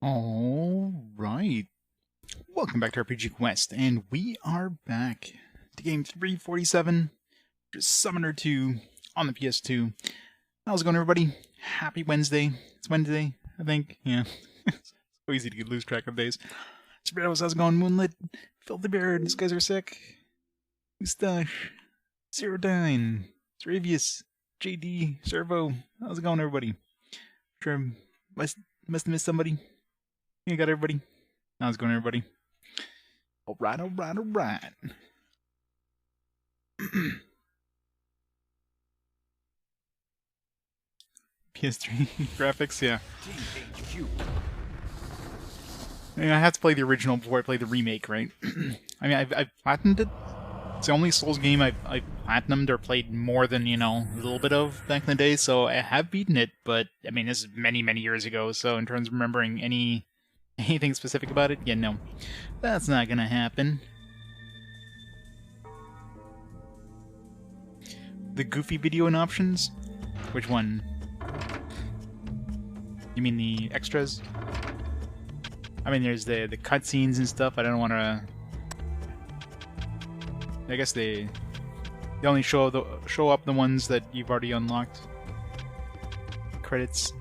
Alright, welcome back to RPG Quest, and we are back to game 347, just Summoner 2 on the PS2. How's it going, everybody? Happy Wednesday. It's Wednesday, I think. Yeah. It's so easy to lose track of days. Sopranos, how's it going? Moonlit, Filthy Beard, these guys are sick. Moustache, Cyrodiine, Travius, JD, Servo, how's it going, everybody? Sure, must have missed somebody. You got everybody? How's it going, everybody? Alright. PS3 graphics, yeah. I mean, I have to play the original before I play the remake, right? I mean, I've platinumed it. It's the only Souls game I've platinumed or played more than, a little bit of back in the day, so I have beaten it, but, I mean, this is many, many years ago, so in terms of remembering anything specific about it? Yeah, no. That's not gonna happen. The goofy video and options? Which one? You mean the extras? I mean, there's the cutscenes and stuff. I don't want to... I guess they only show up the ones that you've already unlocked. Credits.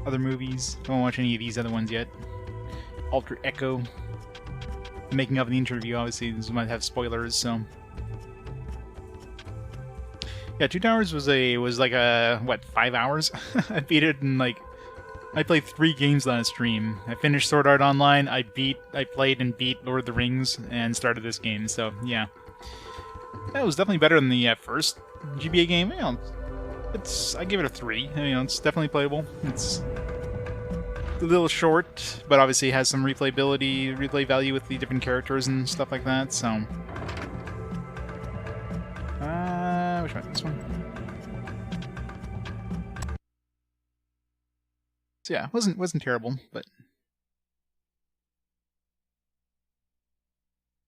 Other movies. Don't watch any of these other ones yet. Alter Echo. The making of the interview, obviously, this might have spoilers, so... Yeah, Two Towers was like what, 5 hours? I beat it in, I played 3 games on a stream. I finished Sword Art Online, I played and beat Lord of the Rings, and started this game, so, yeah. That was definitely better than the first GBA game. I give it a 3. It's definitely playable. It's a little short, but obviously has some replay value with the different characters and stuff like that, so... which one? This one? So yeah, wasn't terrible, but...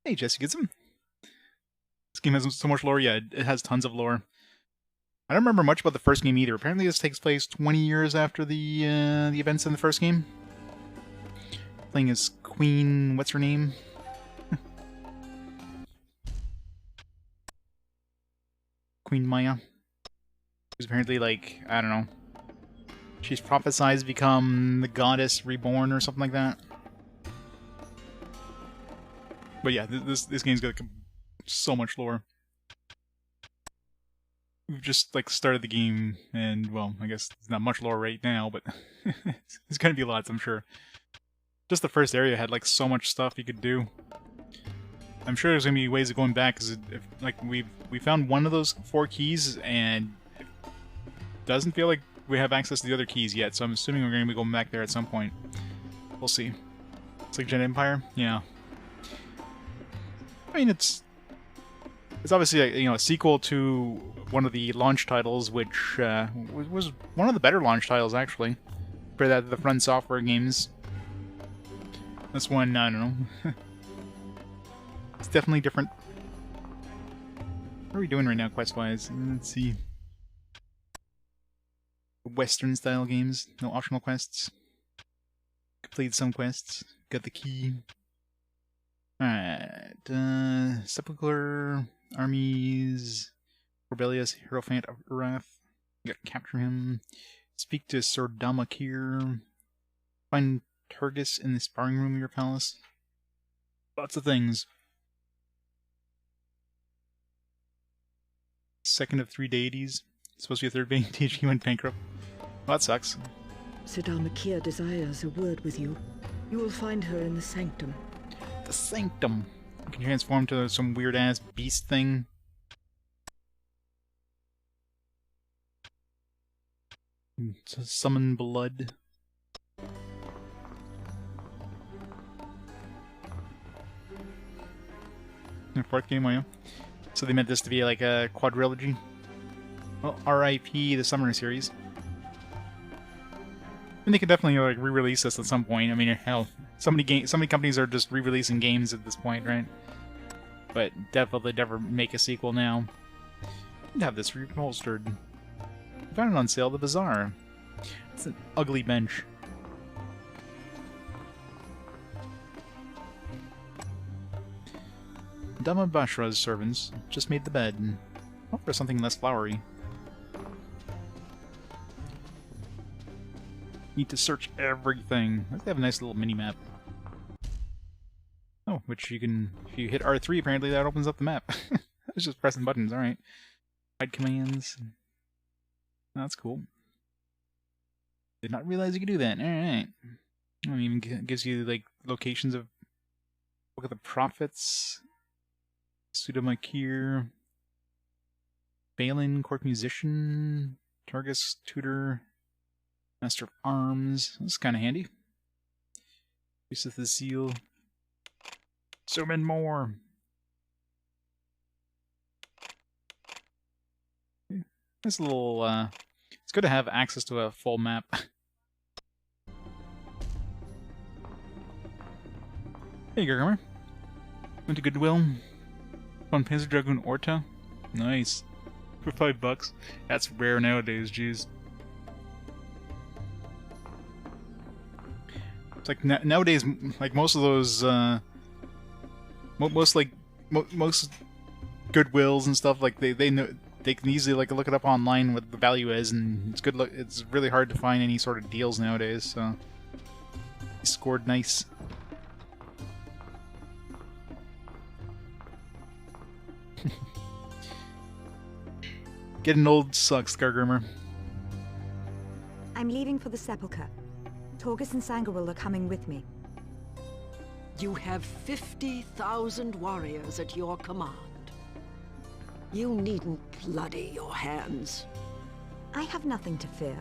Hey, Jesse Gibson. This game has so much lore. Yeah, it has tons of lore. I don't remember much about the first game either. Apparently this takes place 20 years after the events in the first game. Playing as Queen... what's her name? Queen Maia. Who's apparently, I don't know. She's prophesized to become the goddess reborn or something like that. But yeah, this game's got so much lore. We've just, started the game, and, well, I guess there's not much lore right now, but there's gonna be lots, I'm sure. Just the first area had, so much stuff you could do. I'm sure there's gonna be ways of going back, because, we found one of those 4 keys, and it doesn't feel like we have access to the other keys yet, so I'm assuming we're gonna be going back there at some point. We'll see. It's like Jet Empire? Yeah. I mean, it's obviously a sequel to one of the launch titles, which was one of the better launch titles, actually, for the Front Software games. This one, I don't know. It's definitely different. What are we doing right now, quest-wise? Let's see. Western-style games. No optional quests. Completed some quests. Got the key. Alright. Sepulcher. Armies. Rebellious. Hierophant of Wrath. Gotta capture him. Speak to Sir Damakir. Find Turgis in the sparring room of your palace. Lots of things. Second of 3 deities. Supposed to be a third deity. He went bankrupt. Well, that sucks. Sir Damakir desires a word with you. You will find her in the sanctum. The sanctum. You can transform to some weird-ass beast thing. To summon blood. Fourth game, Maia. So they meant this to be like a quadrilogy. Well, R.I.P. the Summoner series. And they could definitely re-release this at some point. I mean, hell, so many companies are just re-releasing games at this point, right? But definitely never make a sequel now. I'd have this reholstered. Found it on sale at the bazaar. It's an ugly bench. Dama Bashra's servants just made the bed. Hope for something less flowery. Need to search everything. They have a nice little mini-map. Oh, which you can... If you hit R3, apparently that opens up the map. It's just pressing buttons, alright. Hide commands. That's cool. Did not realize you could do that. Alright. It even gives you, like, locations of... Look at the prophets. Pseudo-Makir. Balin, court musician. Targus, tutor. Master of arms. This is kind of handy. Use of the seal. So many more. This little, it's good to have access to a full map. Hey, Gargamer. Went to Goodwill. Found Panzer Dragoon Orta. Nice. For $5. That's rare nowadays, jeez. It's like nowadays, like most of those, most Goodwills and stuff, like they know they can easily like look it up online what the value is, and it's good. It's really hard to find any sort of deals nowadays. So he scored nice. Getting old sucks, Gargrimmer. I'm leaving for the Sepulcher. Torgus and Sangaril are coming with me. You have 50,000 warriors at your command. You needn't bloody your hands. I have nothing to fear.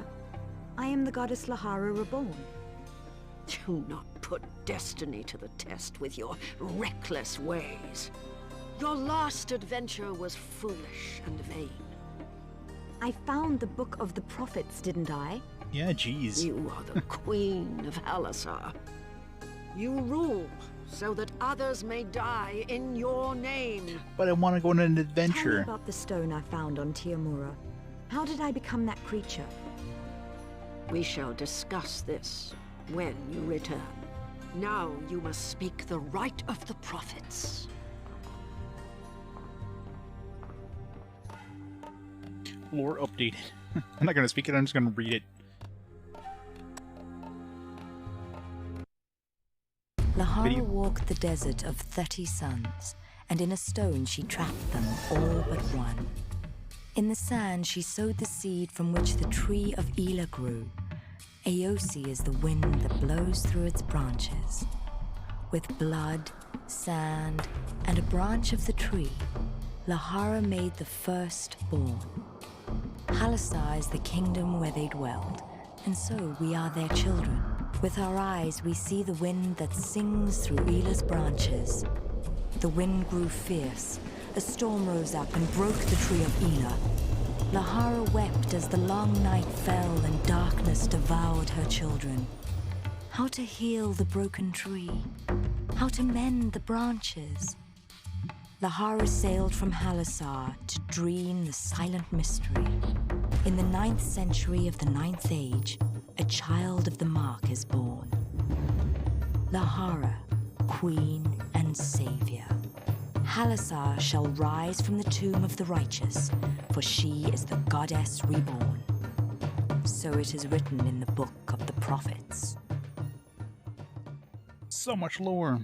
I am the goddess Laharah reborn. Do not put destiny to the test with your reckless ways. Your last adventure was foolish and vain. I found the Book of the Prophets, didn't I? Yeah, jeez. You are the Queen of Halassar. You rule so that others may die in your name. But I want to go on an adventure. Tell me about the stone I found on Tiamura. How did I become that creature? We shall discuss this when you return. Now you must speak the right of the prophets. Lore updated. I'm not going to speak it, I'm just going to read it. Laharah walked the desert of 30 suns, and in a stone she trapped them, all but one. In the sand she sowed the seed from which the Tree of Eleh grew. Aosi is the wind that blows through its branches. With blood, sand, and a branch of the tree, Laharah made the firstborn. Halassar is the kingdom where they dwelled, and so we are their children. With our eyes we see the wind that sings through Eleh's branches. The wind grew fierce, a storm rose up and broke the Tree of Eleh. Laharah wept as the long night fell and darkness devoured her children. How to heal the broken tree? How to mend the branches? Laharah sailed from Halassar to dream the silent mystery. In the 9th century of the 9th age, a child of the Mark is born. Laharah, queen and savior. Halassar shall rise from the tomb of the righteous, for she is the goddess reborn. So it is written in the book of the prophets. So much lore.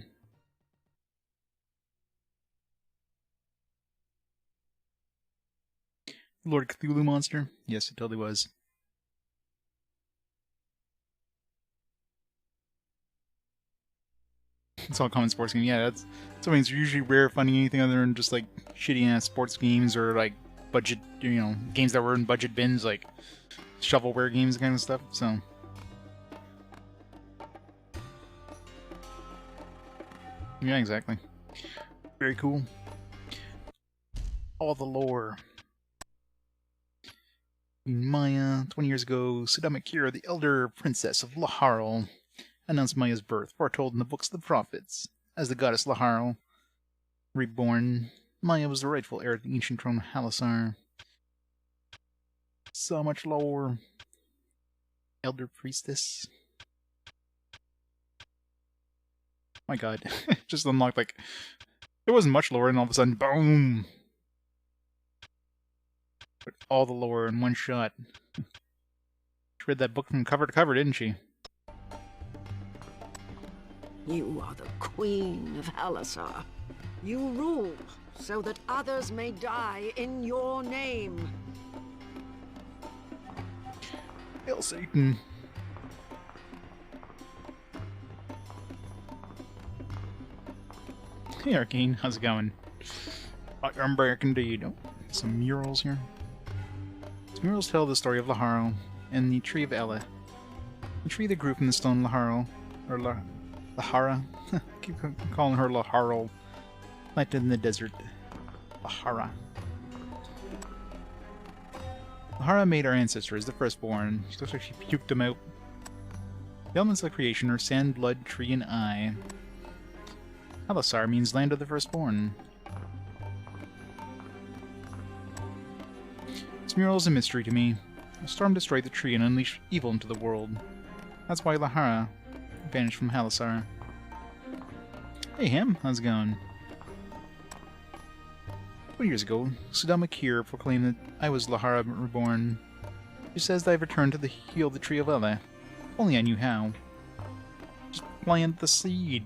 Lord Cthulhu monster? Yes, it totally was. It's all common sports game. Yeah, that's something that's usually rare finding anything other than just like shitty ass sports games or like budget, you know, games that were in budget bins, like shovelware games kind of stuff. So yeah, exactly. Very cool. All the lore. Maia, 20 years ago, Sudamikira, the elder princess of Laharah, announced Maia's birth, foretold in the books of the prophets. As the goddess Laharah, reborn, Maia was the rightful heir to the ancient throne of Halassar. So much lore. Elder priestess. My god. Just unlocked like It wasn't much lore, and all of a sudden, boom! Put all the lore in one shot. She read that book from cover to cover, didn't she? You are the queen of Halassar. You rule so that others may die in your name. Hail Satan. Hey Arcane, how's it going? I'm back indeed. Oh, some murals here. These murals tell the story of Laharah and the Tree of Eleh. The tree that grew from the stone Laharah, or Laharah. Keep calling her Laharah. Planted in the desert. Laharah. Laharah made our ancestors, the firstborn. She looks like she puked them out. The elements of creation are sand, blood, tree, and eye. Halassar means land of the firstborn. This mural is a mystery to me. A storm destroyed the tree and unleashed evil into the world. That's why Laharah vanished from Halassar. Hey Ham, how's it going? 20 years ago, Saddam Akir proclaimed that I was Laharah reborn. She says that I've returned to heal the Tree of Eleh. If only I knew how. Just plant the seed.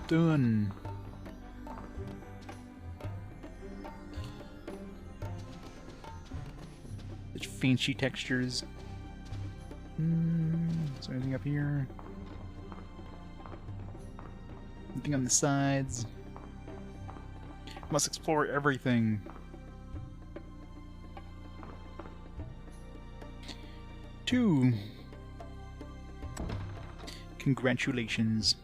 Done. Such fancy textures. Is there anything up here? Anything on the sides? Must explore everything. Two. Congratulations.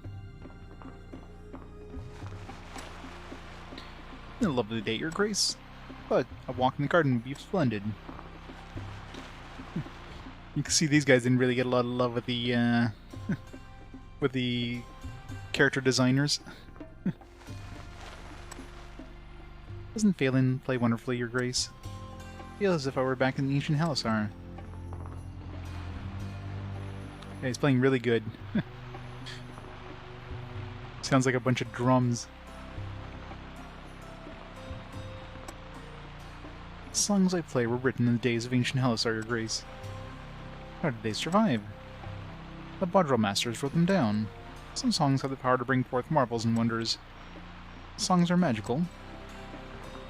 A lovely day, Your Grace. But a walk in the garden would be splendid. You can see these guys didn't really get a lot of love with the with the character designers. Doesn't Phelan play wonderfully, Your Grace? Feel as if I were back in the ancient Halassar. Yeah, he's playing really good. Sounds like a bunch of drums. The songs I play were written in the days of ancient Halassar, Your Grace. How did they survive? The Bodril Masters wrote them down. Some songs have the power to bring forth marvels and wonders. Songs are magical.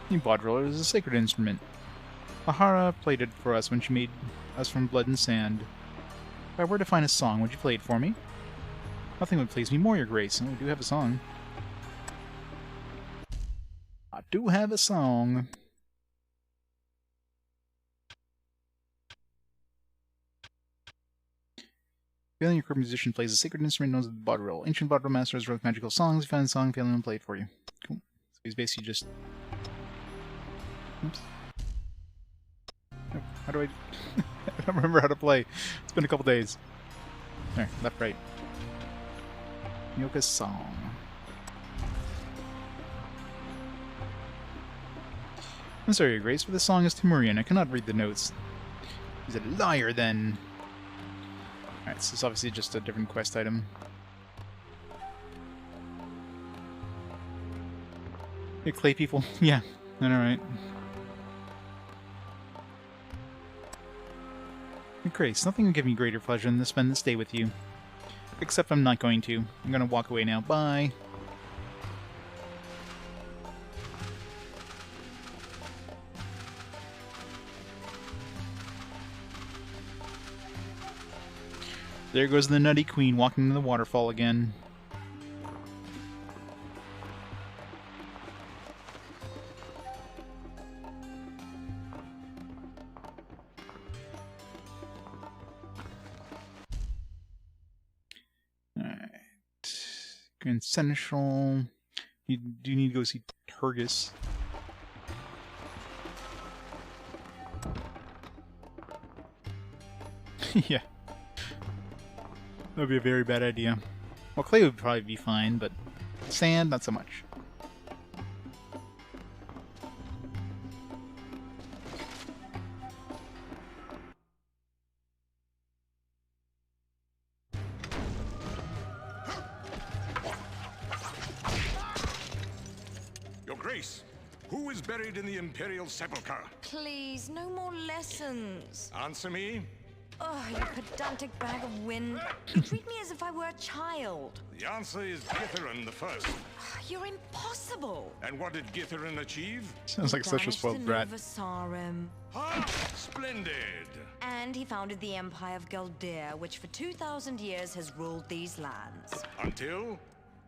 The Bodril is a sacred instrument. Laharah played it for us when she made us from blood and sand. If I were to find a song, would you play it for me? Nothing would please me more, Your Grace, and we do have a song. I do have a song. Feeling your current musician plays a sacred instrument known as the Bodril. Ancient Bodril Masters wrote magical songs. You found a song, Feeling and play it for you. Cool. So he's basically just... Oops. Oh, how do I... I don't remember how to play. It's been a couple days. There, left, right. Yoka's song. I'm sorry, Your Grace, but this song is Temurian. I cannot read the notes. He's a liar, then. Alright, so it's obviously just a different quest item. Hey, clay people. Yeah, alright. Grace, nothing would give me greater pleasure than to spend this day with you. Except I'm not going to. I'm gonna walk away now. Bye! There goes the Nutty Queen walking into the waterfall again. Alright. Grand Seneschal. You do need to go see Turgis. Yeah. That would be a very bad idea. Well, clay would probably be fine, but sand, not so much. Grace, who is buried in the Imperial Sepulcher? Please, no more lessons. Answer me. Oh, you pedantic bag of wind. You treat me as if I were a child. The answer is Githarin the First. You're impossible. And what did Githarin achieve? Sounds like such a spoiled brat. Ah, splendid! And he founded the Empire of Galer, which for 2,000 years has ruled these lands.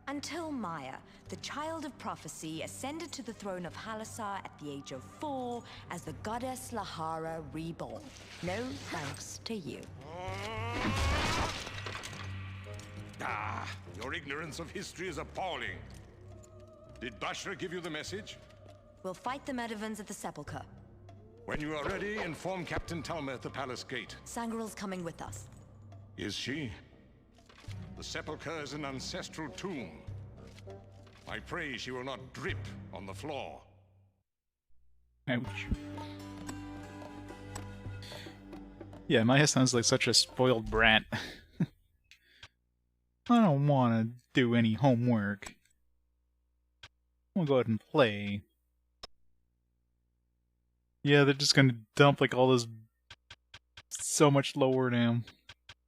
Until Maia, the child of prophecy, ascended to the throne of Halassar at the age of 4 as the goddess Laharah reborn. No thanks to you. Ah, your ignorance of history is appalling. Did Bashra give you the message? We'll fight the Medivans at the Sepulcher. When you are ready, inform Captain Talma at the palace gate. Sangril's coming with us. Is she? The Sepulcher is an ancestral tomb. I pray she will not drip on the floor. Ouch. Yeah, Maia sounds like such a spoiled brat. I don't want to do any homework. I'm gonna go ahead and play. Yeah, they're just gonna dump like all this so much lore now.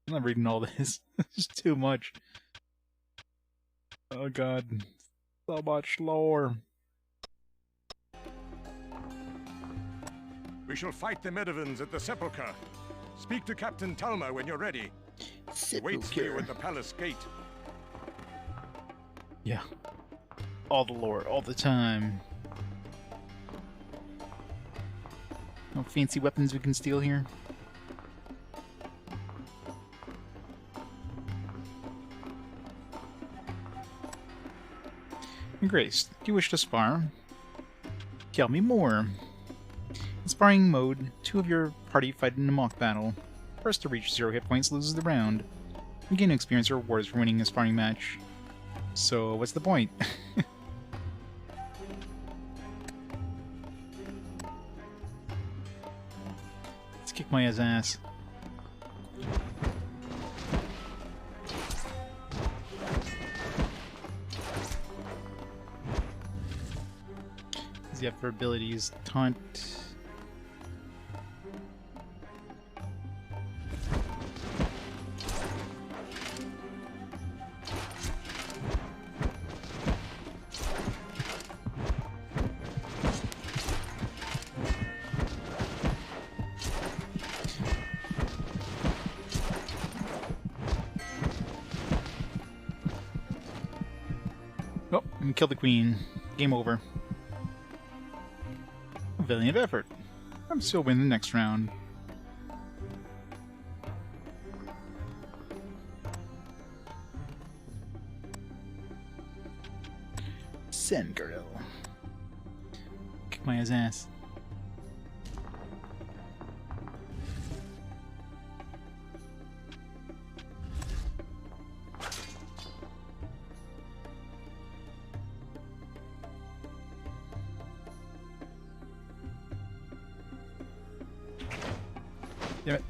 I'm not reading all this. It's just too much. Oh god. So much lore. We shall fight the Medivans at the Sepulcher. Speak to Captain Talma when you're ready. Wait for you at the palace gate. Yeah. All the lore, all the time. No fancy weapons we can steal here. Grace, do you wish to spar? Tell me more. In sparring mode, 2 of your party fight in a mock battle. First to reach 0 hit points loses the round. You gain experience or rewards for winning a sparring match. So, what's the point? Let's kick Maia's ass. You have for abilities taunt. Oh, and kill the queen. Game over. Valiant effort. I'm still win the next round. Sangrill. Kick Maia's ass. Damn it.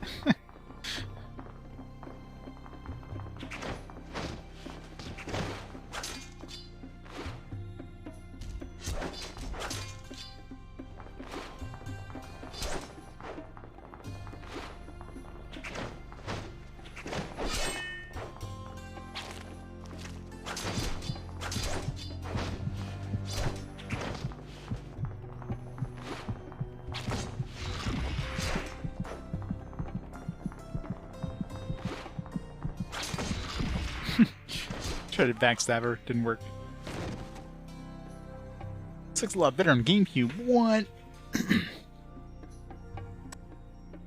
Tried to backstab her, didn't work. This looks a lot better on GameCube. What?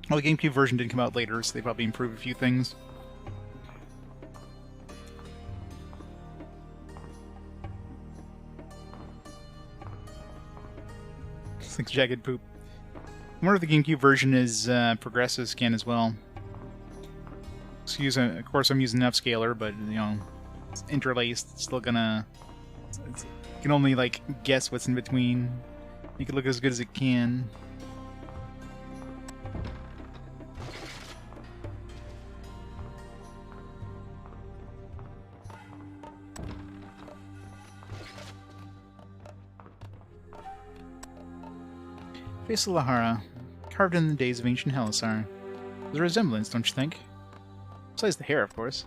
Well, the GameCube version didn't come out later, so they probably improved a few things. This looks jagged poop. I wonder if the GameCube version is progressive scan as well. Excuse me, of course I'm using an upscaler, but you know, it's interlaced. It's still gonna. You can only like guess what's in between. Make it look as good as it can. Face of Laharah, carved in the days of ancient Halassar. There's a resemblance, don't you think? Besides the hair, of course.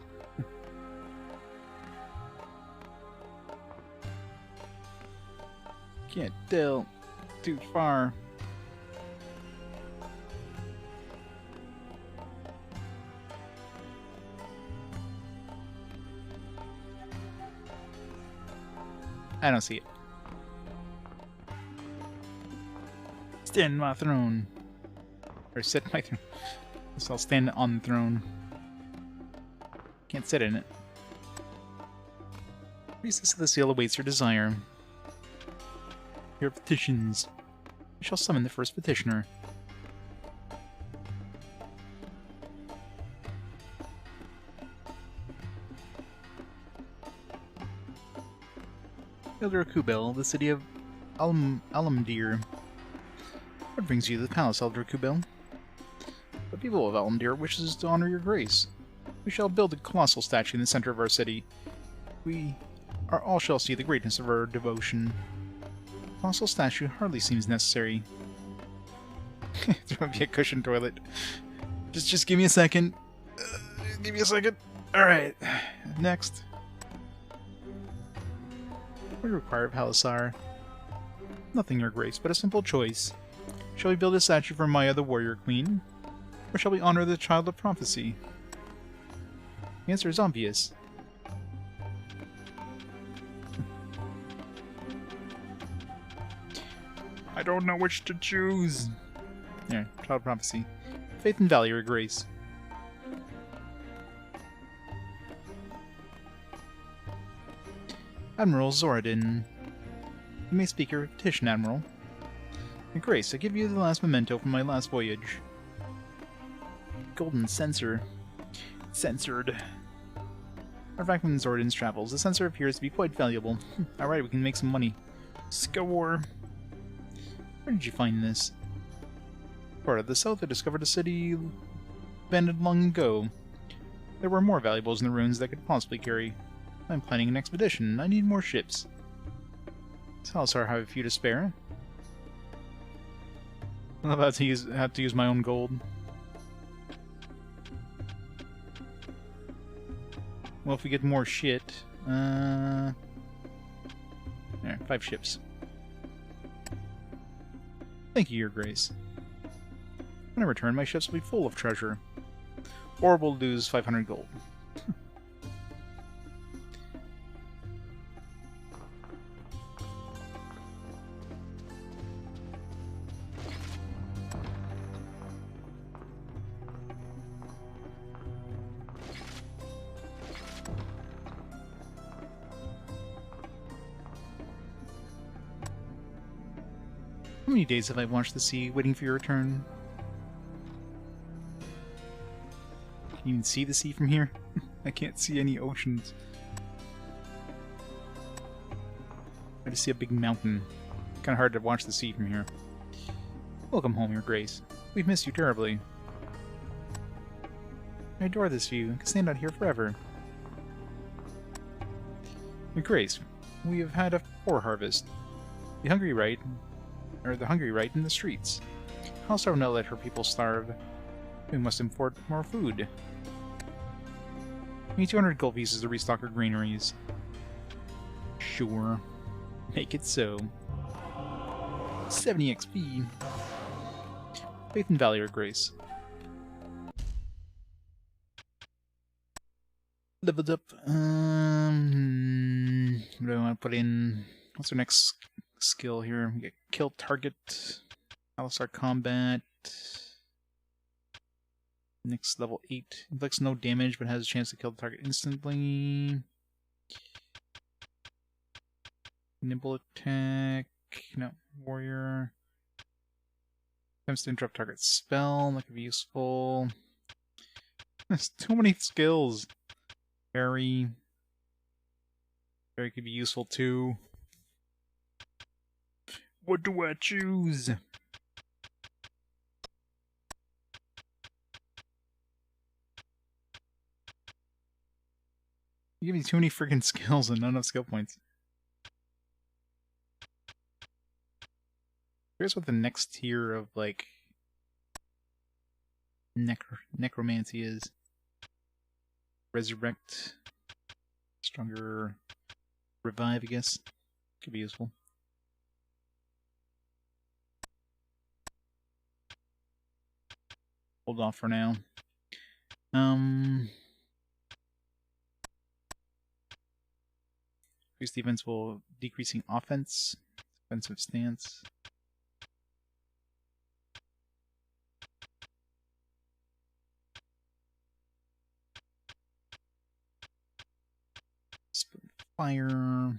Can't tell. Too far. I don't see it. Stand my throne. Or sit my throne. So I'll stand on the throne. Can't sit in it. Priestess of the Seal awaits your desire. Your petitions. We shall summon the first petitioner. Elder Kubel, the city of Alamdir. What brings you to the palace, Elder Kubel? The people of Alamdir wishes to honor your grace. We shall build a colossal statue in the center of our city. All shall see the greatness of our devotion. A colossal statue hardly seems necessary. There might be a cushion toilet. Just give me a second. Give me a second. Alright. Next. What do you require of Halassar? Nothing, Your Grace, but a simple choice. Shall we build a statue for Maia, the warrior queen? Or shall we honor the child of prophecy? The answer is obvious. I don't know which to choose. Yeah, child of prophecy. Faith and value, Your Grace. Admiral Zoradin. You may speak your petition, Admiral. Your Grace, I give you the last memento from my last voyage. Golden sensor. Censored. Artifact from Zoradin's travels. The sensor appears to be quite valuable. Alright, we can make some money. Score. Where did you find this? Part of the south, I discovered a city abandoned long ago. There were more valuables in the ruins that I could possibly carry. I'm planning an expedition. I need more ships. Does Halassar have a few to spare? I'm about to have to use my own gold. Well, if we get more shit, there, 5 ships. Thank you, Your Grace. When I return, my ships will be full of treasure. Or we'll lose 500 gold. How many days have I watched the sea, waiting for your return? Can you even see the sea from here? I can't see any oceans. I just see a big mountain. Kinda hard to watch the sea from here. Welcome home, Your Grace. We've missed you terribly. I adore this view. I can stand out here forever. Your Grace, we have had a poor harvest. The hungry right in the streets. Halassar will not let her people starve. We must import more food. We need 200 gold pieces to restock our granaries. Sure. Make it so. 70 XP. Faith and value, Your Grace. Leveled up. What do I want to put in? What's our next skill here? We get kill target. Halassar combat. Next level 8. Inflicts no damage but has a chance to kill the target instantly. Nimble attack. No. Warrior. Attempts to interrupt target spell. That could be useful. There's too many skills. Fairy. Fairy could be useful too. What do I choose? You give me too many freaking skills and not enough skill points. Here's what the next tier of, like, necromancy is. Resurrect. Stronger revive, I guess. Could be useful. Hold off for now. Increase defense while decreasing offense. Defensive stance. Fire.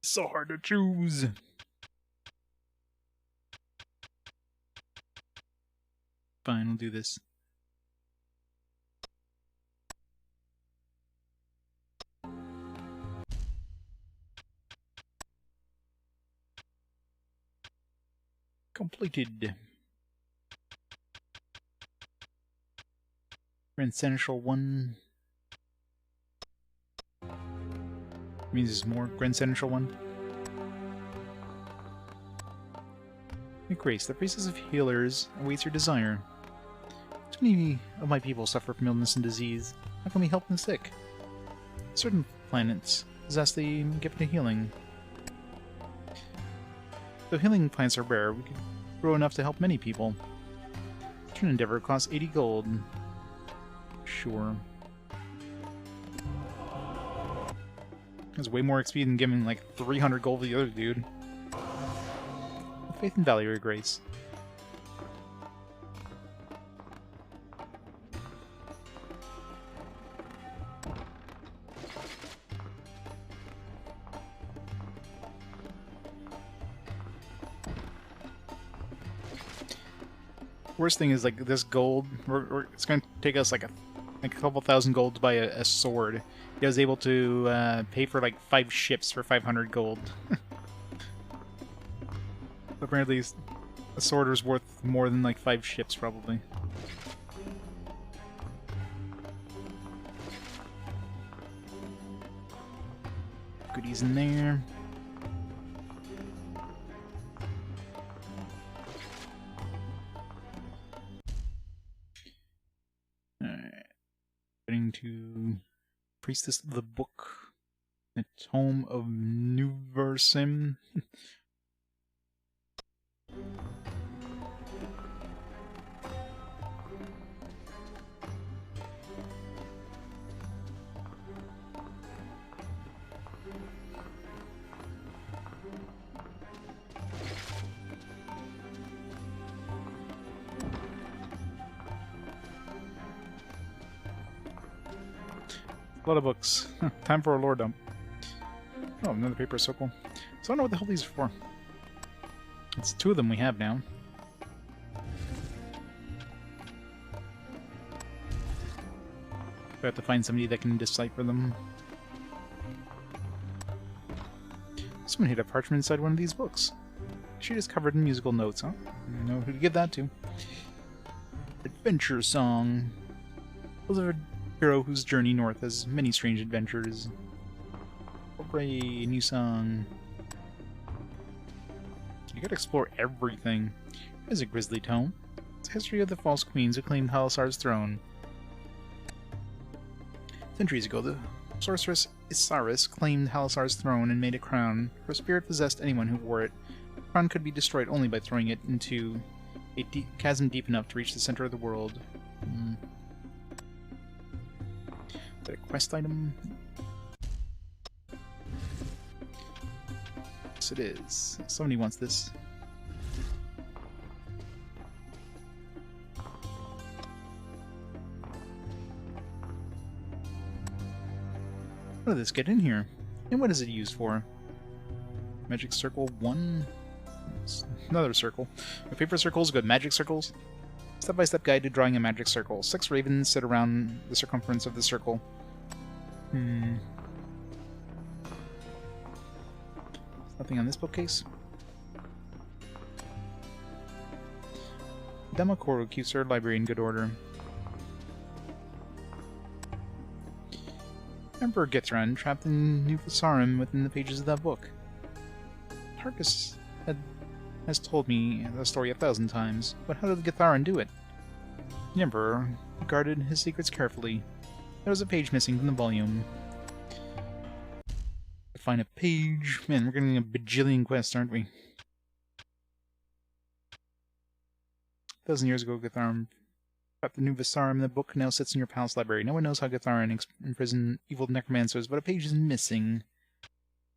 So hard to choose. Fine, we'll do this. Completed. Grand Seneschal 1. Means there's more Grand Seneschal 1. Grace, the priestess of healers, awaits your desire. Too many of my people suffer from illness and disease. How can we help the sick? Certain planets possess the gift of healing. Though healing plants are rare, we could grow enough to help many people. Such an endeavor costs 80 gold. Sure. That's way more XP than giving like 300 gold to the other dude. Faith and value or grace. Worst thing is, like, this gold, it's going to take us like a couple thousand gold to buy a sword. I was able to pay for like 5 ships for 500 gold. Apparently, a sword was worth more than like 5 ships, probably. Goodies in there. Alright. Getting to Priestess of the Book. The Tome of Nuversim. A lot of books. Time for a lore dump. Oh, another paper circle. So I don't know what the hell these are for. It's 2 of them we have now. We have to find somebody that can decipher them. Someone hid a parchment inside one of these books. She is covered in musical notes, huh? I know who to give that to. Adventure Song. Those are a hero whose journey north has many strange adventures. Hooray, new song. You gotta explore everything. There's a grisly tome. It's a history of the false queens who claimed Halassar's throne. Centuries ago, the sorceress Isaris claimed Halassar's throne and made a crown. Her spirit possessed anyone who wore it. The crown could be destroyed only by throwing it into a chasm deep enough to reach the center of the world. Is that a quest item? Yes, it is. Somebody wants this. How did this get in here? And what is it used for? Magic circle 1? It's another circle. My favorite circles, good magic circles. Step-by-step guide to drawing a magic circle. 6 ravens sit around the circumference of the circle. Nothing on this bookcase. Demokoru keeps her library in good order. Emperor Githran trapped in Nuvasarum within the pages of that book. Tarkus had has told me the story 1,000 times, but how did Gatharan do it? The Emperor guarded his secrets carefully. There was a page missing from the volume. Find a page. Man, we're getting a bajillion quests, aren't we? 1,000 years ago, Gatharan got the new Visarum. The book now sits in your palace library. No one knows how Gatharan imprisoned evil necromancers, but a page is missing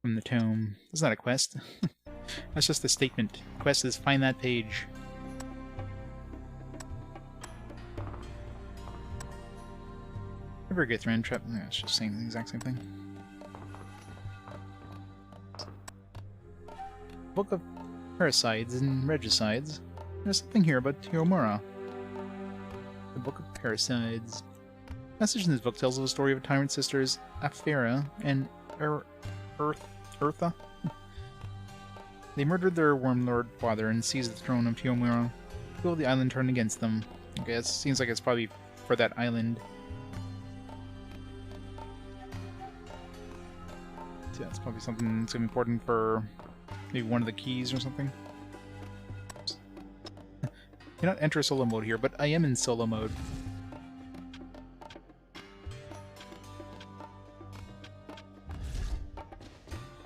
from the tome. That's not a quest. That's just a statement. The quest is find that page. Never get through trap. Yeah, it's just saying the exact same thing. Book of Parricides and Regicides. There's something here about Teomura. The Book of Parricides. Message in this book tells of the story of tyrant sisters Aphera and Eartha. They murdered their Wormlord father and seized the throne of Teomura. People of the island turned against them. Okay, it seems like it's probably for that island. So yeah, it's probably something that's going to be important for maybe one of the keys or something. Cannot enter solo mode here, but I am in solo mode.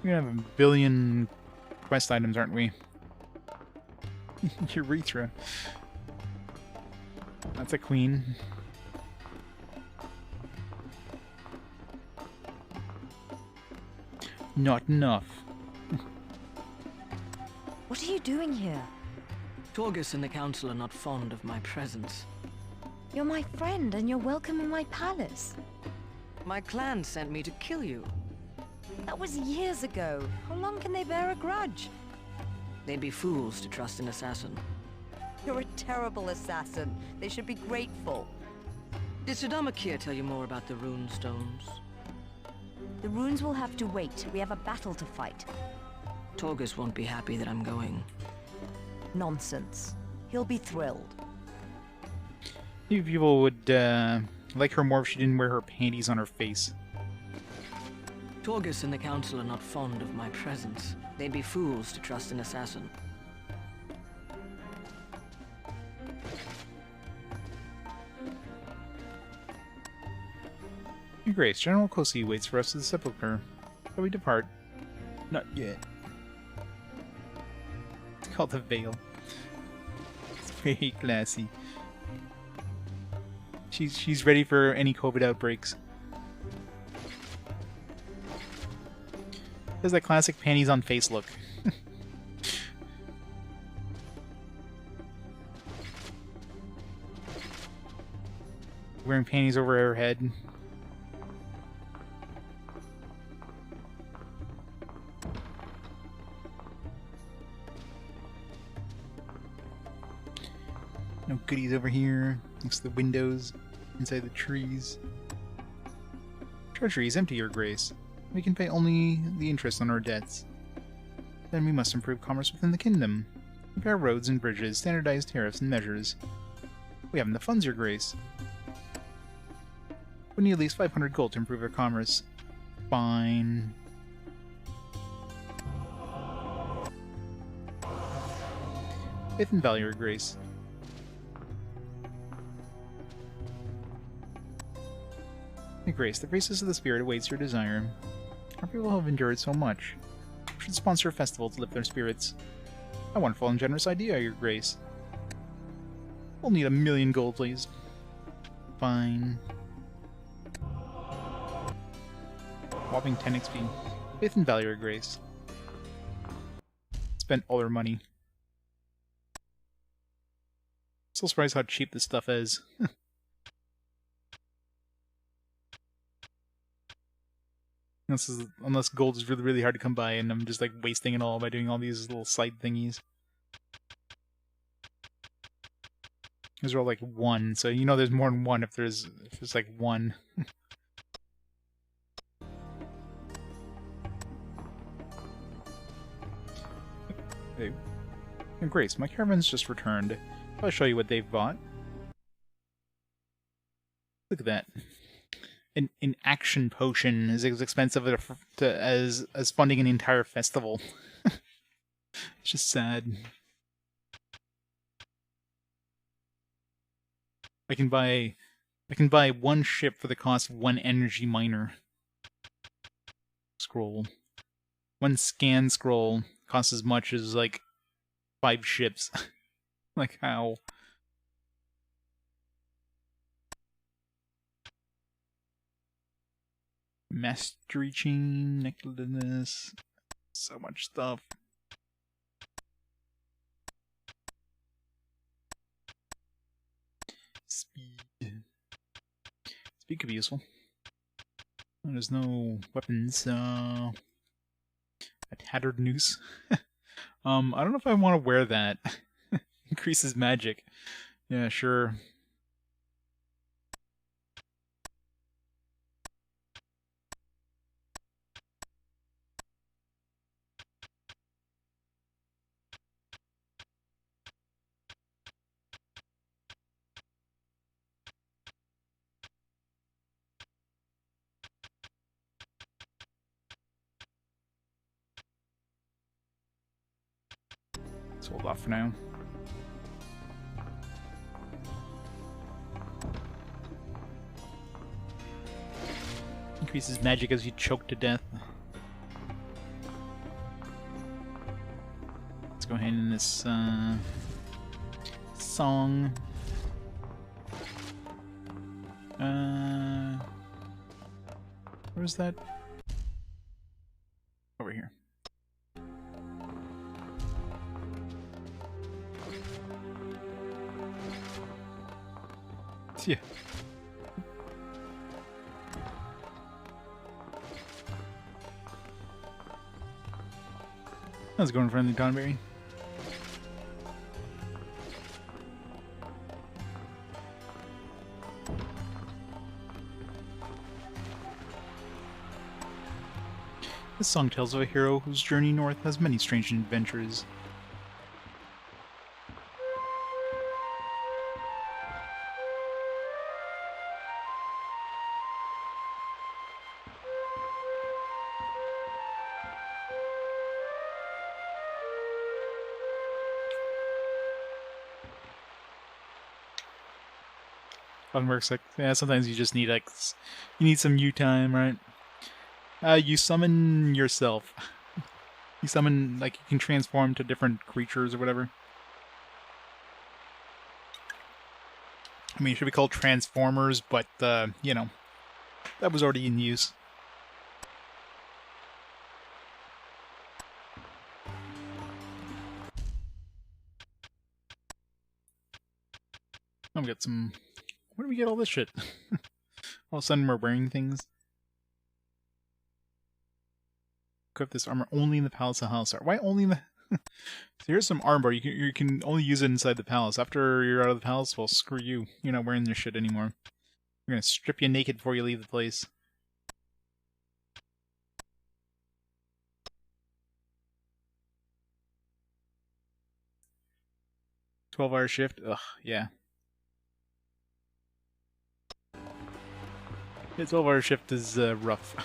We're gonna have a billion quest items, aren't we? Urethra. That's a queen. Not enough. What are you doing here? Torgus and the council are not fond of my presence. You're my friend, and you're welcome in my palace. My clan sent me to kill you. That was years ago. How long can they bear a grudge? They'd be fools to trust an assassin. You're a terrible assassin. They should be grateful. Did Sadamakir tell you more about the rune stones? The runes will have to wait. We have a battle to fight. Torgus won't be happy that I'm going. Nonsense. He'll be thrilled. Maybe people would like her more if she didn't wear her panties on her face. Torgus and the council are not fond of my presence. They'd be fools to trust an assassin. Your Grace, General Kosi waits for us at the Sepulcher. Shall we depart? Not yet. It's called the Veil. It's very classy. She's ready for any COVID outbreaks. There's that classic panties on face look. Wearing panties over her head. No goodies over here, next to the windows, inside the trees. Treasury is empty, Your Grace. We can pay only the interest on our debts. Then we must improve commerce within the kingdom. Repair roads and bridges, standardize tariffs and measures. We haven't the funds, Your Grace. We need at least 500 gold to improve our commerce. Fine. Faith and value, Your Grace. Your Grace, the Priestess of the Spirit awaits your desire. Our people have endured so much. We should sponsor a festival to lift their spirits. A wonderful and generous idea, Your Grace. We'll need 1,000,000 gold, please. Fine. Whopping 10 XP. Faith and value, Your Grace. Spent all our money. Still surprised how cheap this stuff is. Unless gold is really, really hard to come by, and I'm just like wasting it all by doing all these little side thingies. These are all like 1, so you know there's more than 1 if there's like 1. Hey. And Grace, my caravan's just returned. I'll show you what they've bought. Look at that. An action potion is as expensive as funding an entire festival. It's just sad. I can buy one ship for the cost of one energy miner scroll. One scan scroll costs as much as like 5 ships. Like how? Mastery chain, necklace, so much stuff. Speed. Speed could be useful. There's no weapons. A tattered noose. I don't know if I want to wear that. Increases magic. Yeah, sure. Let's hold off for now. Increases magic as you choke to death. Let's go ahead in this song. Where's that? Over here. Yeah. How's it going, friendly Tonberry? This song tells of a hero whose journey north has many strange adventures. Fun works like, yeah, sometimes you just need like, you need some you time, right? You summon yourself. You summon, like, you can transform to different creatures or whatever. I mean, it should be called Transformers, but, you know, that was already in use. I've got some... Where do we get all this shit? All of a sudden we're wearing things. Equip this armor only in the Palace of Halassar. Why only in the... So here's some armor. You can only use it inside the palace. After you're out of the palace, well, screw you. You're not wearing this shit anymore. We're gonna strip you naked before you leave the place. "12-hour shift? Ugh, yeah. Yeah, 12-hour shift is rough.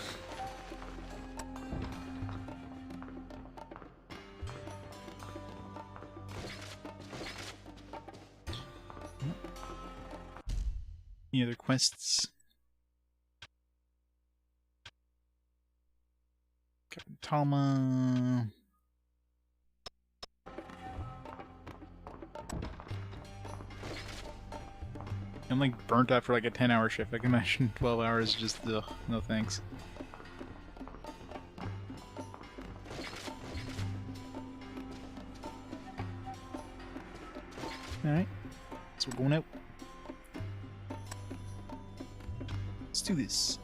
Any other quests? Captain Talma. I'm like burnt out for like a 10-hour shift. I can imagine 12 hours just, ugh, no thanks. Alright, so we're going out. Let's do this.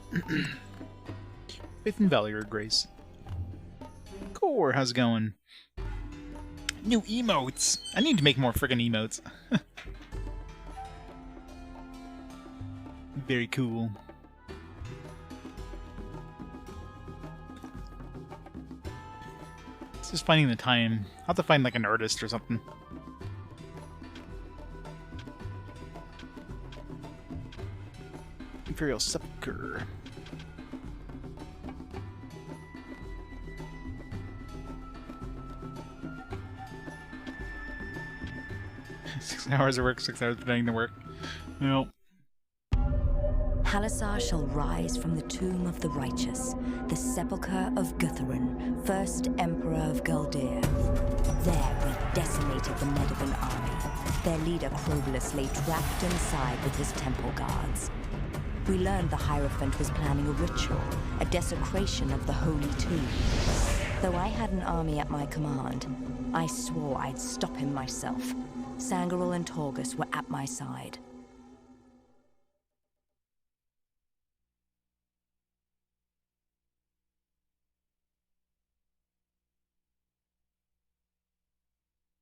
Faith and Valor, Grace. Core, how's it going? New emotes! I need to make more friggin' emotes. Very cool. It's just finding the time. I'll have to find like an artist or something. Imperial Sepulcher. Six hours of work, 6 hours pretending to work. Nope. Halassar shall rise from the tomb of the righteous, the sepulcher of Guthrum, first emperor of Galdir. There we decimated the Medivhan army. Their leader Crobulus lay trapped inside with his temple guards. We learned the hierophant was planning a ritual, a desecration of the holy tomb. Though I had an army at my command, I swore I'd stop him myself. Sangarul and Torgus were at my side.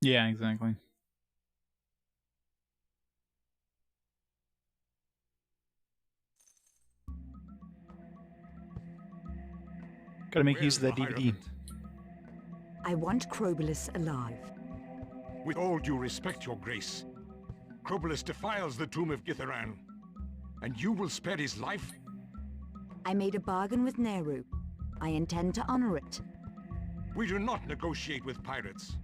Yeah, exactly. Gotta make use of that Where's the DVD. hierophant? I want Crobulus alive. With all due respect, Your Grace, Crobulus defiles the tomb of Githaran, and you will spare his life? I made a bargain with Nehru. I intend to honor it. We do not negotiate with pirates.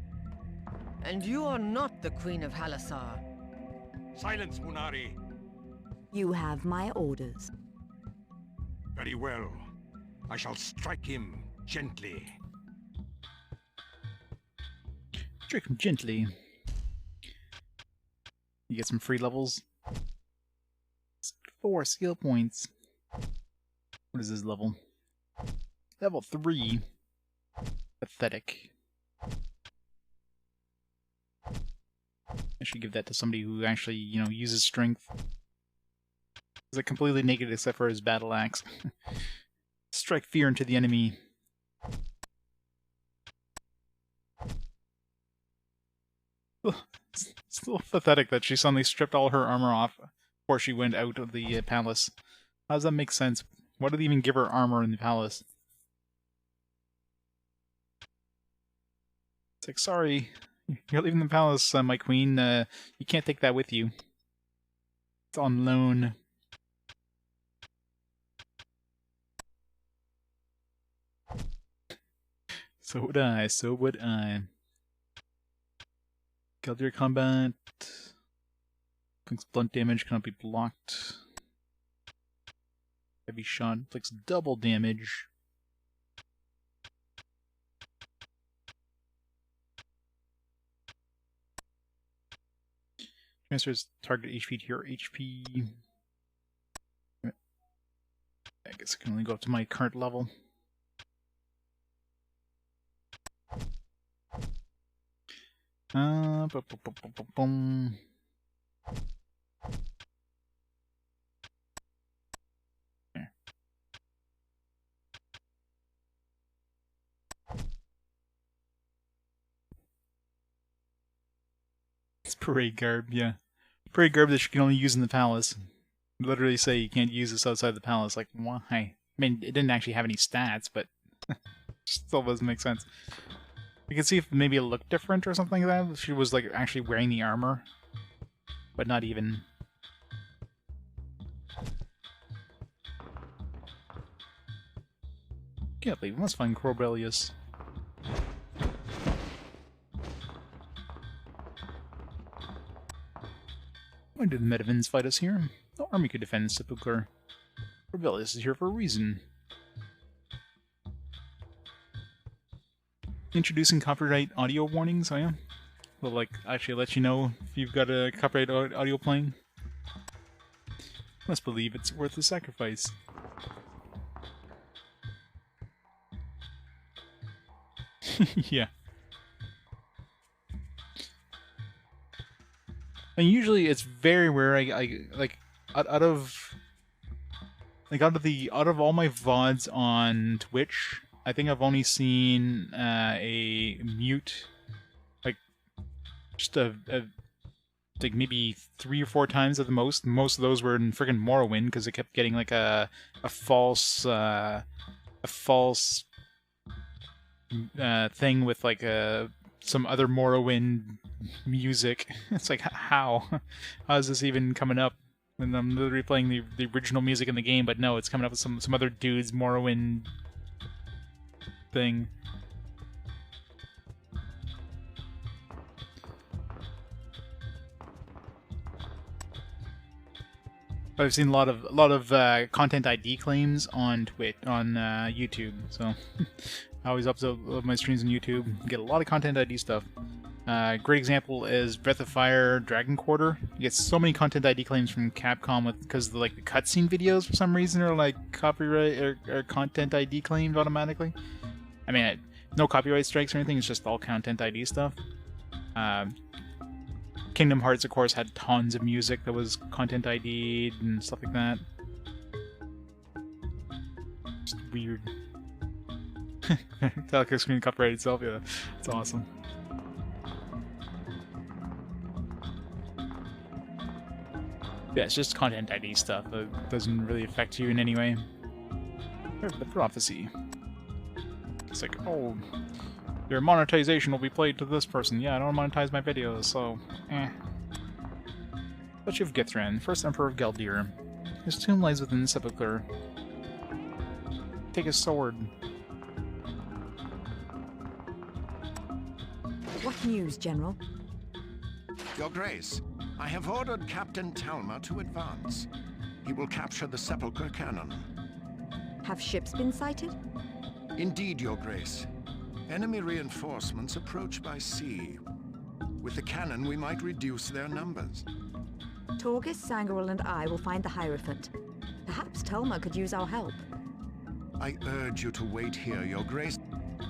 And you are not the Queen of Halassar. Silence, Munari. You have my orders. Very well. I shall strike him gently. Strike him gently. You get some free levels. 4 skill points. What is this level? Level 3. Pathetic. I should give that to somebody who actually, you know, uses strength. He's like completely naked except for his battle axe. Strike fear into the enemy. It's still pathetic that she suddenly stripped all her armor off before she went out of the palace. How does that make sense? Why did they even give her armor in the palace? It's like, sorry, you're leaving the palace, my queen. You can't take that with you. It's on loan. So would I, so would I. Galdir combat. Inflicts blunt damage, cannot be blocked. Heavy shot inflicts double damage. Transfers target HP to your HP. I guess I can only go up to my current level. Bum. There. It's parade garb, yeah. Parade garb that you can only use in the palace. Literally say you can't use this outside the palace. Like, why? I mean, it didn't actually have any stats, but still doesn't make sense. You can see if maybe it looked different or something like that. If she was like actually wearing the armor, but not even. Can't believe. Let's find Crobelius. Why did the Medivans fight us here? No army could defend Sepulcher. Crobelius is here for a reason. Introducing copyright audio warnings, oh yeah? Will like actually let you know if you've got a copyright audio playing. Must believe it's worth the sacrifice. Yeah. And usually it's very rare I like out of all my VODs on Twitch, I think I've only seen a mute, like, just like maybe 3 or 4 times at the most. Most of those were in friggin' Morrowind, because it kept getting like a false thing with like some other Morrowind music. It's like, how is this even coming up? And I'm literally playing the original music in the game, but no, it's coming up with some other dude's Morrowind thing. I've seen a lot of content ID claims on YouTube. So I always upload my streams on YouTube. Get a lot of content ID stuff. Great example is Breath of Fire Dragon Quarter. You get so many content ID claims from Capcom because the cutscene videos for some reason are like copyright or content ID claimed automatically. I mean, no copyright strikes or anything. It's just all content ID stuff. Kingdom Hearts, of course, had tons of music that was content ID'd and stuff like that. Just weird. Teleco screen copyright itself, yeah, it's awesome. Yeah, it's just content ID stuff that doesn't really affect you in any way. The prophecy. It's like, oh, your monetization will be played to this person. Yeah, I don't monetize my videos, so Sepulcher of Githran, first Emperor of Galdir. His tomb lies within the Sepulcher. Take his sword. What news, General? Your Grace, I have ordered Captain Talma to advance. He will capture the Sepulcher cannon. Have ships been sighted? Indeed, Your Grace. Enemy reinforcements approach by sea. With the cannon, we might reduce their numbers. Torgis, Sangaril, and I will find the hierophant. Perhaps Talma could use our help. I urge you to wait here, Your Grace.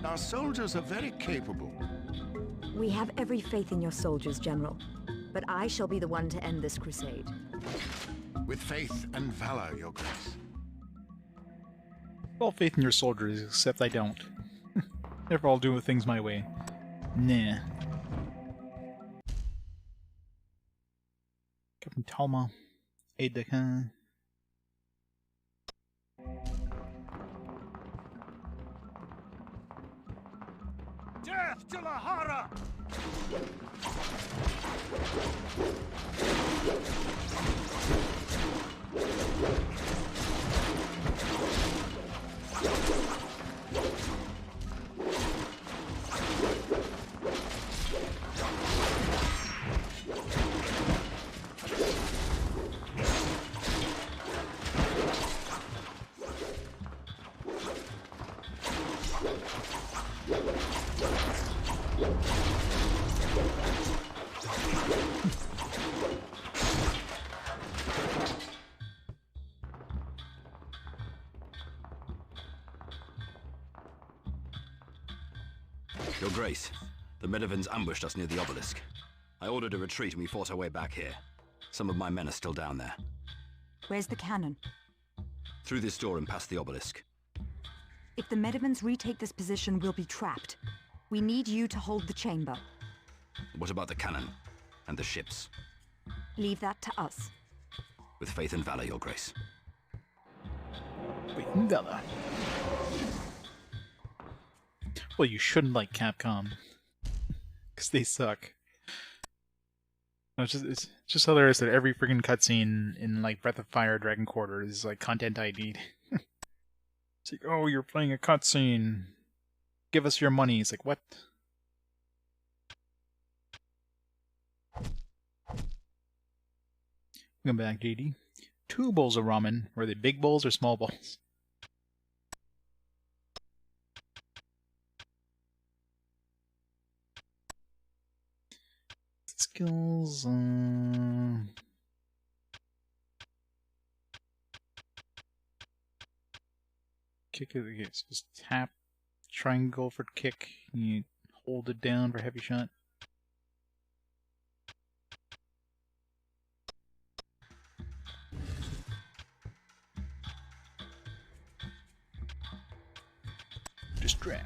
Our soldiers are very capable. We have every faith in your soldiers, General. But I shall be the one to end this crusade. With faith and valor, Your Grace. All faith in your soldiers, except I don't. Never all do things my way. Nah. Captain Talma. Aide de camp. Death to Laharah! Your Grace, the Medivans ambushed us near the obelisk. I ordered a retreat and we fought our way back here. Some of my men are still down there. Where's the cannon? Through this door and past the obelisk. If the Medivans retake this position, we'll be trapped. We need you to hold the chamber. What about the cannon? And the ships? Leave that to us. With faith and valor, Your Grace. Faith and valor. Well, you shouldn't like Capcom. Because they suck. It's just hilarious that every freaking cutscene in like Breath of Fire Dragon Quarter is like content ID'd. It's like, oh, you're playing a cutscene. Give us your money. It's like, what? Welcome back, JD. 2 bowls of ramen. Were they big bowls or small bowls? Skills. Kick it. Okay, so just tap triangle for kick. You hold it down for heavy shot. Distract.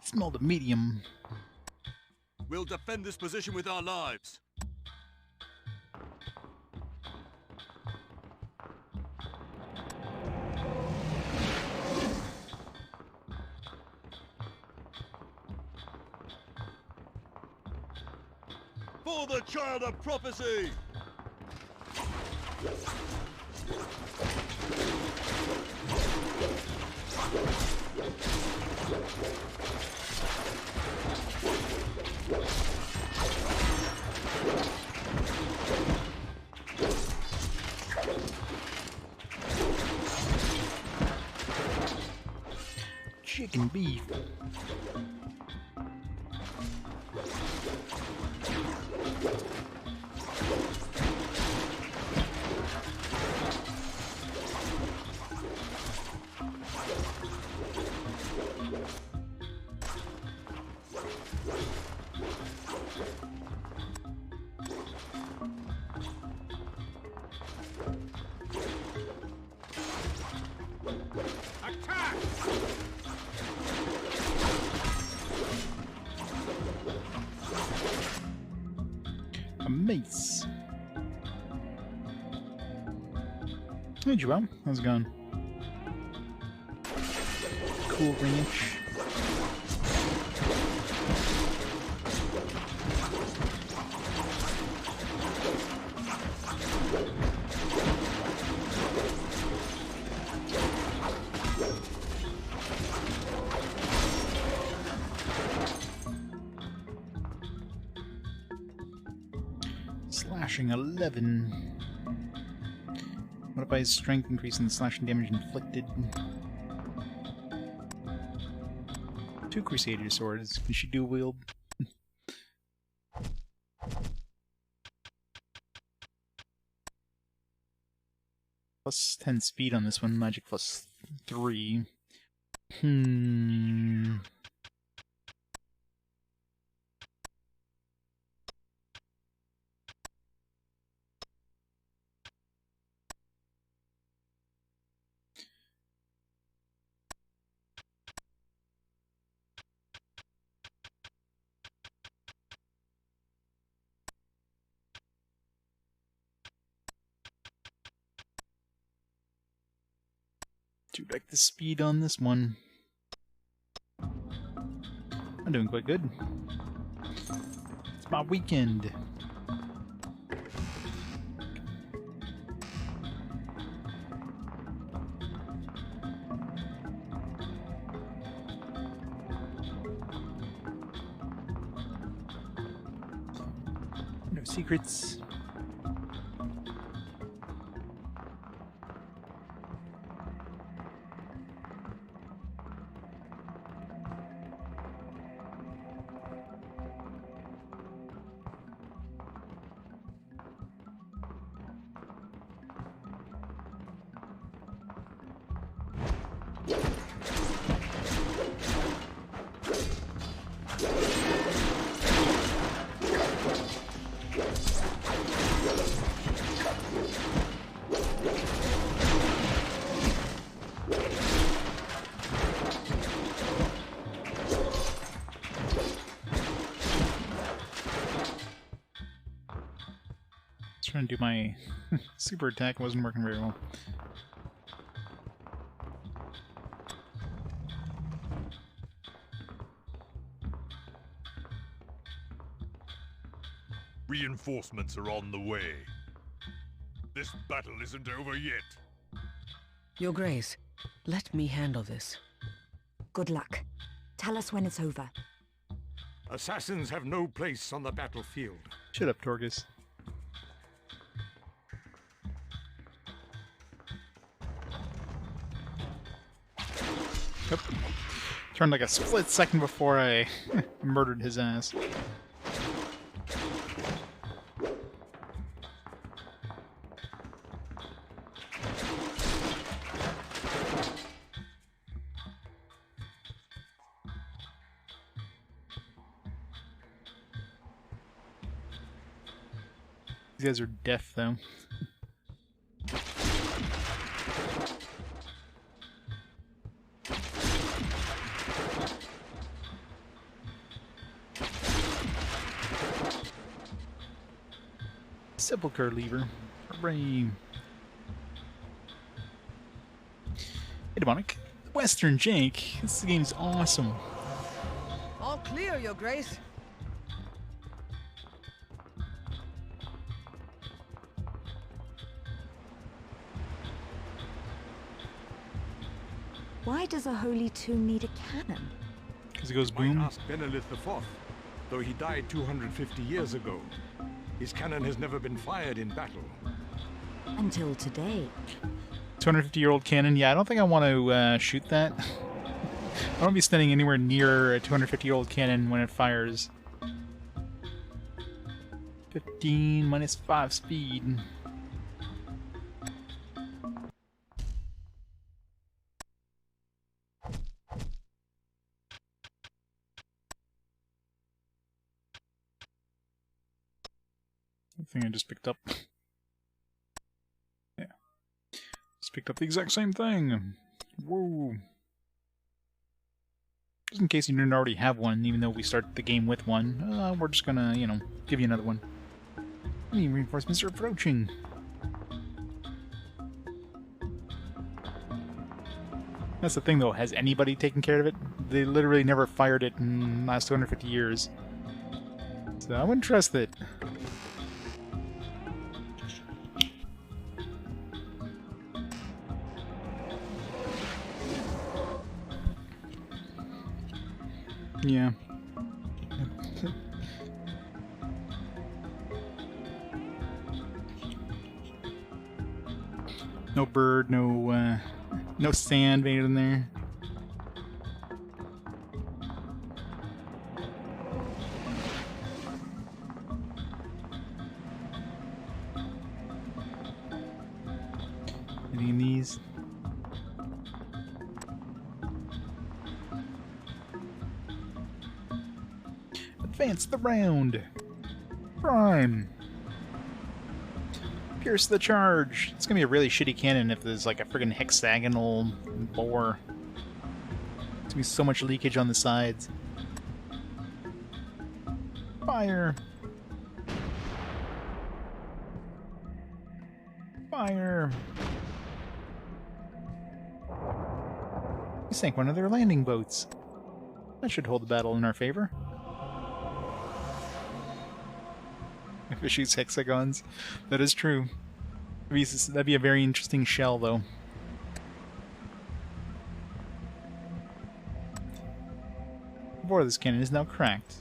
Small to medium. We'll defend this position with our lives. For the child of prophecy! chicken beef. A mace. Hey, Joel. How's it going? Cool ranch. Slashing 11. Modifies strength, increasing the slashing damage inflicted. 2 Crusader swords. Can she dual wield? Plus 10 speed on this one, magic plus 3. Do like the speed on this one. I'm doing quite good. It's my weekend. No secrets. Trying to do my super attack, wasn't working very well. Reinforcements are on the way. This battle isn't over yet. Your Grace, let me handle this. Good luck. Tell us when it's over. Assassins have no place on the battlefield. Shut up, Torgus. Yep. Turned like a split second before I murdered his ass. These guys are deaf, though. Sepulcher lever. Hooray. Hey, Demonic. Western Jake. This game's awesome. All clear, Your Grace. Why does a holy tomb need a cannon? Because it goes I boom. asked Benelith IV, though he died 250 years ago. His cannon has never been fired in battle. Until today. 250-year-old cannon. Yeah, I don't think I want to shoot that. I don't be standing anywhere near a 250-year-old cannon when it fires. 15 minus 5 speed. The thing I just picked up. Yeah. Just picked up the exact same thing. Whoa. Just in case you didn't already have one, even though we start the game with one, we're just gonna, you know, give you another one. Any reinforcements are approaching. That's the thing, though. Has anybody taken care of it? They literally never fired it in the last 250 years. So I wouldn't trust it. Yeah. No bird, no sand made in there. Any of these? Advance the round! Prime! Pierce the charge! It's gonna be a really shitty cannon if there's like a friggin' hexagonal bore. There's gonna be so much leakage on the sides. Fire! Fire! We sank one of their landing boats. That should hold the battle in our favor. If it shoots hexagons. That is true. That'd be a very interesting shell, though. The bore of this cannon is now cracked.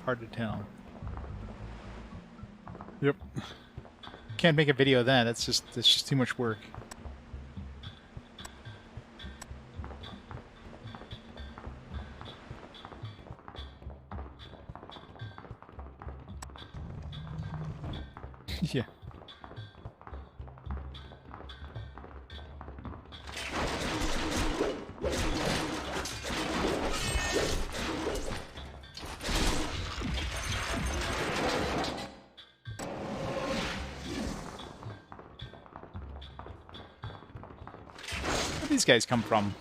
Hard to tell. Yep. Can't make a video of that. That's just too much work. Yeah. Where do these guys come from?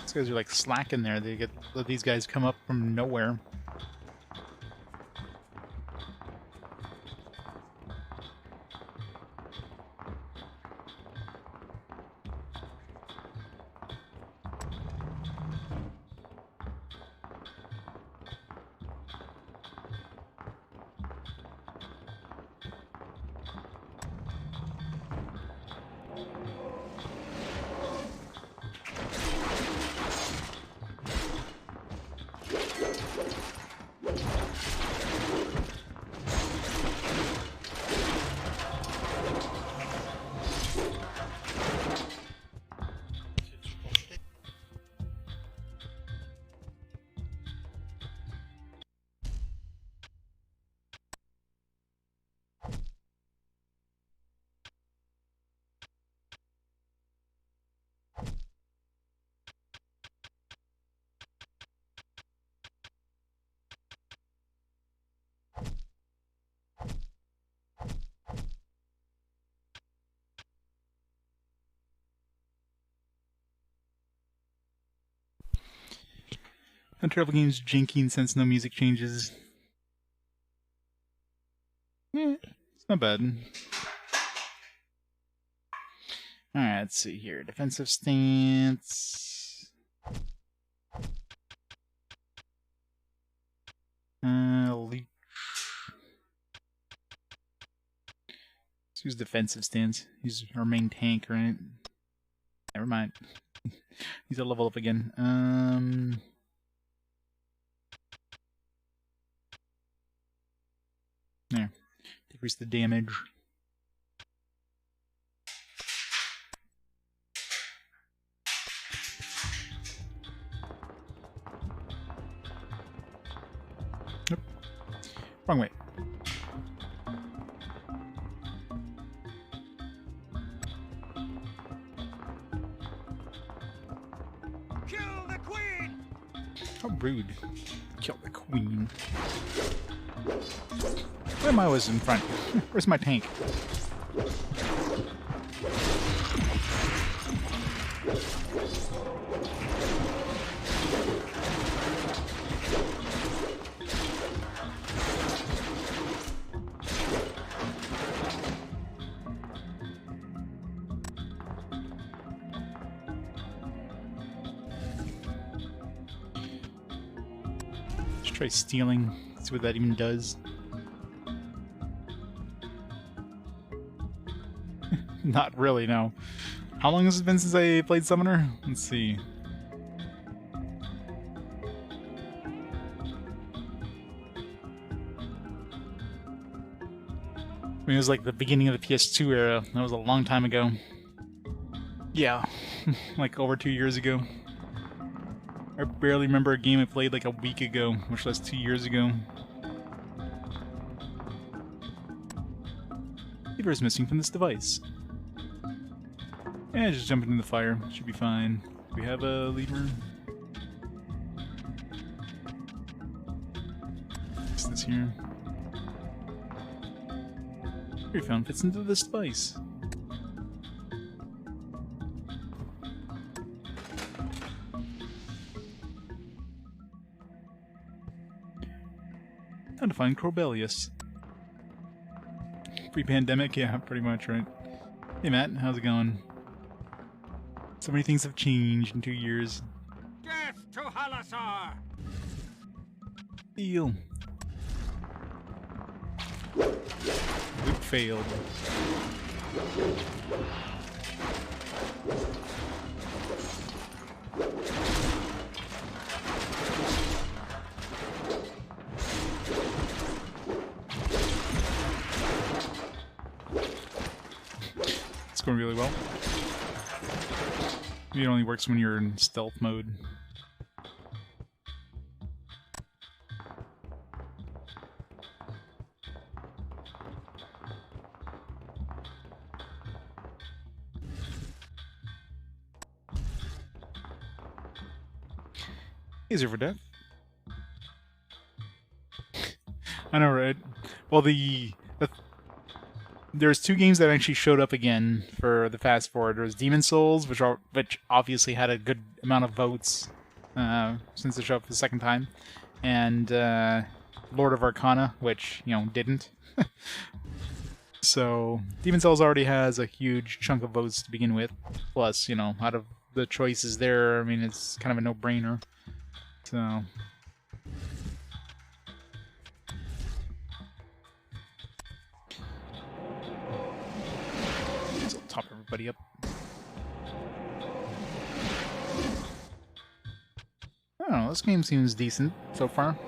These guys are like slacking there. They let these guys come up from nowhere. The Travel game's jinking since no music changes. It's not bad. Alright, let's see here. Defensive stance. Leech. Let's use defensive stance. He's our main tank, right? Never mind. He's a level up again. There. Decrease the damage. Nope. Wrong way. How rude. Kill the queen. Where am I always in front? Where's my tank? Let's try stealing. See what that even does. Not really, no. How long has it been since I played Summoner? Let's see. I mean, it was like the beginning of the PS2 era. That was a long time ago. Yeah, like over 2 years ago. I barely remember a game I played like a week ago, much less 2 years ago. Lever is missing from this device. Yeah, just jump into the fire. Should be fine. Do we have a lever? What's this here? Hierophant fits into this device. Time to find Corbelius. Pre-pandemic? Yeah, pretty much, right? Hey Matt, how's it going? So many things have changed in 2 years. Death to Halassar! Deal. Loop failed. It's going really well. It only works when you're in stealth mode. Easier for death. I know, right? Well, there's 2 games that actually showed up again for the fast forward. There was Demon Souls, which obviously had a good amount of votes since it showed up the second time, and Lord of Arcana, which didn't. So Demon Souls already has a huge chunk of votes to begin with. Plus, out of the choices there, I mean, it's kind of a no-brainer. So. Top everybody up. I don't know, this game seems decent so far.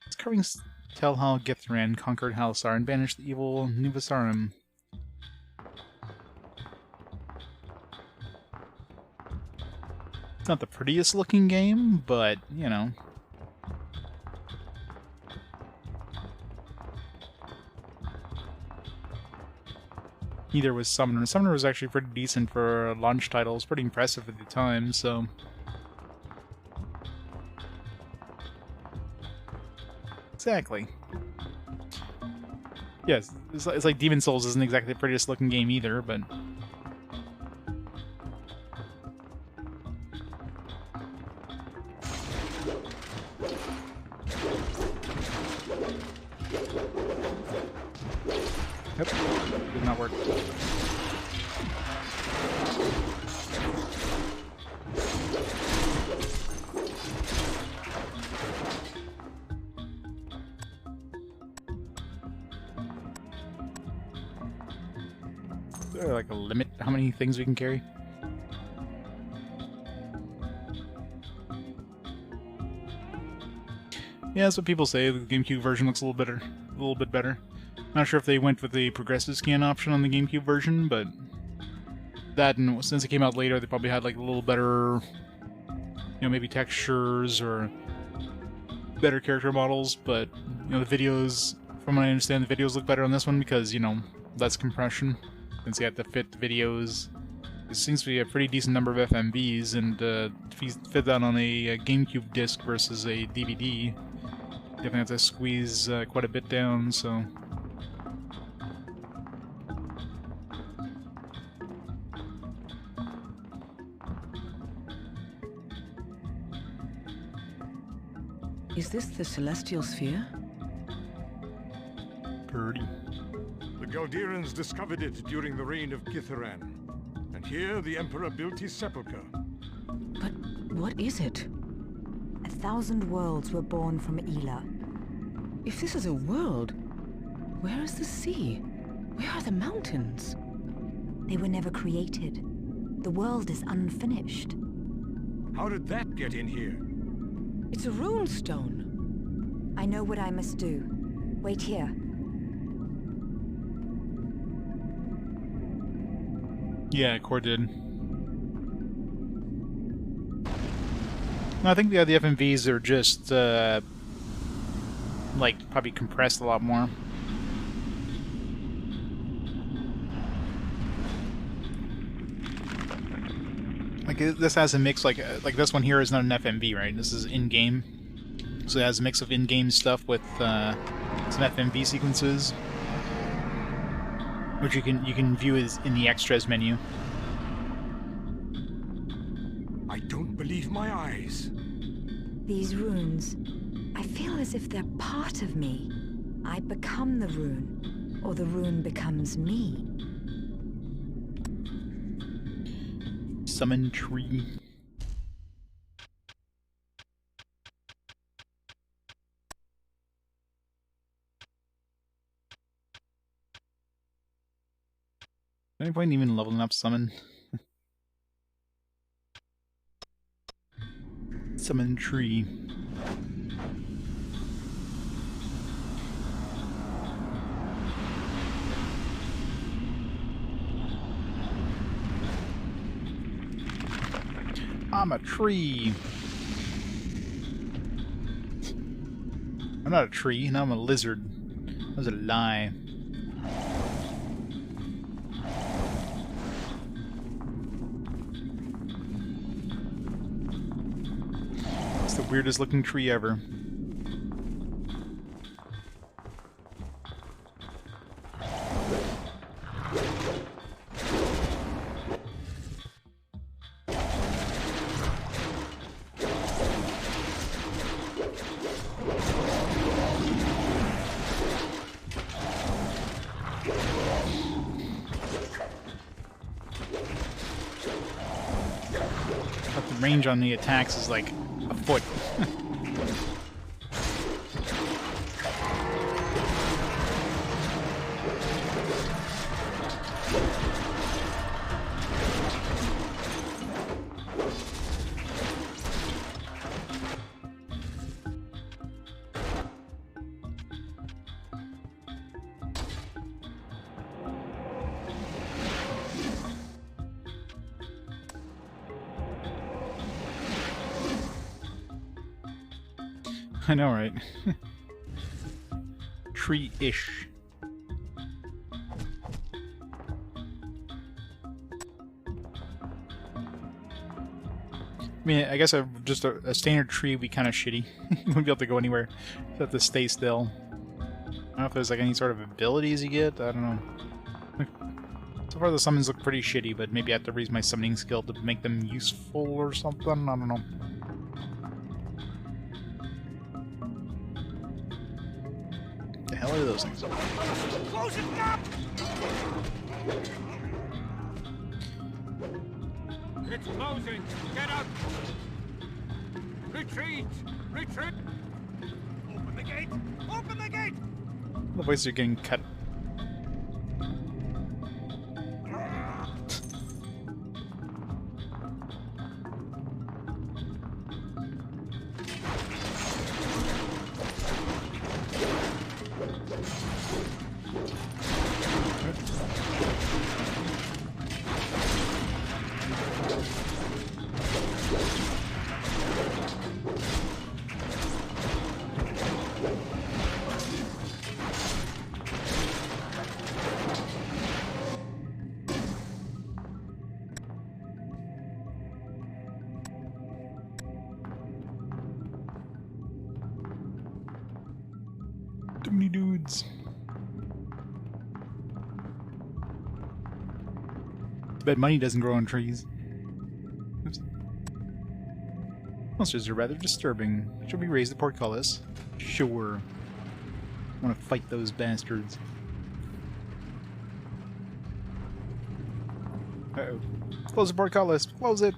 Its carvings tell how Githran conquered Halassar and banished the evil Nuvasarim. It's not the prettiest looking game, but, Neither was Summoner. Summoner was actually pretty decent for a launch title. It was pretty impressive at the time, so. Exactly. Yes, it's like Demon Souls isn't exactly the prettiest looking game either, but. Yep, did not work. there like a limit how many things we can carry? Yeah, that's what people say. The GameCube version looks a little bit better. Not sure if they went with the progressive scan option on the GameCube version, but that, and since it came out later, they probably had like a little better, you know, maybe textures or better character models. But you know, the videos, from what I understand, the videos look better on this one because, you know, less compression, since you have to fit the videos. It seems to be a pretty decent number of FMVs, and if you fit that on a GameCube disc versus a DVD, you definitely have to squeeze quite a bit down, so... Is this the Celestial Sphere? Pretty. The Galderans discovered it during the reign of Githaran. And here the Emperor built his sepulcher. But what is it? 1,000 worlds were born from Eleh. If this is a world, where is the sea? Where are the mountains? They were never created. The world is unfinished. How did that get in here? It's a rune stone. I know what I must do. Wait here. Yeah, Core did. I think the FMVs are just, like, probably compressed a lot more. Like, this has a mix, like this one here is not an FMV, right? This is in-game. So it has a mix of in-game stuff with, some FMV sequences, which you can view as in the extras menu. I don't believe my eyes. These runes, I feel as if they're part of me. I become the rune, or the rune becomes me. Summon tree. Any point in even leveling up summon? Summon tree. I'm a tree. I'm not a tree, now I'm a lizard. That was a lie. It's the weirdest looking tree ever. But the range on the attacks is like a foot. I know, right? Tree-ish. I mean, I guess just a standard tree would be kind of shitty. You wouldn't be able to go anywhere. You have to stay still. I don't know if there's like any sort of abilities you get. I don't know. So far the summons look pretty shitty, but maybe I have to raise my summoning skill to make them useful or something. I don't know. The hell are those things? Close it up! It's closing! Get out! Retreat! Retreat! Open the gate! Open the gate! The voices are getting cut. Too many dudes. I bet money doesn't grow on trees. Oops. Monsters are rather disturbing. Should we raise the portcullis? Sure. I want to fight those bastards. Uh-oh. Close the portcullis! Close it!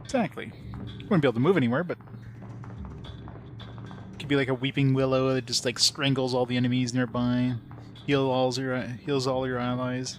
Exactly. Wouldn't be able to move anywhere, but could be like a weeping willow that just like strangles all the enemies nearby, heals all your allies.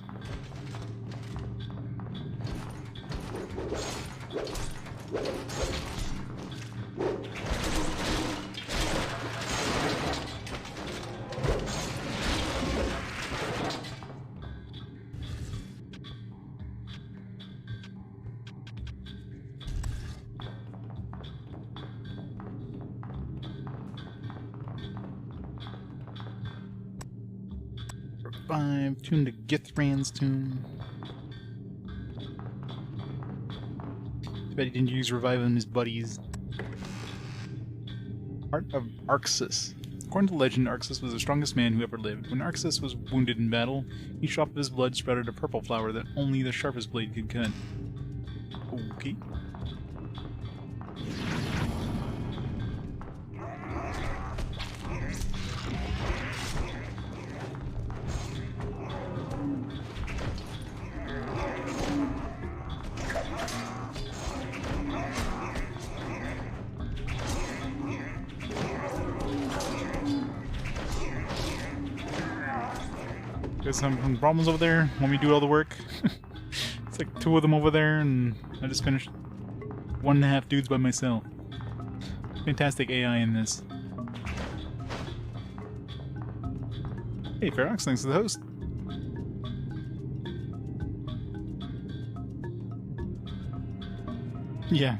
Tune to Githran's tune. I bet he didn't use reviving his buddies. Heart of Arxis. According to legend, Arxis was the strongest man who ever lived. When Arxis was wounded in battle, each drop of his blood sprouted a purple flower that only the sharpest blade could cut. Okay. Got some problems over there. Want me to do all the work? It's like 2 of them over there, and I just finished 1.5 dudes by myself. Fantastic AI in this. Hey, Ferox, thanks to the host. Yeah.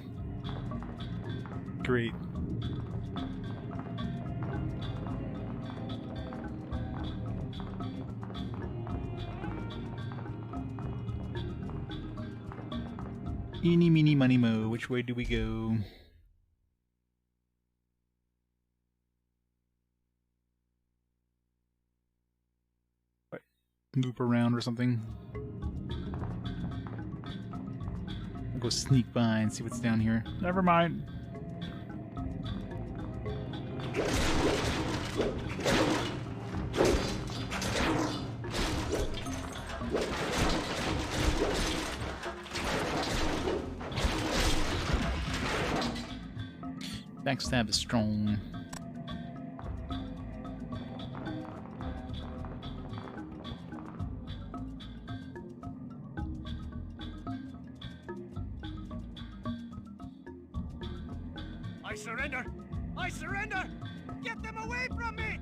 Great. Eeny, meeny, money, mo. Which way do we go? What? Loop around or something? I'll go sneak by and see what's down here. Never mind. Backstab is strong. I surrender! I surrender! Get them away from me!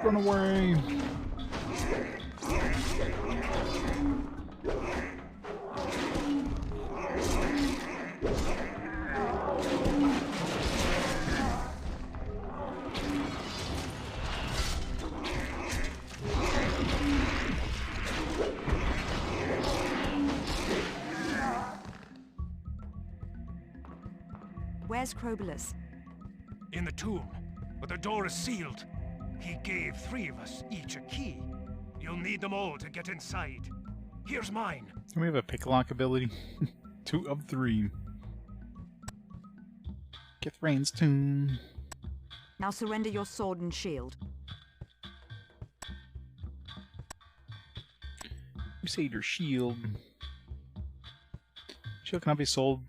Run away! Where's Crobolus? In the tomb, but the door is sealed. He gave 3 of us each a key. You'll need them all to get inside. Here's mine. We have a picklock ability. 2 of 3. Githran's tune. Now surrender your sword and shield. Crusader shield. Shield cannot be sold.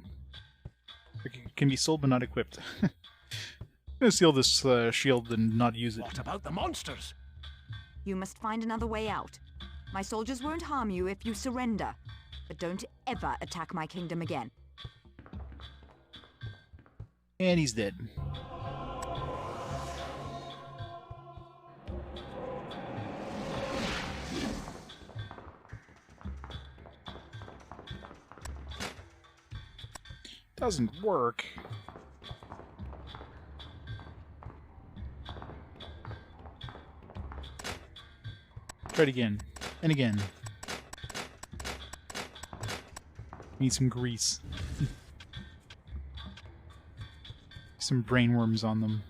It can be sold but not equipped. I'm gonna steal this shield and not use it. What about the monsters? You must find another way out. My soldiers won't harm you if you surrender. But don't ever attack my kingdom again. And he's dead. Doesn't work. Try it again. And again. Need some grease. Some brainworms on them.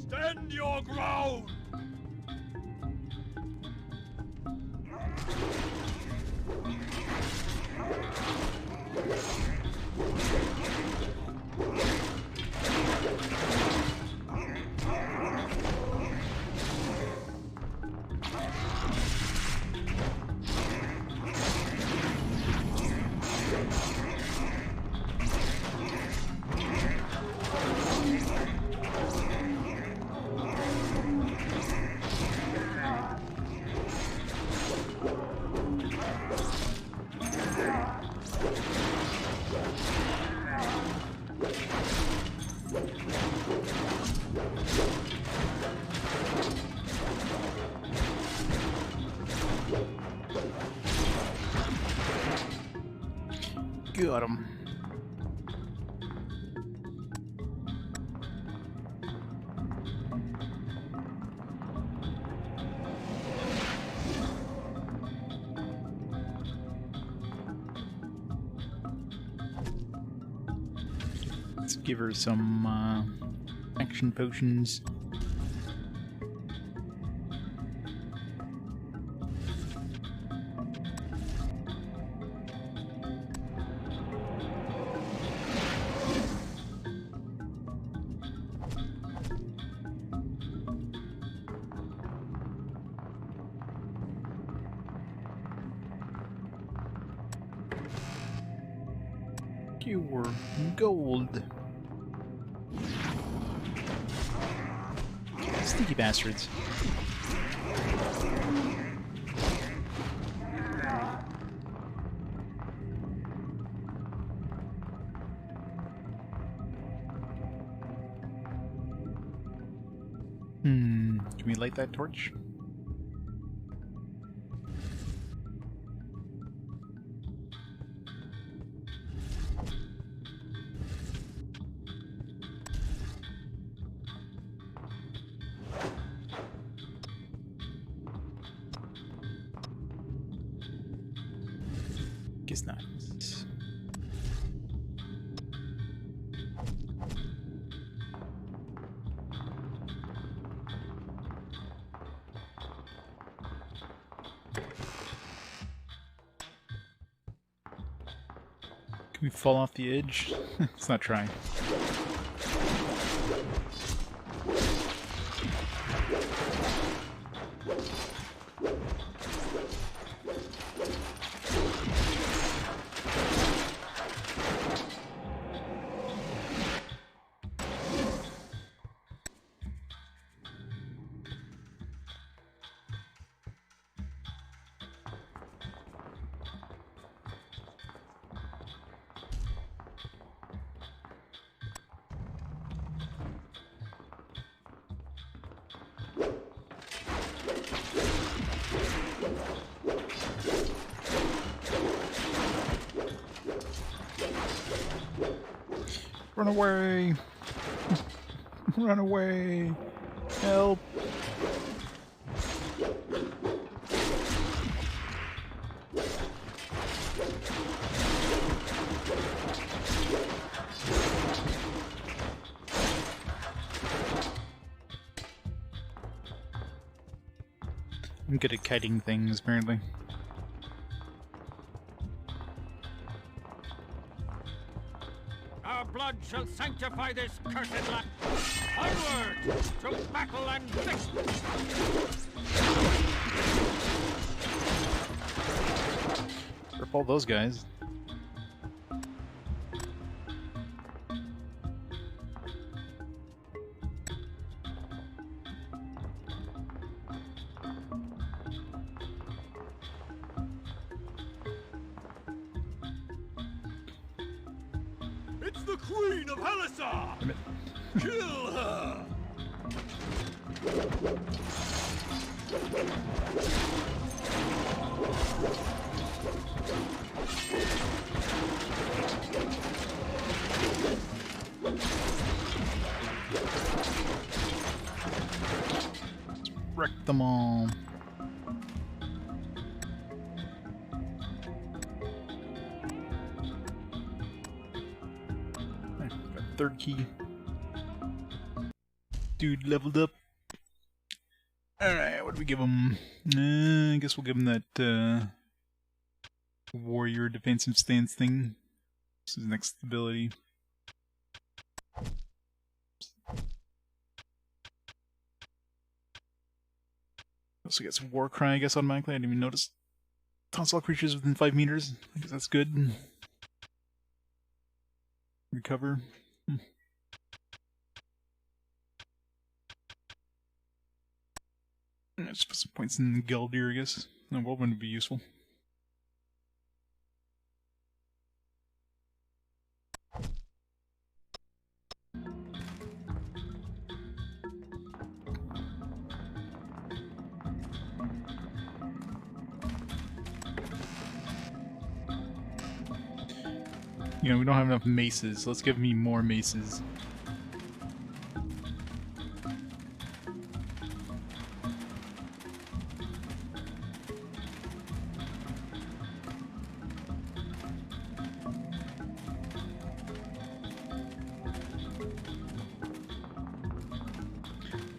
Stand your ground! Got him. Let's give her some action potions. You were gold. Sneaky bastards. Can we light that torch? Guess not. Can we fall off the edge? Let's not try. Run away! Run away! Help! I'm good at kiting things, apparently. Our blood shall sanctify this cursed land. Onward to battle and victory. Rip all those guys. It's the Queen of Halassar! Kill her! Wreck them all. Got third key. Dude leveled up. Alright, what do we give him? I guess we'll give him that warrior defensive stance thing. This is his next ability. Also gets War Cry, I guess, automatically. I didn't even notice. Taunts all creatures within 5 meters. I guess that's good. Recover. Let's put some points in Geldir, I guess. No, Whirlwind would be useful. You know, we don't have enough maces. Let's give me more maces.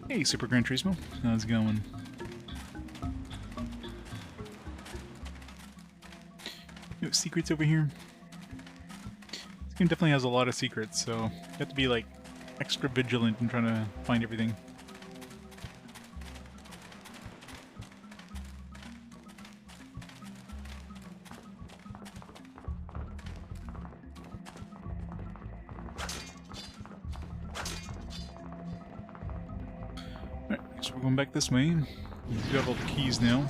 Hey, Super Gran Turismo. How's it going? You have secrets over here? This game definitely has a lot of secrets, so you have to be like extra vigilant in trying to find everything. Alright, so we're going back this way. We've got all the keys now.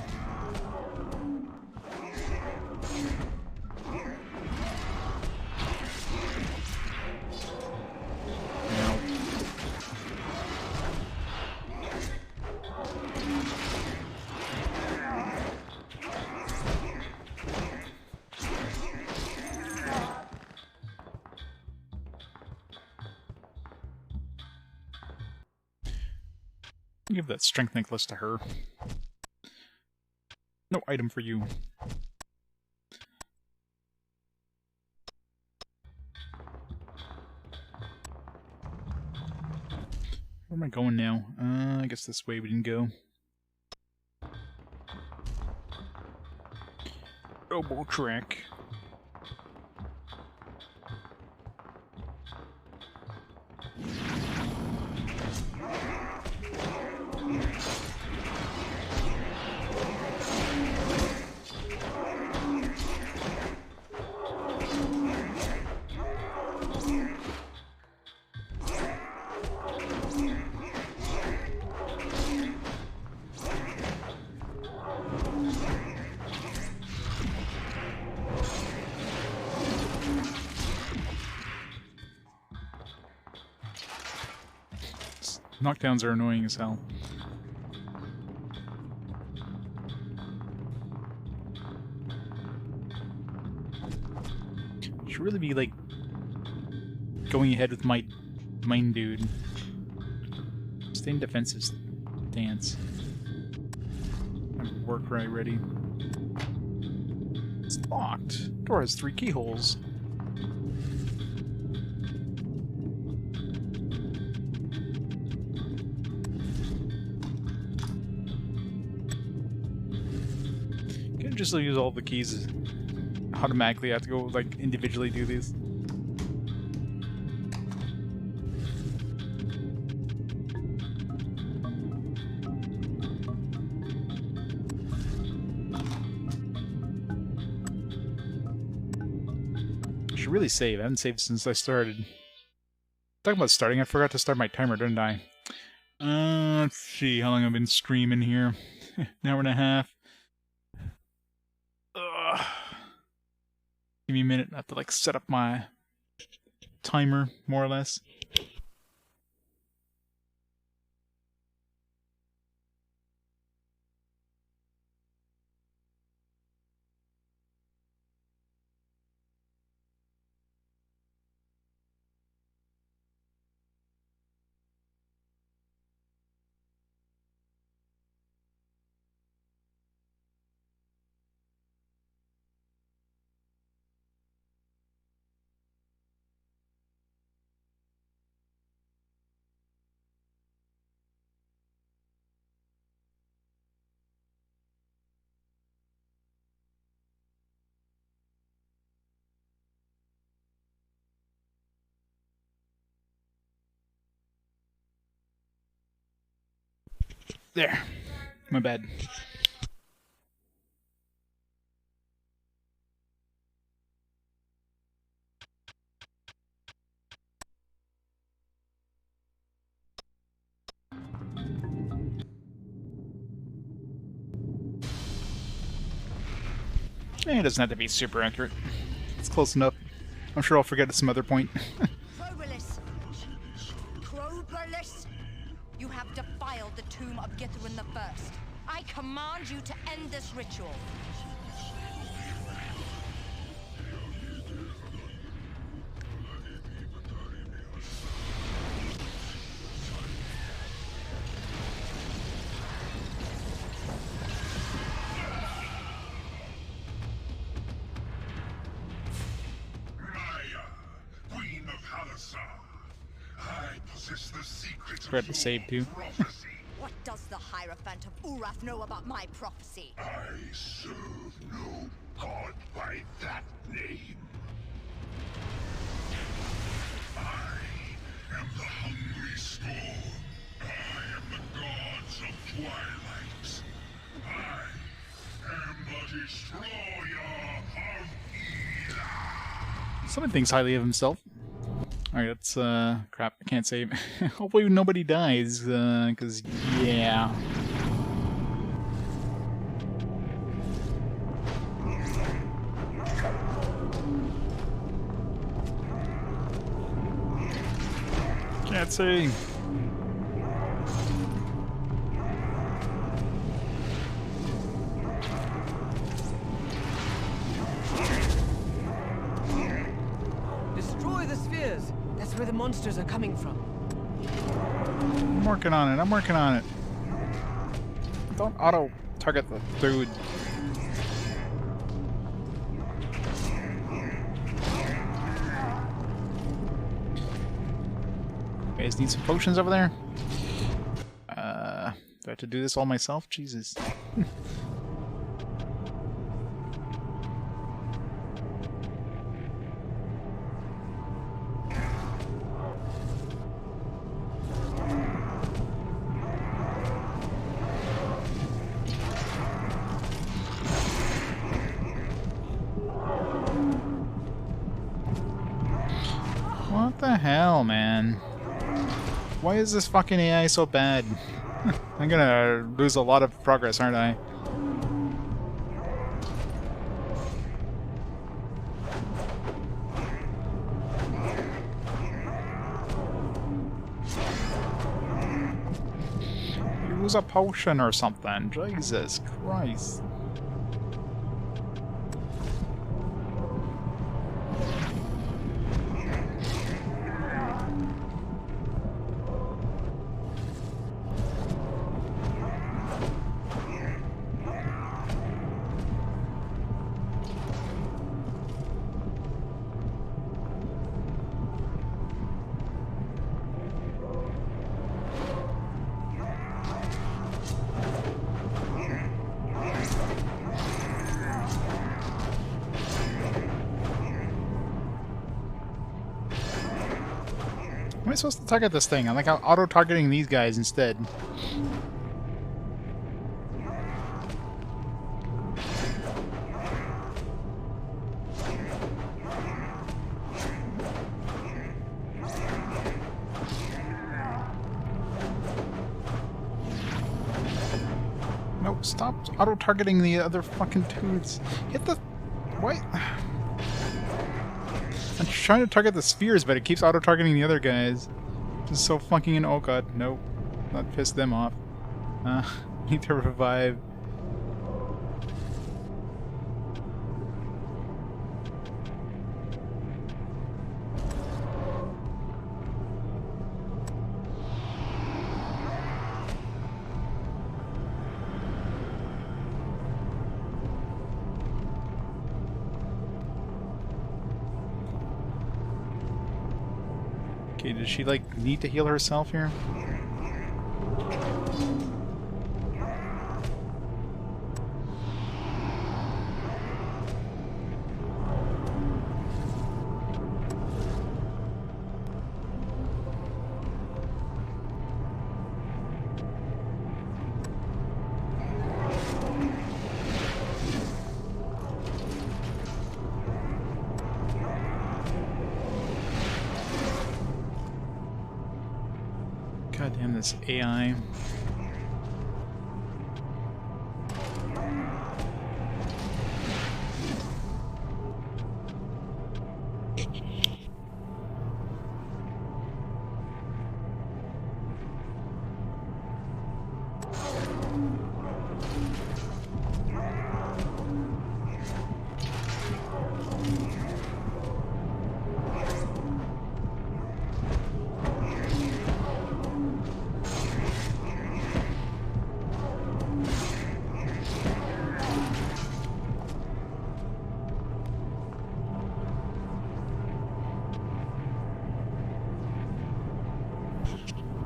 Give that strength necklace to her. No item for you. Where am I going now? I guess this way we didn't go. Robo track. Knockdowns are annoying as hell. Should really be like going ahead with my main dude. Stay in defensive stance. Have work right ready. It's locked. Door has 3 keyholes. Can't just use all the keys automatically. I have to go like individually do these. Really save. I haven't saved since I started. Talking about starting, I forgot to start my timer, didn't I? Let's see how long I've been streaming here. An hour and a half. Give me a minute. I have to like set up my timer, more or less. There. My bad. It doesn't have to be super accurate. It's close enough. I'm sure I'll forget at some other point. You have defiled the tomb of Githrin the First. I command you to end this ritual. Maia, Queen of Halassar. I possess the secret Forgot to save too. What does the hierophant of Urath know about my prophecy? I serve no god by that name. I am the hungry storm. I am the gods of twilight. I am the destroyer of Eleh. Someone thinks highly of himself. Alright, that's, crap, I can't save. Hopefully nobody dies, cause, yeah. Can't save. Destroy the spheres! That's where the monsters are coming from. I'm working on it, I'm working on it. Don't auto-target the dude. You guys need some potions over there? Do I have to do this all myself? Jesus. What the hell, man? Why is this fucking AI so bad? I'm gonna lose a lot of progress, aren't I? Use a potion or something. Jesus Christ. am I supposed to target this thing? I'm like auto-targeting these guys instead. No, stop auto-targeting the other fucking dudes. Hit the... What? I'm trying to target the spheres, but it keeps auto-targeting the other guys. This is so fucking... Oh god, nope. Not piss them off. Need to revive. Okay, does she, like, need to heal herself here? God damn this AI.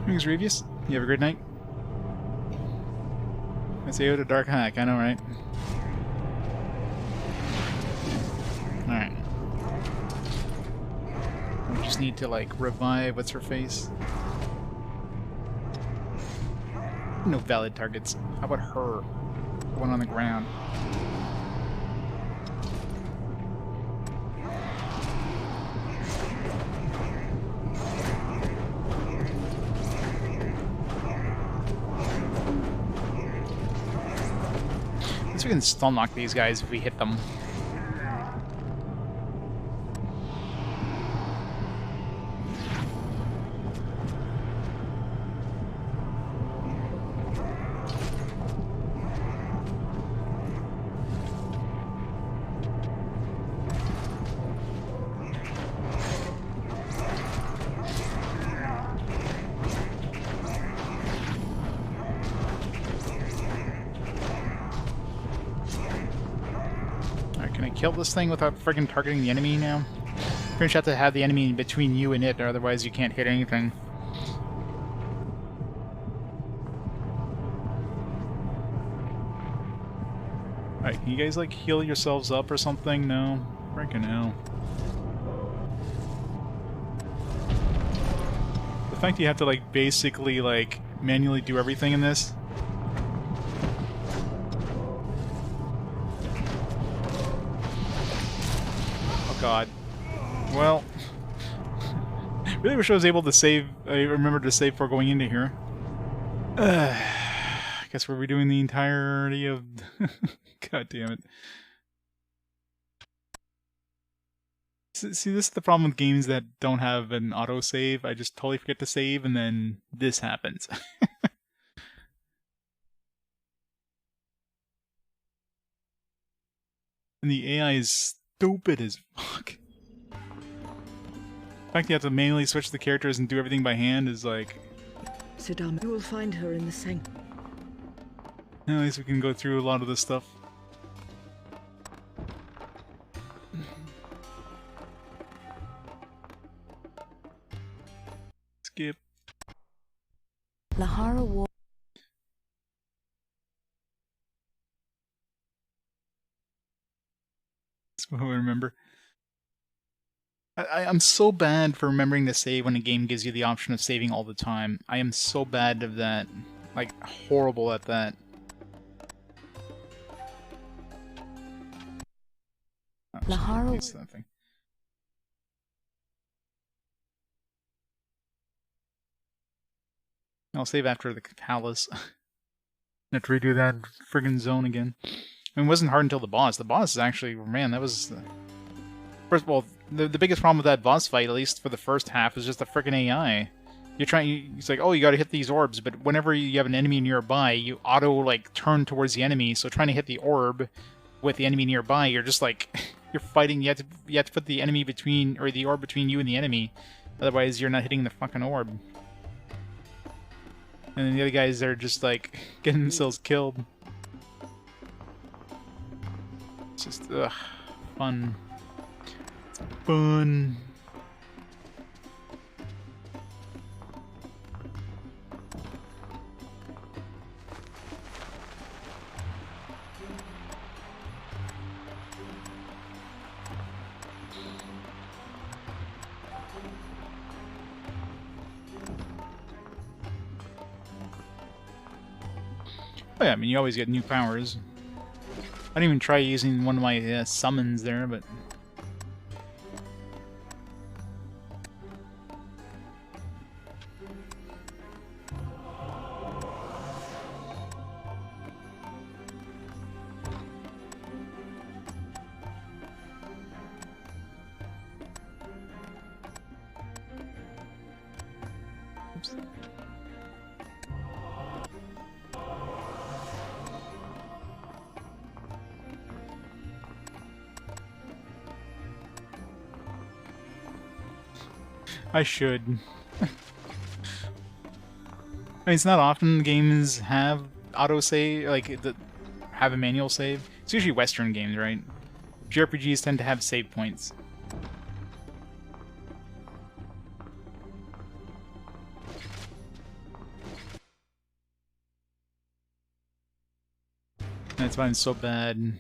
Thanks, Revius. You have a great night. I say to Dark Hack, I know, right? Alright. We just need to, like, revive what's her face. No valid targets. How about her? The one on the ground. We can stun lock these guys if we hit them. Kill this thing without friggin' targeting the enemy now? Pretty much have to have the enemy between you and it, or otherwise you can't hit anything. Alright, can you guys like heal yourselves up or something? No? Freaking hell. The fact you have to like basically like manually do everything in this. God. Well, really wish I was able to save. I remembered to save before going into here. I guess we're redoing the entirety of. God damn it. See, this is the problem with games that don't have an autosave. I just totally forget to save, and then this happens. And the AI is stupid as fuck. The fact you have to manually switch the characters and do everything by hand is like... Sidam, you will find her in the sanctum. At least we can go through a lot of this stuff. Skip. Laharah war. That's what I remember. I'm so bad for remembering to save when a game gives you the option of saving all the time. I am so bad of that. Like, horrible at that. Oh, Laharah... use that thing. I'll save after the palace. Have to redo that friggin' zone again. I mean, it wasn't hard until the boss. The boss is actually, man, that was... First of all, the biggest problem with that boss fight, at least for the first half, is just the friggin' AI. You're trying... It's like, oh, you gotta hit these orbs, but whenever you have an enemy nearby, you auto, like, turn towards the enemy, so trying to hit the orb with the enemy nearby, you're just like... You're fighting, you have to put the enemy between... Or the orb between you and the enemy. Otherwise, you're not hitting the fucking orb. And then the other guys are just, like, getting themselves killed. It's just, ugh, fun. It's fun. Oh yeah, I mean, you always get new powers. I didn't even try using one of my summons there, but... Oops. I should. I mean, it's not often games have autosave, like, have a manual save. It's usually Western games, right? JRPGs tend to have save points. That's why I'm so bad.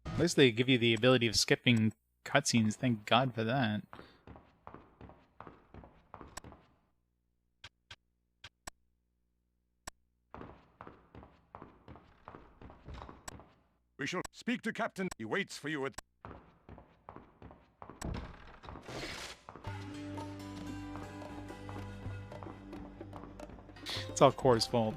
At least they give you the ability of skipping cutscenes, thank God for that. We shall speak to Captain. He waits for you at... It's all Core's fault.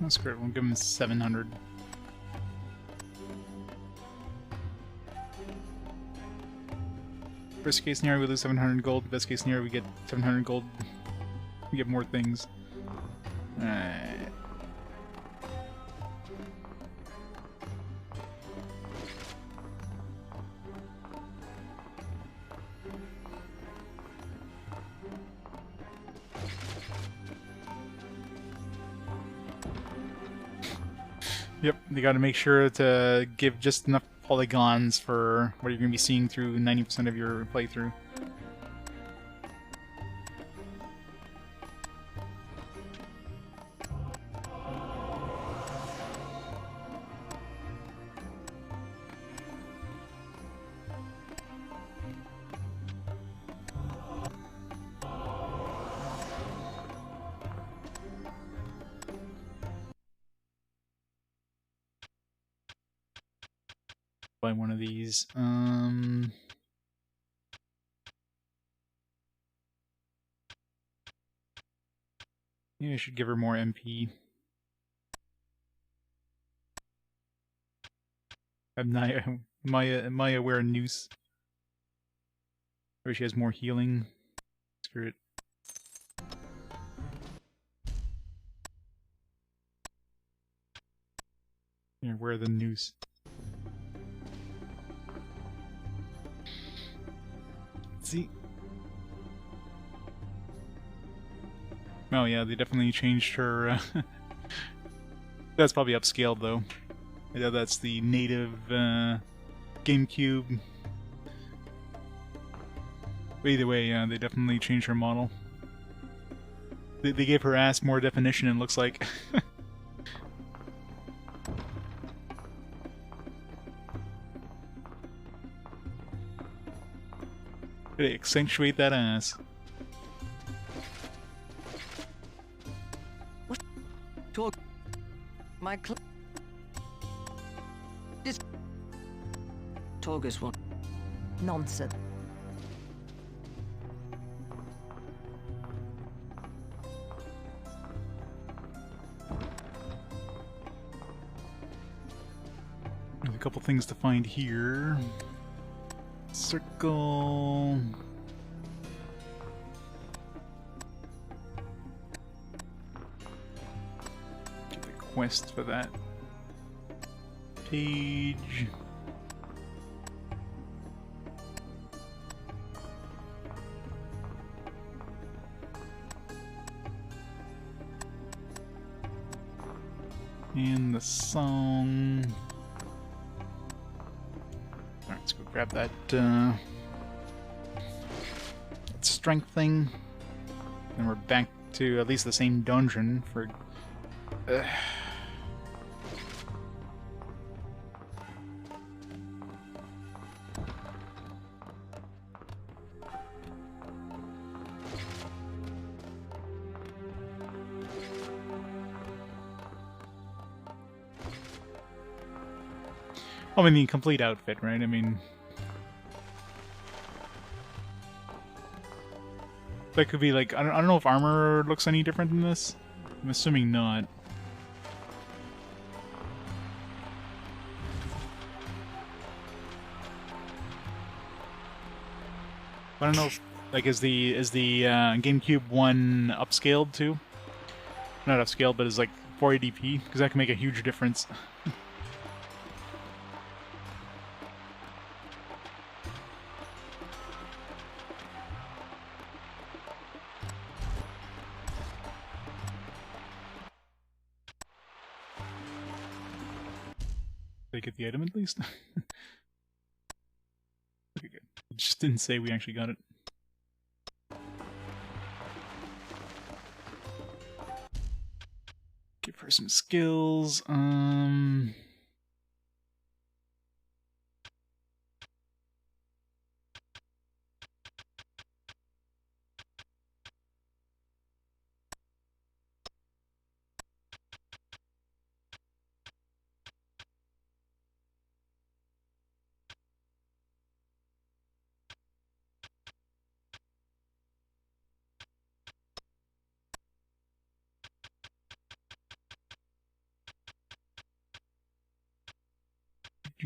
That's great. We'll give him 700. Worst case scenario, we lose 700 gold. Best case scenario, we get 700 gold. We get more things. Alright. Yep, they gotta make sure to give just enough polygons for what you're gonna be seeing through 90% of your playthrough. Buy one of these. Maybe I should give her more MP. Have Maia wear a noose. Or she has more healing. Screw it. Here, where are the noose? Let's see. Oh yeah, they definitely changed her. That's probably upscaled though. Yeah, that's the native GameCube. But either way, yeah, they definitely changed her model. They gave her ass more definition, it looks like. They accentuate that ass. What? Talk. My this Torgus one. Nonsense. There's a couple things to find here. Circle. Get the quest for that page. And the song. Alright, let's go grab that, strength thing. And we're back to at least the same dungeon for... I mean, the complete outfit, right? I mean... That could be like... I don't know if armor looks any different than this. I'm assuming not. I don't know if... Like, is the GameCube one upscaled too? Not upscaled, but is like 480p? Because that can make a huge difference. Did I get the item at least? Okay, good. It just didn't say we actually got it. Give her some skills.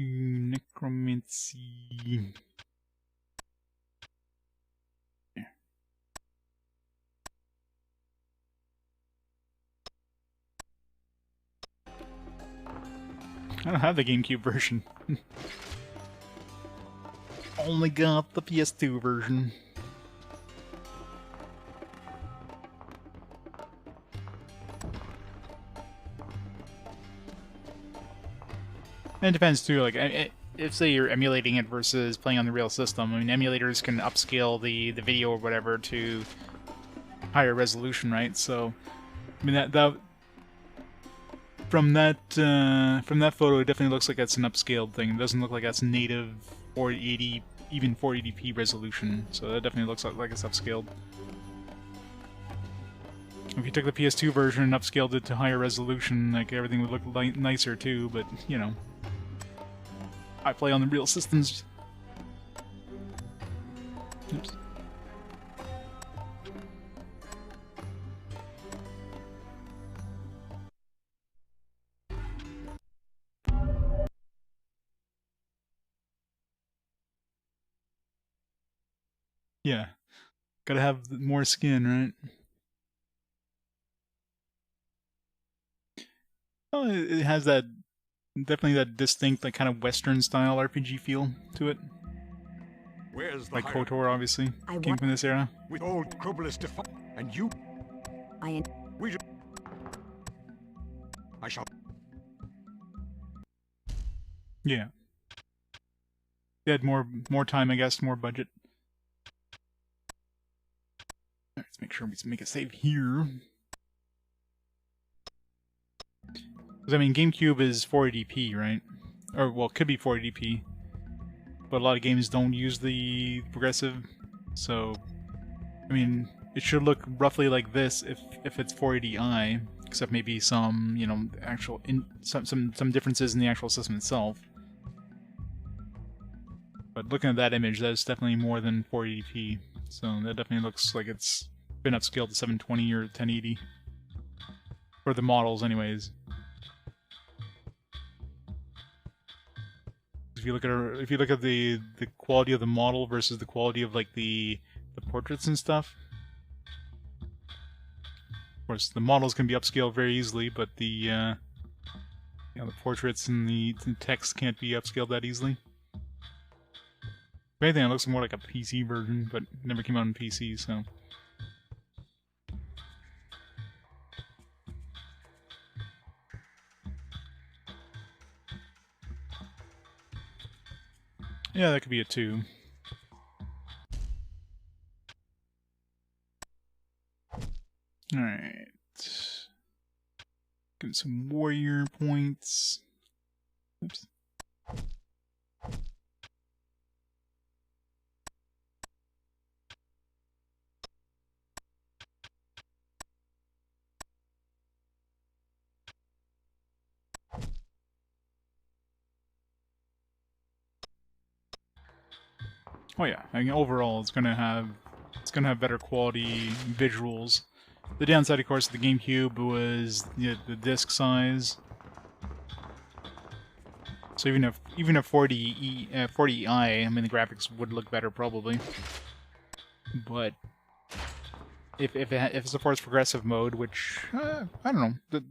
Necromancy. There. I don't have the GameCube version. Only got the PS2 version. And it depends too, like, if say you're emulating it versus playing on the real system, I mean, emulators can upscale the video or whatever to higher resolution, right? So, I mean, that from that photo, it definitely looks like that's an upscaled thing. It doesn't look like that's native 480, even 480p resolution. So that definitely looks like it's upscaled. If you took the PS2 version and upscaled it to higher resolution, like, everything would look nicer too, but, you know. I play on the real systems. Oops. Yeah. Gotta have more skin, right? Oh, it has that definitely that distinct, like, kind of Western style RPG feel to it. Where's the Like hierophant? KOTOR, obviously, came from this era. With old Krublis defi- and you. We. I shall. Yeah. They had more time, I guess, more budget. Alright, let's make sure we make a save here. Because, I mean, GameCube is 480p, right? Or, well, it could be 480p. But a lot of games don't use the progressive, so... I mean, it should look roughly like this if it's 480i, except maybe some, you know, actual... some differences in the actual system itself. But looking at that image, that's definitely more than 480p, so that definitely looks like it's been upscaled to 720 or 1080. For the models, anyways. If you look at the quality of the model versus the quality of, like, the portraits and stuff. Of course, the models can be upscaled very easily, but the you know, the portraits and the text can't be upscaled that easily. If anything, it looks more like a PC version, but it never came out on PC, so. Yeah, that could be a 2. Alright. Getting some warrior points. Oops. Oh yeah, I mean, overall it's gonna have better quality visuals. The downside, of course, of the GameCube was the disc size. So even if 40i, I mean, the graphics would look better probably. But if it supports progressive mode, which I don't know, I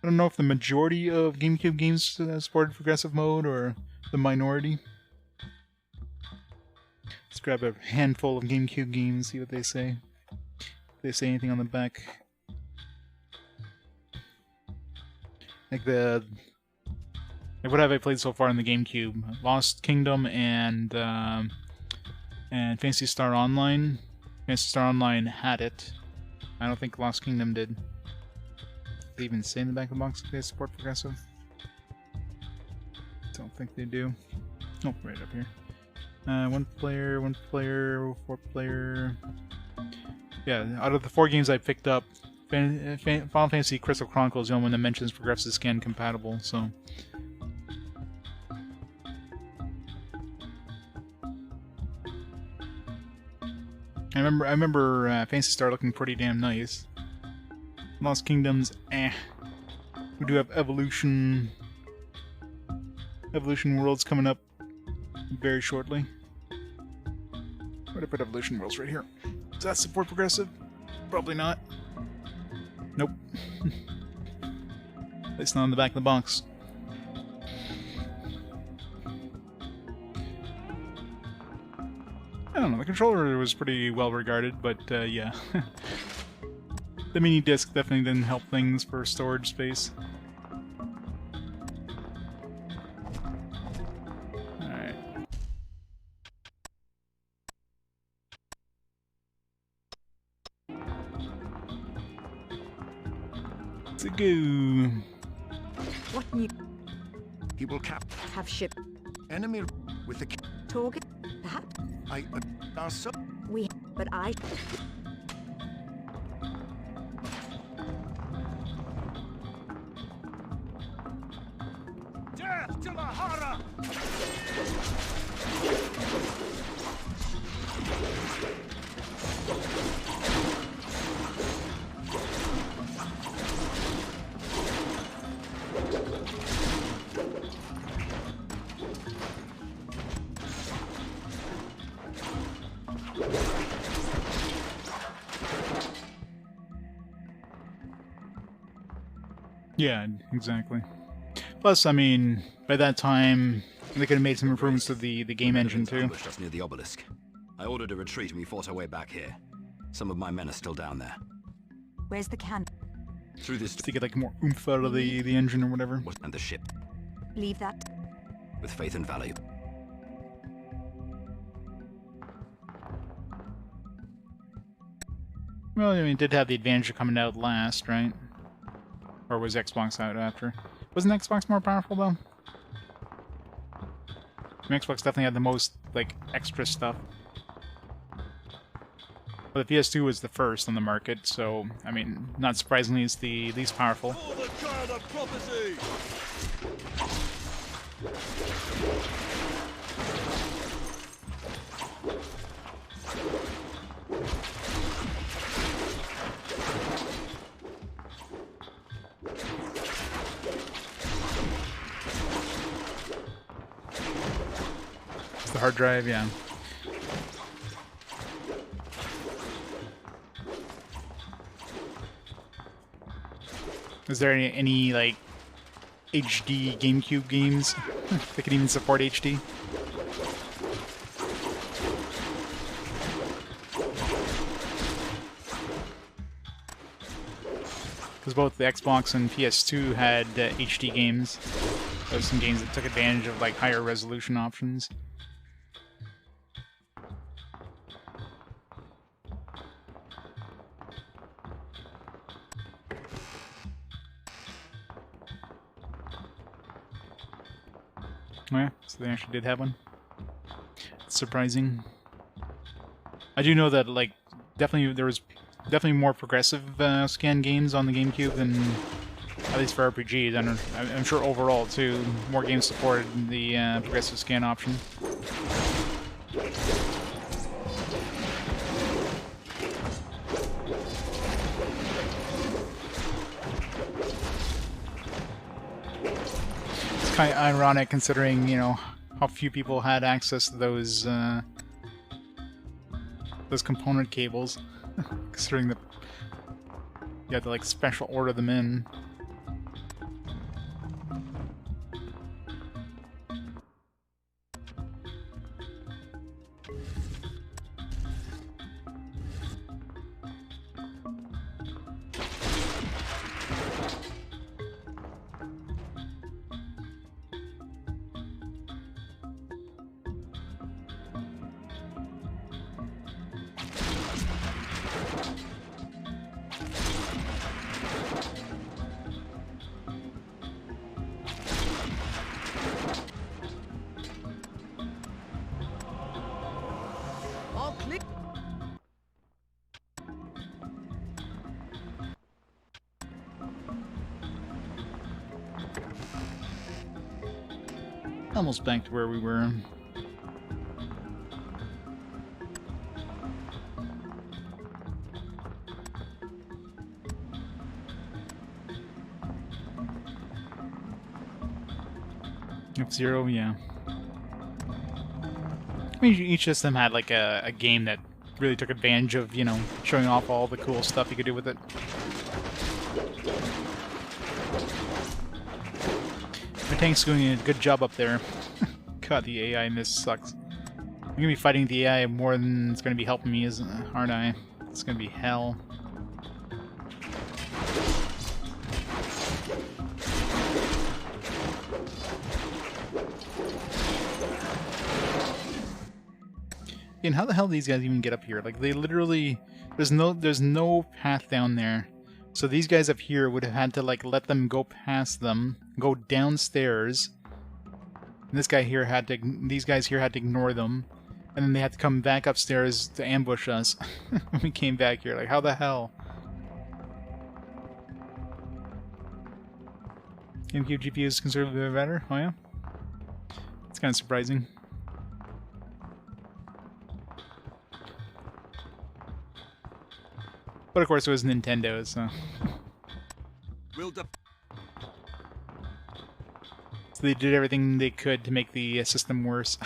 don't know if the majority of GameCube games supported progressive mode or the minority. Let's grab a handful of GameCube games, see what they say. If they say anything on the back. Like what have I played so far in the GameCube? Lost Kingdom and Phantasy Star Online. Phantasy Star Online had it. I don't think Lost Kingdom did. Did they even say in the back of the box if they support progressive? Don't think they do. Oh, right up here. 1 player, 4 player. Yeah, out of the 4 games I picked up, Final Fantasy Crystal Chronicles is the only one that mentions progressive scan compatible, so. I remember Phantasy Star looking pretty damn nice. Lost Kingdoms, eh. We do have Evolution Worlds coming up very shortly. Where did I put Evolution Worlds? Right here. Does that support progressive? Probably not. Nope. At least not on the back of the box. I don't know, the controller was pretty well regarded, but yeah. The mini disc definitely didn't help things for storage space. To go. What new? He will Have ship. enemy with the Target? Perhaps? I are so. We. But I. Death to Laharah! Yeah, exactly. Plus, I mean, by that time, they could have made some improvements to the game engine too. Ambushed us near the obelisk. I ordered a retreat and we fought our way back here. Some of my men are still down there. Where's the cannon? Through this To get like more oomph out of the engine or whatever. and the ship, Leave that. with faith and value. Well, I mean, it did have the advantage of coming out last, right? Or was Xbox out after? Wasn't Xbox more powerful though? I mean, Xbox definitely had the most like extra stuff. But the PS2 was the first on the market, so I mean, not surprisingly, it's the least powerful. For the child of prophecy! It's the hard drive, yeah. Is there any like HD GameCube games that can even support HD? Because both the Xbox and PS2 had HD games. There were some games that took advantage of like higher resolution options. Oh yeah, so they actually did have one. It's surprising. I do know that like there was definitely more progressive scan games on the GameCube than at least for RPGs. I'm sure overall too, more games supported the progressive scan option. It's kind of ironic considering, you know, how few people had access to those component cables. Considering that you had to like special order them in. Almost back to where we were. F-Zero, yeah. I mean, each system had like a game that really took advantage of, you know, showing off all the cool stuff you could do with it. My tank's doing a good job up there. God, the AI in this sucks. I'm gonna be fighting the AI more than it's gonna be helping me, aren't I? It's gonna be hell. And how the hell do these guys even get up here? Like, they literally... There's no path down there. So these guys up here would have had to, like, let them go past them, go downstairs. And this guy here had to... These guys here had to ignore them. And then they had to come back upstairs to ambush us. When we came back here. Like, how the hell? GameCube GPU is considerably better? Oh yeah? It's kind of surprising. But of course it was Nintendo, so... So they did everything they could to make the system worse.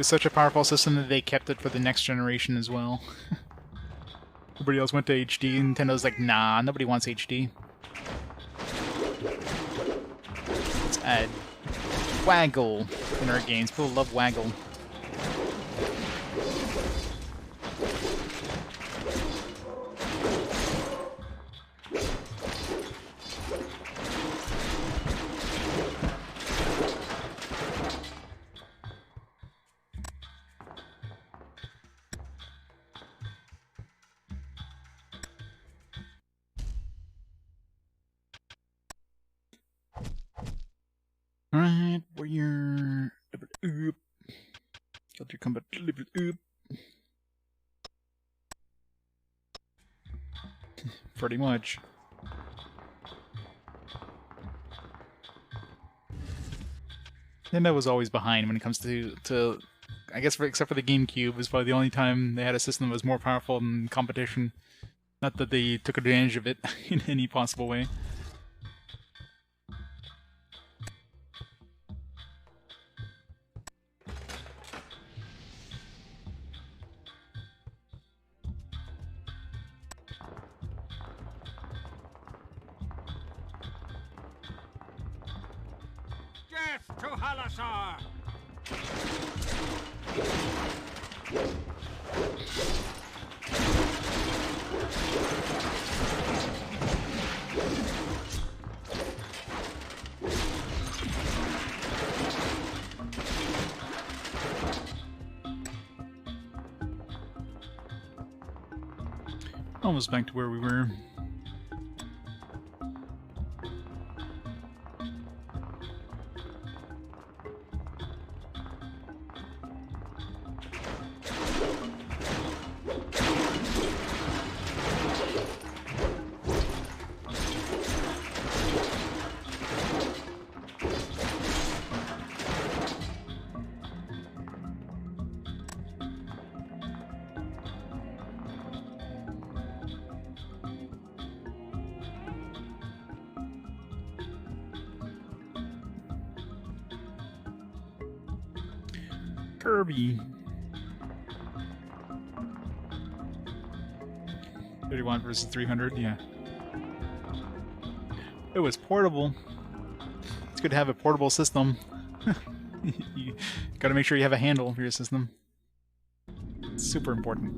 was such a powerful system that they kept it for the next generation as well. Everybody else went to HD, and Nintendo's like, nah, nobody wants HD. Let's add Waggle in our games. People love Waggle. Alright, warrior. Level up. Got your combat level up. Pretty much. Nintendo was always behind when it comes to I guess except for the GameCube, it was probably the only time they had a system that was more powerful than competition. Not that they took advantage of it in any possible way. Death to Halassar! Almost back to where we were. Kirby. 31 versus 300, yeah. It was portable. It's good to have a portable system. You gotta make sure you have a handle for your system. It's super important.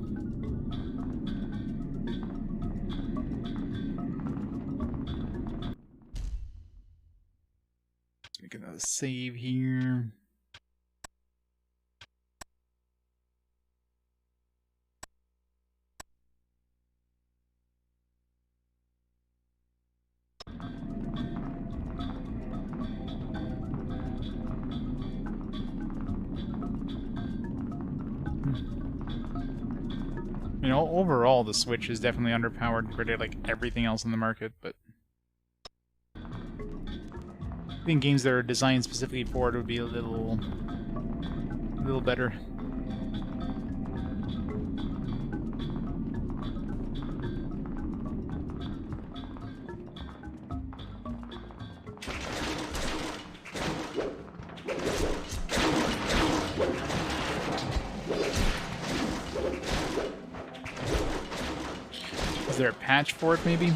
Let's make another save here. You know, overall the Switch is definitely underpowered compared to like everything else in the market, but I think games that are designed specifically for it would be a little better. Is there a patch for it, maybe?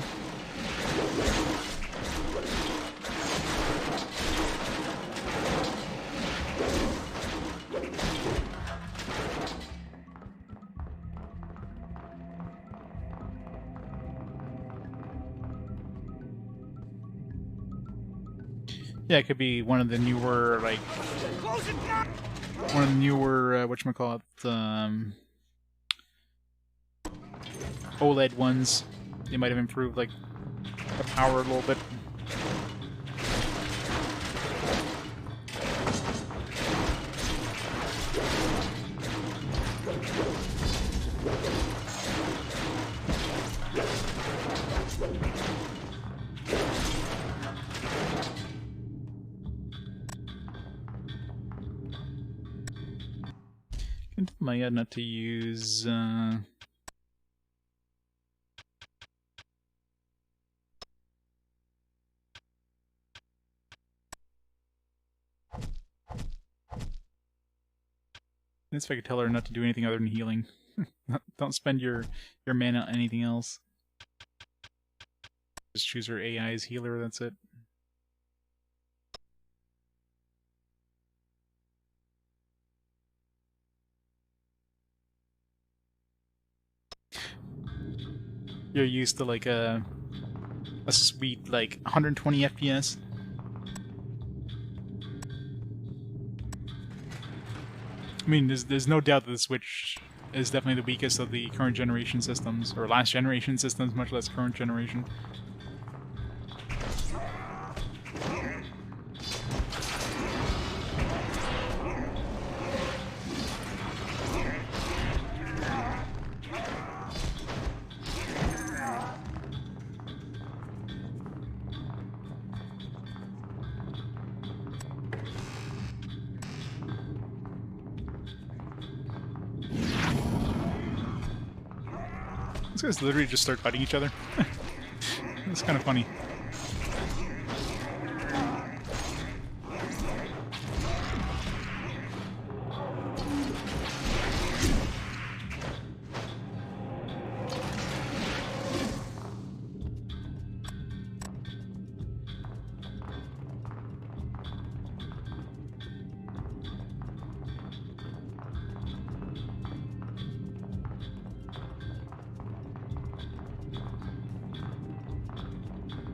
Yeah, it could be one of the newer, like, one of the newer, whatchamacallit, OLED ones. They might have improved, like, the power a little bit. Can tell Maia not to use, This if I could tell her not to do anything other than healing. Don't spend your mana on anything else. Just choose her AI as healer, that's it. You're used to like a sweet like 120 FPS. I mean, there's no doubt that the Switch is definitely the weakest of the current generation systems, or last generation systems, much less current generation. These guys literally just start fighting each other. It's kind of funny.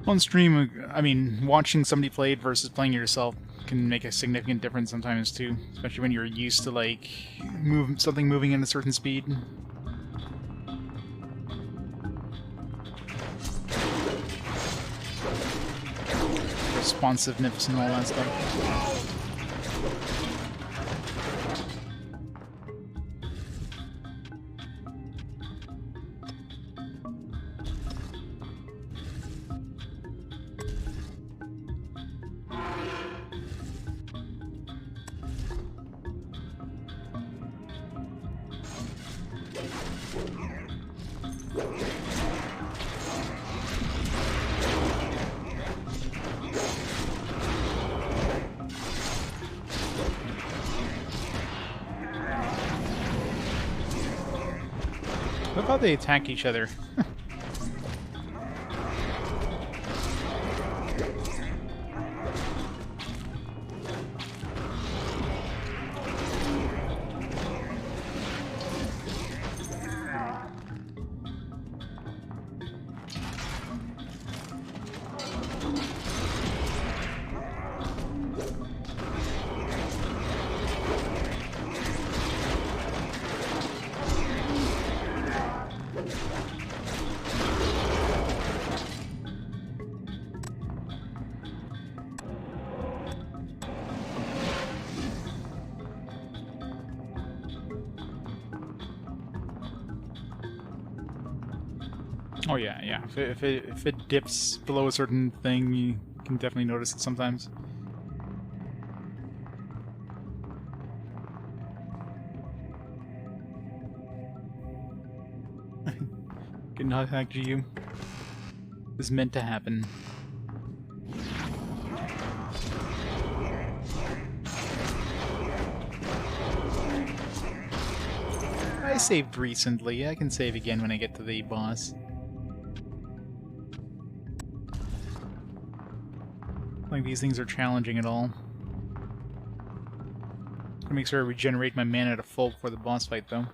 On stream, I mean, watching somebody play it versus playing it yourself can make a significant difference sometimes too, especially when you're used to like something moving at a certain speed. Responsiveness and all that stuff. Look how they attack each other. Oh yeah, yeah. If it dips below a certain thing, you can definitely notice it sometimes. Good not hack GU. This is meant to happen. I saved recently. I can save again when I get to the boss. Like these things are challenging at all. I'll make sure I regenerate my mana to full for the boss fight though.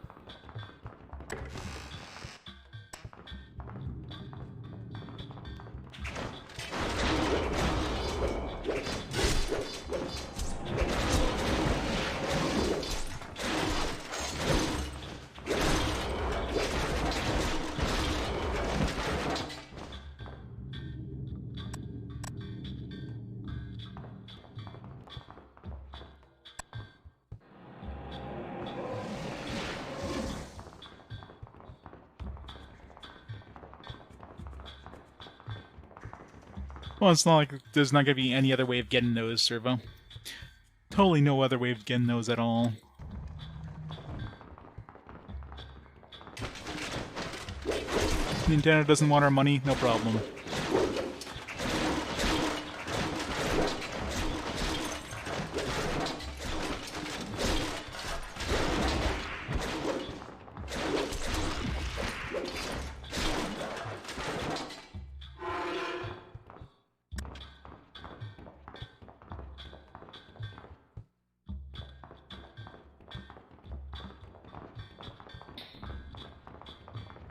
Well, it's not like there's not going to be any other way of getting those, Servo. Totally no other way of getting those at all. Nintendo doesn't want our money? No problem.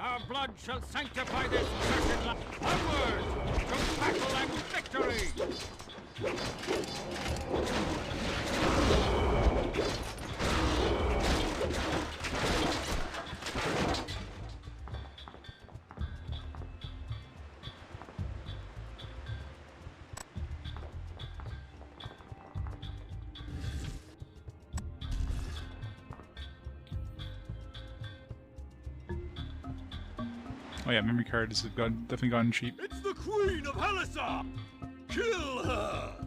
Our blood shall sanctify this cursed land. Onward to battle and victory! Oh yeah, memory card has definitely gotten cheap. It's the Queen of Halassar! Kill her!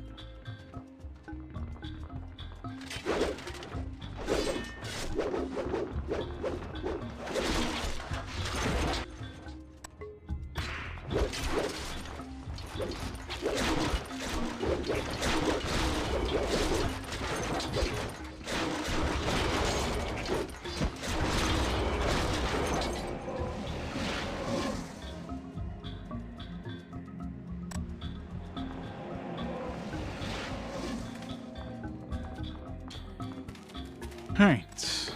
Alright.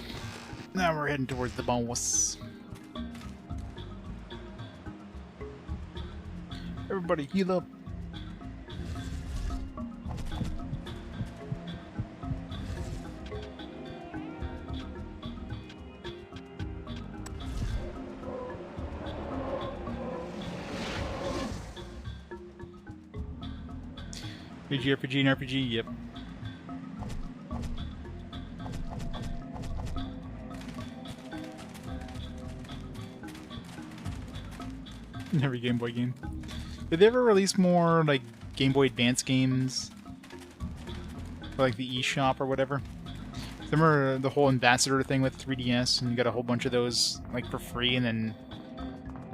Now we're heading towards the boss. Everybody heal up. RPG and RPG, yep. Every Game Boy game. Did they ever release more, like, Game Boy Advance games? For, like, the eShop or whatever? Remember the whole Ambassador thing with 3DS, and you got a whole bunch of those, like, for free, and then...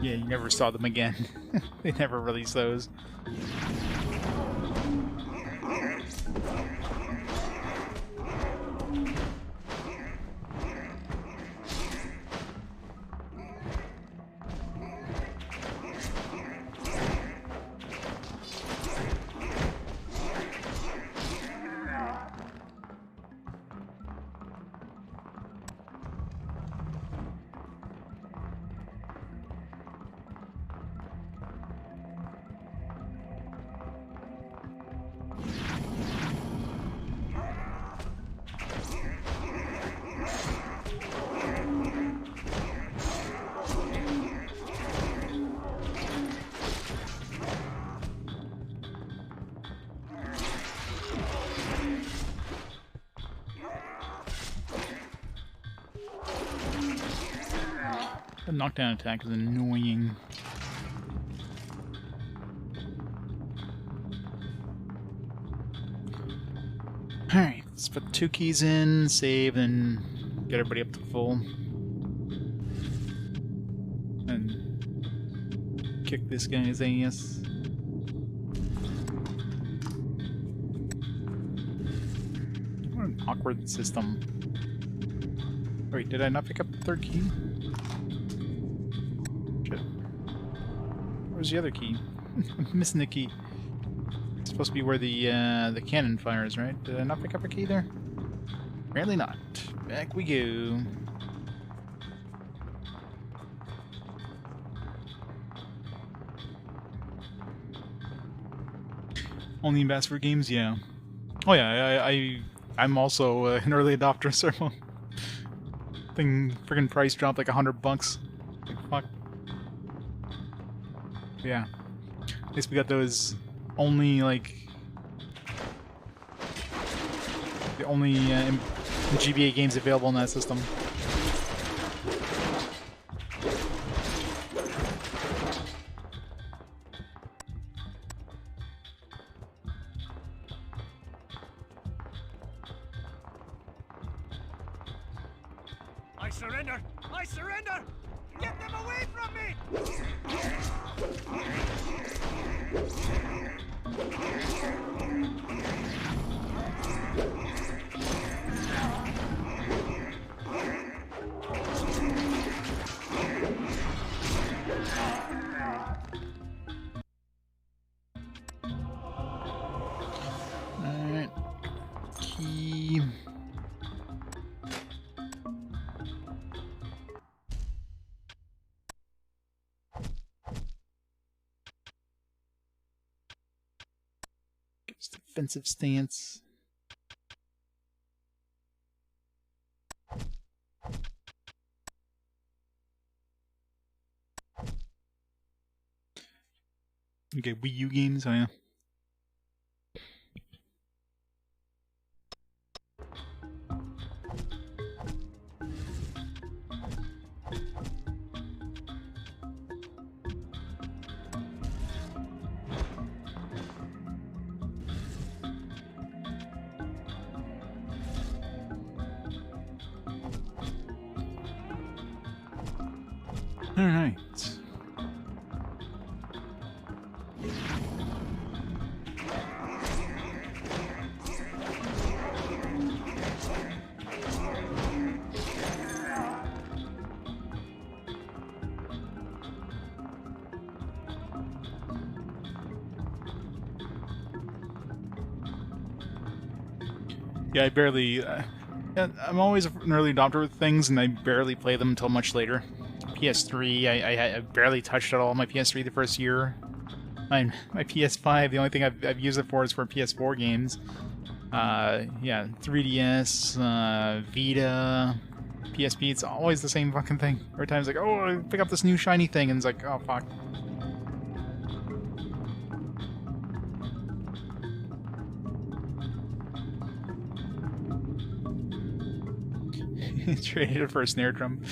yeah, you never saw them again. They never released those. The knockdown attack is annoying. Alright, let's put 2 keys in, save, and get everybody up to full. And kick this guy's ass. What an awkward system. Wait, did I not pick up the 3rd key? Where's the other key? I'm missing the key. It's supposed to be where the cannon fires, right? Did I not pick up a key there? Apparently not. Back we go. Only Ambassador games, yeah. Oh yeah, I'm also an early adopter, so thing friggin' price dropped like $100. Like, fuck. Yeah. At least we got those only, like... the only GBA games available in that system. I surrender! I surrender! Get them away from me! Alright. Key. defensive stance. Okay, Wii U games, oh yeah. Alright. Yeah, I barely... yeah, I'm always an early adopter with things, and I barely play them until much later. PS3, I barely touched at all my PS3 the first year. My PS5, the only thing I've used it for is for PS4 games. Yeah, 3DS, Vita, PSP, it's always the same fucking thing. Every time it's like, oh, I pick up this new shiny thing, and it's like, oh, fuck. Traded it for a snare drum.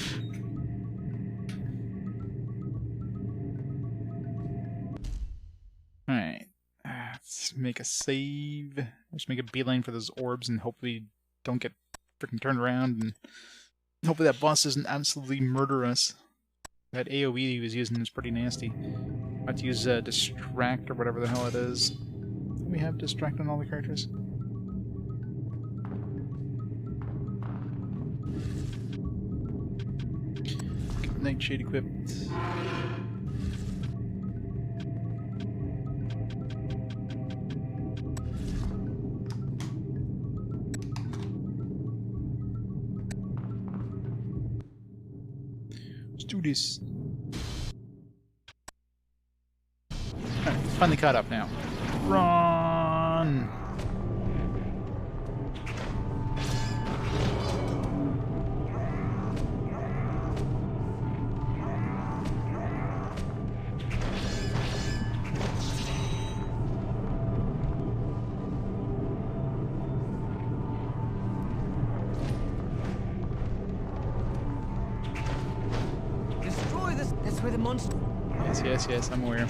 Alright. Let's make a save. Let's make a beeline for those orbs and hopefully don't get freaking turned around, and hopefully that boss doesn't absolutely murder us. That AoE he was using was pretty nasty. I have to use distract or whatever the hell it is. Do we have distract on all the characters? Nightshade equipped. Let's do this. Alright, finally caught up now. Run! Where the monster... Yes, I'm aware.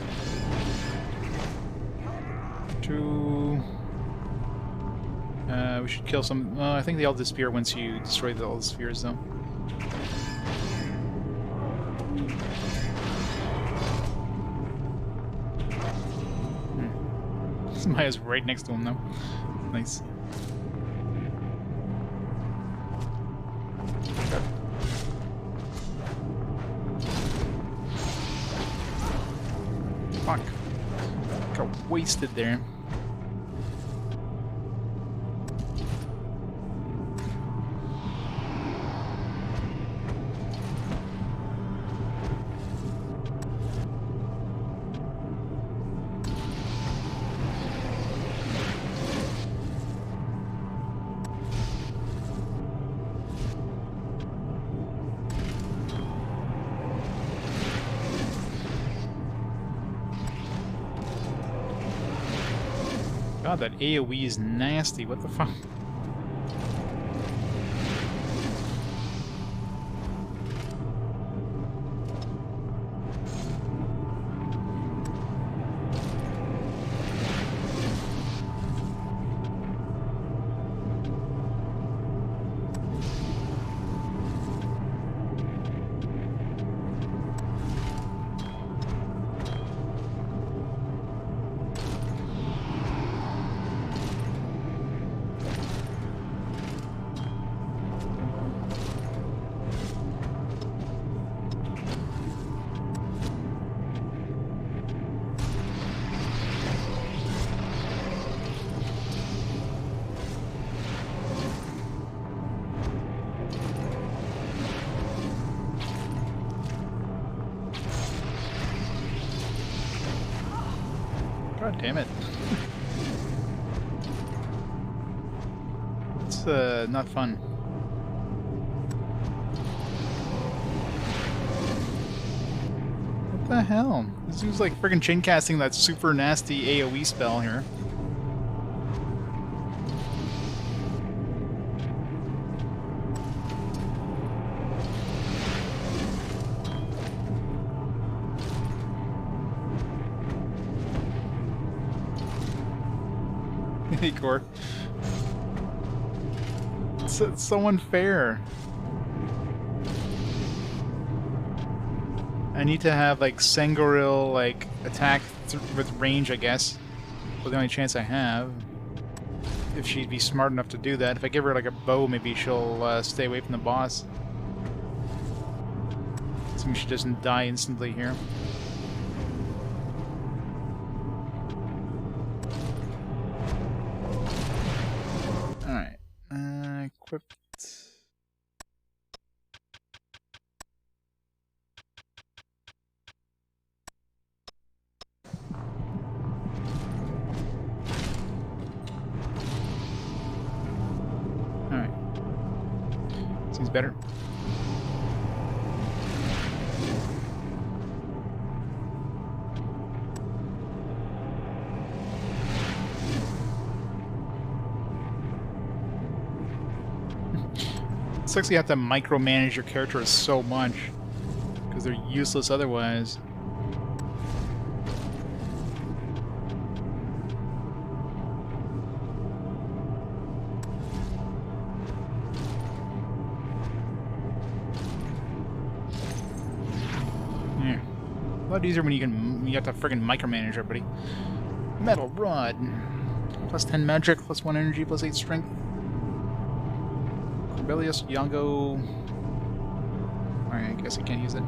2... we should kill some... I think they all disappear once you destroy all the spheres, though. Maia's right next to him, though. Nice. Fuck. Got wasted there. God, that AoE is nasty. What the fuck? God damn it. That's not fun. What the hell? This dude's like friggin' chain casting that super nasty AoE spell here. Hey, Core. It's so unfair. I need to have like Sangoril like attack with range, I guess. Well, the only chance I have. If she'd be smart enough to do that. If I give her like a bow, maybe she'll stay away from the boss. Assuming she doesn't die instantly here. Alright. Equipped. Alright. Seems better. Sucks you have to micromanage your characters so much because they're useless otherwise. Yeah, a lot easier when you have to friggin' micromanage everybody. Metal rod, plus 10 magic, plus 1 energy, plus 8 strength. Rebellious, Yango. Alright, I guess I can't use it.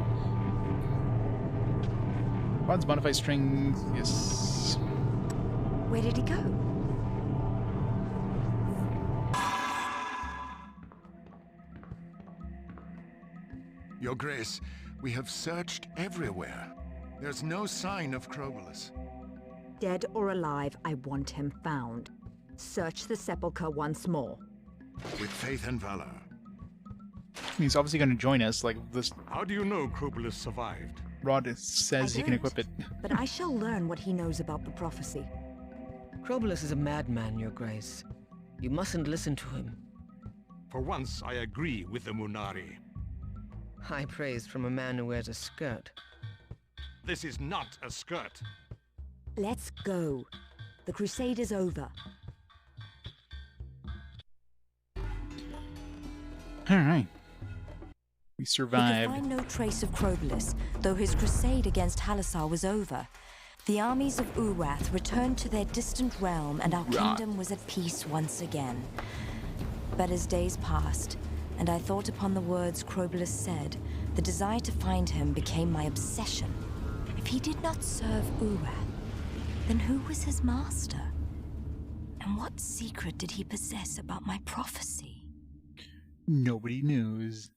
Rod's modify strength, yes. Where did he go? Your Grace, we have searched everywhere. There's no sign of Krobulus. Dead or alive, I want him found. Search the Sepulcher once more. With faith and valor. He's obviously going to join us, like this. How do you know Krobulus survived? Rod says he can equip it. But I shall learn what he knows about the prophecy. Krobulus is a madman, Your Grace. You mustn't listen to him. For once, I agree with the Munari. High praise from a man who wears a skirt. This is not a skirt. Let's go. The crusade is over. Alright. We We survived. could find no trace of Krobulus, though his crusade against Halassar was over. The armies of Urath returned to their distant realm, and our kingdom was at peace once again. But as days passed, and I thought upon the words Krobulus said, the desire to find him became my obsession. If he did not serve Urath, then who was his master? And what secret did he possess about my prophecy? Nobody knows.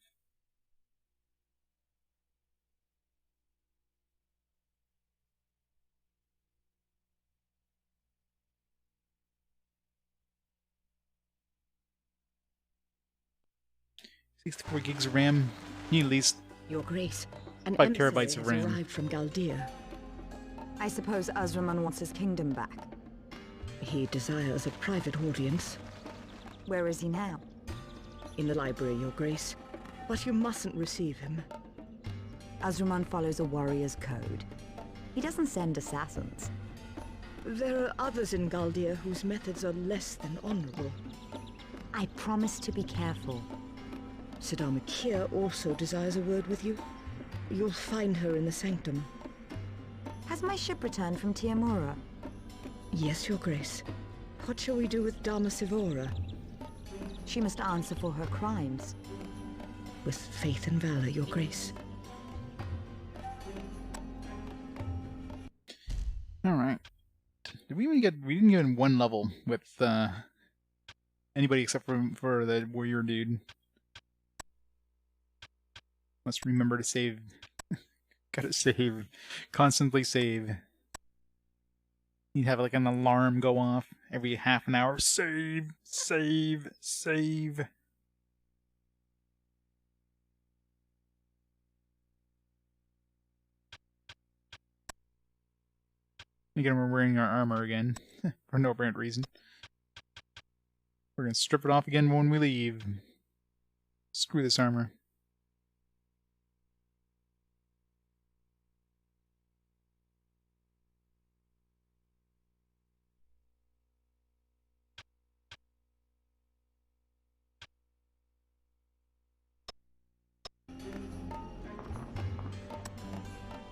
$64 gigs of RAM. You need at least Your Grace, an 5 emissary terabytes of has RAM. arrived from Galdir. I suppose Azraman wants his kingdom back. He desires a private audience. Where is he now? In the library, Your Grace. But you mustn't receive him. Azraman follows a warrior's code. He doesn't send assassins. There are others in Galdir whose methods are less than honorable. I promise to be careful. Sidama Kia also desires a word with you. You'll find her in the sanctum. Has my ship returned from Tiamura? Yes, Your Grace. What shall we do with Dama Sivora? She must answer for her crimes. With faith and valor, Your Grace. Alright. Did we even get... We didn't get in one level with anybody except for the warrior dude. Must remember to save. Gotta save. Constantly save. You'd have like an alarm go off every half an hour. Save, save, save. Again, we're wearing our armor again for no apparent reason. We're gonna strip it off again when we leave. Screw this armor.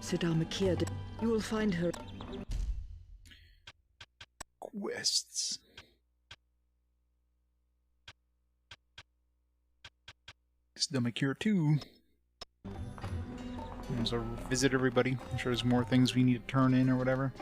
Sidama, you will find her. Quests. Sidama 2. So visit everybody. I'm sure there's more things we need to turn in or whatever.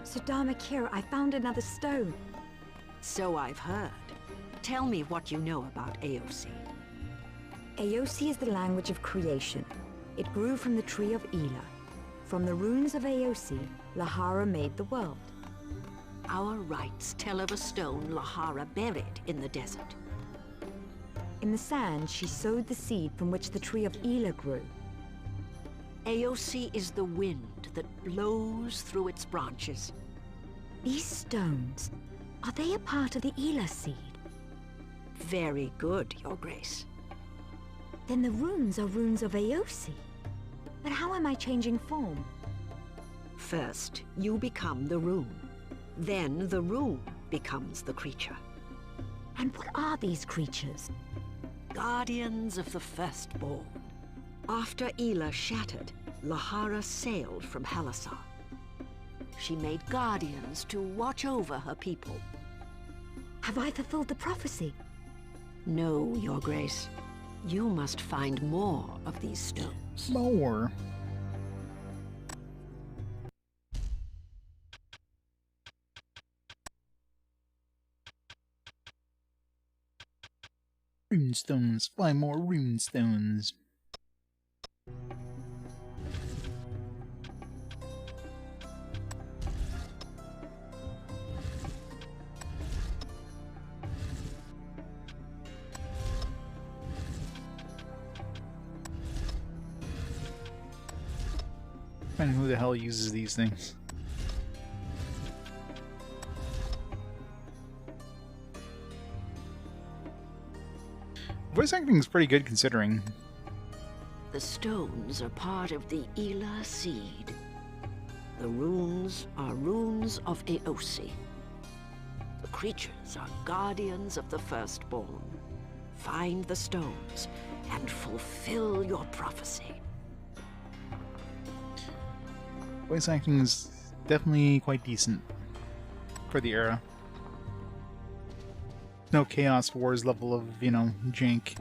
Sidama, I found another stone. So I've heard. Tell me what you know about AOC. AOC is the language of creation. It grew from the Tree of Eleh. From the runes of AOC, Laharah made the world. Our rites tell of a stone Laharah buried in the desert. In the sand, she sowed the seed from which the Tree of Eleh grew. AOC is the wind that blows through its branches. These stones, are they a part of the Eleh seed? Very good, Your Grace. Then the runes are runes of AOC. But how am I changing form? First, you become the rune. Then the rune becomes the creature. And what are these creatures? Guardians of the Firstborn. After Eleh shattered, Laharah sailed from Halassar. She made guardians to watch over her people. Have I fulfilled the prophecy? No, Your Grace. You must find more of these stones. More? Runestones. Find more runestones. I don't know who the hell uses these things. Voice acting is pretty good considering. The stones are part of the Eleh seed. The runes are runes of AOC. The creatures are guardians of the Firstborn. Find the stones and fulfill your prophecy. Voice acting is definitely quite decent for the era. No Chaos Wars level of, you know, jank.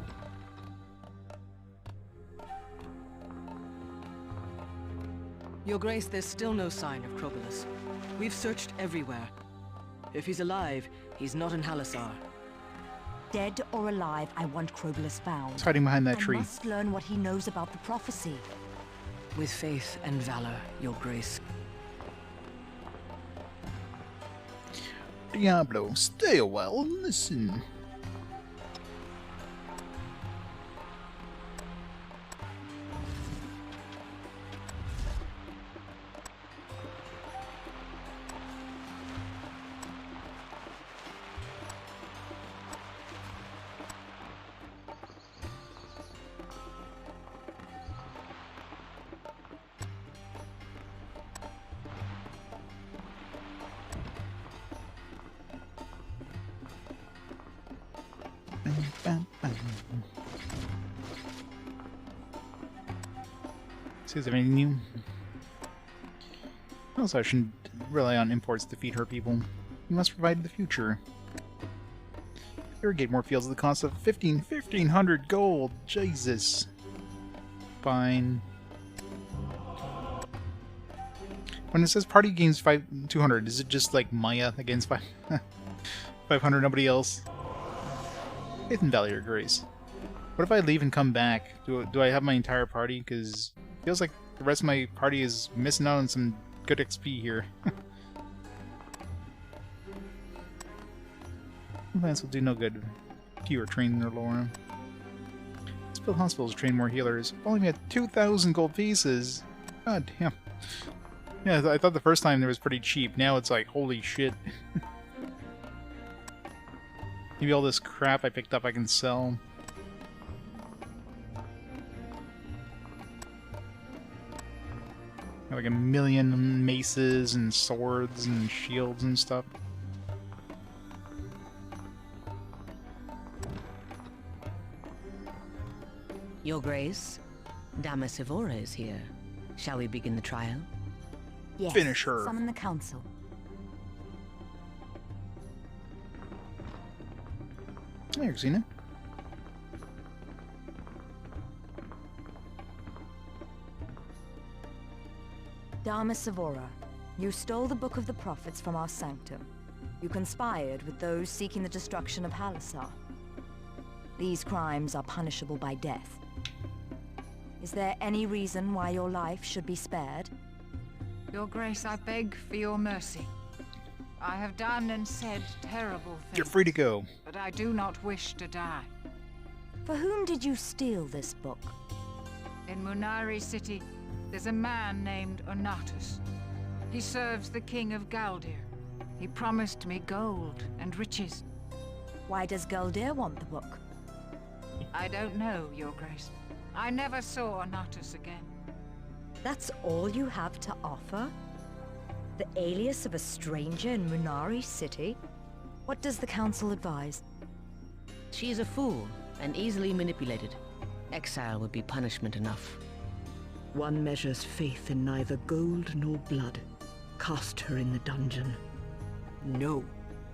Your Grace, there's still no sign of Crobulus. We've searched everywhere. If he's alive, he's not in Halassar. Dead or alive, I want Crobulus found. He's hiding behind that tree. I must learn what he knows about the prophecy. With faith and valor, Your Grace. Diablo, stay a while and listen. See if there's anything new. Also, I shouldn't rely on imports to feed her people. We must provide the future. Irrigate more fields at the cost of 1,500 gold. Jesus. Fine. When it says party gains 200, is it just like Maia against 500, nobody else? Faith and Valor, Grace. What if I leave and come back? Do I have my entire party? Because it feels like the rest of my party is missing out on some good XP here. Plans will do no good. Fewer trained in their lore. Let's build hospitals to train more healers. Only at 2,000 gold pieces. God damn. Yeah, I thought the first time there was pretty cheap. Now it's like, holy shit. Maybe all this crap I picked up I can sell. Got like 1 million maces and swords and shields and stuff. Your Grace, Dama Sevora is here. Shall we begin the trial? Yes. Finish her. Summon the council. There, Xena. Dama Sevora, you stole the Book of the Prophets from our sanctum. You conspired with those seeking the destruction of Halassar. These crimes are punishable by death. Is there any reason why your life should be spared? Your Grace, I beg for your mercy. I have done and said terrible things. You're free to go. But I do not wish to die. For whom did you steal this book? In Munari City, there's a man named Onatus. He serves the King of Galdir. He promised me gold and riches. Why does Galdir want the book? I don't know, Your Grace. I never saw Onatus again. That's all you have to offer? The alias of a stranger in Munari City? What does the council advise? She's a fool and easily manipulated. Exile would be punishment enough. One measures faith in neither gold nor blood. Cast her in the dungeon. No.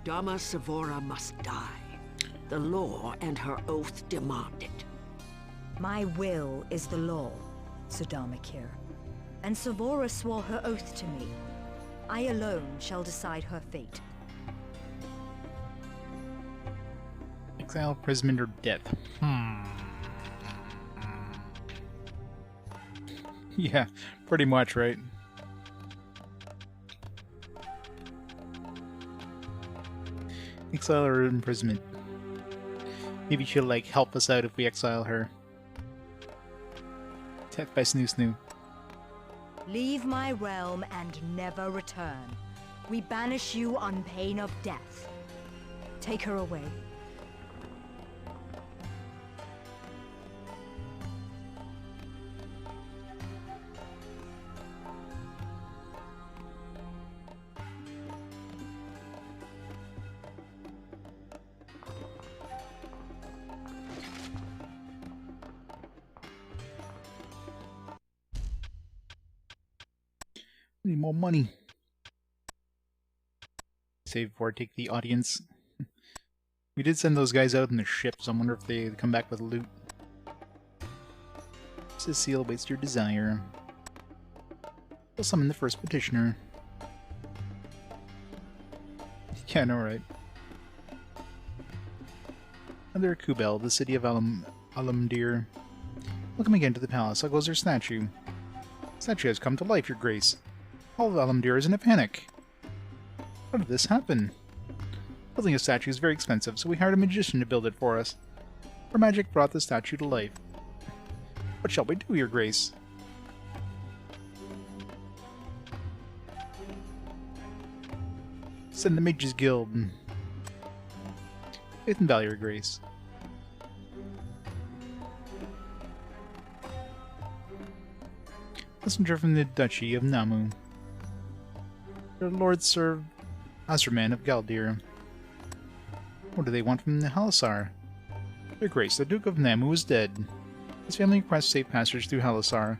Dama Sevora must die. The law and her oath demand it. My will is the law, Sudamakir. And Sevora swore her oath to me. I alone shall decide her fate. Exile, imprisonment, or death. Yeah, pretty much, right? Exile or imprisonment. Maybe she'll, like, help us out if we exile her. Death by Snoo Snoo. Leave my realm and never return. We banish you on pain of death. Take her away. Need more money. Save before I take the audience. We did send those guys out in the ship, so I wonder if they come back with loot. Cecile waits your desire. We'll summon the first petitioner. Yeah, I know, right? Another Kubel, the city of Alamdir. Welcome again to the palace. How goes their statue? Statue has come to life, Your Grace. All of Alamdir is in a panic. How did this happen? Building a statue is very expensive, so we hired a magician to build it for us. Our magic brought the statue to life. What shall we do, Your Grace? Send the Mages Guild. Faith and Valor, Your Grace. Messenger from the Duchy of Namu. Their lord served Azraman of Galdir. What do they want from the Halassar? Your Grace, the Duke of Namu is dead. His family requests safe passage through Halassar,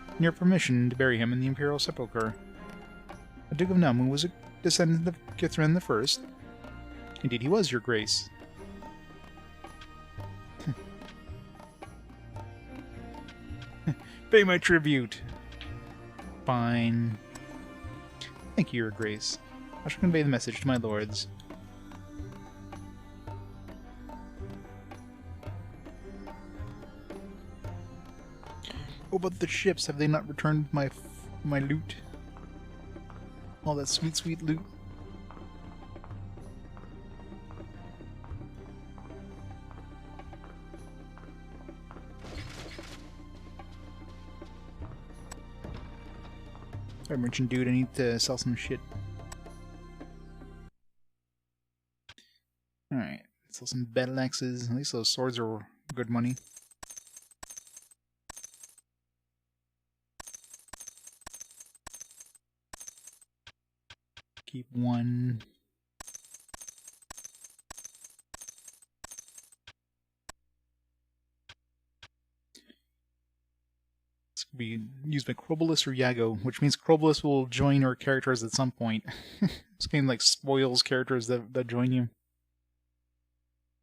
and your permission to bury him in the Imperial Sepulcher. The Duke of Namu was a descendant of Githran I. Indeed he was, Your Grace. Pay my tribute. Fine. Thank you, Your Grace. I shall convey the message to my lords. Oh, but the ships, have they not returned my loot? All that sweet, sweet loot. Alright, merchant dude, I need to sell some shit. Alright, sell some battle axes. At least those swords are good money. Keep one. This could be used by Crobulus or Yago, which means Crobulus will join our characters at some point. This game like spoils characters that join you.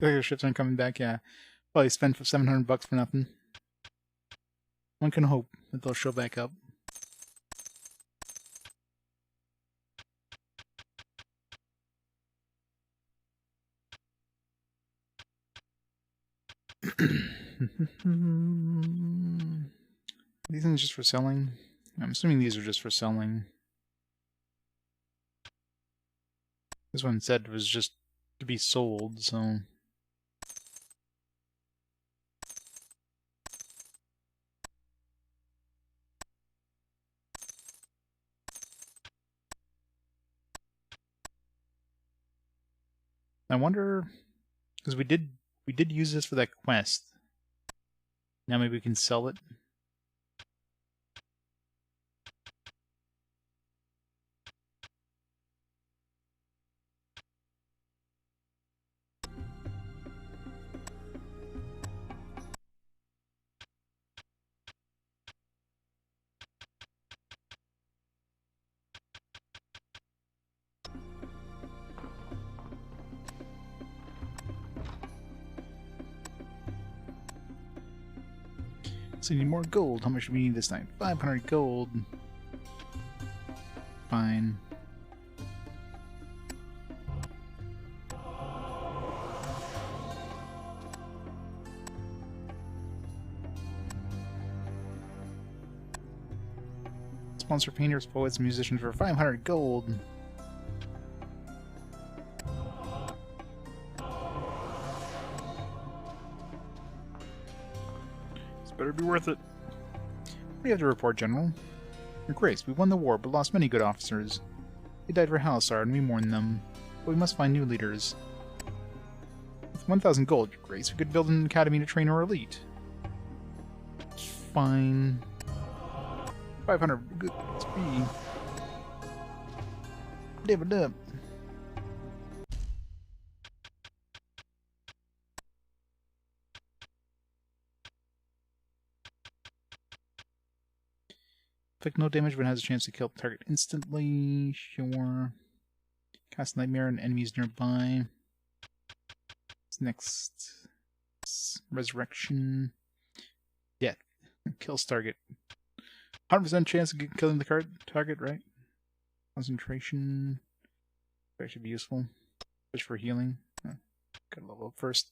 Your ships aren't coming back, yeah. Probably spent for $700 for nothing. One can hope that they'll show back up. These things just for selling? I'm assuming these are just for selling. This one said it was just to be sold, so... I wonder... because we did use this for that quest. Now maybe we can sell it. So we need more gold. How much do we need this time? 500 gold. Fine. Sponsor painters, poets, musicians for 500 gold. Better be worth it. What do you have to report, General? Your Grace, we won the war, but lost many good officers. They died for Halassar, and we mourn them. But we must find new leaders. With 1,000 gold, Your Grace, we could build an academy to train our elite. Fine. 500 good XP. Dib-a-dub. Inflict no damage, but has a chance to kill the target instantly. Sure. Cast Nightmare on enemies nearby. What's next? Resurrection. Death. Kills target. 100% chance of killing the target, right? Concentration. That should be useful. Just for healing. Oh, gotta level up first.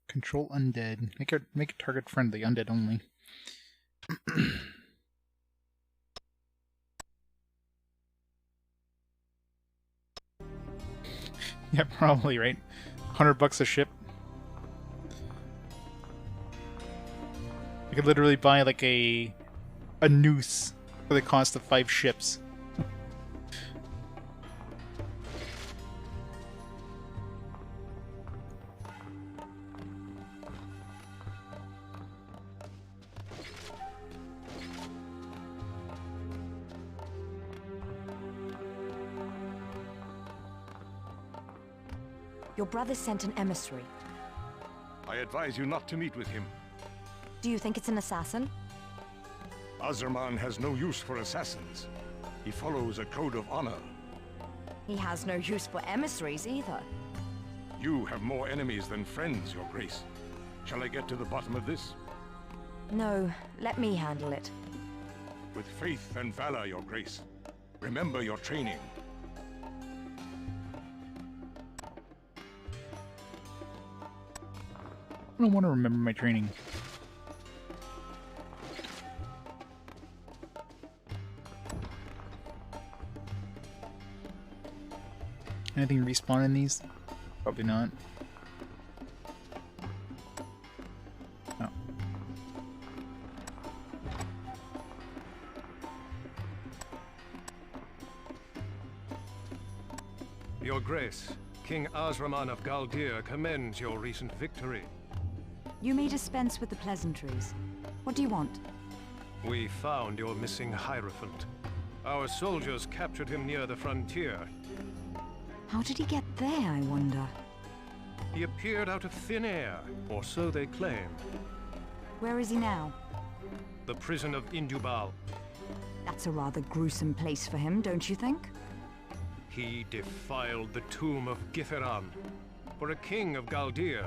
Control undead. Make it target friendly. Undead only. Yeah, probably, right? $100 a ship. I could literally buy like a noose for the cost of 5 ships. Your brother sent an emissary. I advise you not to meet with him. Do you think it's an assassin? Azerman has no use for assassins. He follows a code of honor. He has no use for emissaries either. You have more enemies than friends, Your Grace. Shall I get to the bottom of this? No, let me handle it. With faith and valor, Your Grace. Remember your training. I don't want to remember my training. Anything respawn in these? Probably not. Oh. Your Grace, King Azraman of Galdir commends your recent victory. You may dispense with the pleasantries. What do you want? We found your missing hierophant. Our soldiers captured him near the frontier. How did he get there, I wonder? He appeared out of thin air, or so they claim. Where is he now? The prison of Indal. That's a rather gruesome place for him, don't you think? He defiled the tomb of Githaran. For a king of Galdir,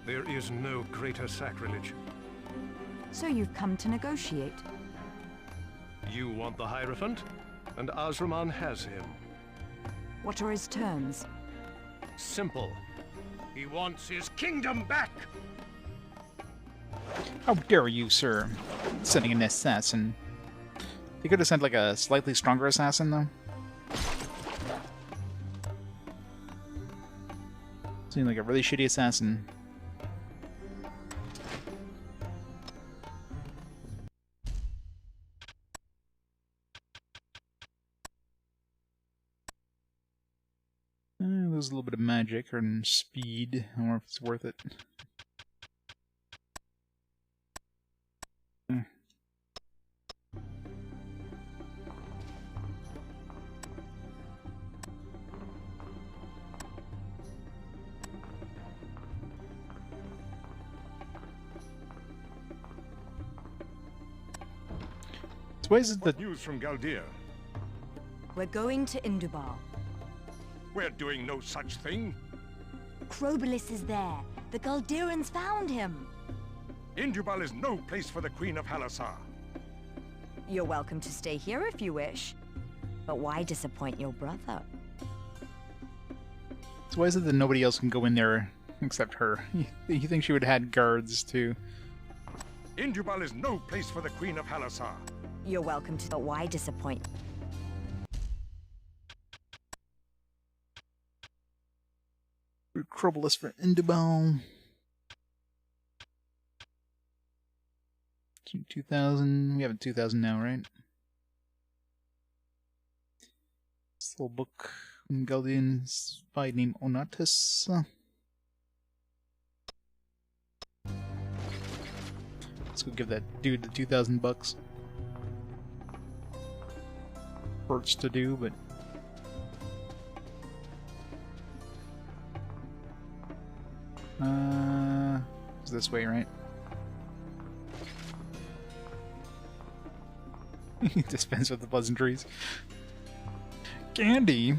there is no greater sacrilege. So you've come to negotiate? You want the hierophant, and Azraman has him. What are his terms? Simple. He wants his kingdom back! How dare you, sir? Sending an assassin. They could have sent like a slightly stronger assassin, though. Seemed like a really shitty assassin. There's a little bit of magic and speed. I don't know if it's worth it. So why is it that news from Galdir? We're going to Indal. We're doing no such thing. Crobilis is there. The Galdirans found him. Indal is no place for the Queen of Halassar. You're welcome to stay here if you wish. But why disappoint your brother? So why is it that nobody else can go in there except her? You think she would have had guards too? Indal is no place for the Queen of Halassar. You're welcome to. But why disappoint? Crobilis for Indal. 2,000. We have a 2,000 now, right? This little book from Galdian spy named Onatus. Let's go give that dude the 2,000 bucks. Hurts to do, but it's this way, right? Dispense with the pleasantries. Candy.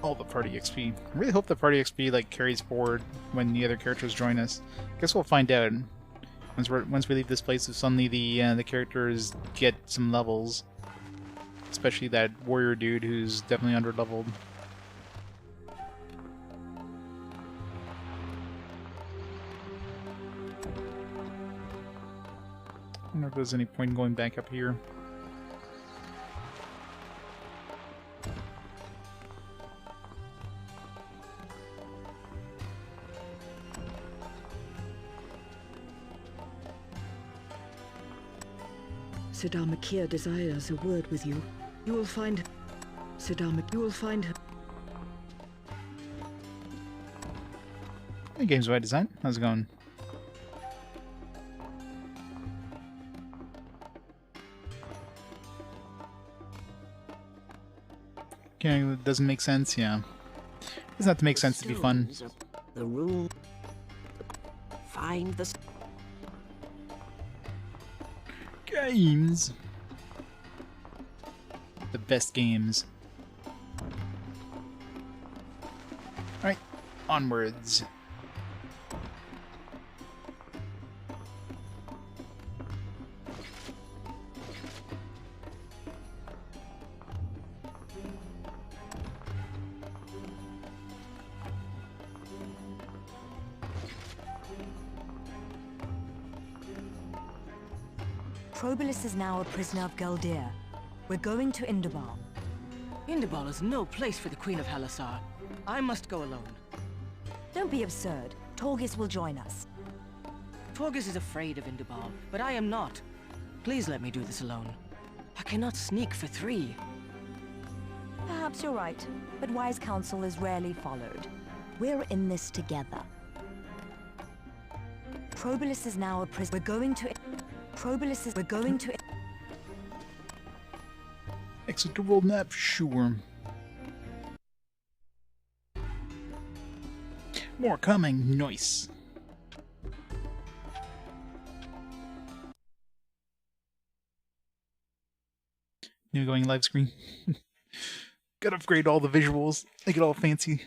All the party XP. I really hope the party XP like carries forward when the other characters join us. Guess we'll find out once we leave this place. If suddenly the characters get some levels, especially that warrior dude who's definitely under-leveled. I wonder if there's any point in going back up here. Sidamakia desires a word with you. You will find... you will find her. Hey, Games by Design. How's it going? Okay, it doesn't make sense, yeah. Doesn't have to make sense to be fun. The room. Find the games. The best games. Alright, onwards. Trobolus is now a prisoner of Galer. We're going to Indal. Indal is no place for the Queen of Halassar. I must go alone. Don't be absurd. Torghis will join us. Torghis is afraid of Indal, but I am not. Please let me do this alone. I cannot sneak for 3. Perhaps you're right, but wise counsel is rarely followed. We're in this together. Trobolus is now a prisoner. We're going to... We're going to... Exit the world map, sure. More coming, nice. New going live screen. Gotta upgrade all the visuals, make it all fancy.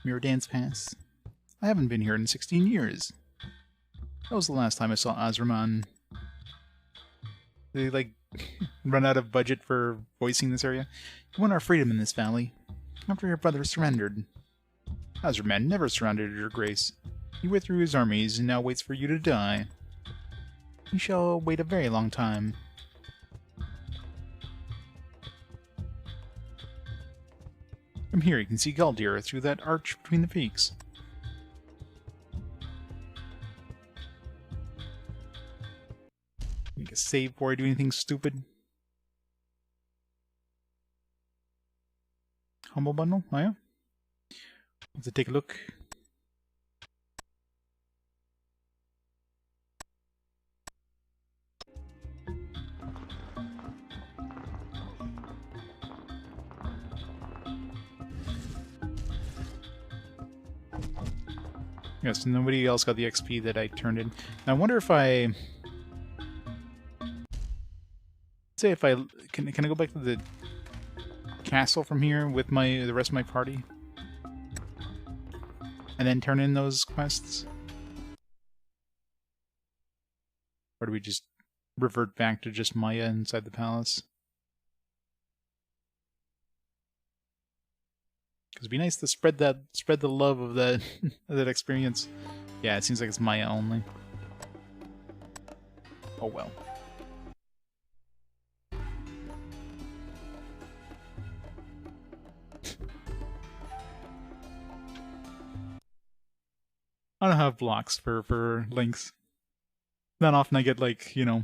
Mirror Dance Pass. I haven't been here in 16 years. That was the last time I saw Azraman. They, like, run out of budget for voicing this area. You won our freedom in this valley, after your brother surrendered. Azraman never surrounded your grace. He withdrew his armies and now waits for you to die. He shall wait a very long time. From here you can see Galer through that arch between the peaks. Make a save before I do anything stupid. Humble bundle, Maia. Let's take a look. Yes, nobody else got the XP that I turned in. Now, I wonder if I... Say if I... Can I go back to the castle from here with the rest of my party? And then turn in those quests? Or do we just revert back to just Maia inside the palace? Because it'd be nice to spread the love of that of that experience. Yeah, it seems like it's Maia only. Oh well. I don't have blocks for links. Not often I get, like, you know,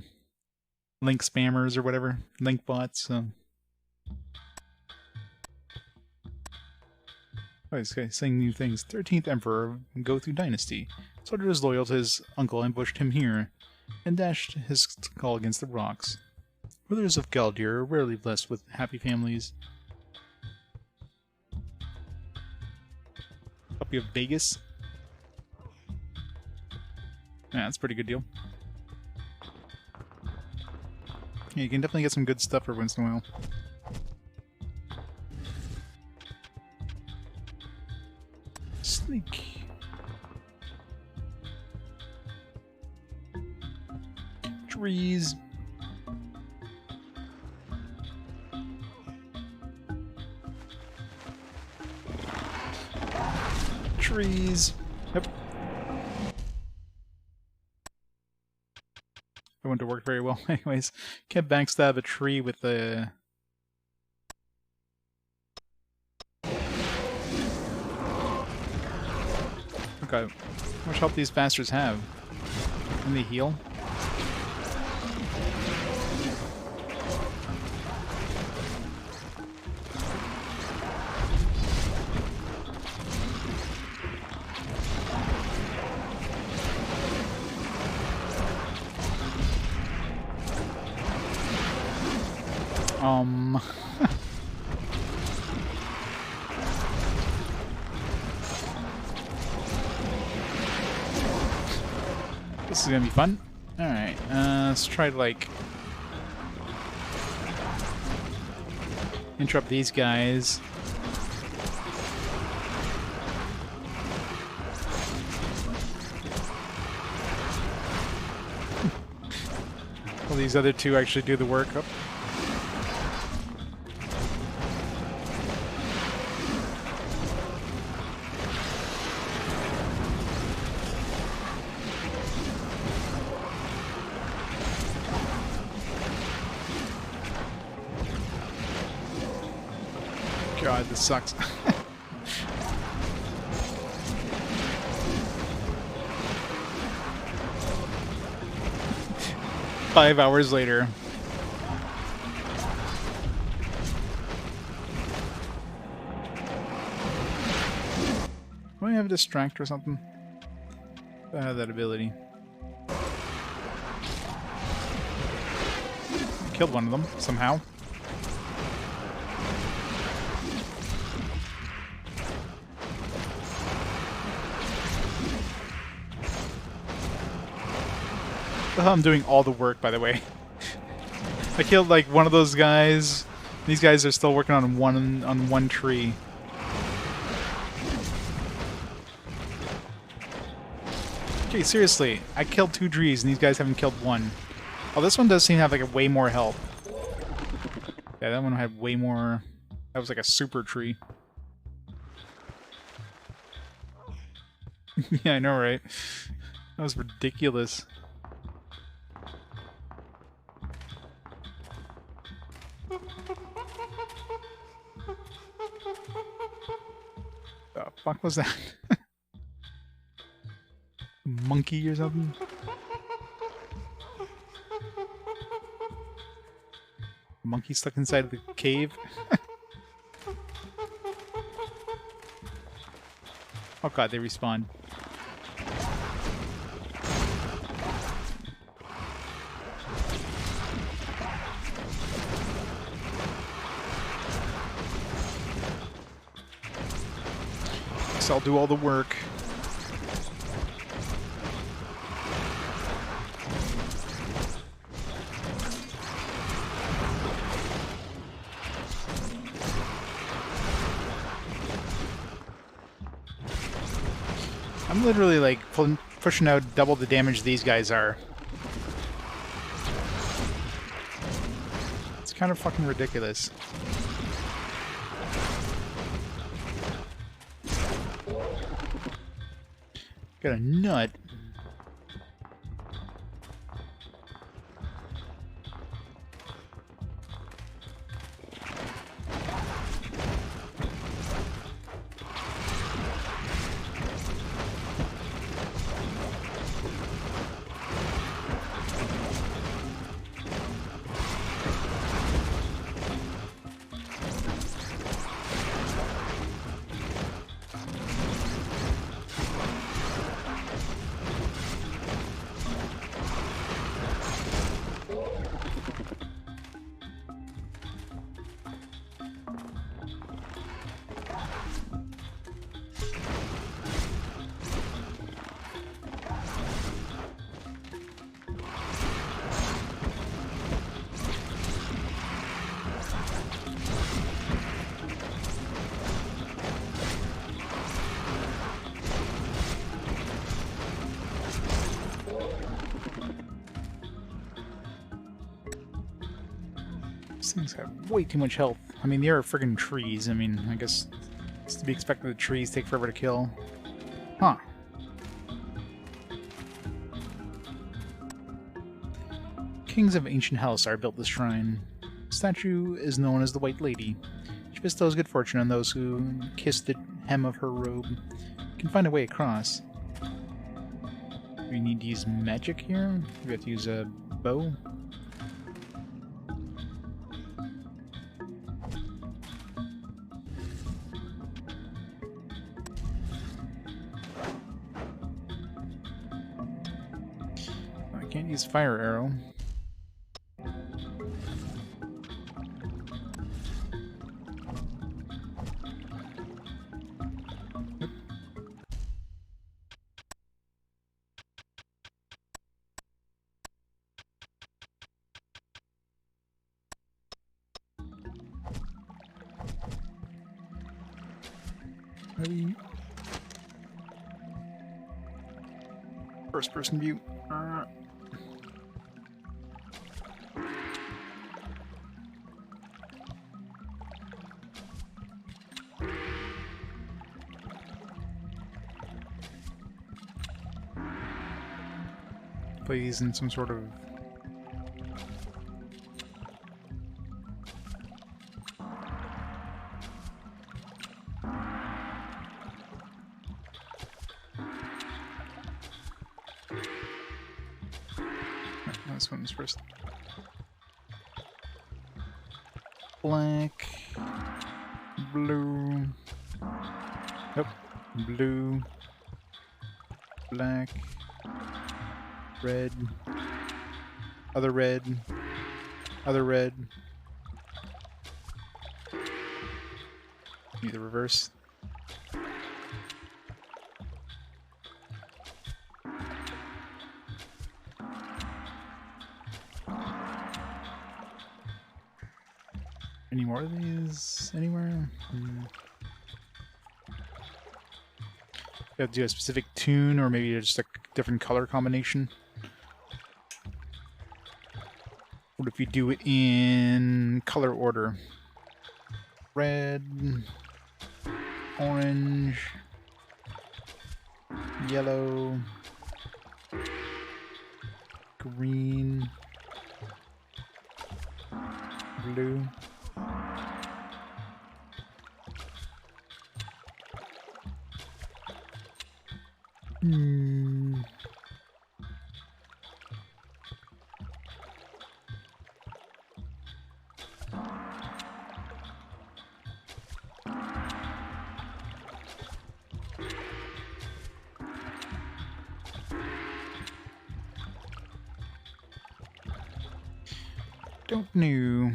link spammers or whatever, link bots, so... Oh, this guy's saying new things. 13th Emperor of Gothu Dynasty. Soldier is loyal to his uncle, ambushed him here, and dashed his skull against the rocks. Rulers of Galer are rarely blessed with happy families. Copy of Vegas. Yeah, that's a pretty good deal. Yeah, you can definitely get some good stuff every once in a while. Sneak. Trees. Trees. Yep. That wouldn't have worked very well anyways. Can't backstab a tree with the... Okay, how much help these bastards have? Can they heal? This is gonna be fun. Alright, let's try to, like, interrupt these guys. Well, these other two actually do the work. Oh. God, this sucks. 5 hours later. Do I have distract or something? I have that ability. I killed one of them somehow. I'm doing all the work, by the way. I killed like one of those guys. These guys are still working on one tree. Okay, seriously, I killed 2 trees and these guys haven't killed one. Oh, this one does seem to have like a way more health. Yeah, that one had way more. That was like a super tree. Yeah, I know, right? That was ridiculous. The fuck was that? Monkey or something? Monkey stuck inside the cave? Oh god, they respawned. I'll do all the work. I'm literally like pushing out double the damage these guys are. It's kind of fucking ridiculous. Got a nut. These things have way too much health. I mean, they are friggin' trees. I mean, I guess it's to be expected that trees take forever to kill. Huh. Kings of ancient Halassar built this shrine. The statue is known as the White Lady. She bestows good fortune on those who kiss the hem of her robe. You can find a way across. Do we need to use magic here? We have to use a bow? I can't use fire arrow. Heavy. First person view. Play these in some sort of this one's first. Black, blue, nope, blue, black, red, other red, other red. Need the reverse. Any more of these anywhere? You have to do a specific tune, or maybe just a different color combination. What if you do it in color order? Red, orange, yellow, green, blue. Don't know.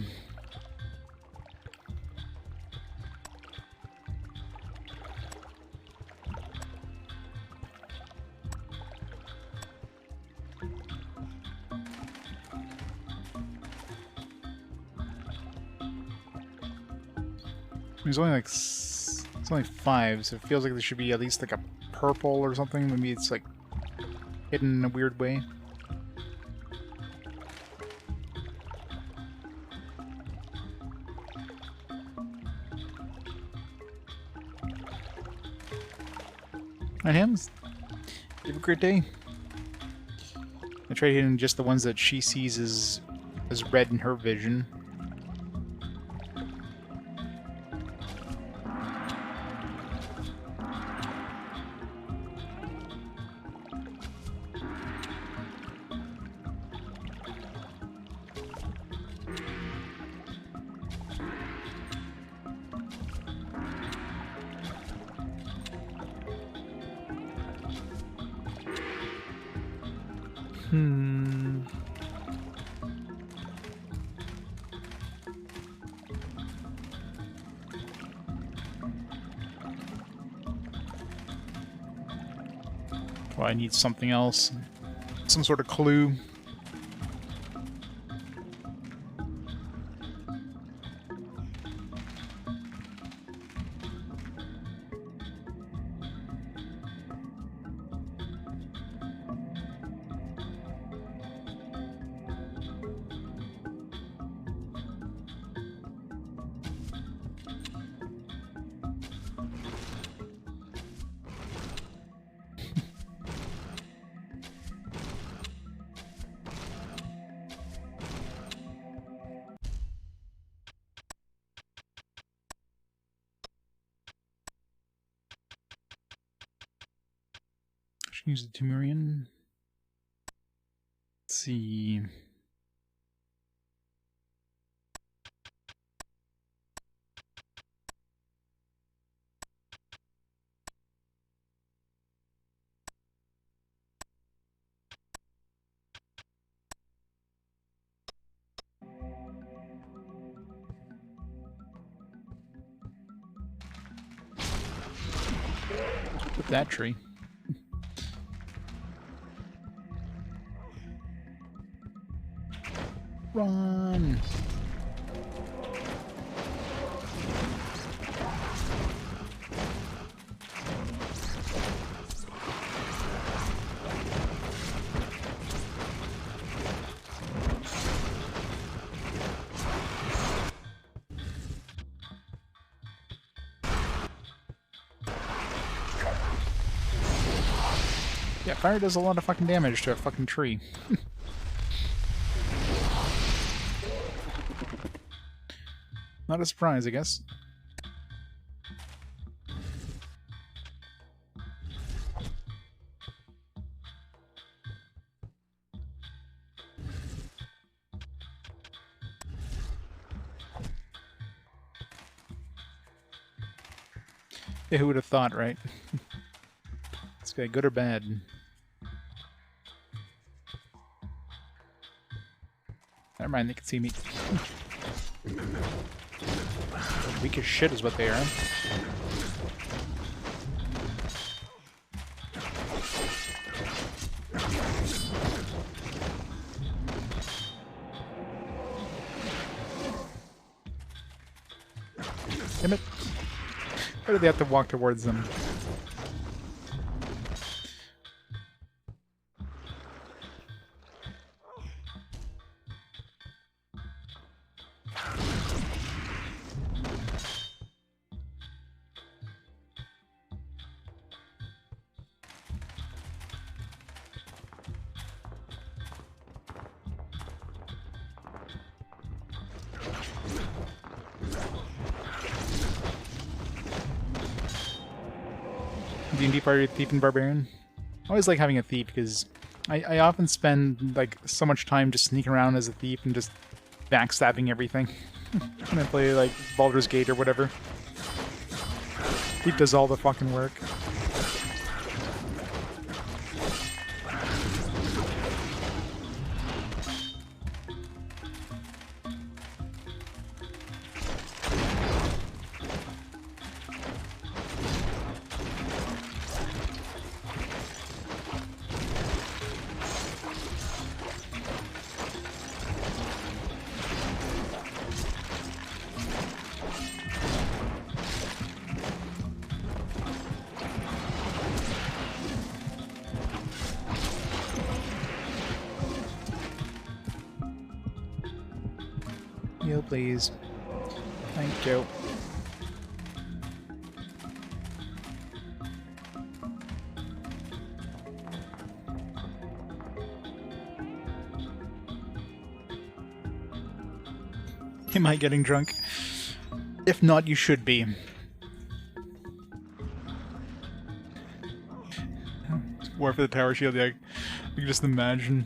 There's only like it's only 5, so it feels like there should be at least like a purple or something. Maybe it's like hidden in a weird way. Alright, Hams. You have a great day. I tried hitting just the ones that she sees as red in her vision. Well, I need something else. Some sort of clue. Use the Temurian. Let's see. With that tree. Run! Yeah, fire does a lot of fucking damage to a fucking tree. Not a surprise, I guess. Yeah, who would have thought, right? This guy, good or bad? Never mind, they can see me. Weak as shit is what they are. Damn it. Why do they have to walk towards them? D&D party with Thief and Barbarian. I always like having a thief because I often spend like so much time just sneaking around as a thief and just backstabbing everything. When I play like Baldur's Gate or whatever. Thief does all the fucking work. Heal, please. Thank you. Am I getting drunk? If not, you should be. War for the Tower Shield, yeah. You can just imagine.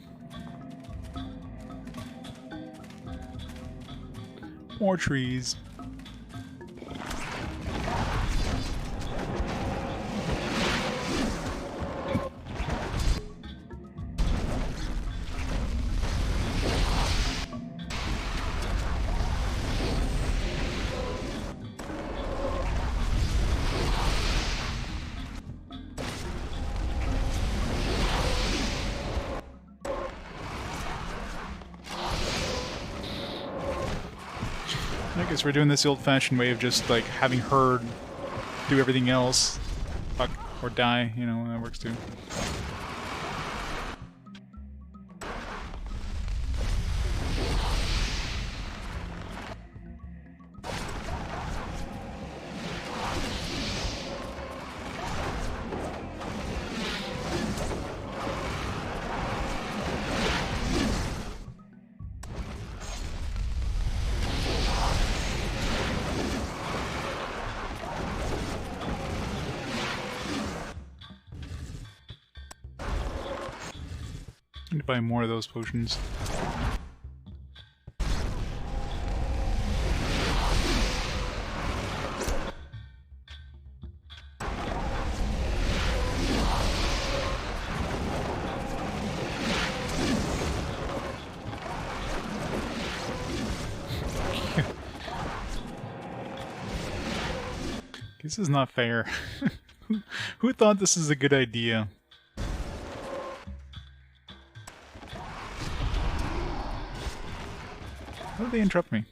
More trees. I guess we're doing this old-fashioned way of just, like, having her do everything else. Fuck. Or die, you know, that works too. I need to buy more of those potions. This is not fair. Who thought this is a good idea? How did they interrupt me?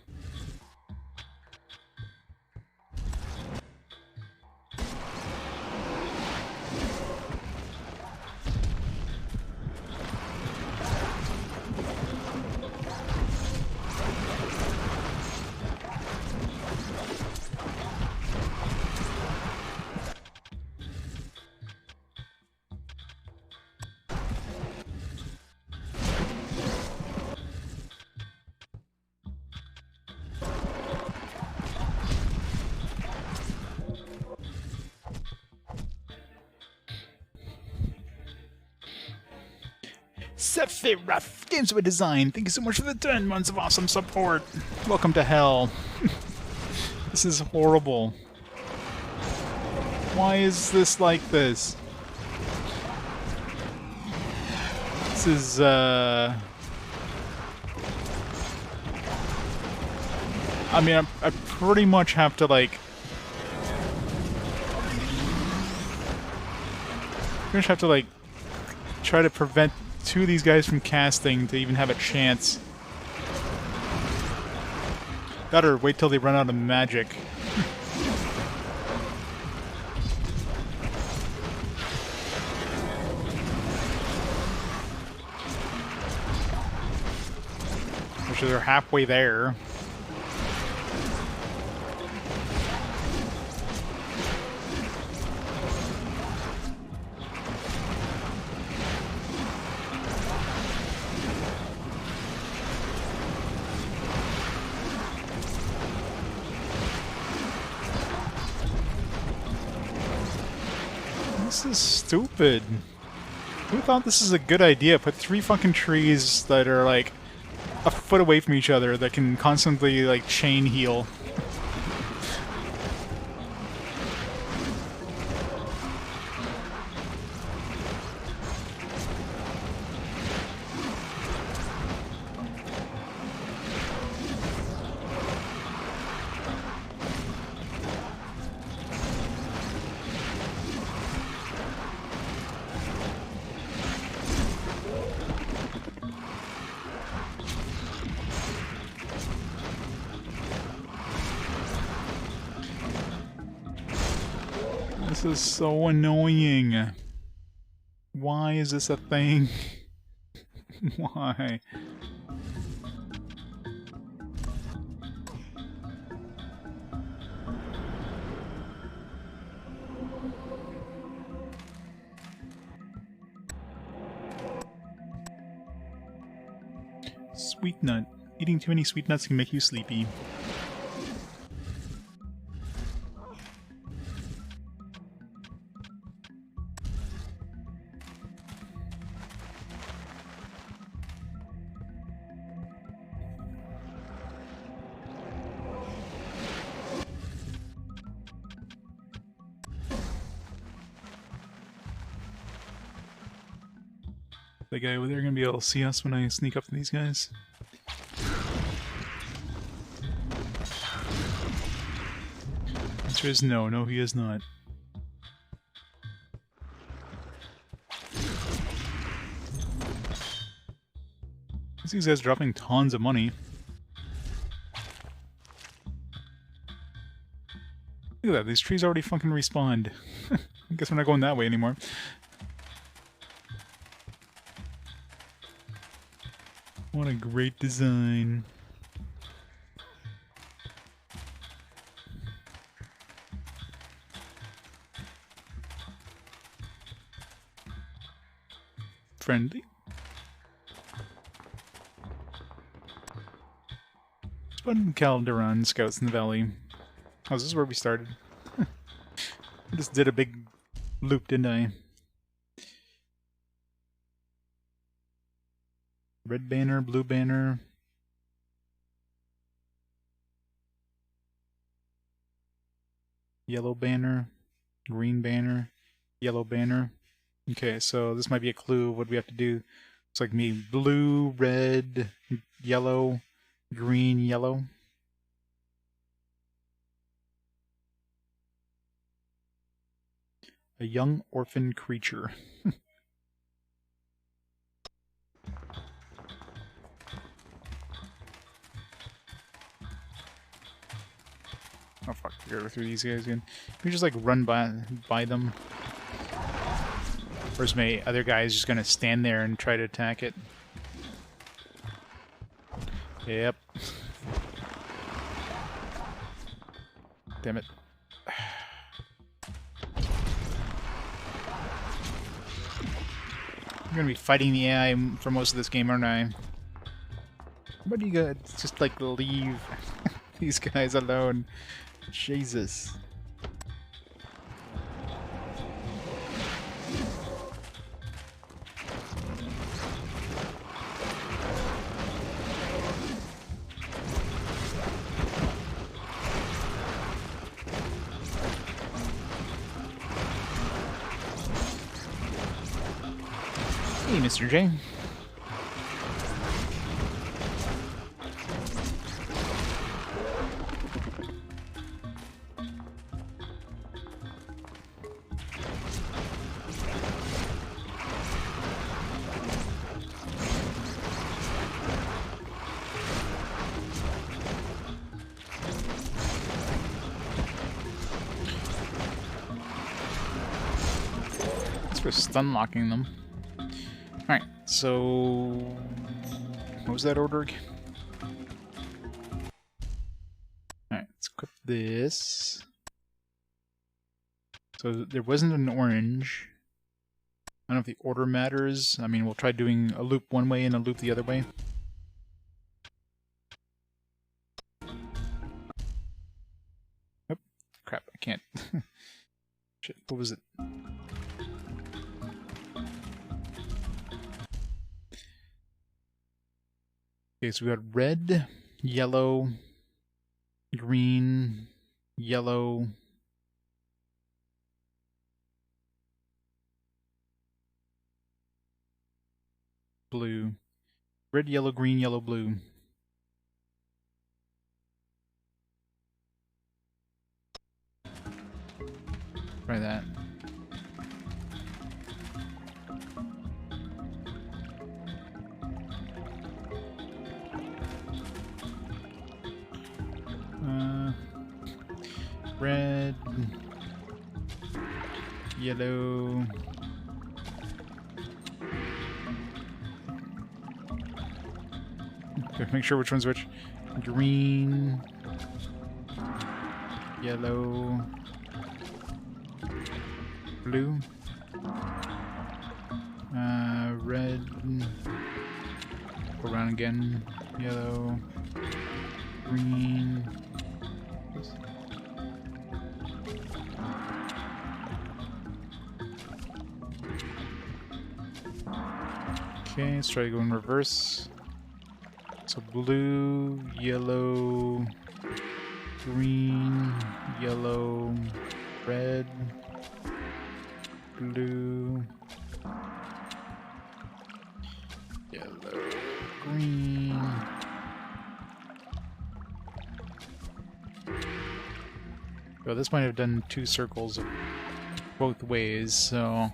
Sephiroth, Games with Design, thank you so much for the 10 months of awesome support. Welcome to hell. This is horrible. Why is this like this? This is, I mean, I pretty much have to, like... try to prevent two of these guys from casting to even have a chance. Better wait till they run out of magic. Which they're halfway there. This is stupid. Who thought this is a good idea? Put 3 fucking trees that are like a foot away from each other that can constantly like chain heal. This is so annoying. Why is this a thing? Why? Sweet nut. Eating too many sweet nuts can make you sleepy. That guy over there gonna be able to see us when I sneak up to these guys? Answer is no. No, he is not. These guys dropping tons of money. Look at that, these trees already fucking respawned. I guess we're not going that way anymore. What a great design. Friendly. Spun Calderon scouts in the valley. Oh, this is where we started. I just did a big loop, didn't I? Red banner, blue banner. Yellow banner, green banner, yellow banner. Okay, so this might be a clue of what we have to do. It's like me, blue, red, yellow, green, yellow. A young orphan creature. Oh fuck, we gotta go through these guys again. Can we just like run by them? Or is my other guy just gonna stand there and try to attack it? Yep. Damn it. I'm gonna be fighting the AI for most of this game, aren't I? What do you got? Just like leave these guys alone. Jesus. Hey, Mr. J. For stun locking them. Alright, so what was that order again? Alright, let's equip this. So there wasn't an orange. I don't know if the order matters. I mean, we'll try doing a loop one way and a loop the other way. Oh, crap, I can't. Shit, what was it? Okay, so we got red, yellow, green, yellow, blue. Red, yellow, green, yellow, blue. Try that. Red, yellow, okay, make sure which one's which. Green, yellow, blue, red, go around again, yellow, green. Okay, let's try to go in reverse. So blue, yellow, green, yellow, red, blue, yellow, green. Well, this might have done 2 circles of both ways, so...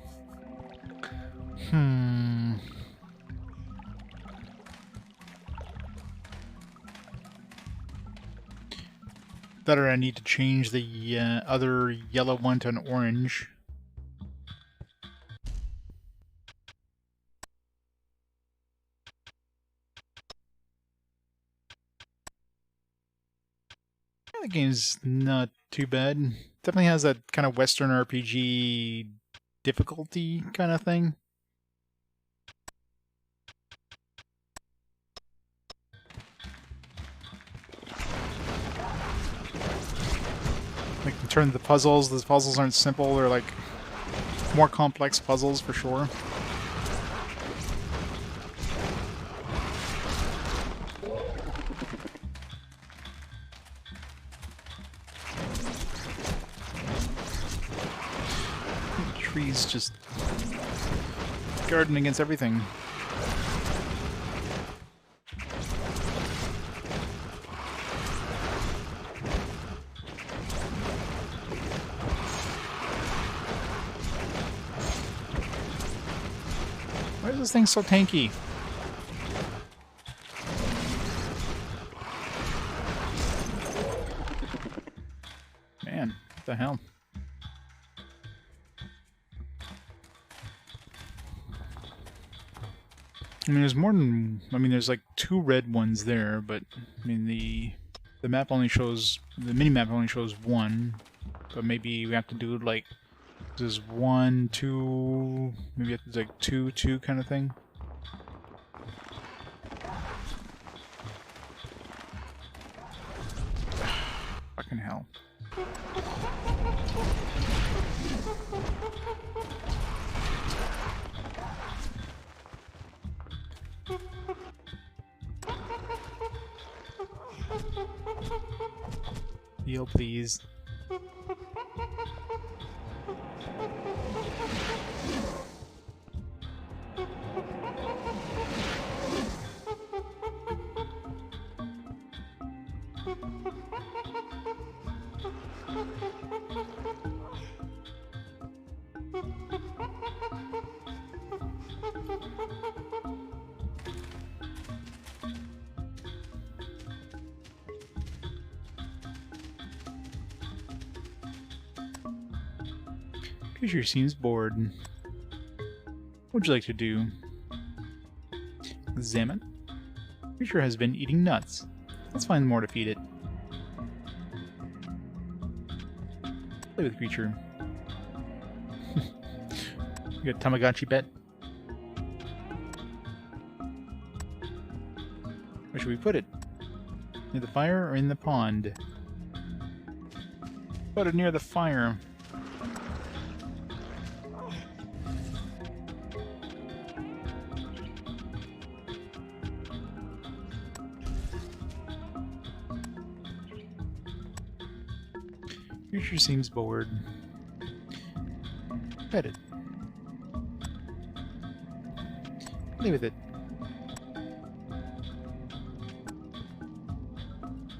That or I need to change the other yellow one to an orange. The game's not too bad. Definitely has that kind of Western RPG difficulty kind of thing. Like in terms of the puzzles aren't simple, they're like more complex puzzles for sure. The trees just guarding against everything. Why is this thing so tanky? Man, what the hell? I mean, there's more than... I mean, there's like 2 red ones there, but... I mean, the map only shows... The mini-map only shows 1. But maybe we have to do, like... There's 1, 2... Maybe it's like 2, 2 kind of thing. Fucking hell. Heal, please. Creature seems bored. What would you like to do? Examine. Creature has been eating nuts. Let's find more to feed it. Play with creature. You got Tamagotchi pet? Where should we put it? Near the fire or in the pond? Put it near the fire. Creature seems bored. Pet it. Play with it.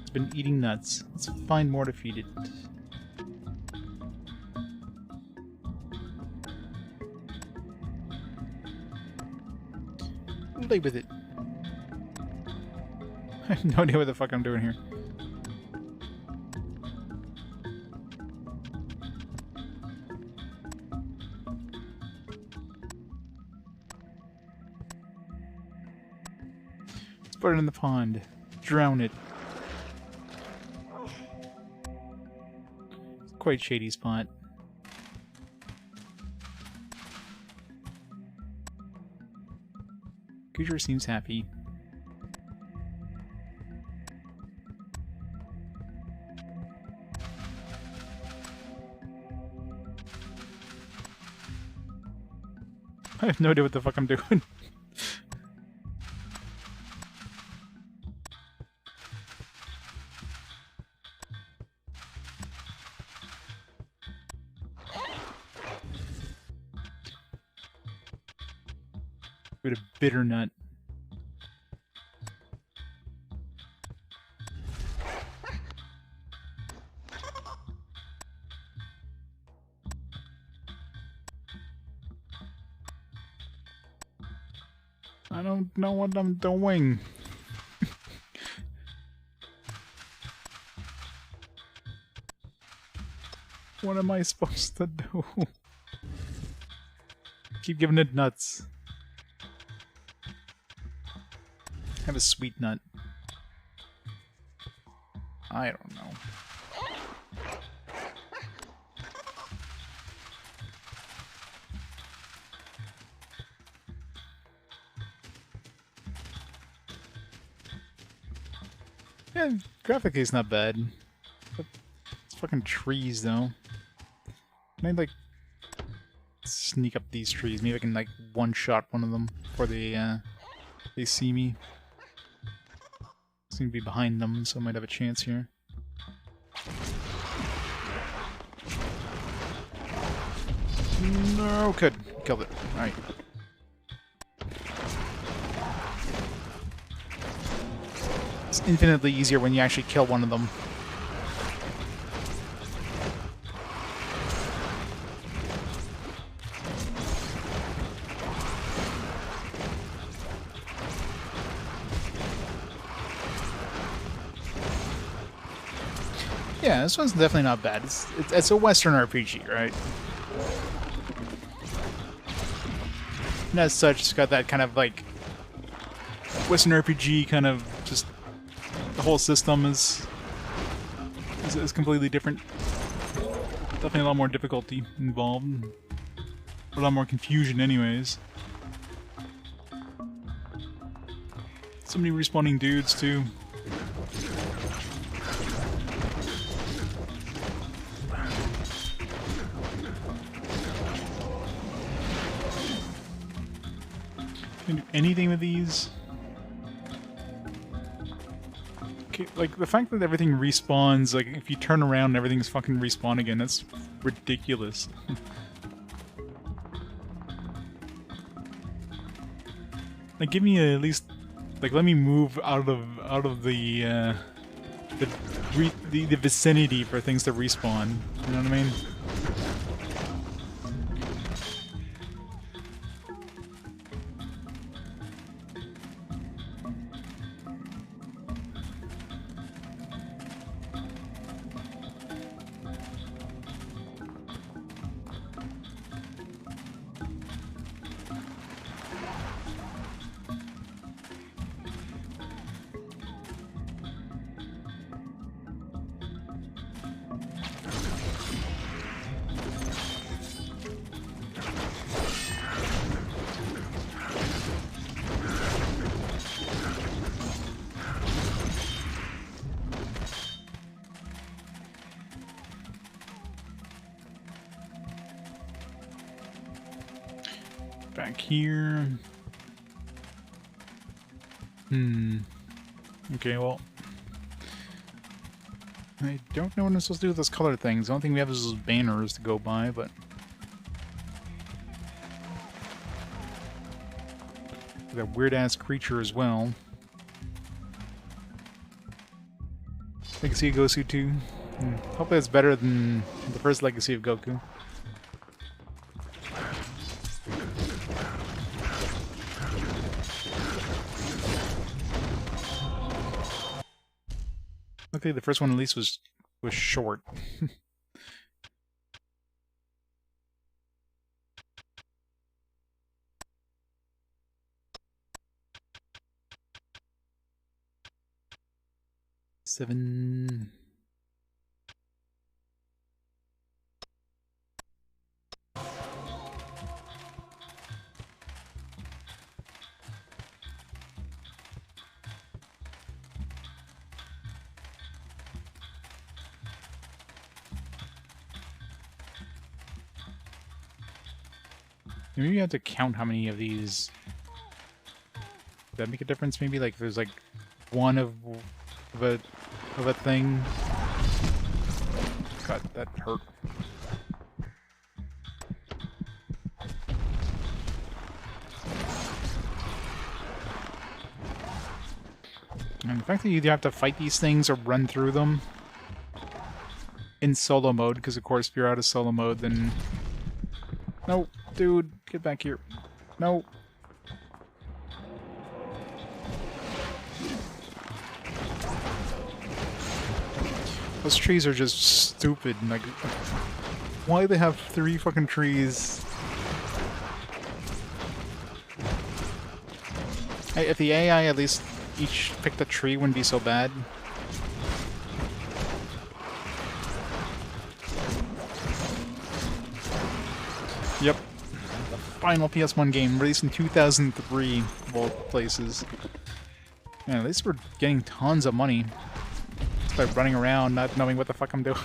It's been eating nuts. Let's find more to feed it. Play with it. I have no idea what the fuck I'm doing here. Put it in the pond. Drown it. It's quite shady spot. Creature seems happy. I have no idea what the fuck I'm doing. Bit of bitter nut. I don't know what I'm doing. What am I supposed to do? Keep giving it nuts. Have a sweet nut. I don't know. Yeah, graphically it's not bad. But it's fucking trees though. Can I like sneak up these trees? Maybe I can like one-shot one of them before they see me. Seem to be behind them, so I might have a chance here. No, good. Killed it. Alright. It's infinitely easier when you actually kill one of them. Yeah, this one's definitely not bad. It's a Western RPG, right? And as such, it's got that kind of like Western RPG kind of just the whole system is completely different. Definitely a lot more difficulty involved. A lot more confusion, anyways. So many respawning dudes too. Can do anything with these? Okay, like the fact that everything respawns, like if you turn around everything's fucking respawn again, that's ridiculous. Like give me at least, like let me move out of the vicinity for things to respawn. You know what I mean? Back here. Okay, well. I don't know what I'm supposed to do with those color things. The only thing we have is those banners to go by, but... that weird-ass creature as well. Legacy of Goku 2. Hopefully it's better than the first Legacy of Goku. Okay, the first one at least was short. Seven. Maybe you have to count how many of these. Does that make a difference? Maybe like there's like one of a thing. God, that hurt. And the fact that you either have to fight these things or run through them in solo mode, because of course if you're out of solo mode then... No, dude, get back here. No. Those trees are just stupid. Like, why do they have 3 fucking trees? Hey, if the AI at least each picked a tree, wouldn't be so bad. Yep. The final PS1 game, released in 2003, of all places. Man, at least we're getting tons of money. Just by running around, not knowing what the fuck I'm doing.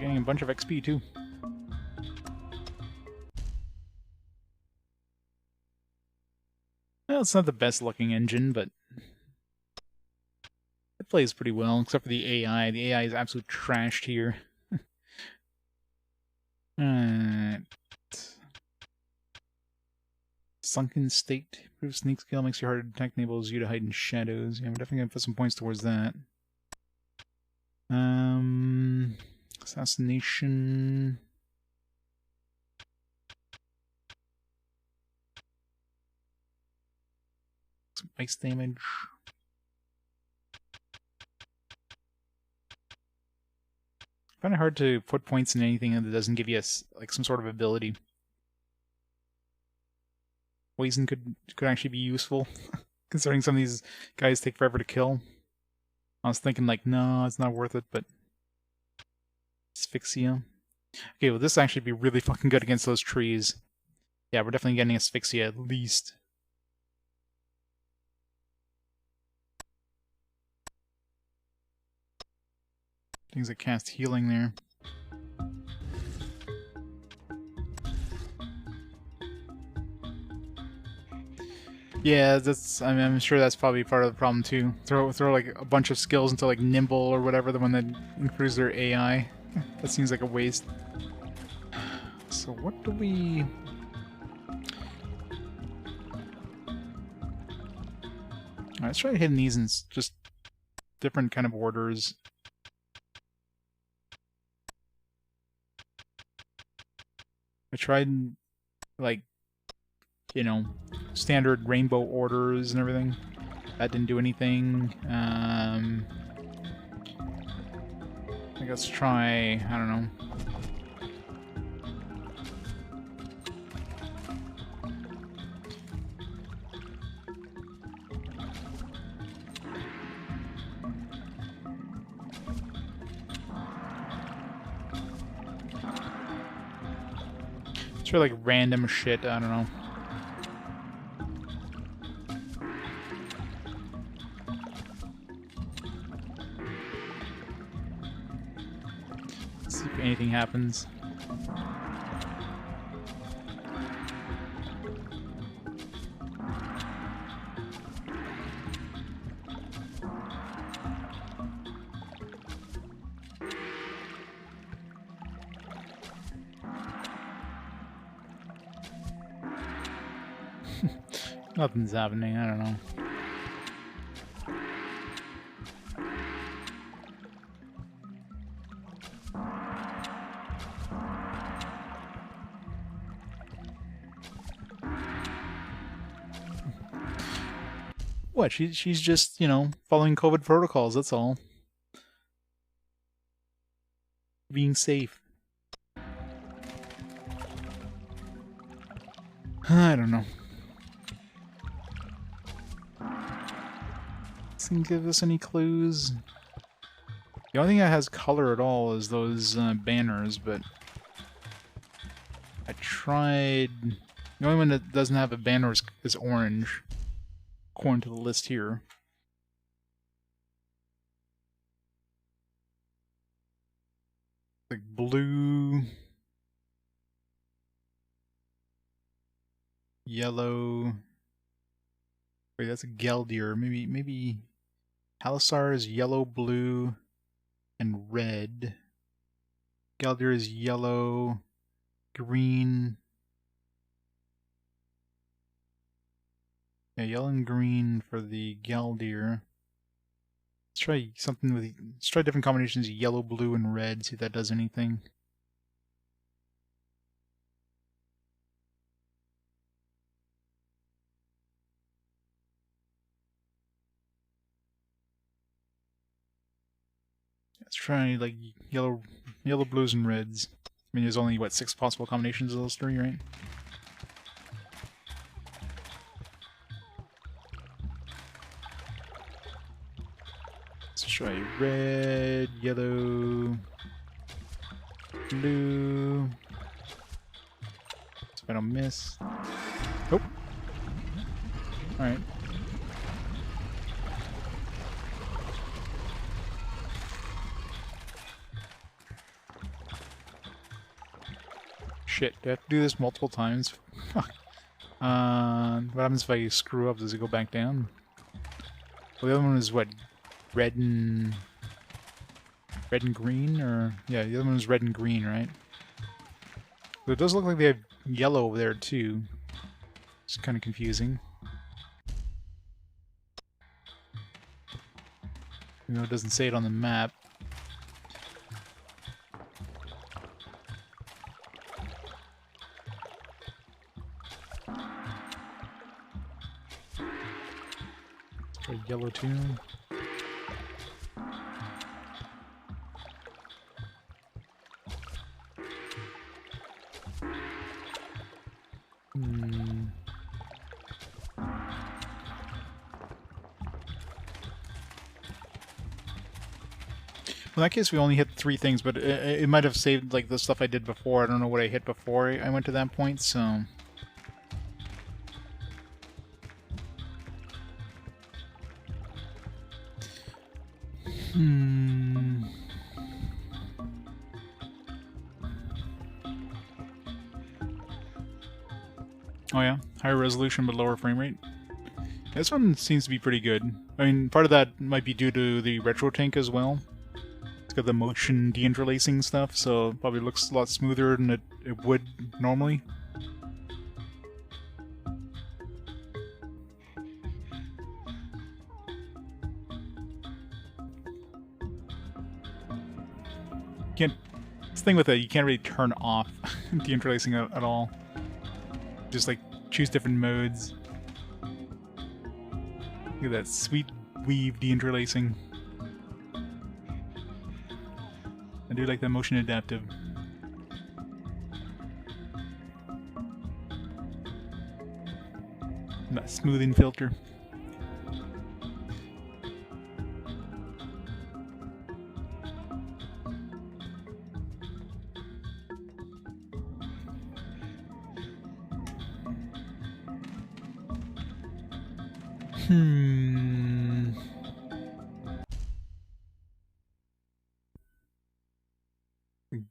Getting a bunch of XP too. Well, it's not the best looking engine, but it plays pretty well, except for the AI. The AI is absolute trashed here. Sunken State. Improves sneak skill, makes you harder to detect, enables you to hide in shadows. Yeah, we're definitely gonna put some points towards that. Assassination. Some ice damage. I find it hard to put points in anything that doesn't give you like some sort of ability. Poison could actually be useful, considering some of these guys take forever to kill. I was thinking like, no, it's not worth it, but asphyxia. Okay, well this actually be really fucking good against those trees. Yeah, we're definitely getting asphyxia at least. Things that cast healing there. Yeah, that's. I mean, I'm sure that's probably part of the problem too. Throw like a bunch of skills into like nimble or whatever, the one that improves their AI. That seems like a waste. So what do we? Alright, let's try hitting these in just different kind of orders. I tried like, you know, standard rainbow orders and everything. That didn't do anything. I think let's try, I don't know. for like random shit, I don't know. Let's see if anything happens. Nothing's happening, I don't know. What? She's just, you know, following COVID protocols, that's all. Being safe. I don't know. Doesn't give us any clues. The only thing that has color at all is those banners, but I tried. The only one that doesn't have a banner is orange, according to the list here. Like blue, yellow. Wait, that's a Galdir. Maybe Halassar is yellow, blue, and red. Galdir is yellow, green. Yeah, yellow and green for the Galdir. Let's try something with. Let's try different combinations of yellow, blue, and red. See if that does anything. Let's try like yellow, blues, and reds. I mean, there's only what 6 possible combinations of those 3, right? Let's try red, yellow, blue. So I don't miss. Oh. All right. Shit, do I have to do this multiple times? Fuck. What happens if I screw up? Does it go back down? Well, the other one is what? Red and green? Or yeah, the other one is red and green, right? But it does look like they have yellow over there too. It's kind of confusing. Even though it doesn't say it on the map. Try yellow too. In that case, we only hit 3 things, but it might have saved like the stuff I did before. I don't know what I hit before I went to that point, so... Oh yeah, higher resolution but lower frame rate. This one seems to be pretty good. I mean, part of that might be due to the retro tank as well. It's got the motion deinterlacing stuff, so it probably looks a lot smoother than it would normally. Can't. This thing with it, you can't really turn off deinterlacing at all. Just like choose different modes. Look at that sweet weave deinterlacing. I do like that motion adaptive. And that smoothing filter.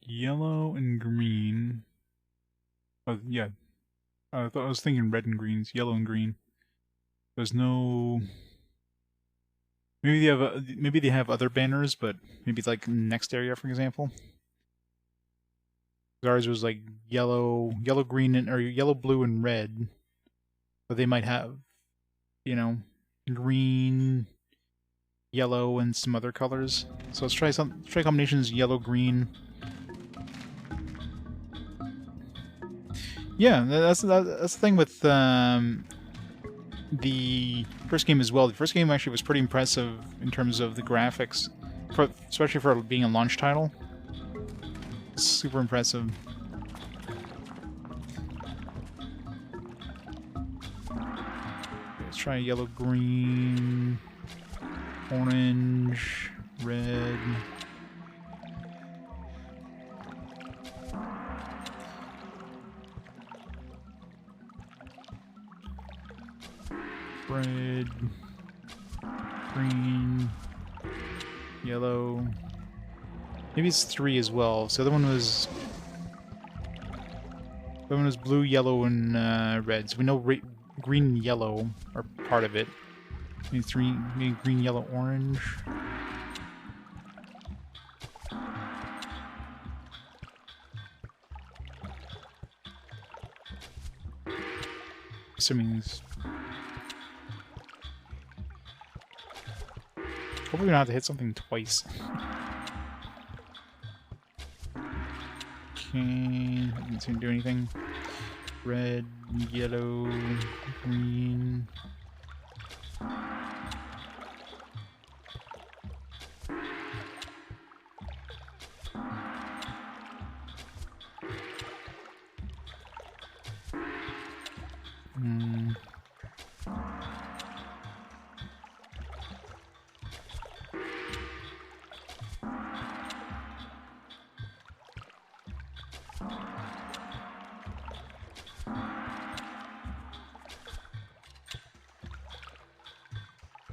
Yellow and green. Oh, yeah. I was thinking red and greens. Yellow and green. There's no... Maybe they have other banners, but maybe it's like next area, for example. Ours was like yellow, green, or yellow, blue, and red. But they might have, you know, green, yellow, and some other colors. So let's try combinations yellow, green. Yeah, that's the thing with the first game as well. The first game actually was pretty impressive in terms of the graphics, especially for being a launch title. It's super impressive. Let's try yellow, green, orange, red. Red, green, yellow. Maybe it's 3 as well. So the other one was blue, yellow, and red. So we know green and yellow are part of it. Maybe green, yellow, orange. Assuming it's... Hopefully we don't have to hit something twice. Okay, didn't do anything. Red, yellow, green.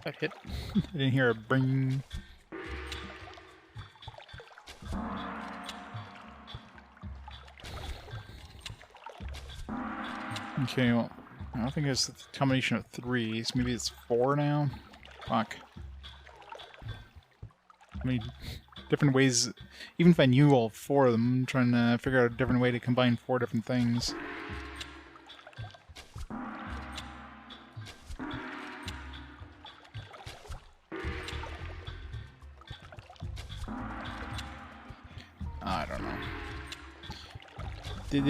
That hit. I didn't hear a bring. Okay, well, I don't think it's a combination of 3, so maybe it's 4 now? Fuck. I mean, different ways, even if I knew all 4 of them, I'm trying to figure out a different way to combine 4 different things. I don't know.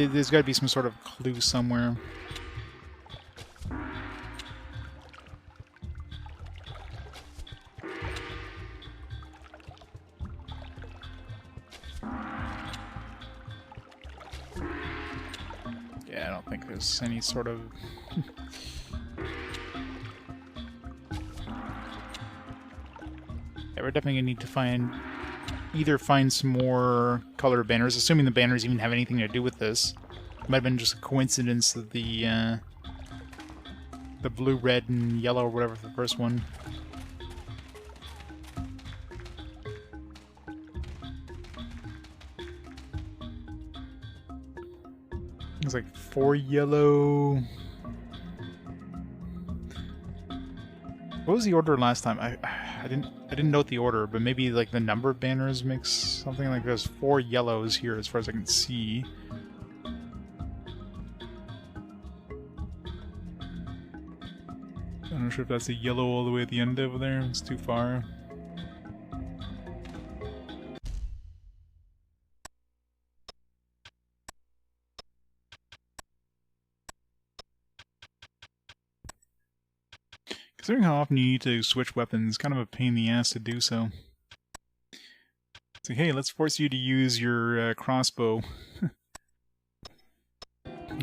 There's got to be some sort of clue somewhere. Yeah, I don't think there's any sort of... Yeah, we're definitely gonna need to either find some more color banners, assuming the banners even have anything to do with this. It might have been just a coincidence that the blue, red, and yellow or whatever for the first one. It's like 4 yellow. What was the order last time? I didn't note the order, but maybe like the number of banners makes something like there's 4 yellows here as far as I can see. I'm not sure if that's a yellow all the way at the end over there. It's too far. Considering how often you need to switch weapons, kind of a pain in the ass to do so. So hey, let's force you to use your crossbow.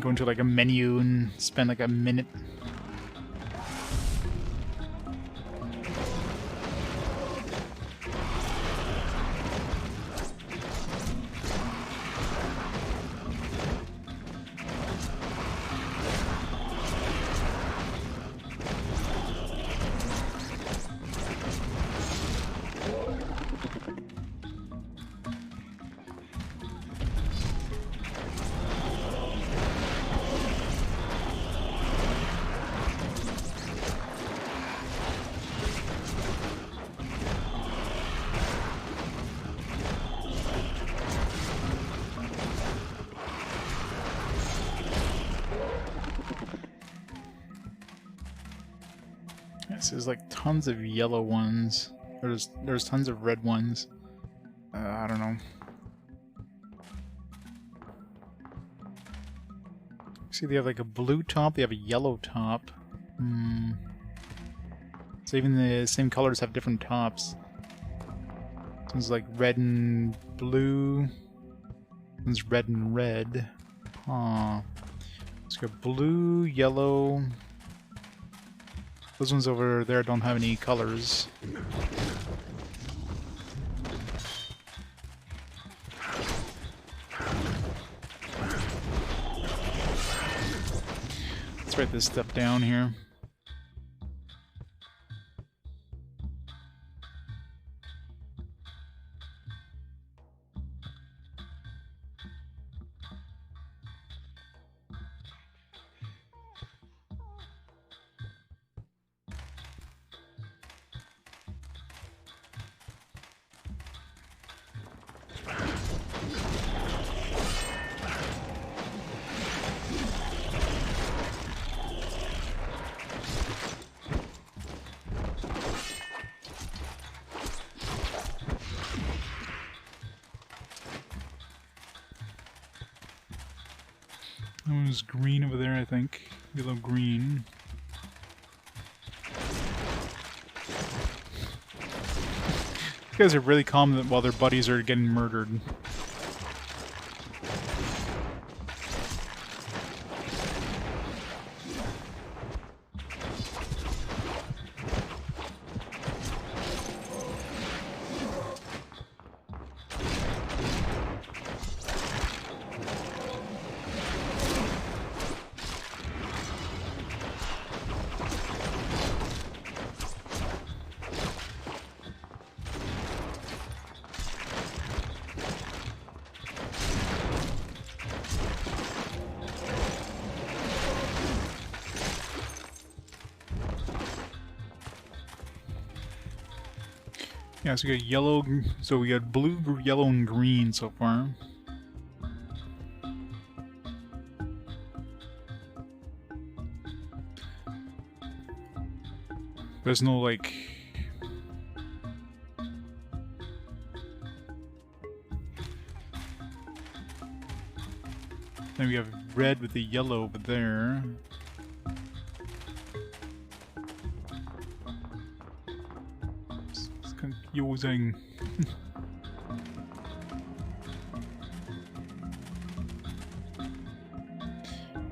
Go into like a menu and spend like a minute. So there's like tons of yellow ones. There's tons of red ones. I don't know. See, they have like a blue top, they have a yellow top. So even the same colors have different tops. One's like red and blue. One's red and red. Huh. Let's go blue, yellow. Those ones over there don't have any colors. Let's write this stuff down here. That one's green over there, I think. Yellow green. These guys are really calm while their buddies are getting murdered. Yeah, so we got yellow, so we got blue, yellow, and green so far. There's no, like... Then we have red with the yellow over there. Confusing.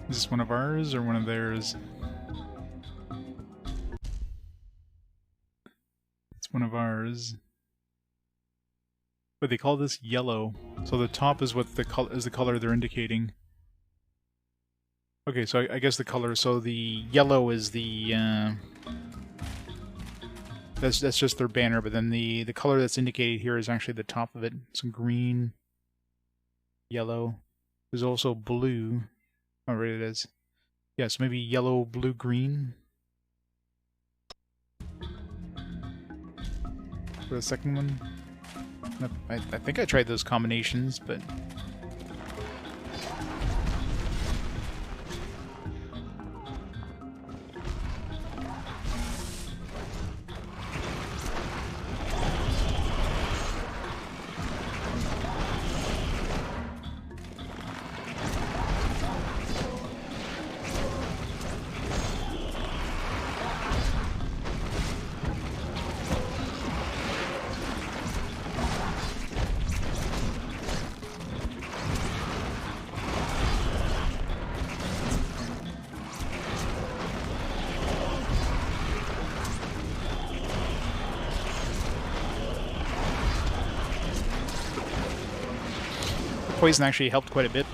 Is this one of ours or one of theirs? It's one of ours. But they call this yellow. So the top is what the color they're indicating. Okay, so I guess the color. So the yellow is the. That's just their banner, but then the color that's indicated here is actually the top of it. Some green, yellow. There's also blue. Oh, right, it is. Yeah, so maybe yellow, blue, green. For the second one. I think I tried those combinations, but... Poison actually helped quite a bit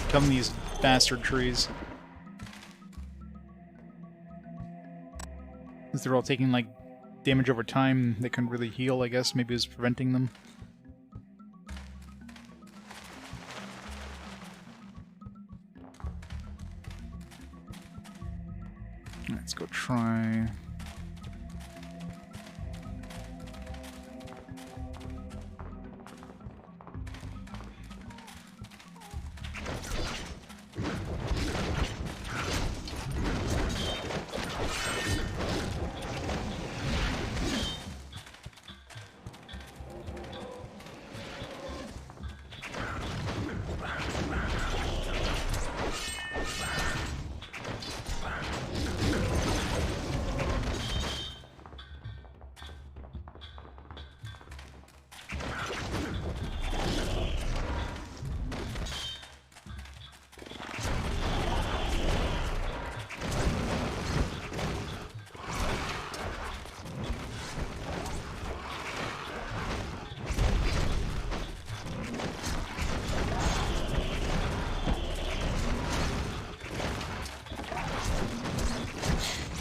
killing these bastard trees. Since they're all taking like damage over time, they couldn't really heal, I guess. Maybe it was preventing them. Let's go try...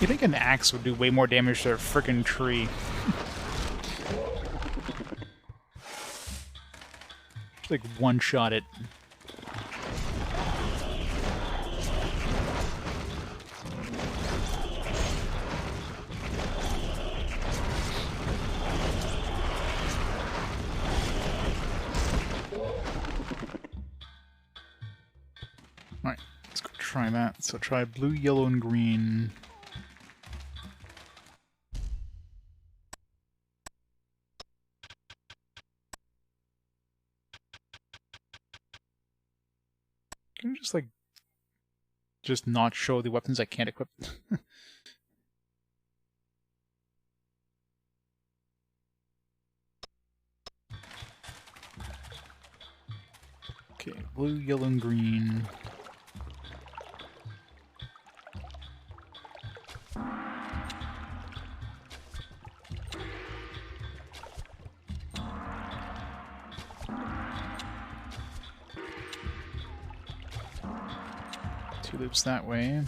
You think an axe would do way more damage to a frickin' tree? Just like one-shot it. Alright, let's go try that. So try blue, yellow, and green. Can you just, like, just not show the weapons I can't equip? Okay, blue, yellow, and green. Two loops that way.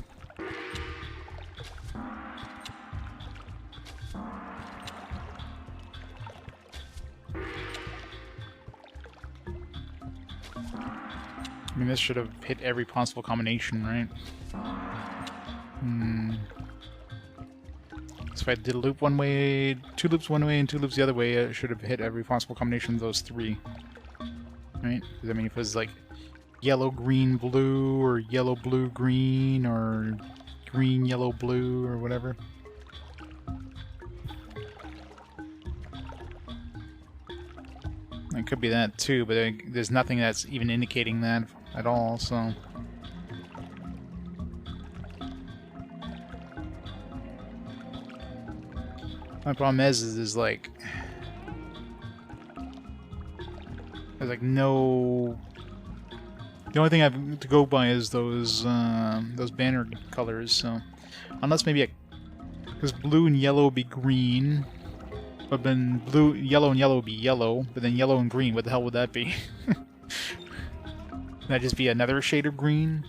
I mean, this should have hit every possible combination, right? So if I did a loop one way, two loops one way, and two loops the other way, it should have hit every possible combination of those three. Right? Because, I mean, if it was like yellow, green, blue, or yellow, blue, green, or green, yellow, blue, or whatever. It could be that too, but there's nothing that's even indicating that at all, so... My problem is like... There's like no... The only thing I have to go by is those banner colors, so... Unless maybe because blue and yellow would be green, but then blue, yellow and yellow would be yellow, but then yellow and green, what the hell would that be? Would that just be another shade of green?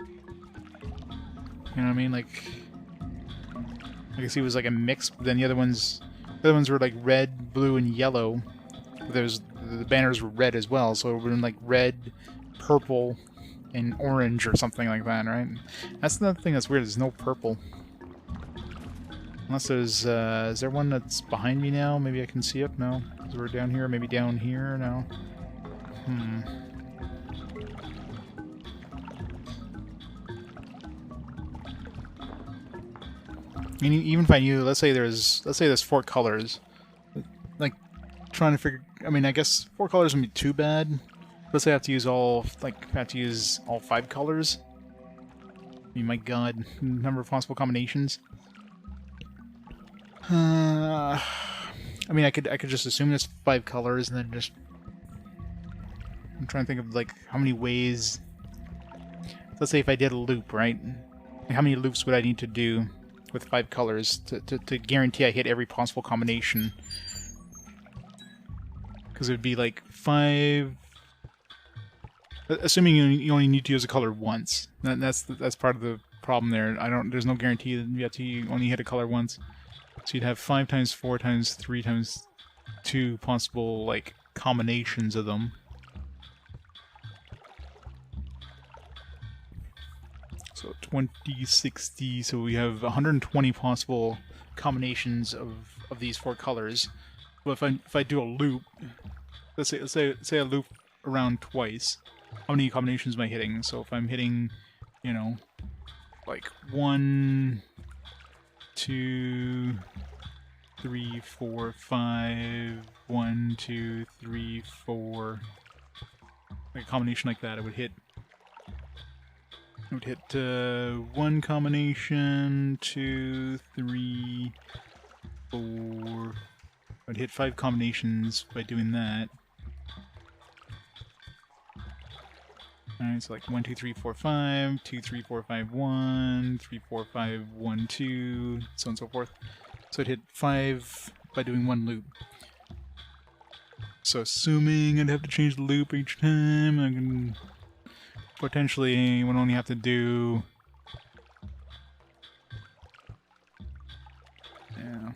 You know what I mean? Like... I guess he was like a mix, but then the other ones were like red, blue, and yellow. The banners were red as well, so it would have been like red, purple, and orange or something like that, right? That's the thing that's weird, there's no purple. Unless there's, is there one that's behind me now? Maybe I can see it? No. Is we're down here, maybe down here? No. I mean, even if I knew, let's say there's 4 colors, like, trying to figure, I mean, I guess 4 colors wouldn't be too bad. Let's say I have to use all 5 colors. I mean, my god, number of possible combinations. I mean, I could just assume there's 5 colors and then just... I'm trying to think of, like, how many ways... Let's say if I did a loop, right? Like, how many loops would I need to do with 5 colors to guarantee I hit every possible combination? Because it would be like 5... Assuming you only need to use a color once. That's part of the problem there. There's no guarantee that you have to only hit a color once. So you'd have 5 times 4 times 3 times 2 possible, like, combinations of them. So 20, 60, so we have 120 possible combinations of these 4 colors. But if I do a loop, let's say a loop around twice, how many combinations am I hitting? So if I'm hitting, you know, like 1, 2, 3, 4, 5, 1, 2, 3, 4, like a combination like that, it would hit 1 combination, 2, 3, 4. I'd hit 5 combinations by doing that. Alright, so like 1, 2, 3, 4, 5, 2, 3, 4, 5, 1, 3, 4, 5, 1, 2, so on and so forth. So I'd hit 5 by doing 1 loop. So assuming I'd have to change the loop each time, I can potentially would only have to do Yeah.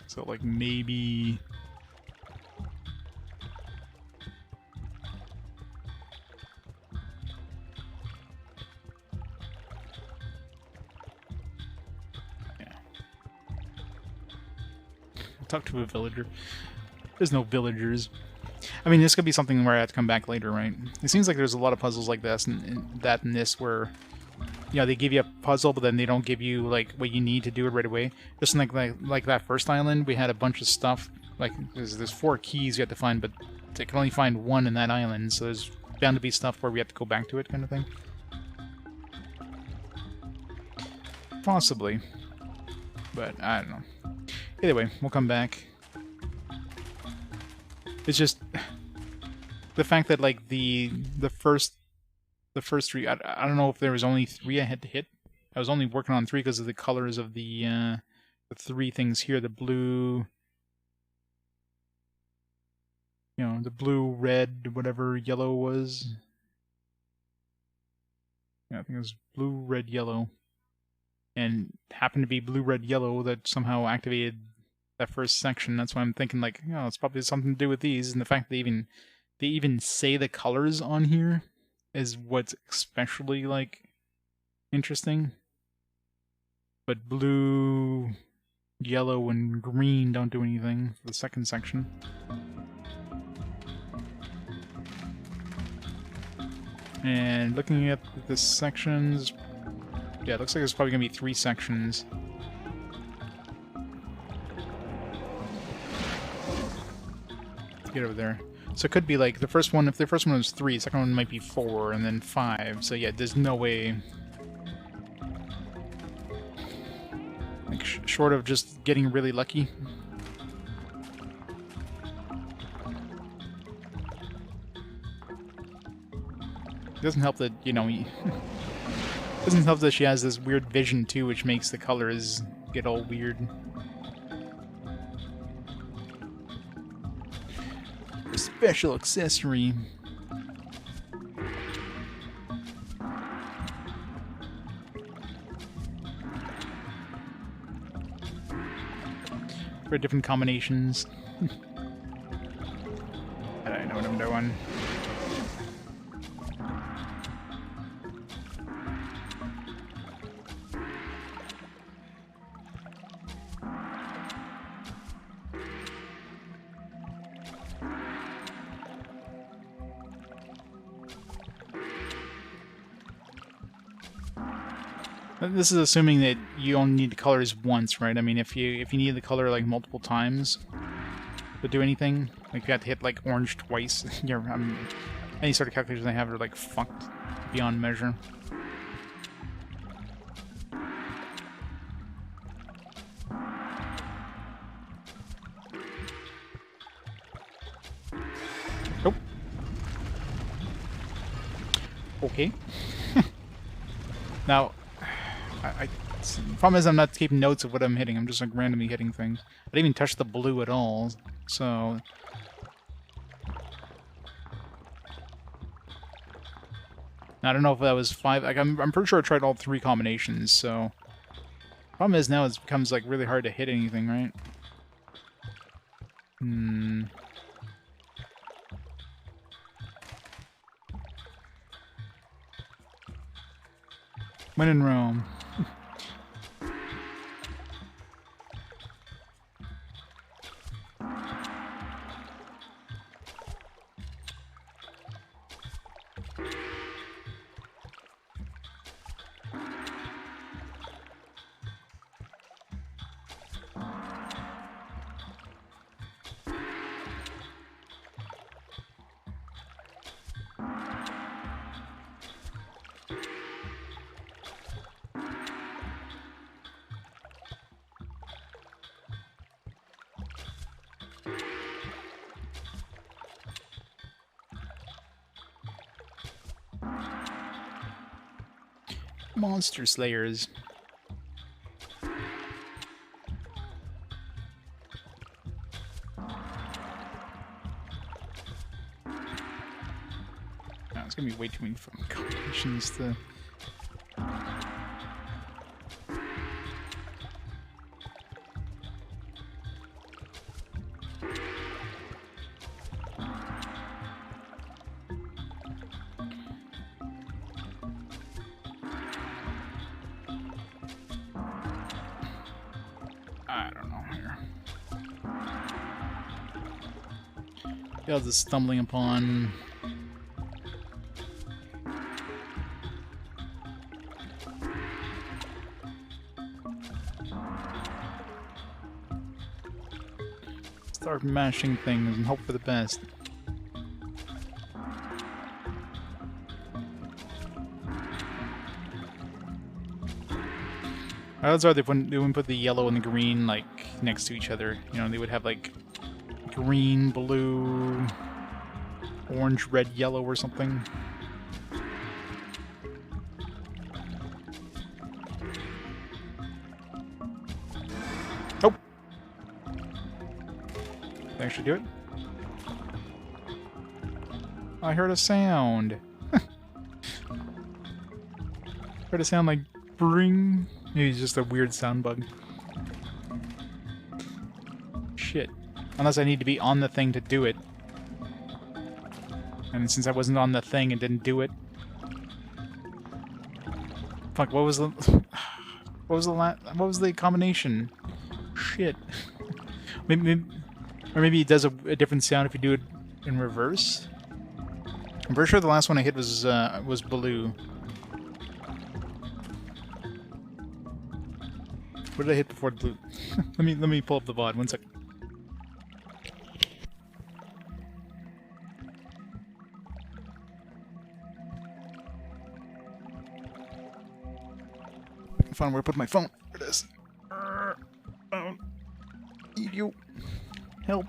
So, like, maybe... Yeah. Talk to a villager. There's no villagers. I mean, this could be something where I have to come back later, right? It seems like there's a lot of puzzles like this and this where, you know, they give you a puzzle, but then they don't give you like what you need to do it right away. Just like that first island, we had a bunch of stuff. Like there's 4 keys you have to find, but they can only find 1 in that island, so there's bound to be stuff where we have to go back to it, kind of thing. Possibly, but I don't know. Either way, we'll come back. It's just the fact that like the first 3. I don't know if there was only 3 I had to hit. I was only working on 3 because of the colors of the 3 things here. The blue, you know, the blue, red, whatever yellow was. Yeah, I think it was blue, red, yellow, and happened to be blue, red, yellow that somehow activated that first section. That's why I'm thinking like, you know, it's probably something to do with these, and the fact they even say the colors on here is what's especially like interesting. But blue, yellow, and green don't do anything for the second section. And looking at the sections, yeah, it looks like there's probably gonna be 3 sections. Get over there. So it could be like the first one, if the first one was 3, the second one might be 4, and then 5. So yeah, there's no way. Like, short of just getting really lucky. It doesn't help that, you know, doesn't help that she has this weird vision too, which makes the colors get all weird. Special accessory. For different combinations. I don't know what I'm doing. This is assuming that you only need the colors once, right? I mean, if you need the color like multiple times to do anything, like if you have to hit like orange twice, any sort of calculations I have are like fucked beyond measure. Nope. Okay. Now. The problem is I'm not keeping notes of what I'm hitting. I'm just like randomly hitting things. I didn't even touch the blue at all, so... I don't know if that was 5. Like I'm pretty sure I tried all 3 combinations, so... Problem is now it becomes like really hard to hit anything, right? When in Rome. Monster Slayers. No, it's gonna be way too many fucking combinations to... I don't know here. Yeah, just stumbling upon. Start mashing things and hope for the best. Odds are they wouldn't put the yellow and the green like next to each other. You know, they would have like green, blue, orange, red, yellow, or something. Oh! Did I actually do it? I heard a sound. Heard a sound like bring. Maybe it's just a weird sound bug. Shit. Unless I need to be on the thing to do it. And since I wasn't on the thing, it didn't do it. Fuck, what was the... What was the combination? Shit. Maybe, or maybe it does a different sound if you do it in reverse? I'm pretty sure the last one I hit was blue. What did I hit before the blue? let me pull up the VOD, 1 second. Find where I put my phone. There it is. Phone. Need you. Help.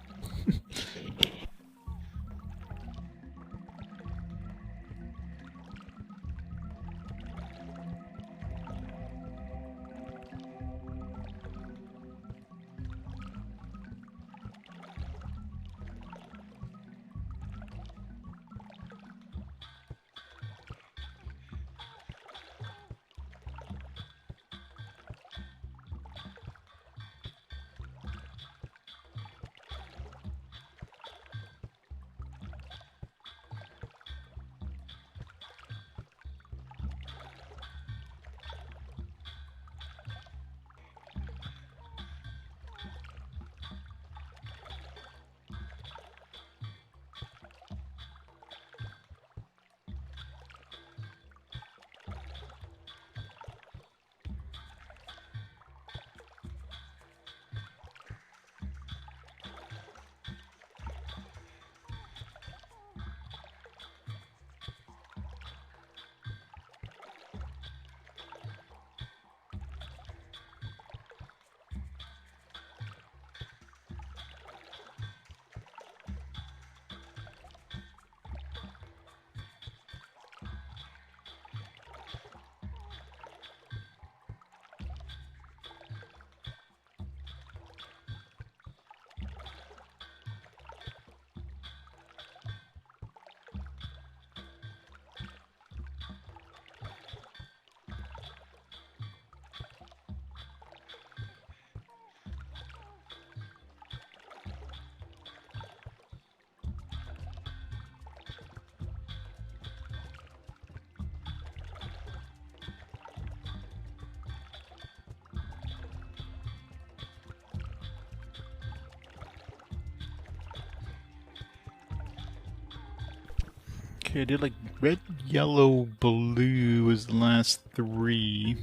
Okay, I did like red, yellow, blue was the last 3.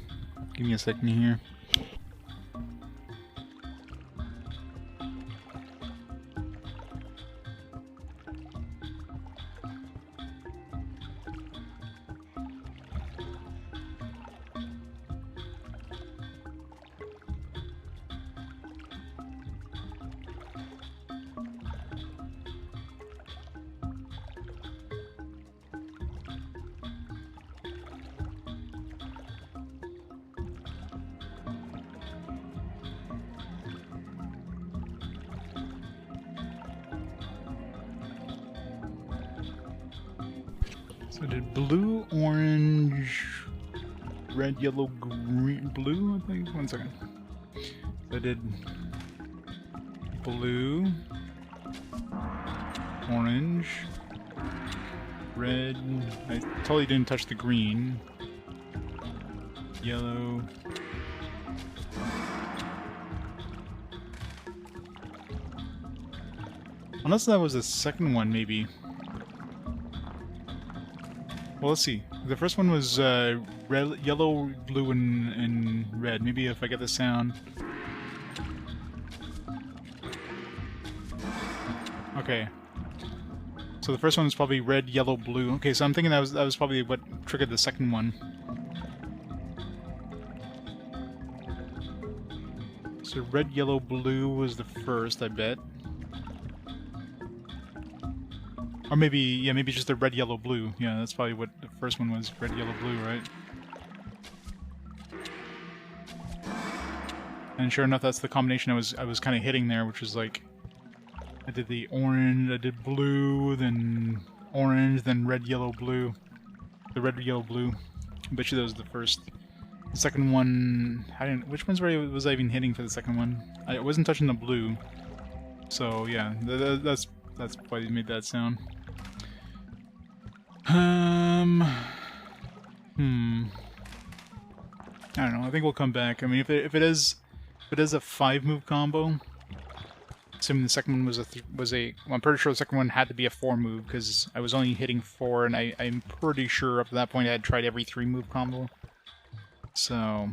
Give me a second here. So I did blue, orange, red, yellow, green, blue, I think? 1 second. So I did blue, orange, red, I totally didn't touch the green, yellow, Unless that was the second one, maybe. Well, let's see. The first one was red, yellow, blue, and red. Maybe if I get the sound. Okay. So the first one was probably red, yellow, blue. Okay, so I'm thinking that was probably what triggered the second one. So red, yellow, blue was the first, I bet. Or maybe, yeah, maybe just the red, yellow, blue. Yeah, that's probably what the first one was. Red, yellow, blue, right? And sure enough, that's the combination I was kind of hitting there, which was like, I did the orange, I did blue, then orange, then red, yellow, blue. The red, yellow, blue. I bet you that was the first. The second one, I didn't. Which ones was I even hitting for the second one? I wasn't touching the blue. So yeah, that's why they made that sound. I don't know. I think we'll come back. I mean, if it is a 5-move combo, assuming the second one was a well, I'm pretty sure the second one had to be a 4-move because I was only hitting 4, and I'm pretty sure up to that point I had tried every 3-move combo. So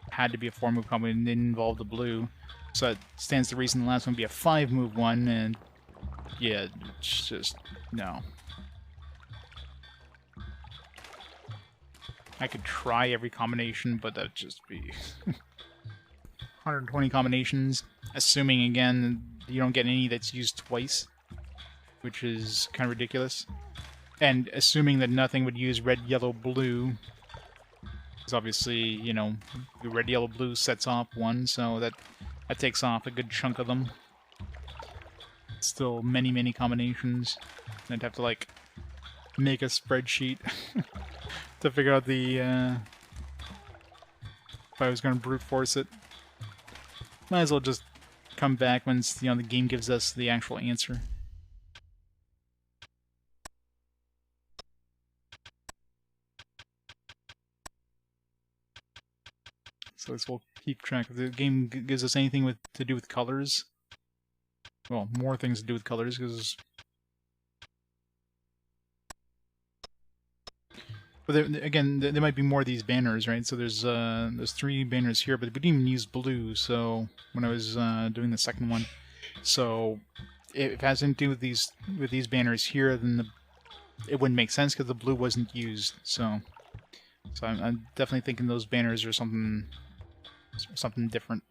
had to be a 4-move combo and didn't involve the blue. So that stands to reason the last one would be a 5-move one, and yeah, it's just no. I could try every combination, but that'd just be 120 combinations, assuming, again, you don't get any that's used twice, which is kind of ridiculous. And assuming that nothing would use red, yellow, blue, because obviously, you know, the red, yellow, blue sets off one, so that takes off a good chunk of them. Still many, many combinations. I'd have to, like, make a spreadsheet to figure out the, if I was going to brute force it. Might as well just come back once, you know, the game gives us the actual answer. So this will keep track. If the game gives us anything to do with colors, well, more things to do with colors, because... But again, there might be more of these banners, right? So there's 3 banners here, but we didn't even use blue. So when I was doing the second one, so if it has anything to do with these banners here, then it wouldn't make sense because the blue wasn't used. So I'm definitely thinking those banners are something different.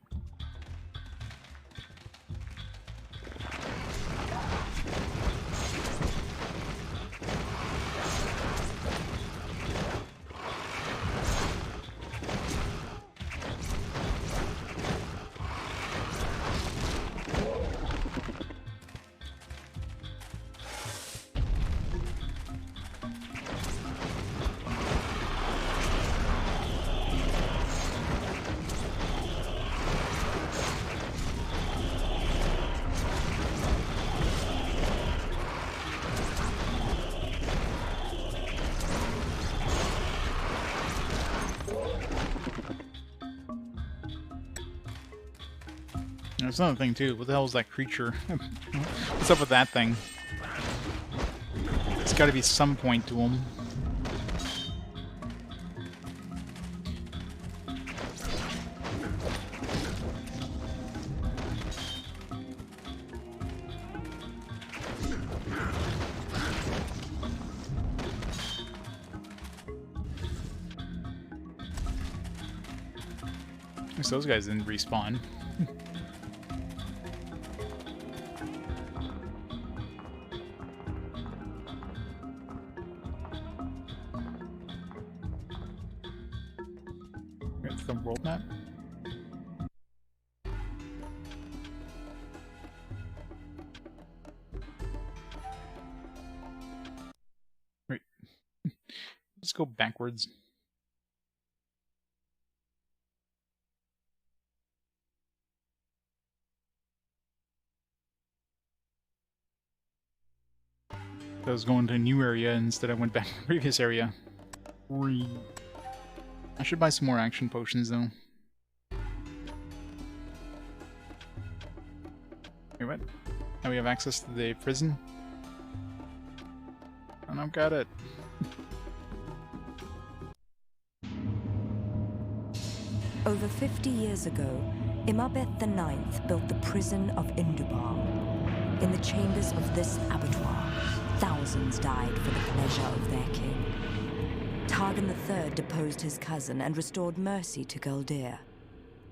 There's another thing too. What the hell is that creature? What's up with that thing? It's got to be some point to him. At least those guys didn't respawn. The world map? Wait. Let's go backwards. I was going to a new area, instead I went back to the previous area. I should buy some more action potions, though. Wait, what? Now we have access to the prison. And I've got it. Over 50 years ago, Imabeth IX built the prison of Indal. In the chambers of this abattoir, thousands died for the pleasure of their king. Targan III deposed his cousin and restored mercy to Galer.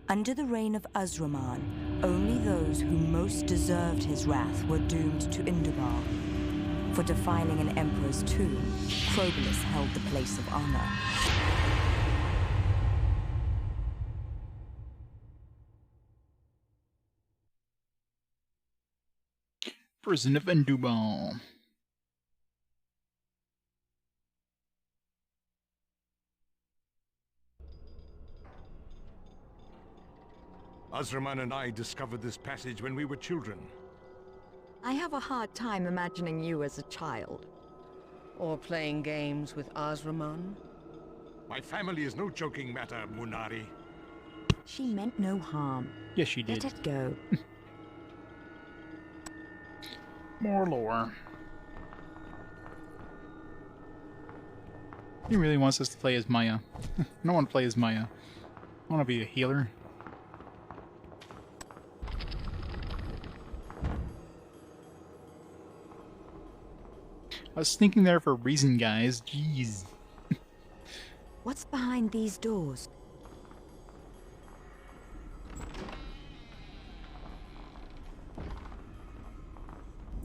Under the reign of Azraman, only those who most deserved his wrath were doomed to Indal. For defiling an emperor's tomb, Crobulus held the place of honor. Prison of Indal. Azraman and I discovered this passage when we were children. I have a hard time imagining you as a child. Or playing games with Azraman? My family is no joking matter, Munari. She meant no harm. Yes, she did. Let it go. More lore. He really wants us to play as Maia. I don't want to play as Maia. I want to be a healer. I was sneaking there for a reason, guys. Jeez. What's behind these doors?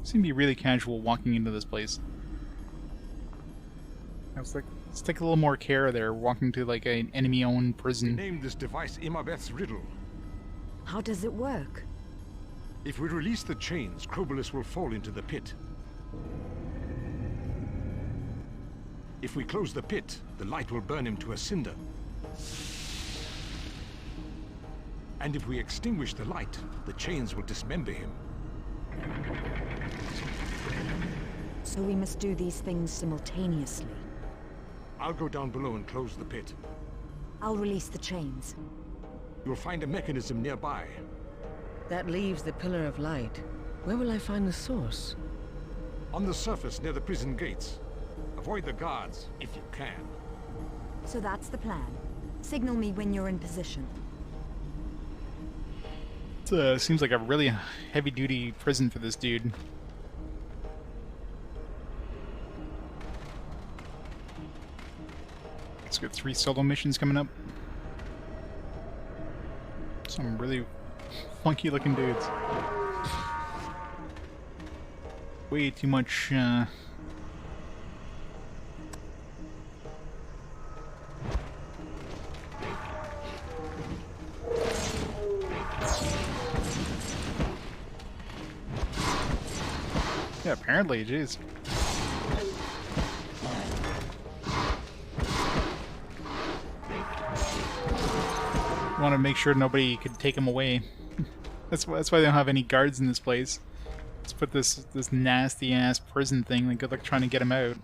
Seem to be really casual walking into this place. I was like, let's take a little more care there, walking to like an enemy-owned prison. We named this device Imabeth's Riddle. How does it work? If we release the chains, Crobulus will fall into the pit. If we close the pit, the light will burn him to a cinder. And if we extinguish the light, the chains will dismember him. So we must do these things simultaneously. I'll go down below and close the pit. I'll release the chains. You'll find a mechanism nearby. That leaves the Pillar of Light. Where will I find the source? On the surface near the prison gates. Avoid the guards, if you can. So that's the plan. Signal me when you're in position. It seems like a really heavy-duty prison for this dude. Let's get 3 solo missions coming up. Some really funky-looking dudes. Way too much, Yeah, apparently, jeez. Want to make sure nobody could take him away. That's why they don't have any guards in this place. Let's put this nasty ass prison thing. Like, good luck trying to get him out.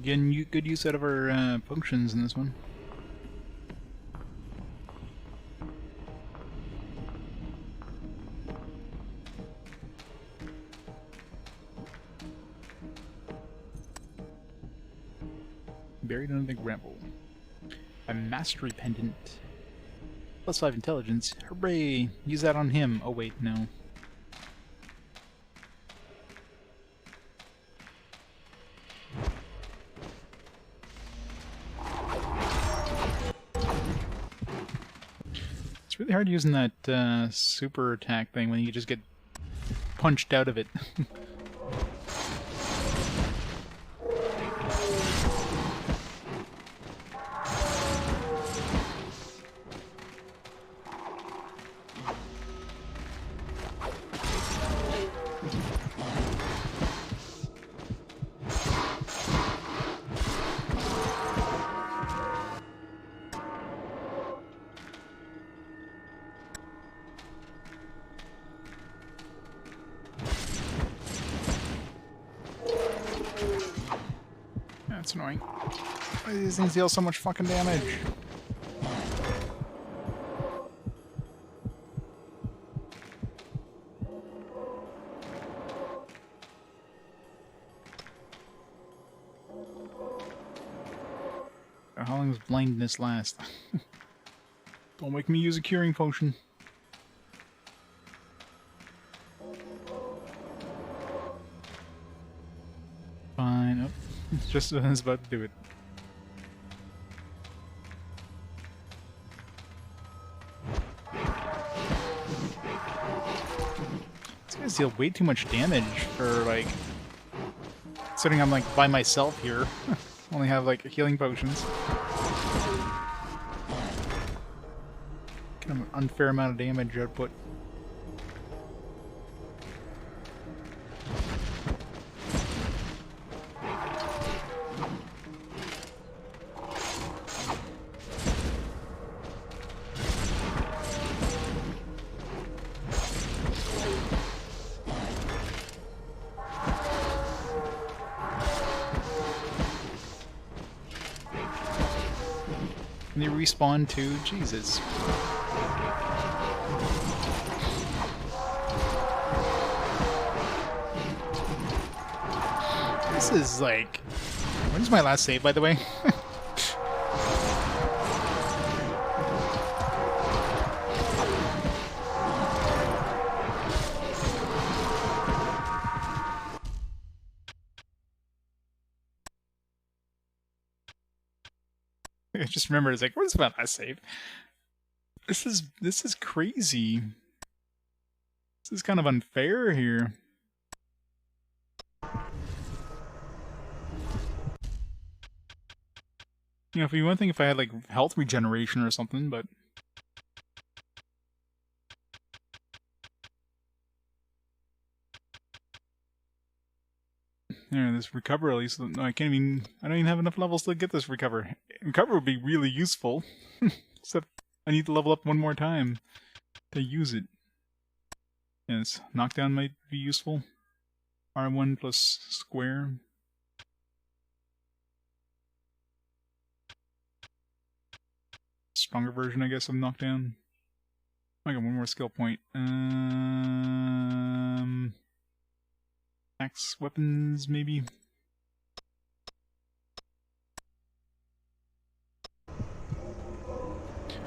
Getting good use out of our potions in this one. Buried under the gravel. A mastery pendant. +5 intelligence. Hooray! Use that on him. Oh wait, no. really hard using that super attack thing when you just get punched out of it. That's annoying. Why do these things deal so much fucking damage? How long does blindness last? Don't make me use a curing potion. Fine. Oh. Just when I was about to do it. These guys deal way too much damage for, like, sitting I'm, like, by myself here. Only have, like, healing potions. Kind of an unfair amount of damage output. Can they respawn too? Jesus. This is like... When's my last save, by the way? I just remembered, it's like, where's my last save? This is crazy. This is kind of unfair here. You know, if you want to think if I had like health regeneration or something, but yeah, this recover at least. No, I can't even. I don't even have enough levels to get this recover. Recover would be really useful, except I need to level up one more time to use it. Yes, knockdown might be useful. R1 plus square. Stronger version, I guess, of knockdown. I got one more skill point. Axe weapons, maybe.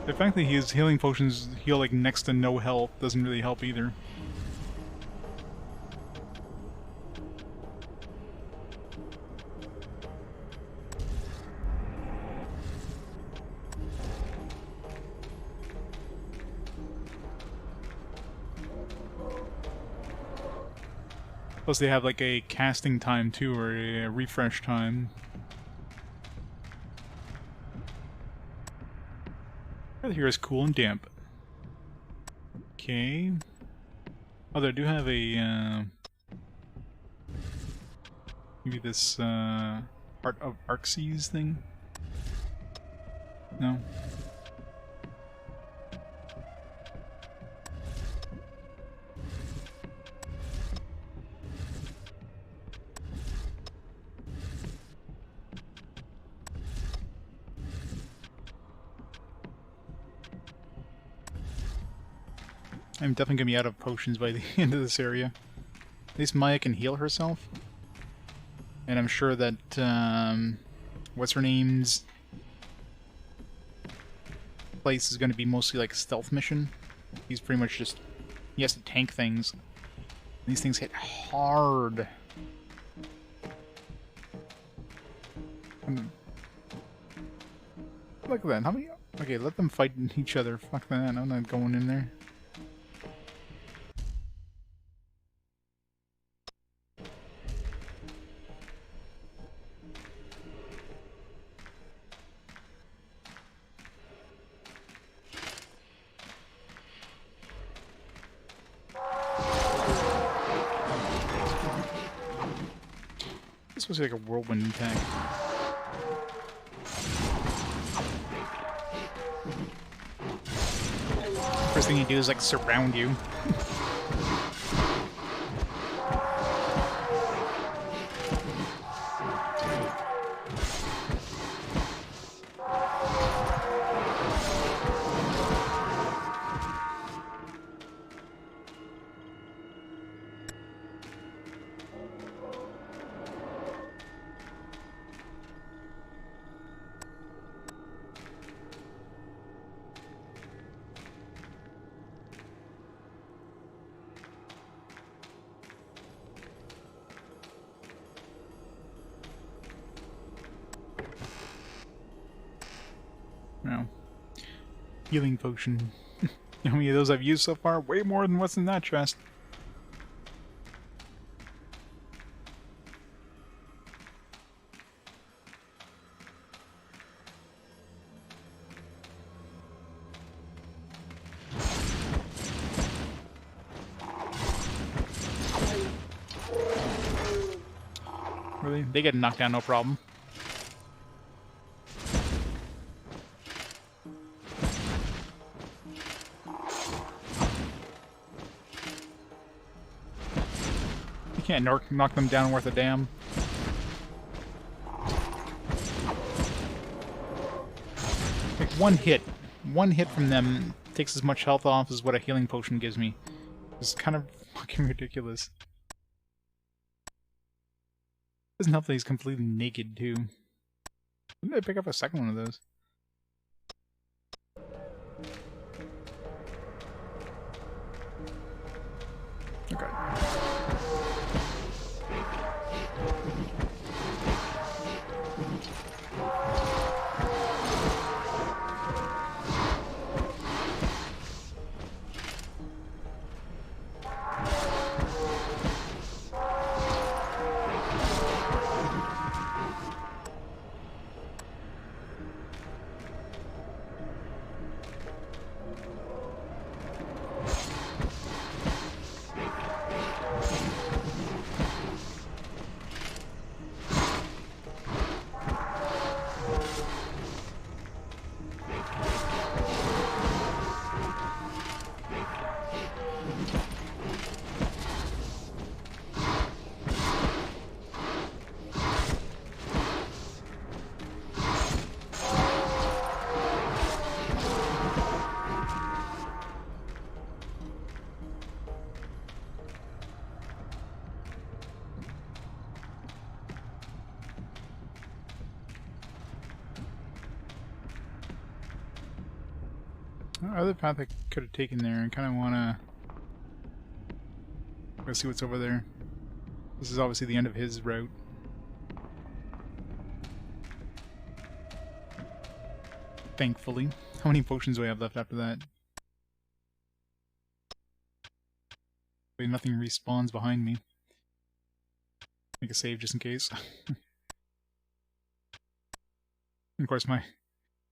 The fact that his healing potions heal like next to no health doesn't really help either. Plus they have like a casting time too, or a refresh time. Here is cool and damp. Okay. Although I do have a maybe this Heart of Arxes thing. No. I'm definitely gonna be out of potions by the end of this area. At least Maia can heal herself. And I'm sure that, what's her name's place is gonna be mostly like a stealth mission. He's pretty much just, he has to tank things. These things hit hard. Look at that, how many Okay, let them fight each other. Fuck that, I'm not going in there. This was like a whirlwind attack. First thing you do is like surround you. No. Healing potion. How many of those I've used so far? Way more than what's in that chest. Really? They get knocked down, no problem. You can't knock them down worth a damn. Like one hit from them takes as much health off as what a healing potion gives me. It's kind of fucking ridiculous. Doesn't help that he's completely naked too. When did I pick up a second one of those? Okay. Other path I could have taken there. I kind of want to go see what's over there. This is obviously the end of his route. Thankfully. How many potions do I have left after that? Wait, nothing respawns behind me. Make a save just in case. Of course, my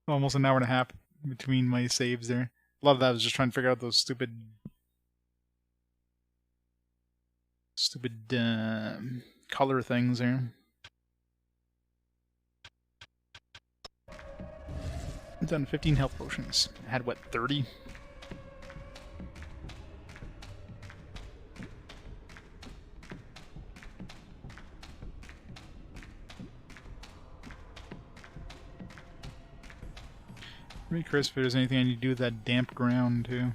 almost an hour and a half between my saves there. A lot of that was just trying to figure out those stupid color things there. I've done 15 health potions. I had what, 30? Pretty crisp if there's anything I need to do with that damp ground too.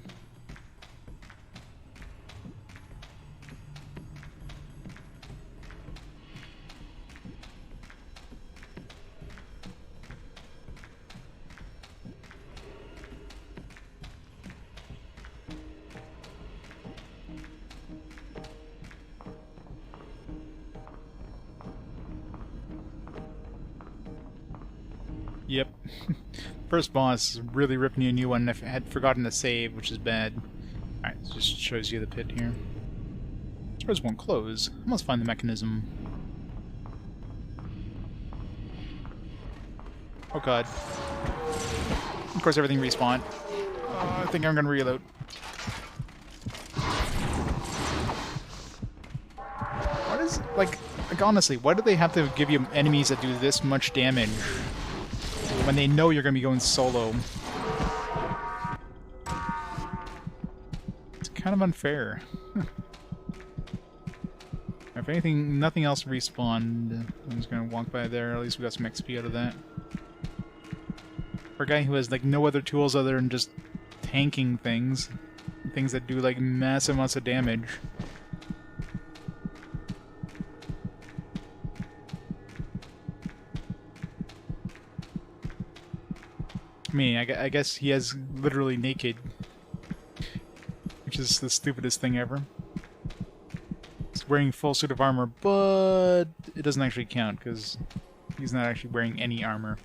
Yep. First boss really ripped me a new one. I had forgotten to save, which is bad. Alright, it just shows you the pit here. Doors won't close. I must find the mechanism. Oh god. Of course everything respawned. I think I'm gonna reload. What is... like honestly, why do they have to give you enemies that do this much damage when they know you're gonna be going solo? It's kind of unfair. If anything, nothing else respawned. I'm just gonna walk by there. At least we got some XP out of that. For a guy who has like no other tools other than just tanking things, things that do like massive amounts of damage. I mean, I guess he has literally naked, which is the stupidest thing ever. He's wearing full suit of armor, but it doesn't actually count because he's not actually wearing any armor.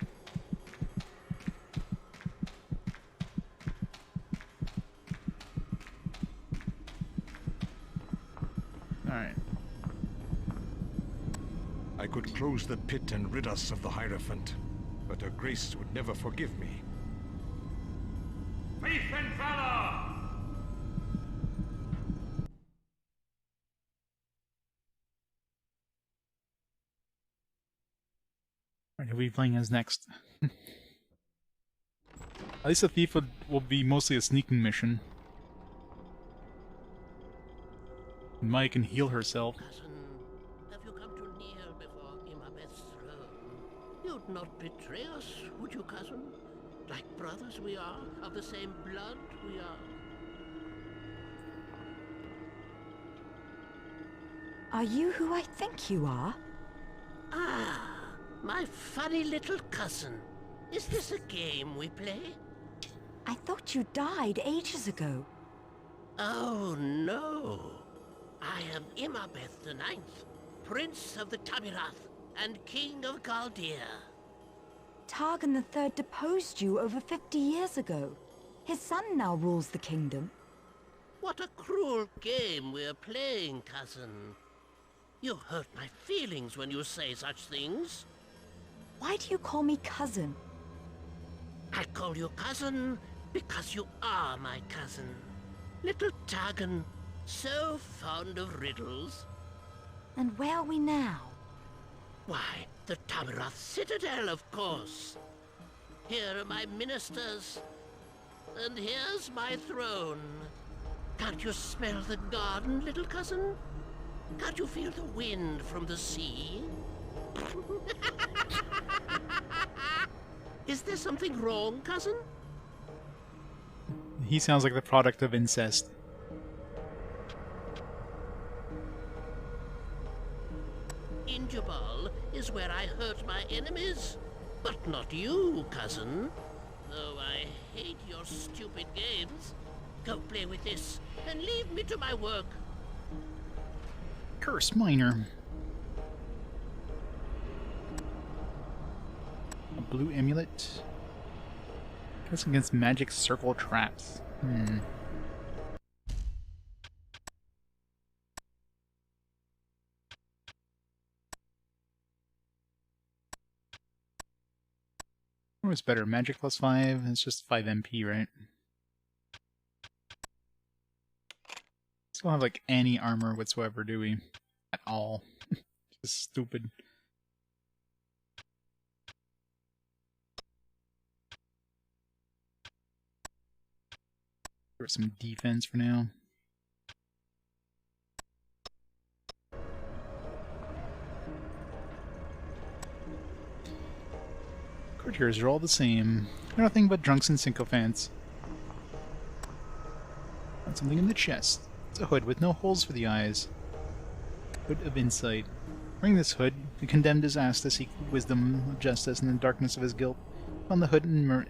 Alright. I could close the pit and rid us of the hierophant, but her grace would never forgive me. Faith and valor! Alright, who are we playing as next? At least the thief will be mostly a sneaking mission. Maia can heal herself. Cousin, have you come to kneel before Imabeth's throne? You'd not betray us, would you, cousin? Like brothers we are, of the same blood we are. Are you who I think you are? Ah, my funny little cousin. Is this a game we play? I thought you died ages ago. Oh, no. I am Imabeth the Ninth, Prince of the Tabirath and King of Galdir. Targan III deposed you over 50 years ago. His son now rules the kingdom. What a cruel game we're playing, cousin. You hurt my feelings when you say such things. Why do you call me cousin? I call you cousin because you are my cousin. Little Targan, so fond of riddles. And where are we now? Why, the Tabirath Citadel, of course. Here are my ministers. And here's my throne. Can't you smell the garden, little cousin? Can't you feel the wind from the sea? Is there something wrong, cousin? He sounds like the product of incest. In Jabal is where I hurt my enemies, but not you, cousin. Though I hate your stupid games. Go play with this, and leave me to my work. Curse minor. A blue amulet. Guess against magic circle traps. What's better? Magic plus 5? It's just 5 MP, right? Still don't have like any armor whatsoever, do we? At all. Just stupid. For some defense for now. Courtiers are all the same. They're nothing but drunks and sycophants. Found something in the chest. It's a hood with no holes for the eyes. Hood of insight. Wearing this hood, the condemned is asked to seek wisdom of justice in the darkness of his guilt. Found the hood in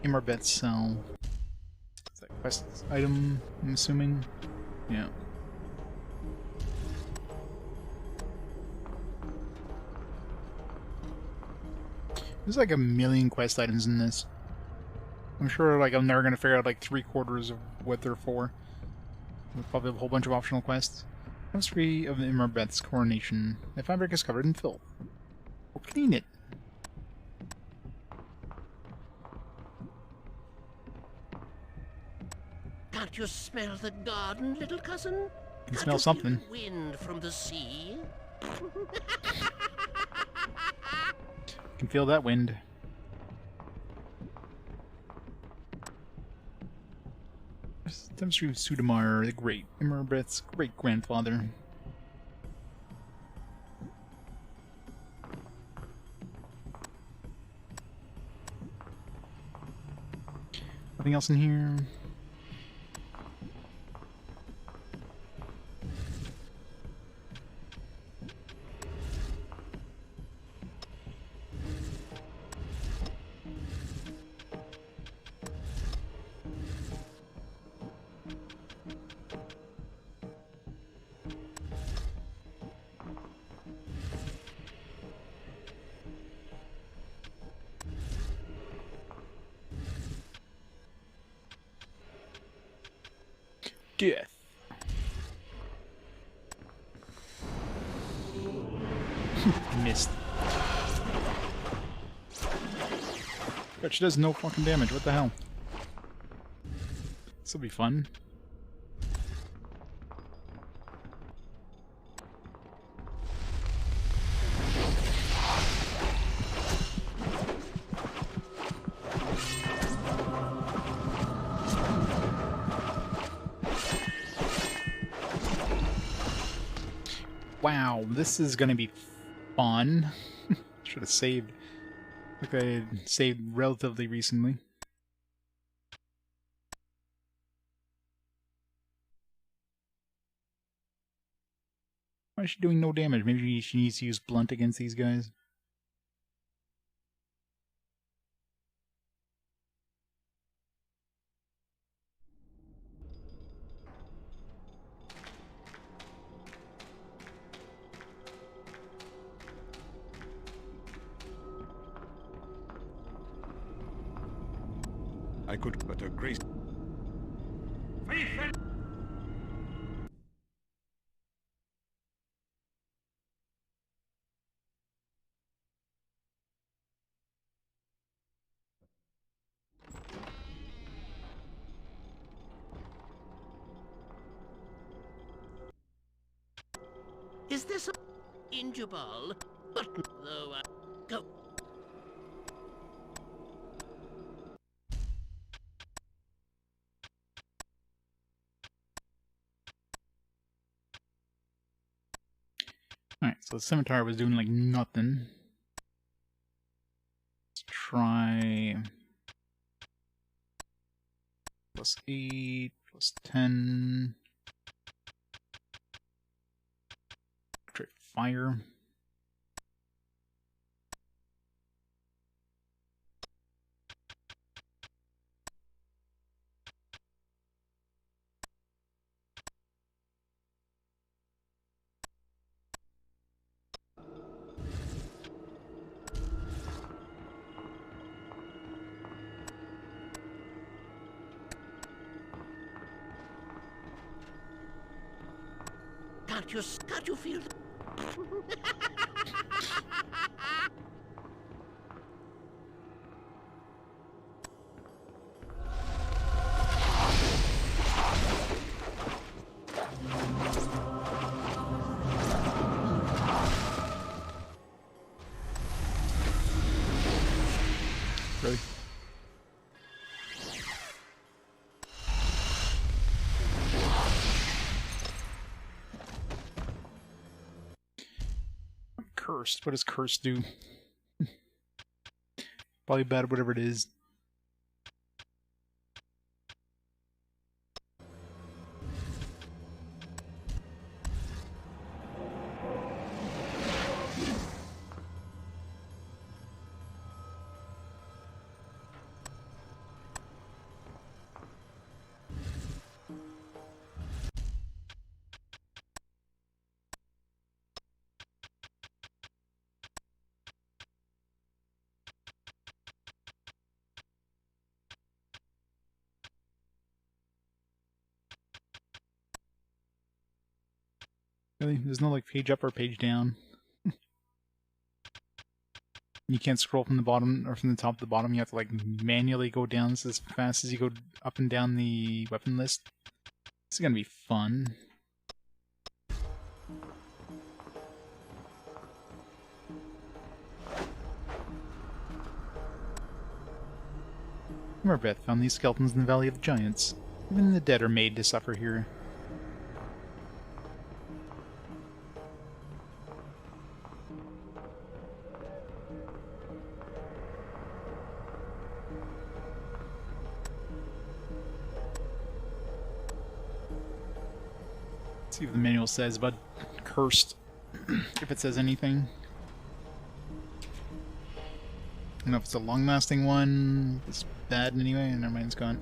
Imabeth's cell. Is that quest item, I'm assuming? Yeah. There's like a million quest items in this. I'm sure like I'm never gonna figure out like 3/4 of what they're for. We'll probably have a whole bunch of optional quests. Tapestry of Imarbeth's coronation. The fabric is covered in filth. We'll clean it. Can't you smell the garden, little cousin? You can Can't smell you something. feel the wind from the sea? Can feel that wind. Tapestry of Sudamar the Great, Imarbeth's great-grandfather. Nothing else in here. Death. Missed. But she does no fucking damage, what the hell? This'll be fun. Wow, this is gonna be fun. Should have saved. Look, I saved relatively recently. Why is she doing no damage? Maybe she needs to use blunt against these guys. I could, but her grace... Is this a Indal? But though I go. Alright, so the scimitar was doing like nothing. Let's try +8, +10. Try fire. Can't you feel? Really? Cursed. What does cursed do? Probably bad at whatever it is. Really? There's no like page up or page down. You can't scroll from the bottom or from the top to the bottom. You have to like manually go down as fast as you go up and down the weapon list. This is gonna be fun. Marbeth found these skeletons in the Valley of the Giants. Even the dead are made to suffer here. Let's see what the manual says about cursed, if it says anything. I don't know if it's a long-lasting one, if it's bad in any way, and never mind, it's gone.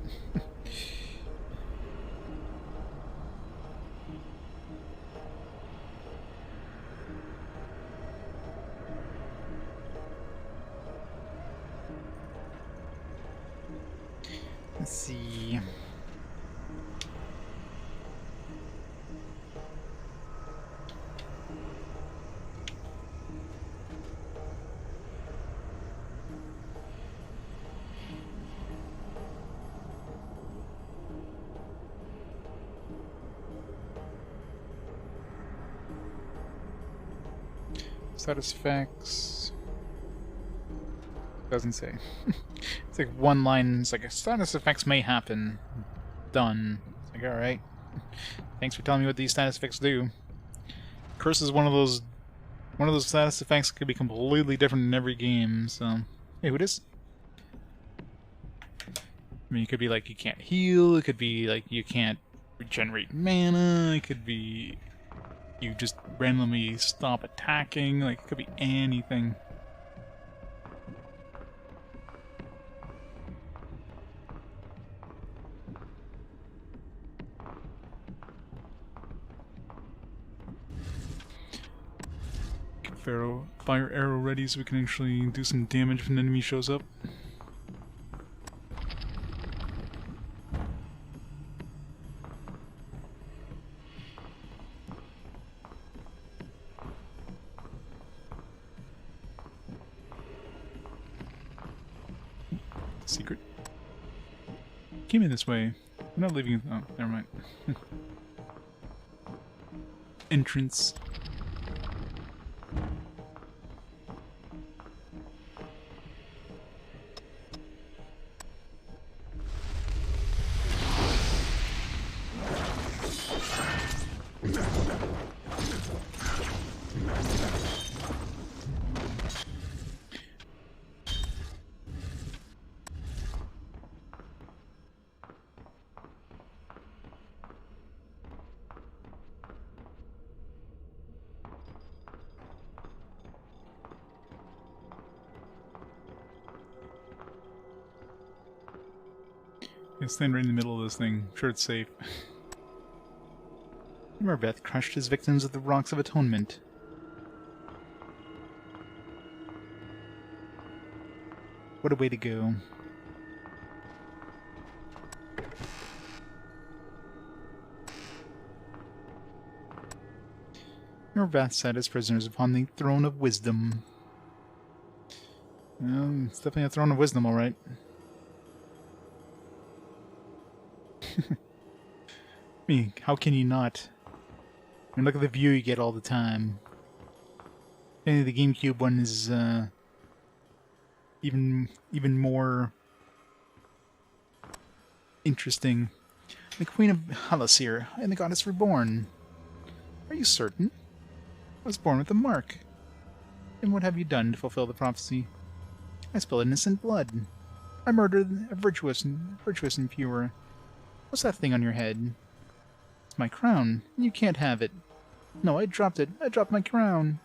Let's see. Status effects. Doesn't say. It's like one line. It's like status effects may happen. Done. It's like, all right. Thanks for telling me what these status effects do. Curse is one of those status effects that could be completely different in every game. So, hey, who dis? I mean, it could be like you can't heal. It could be like you can't regenerate mana. It could be you just randomly stop attacking. Like, it could be anything. Fire arrow ready so we can actually do some damage if an enemy shows up. Secret. Came in this way. I'm not leaving. Oh, never mind. Entrance. I stand right in the middle of this thing. I'm sure it's safe. Marbeth crushed his victims with the rocks of atonement. What a way to go. Marbeth sat as prisoners upon the throne of wisdom. It's definitely a throne of wisdom, alright. I mean, how can you not? I mean, look at the view you get all the time. And the GameCube one is even more interesting. The Queen of Halassar and the Goddess Reborn. Are you certain? I was born with a mark. And what have you done to fulfill the prophecy? I spilled innocent blood. I murdered a virtuous and pure. What's that thing on your head? It's my crown. You can't have it. No, I dropped it. I dropped my crown.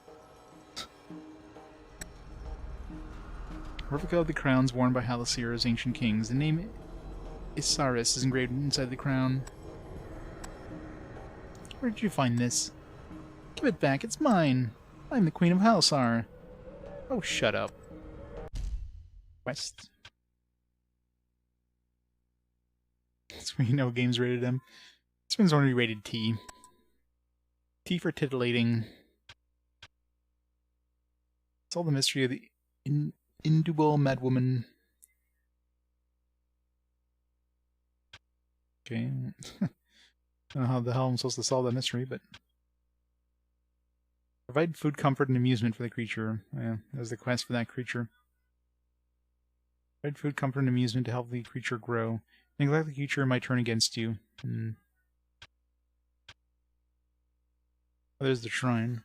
Replica of the crowns worn by Halassar's ancient kings. The name Isaris is engraved inside the crown. Where did you find this? Give it back. It's mine. I'm the Queen of Halassar. Oh, shut up. Quest. So we know games rated M. This one's only rated T. T for titillating. Solve the mystery of the indubitable madwoman. Okay. I don't know how the hell I'm supposed to solve that mystery, but... Provide food, comfort, and amusement for the creature. Yeah, that's the quest for that creature. Provide food, comfort, and amusement to help the creature grow. Neglect the creature might turn against you. Oh, there's the shrine.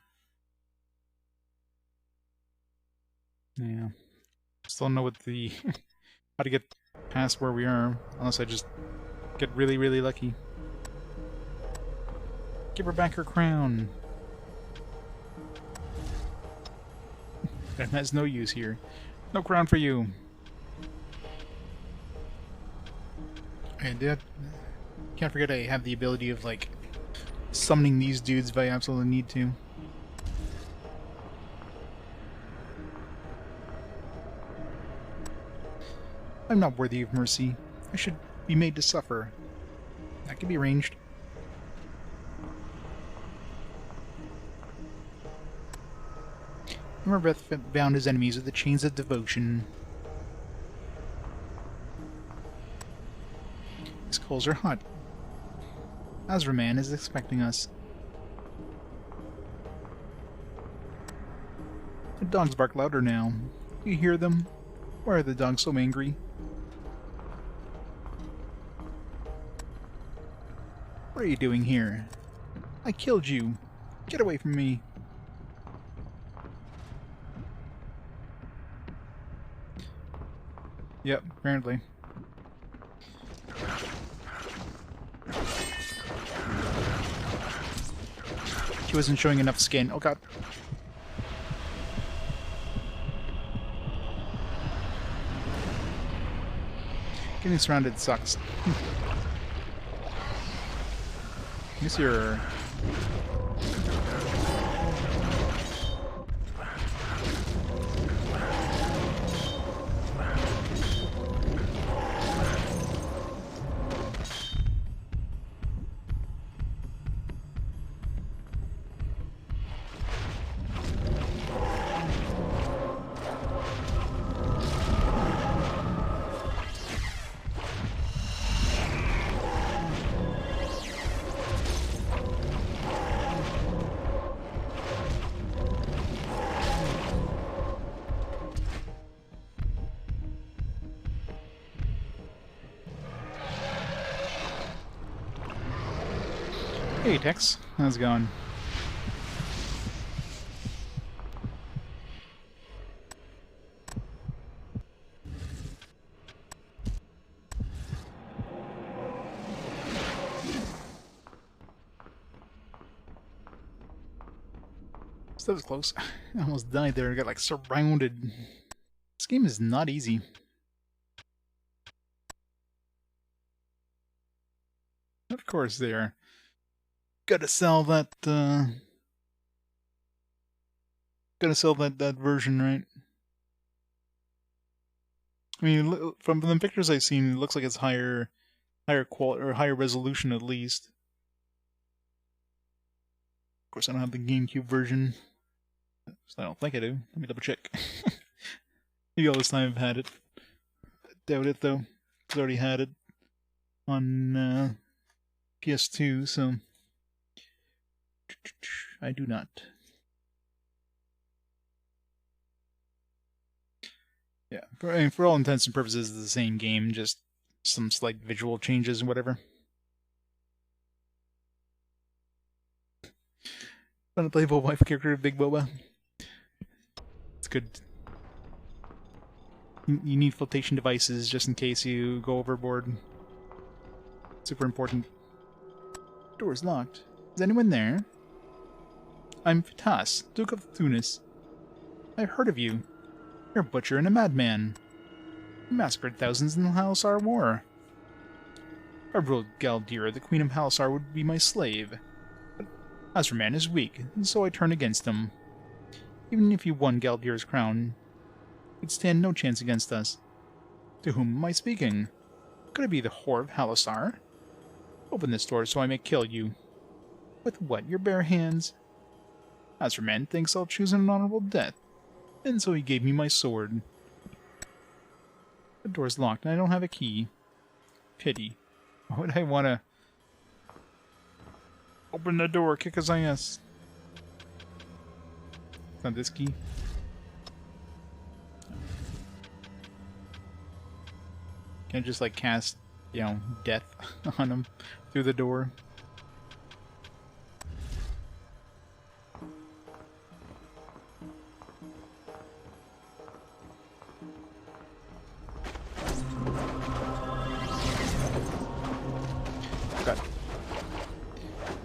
Yeah. Still don't know what the... how to get past where we are, unless I just get really, really lucky. Give her back her crown. That has no use here. No crown for you. And can't forget I have the ability of, like, summoning these dudes if I absolutely need to. I'm not worthy of mercy. I should be made to suffer. That can be arranged. Remember, bound his enemies with the chains of devotion. These coals are hot. Azraman is expecting us. The dogs bark louder now. You hear them? Why are the dogs so angry? What are you doing here? I killed you. Get away from me. Yep, apparently. She wasn't showing enough skin. Oh god. Getting surrounded sucks. I guess you're... Hey Tex, how's it going? That was close. I almost died there. I got like surrounded. This game is not easy. Of course they are. Gotta sell that, gotta sell that version, right? I mean, from the pictures I've seen, it looks like it's higher quality, or higher resolution at least. Of course, I don't have the GameCube version. So I don't think I do. Let me double check. Maybe all this time I've had it. Doubt it, though. I've already had it on, PS2, so... I do not. Yeah, for all intents and purposes, it's the same game, just some slight visual changes and whatever. Unplayable wife character of Big Boba. It's good. You need flotation devices just in case you go overboard. Super important. Door's locked. Is anyone there? I'm Vitas, Duke of Thunis. I've heard of you. You're a butcher and a madman. You massacred thousands in the Halassar War. If I ruled Galdir, the Queen of Halassar would be my slave. But Azraman is weak, and so I turn against him. Even if you won Galdir's crown, you'd stand no chance against us. To whom am I speaking? Could it be the whore of Halassar? Open this door so I may kill you. With what? Your bare hands? As for men, thinks I'll choose an honorable death. And so he gave me my sword. The door's locked and I don't have a key. Pity. Why would I want to open the door, kick his ass? It's not this key. Can I just like cast, you know, death on him through the door?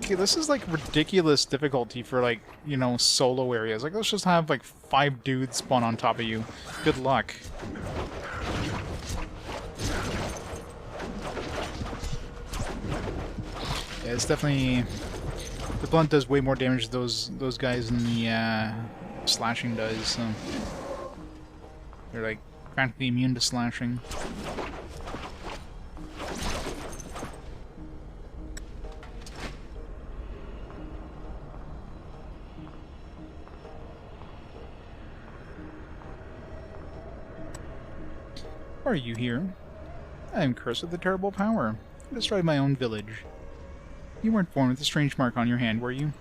Okay, this is like ridiculous difficulty for like, you know, solo areas. Like, let's just have like 5 dudes spawn on top of you. Good luck. Yeah, it's definitely... The blunt does way more damage to those guys than the slashing does, so... They're like practically immune to slashing. Are you here? I am cursed with a terrible power. I destroyed my own village. You weren't born with a strange mark on your hand, were you?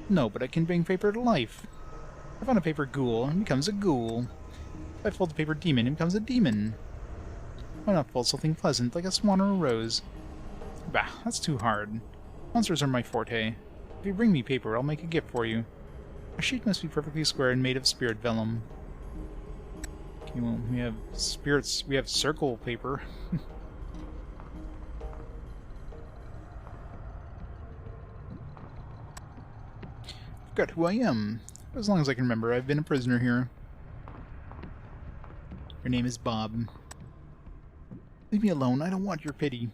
No, but I can bring paper to life. I found a paper ghoul, and becomes a ghoul. If I fold a paper demon, it becomes a demon. Why not fold something pleasant, like a swan or a rose? Bah, that's too hard. Monsters are my forte. If you bring me paper, I'll make a gift for you. A sheet must be perfectly square and made of spirit vellum. Okay, well, we have spirits, we have circle paper. Forgot who I am. As long as I can remember, I've been a prisoner here. Your name is Bob. Leave me alone, I don't want your pity.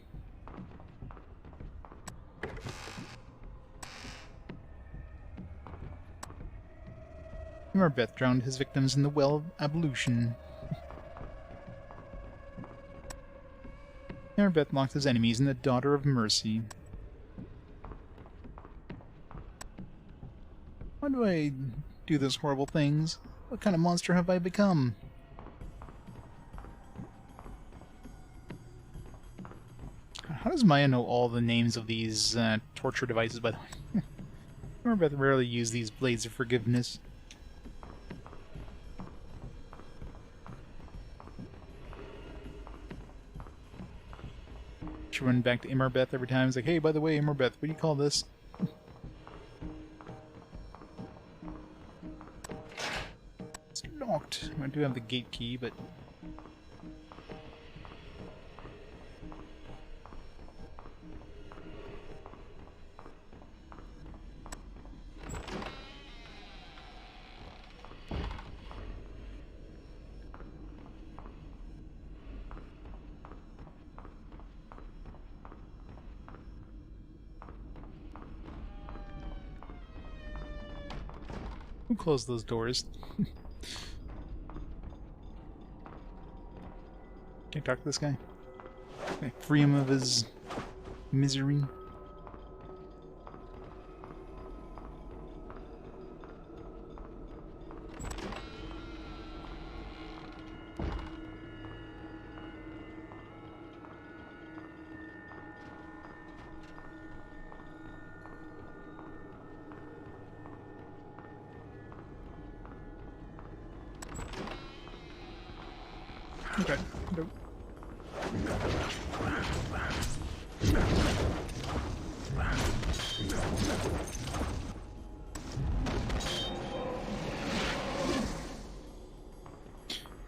Imarbeth drowned his victims in the well of ablution. Imarbeth locked his enemies in the Daughter of Mercy. Why do I do those horrible things? What kind of monster have I become? How does Maia know all the names of these torture devices, by the way? Imarbeth rarely used these blades of forgiveness. She went back to Imarbeth every time. It's like, hey, by the way, Imarbeth, what do you call this? It's locked. I do have the gate key, but... Who closed those doors? Can I talk to this guy? Can I free him of his misery? Okay. Nope.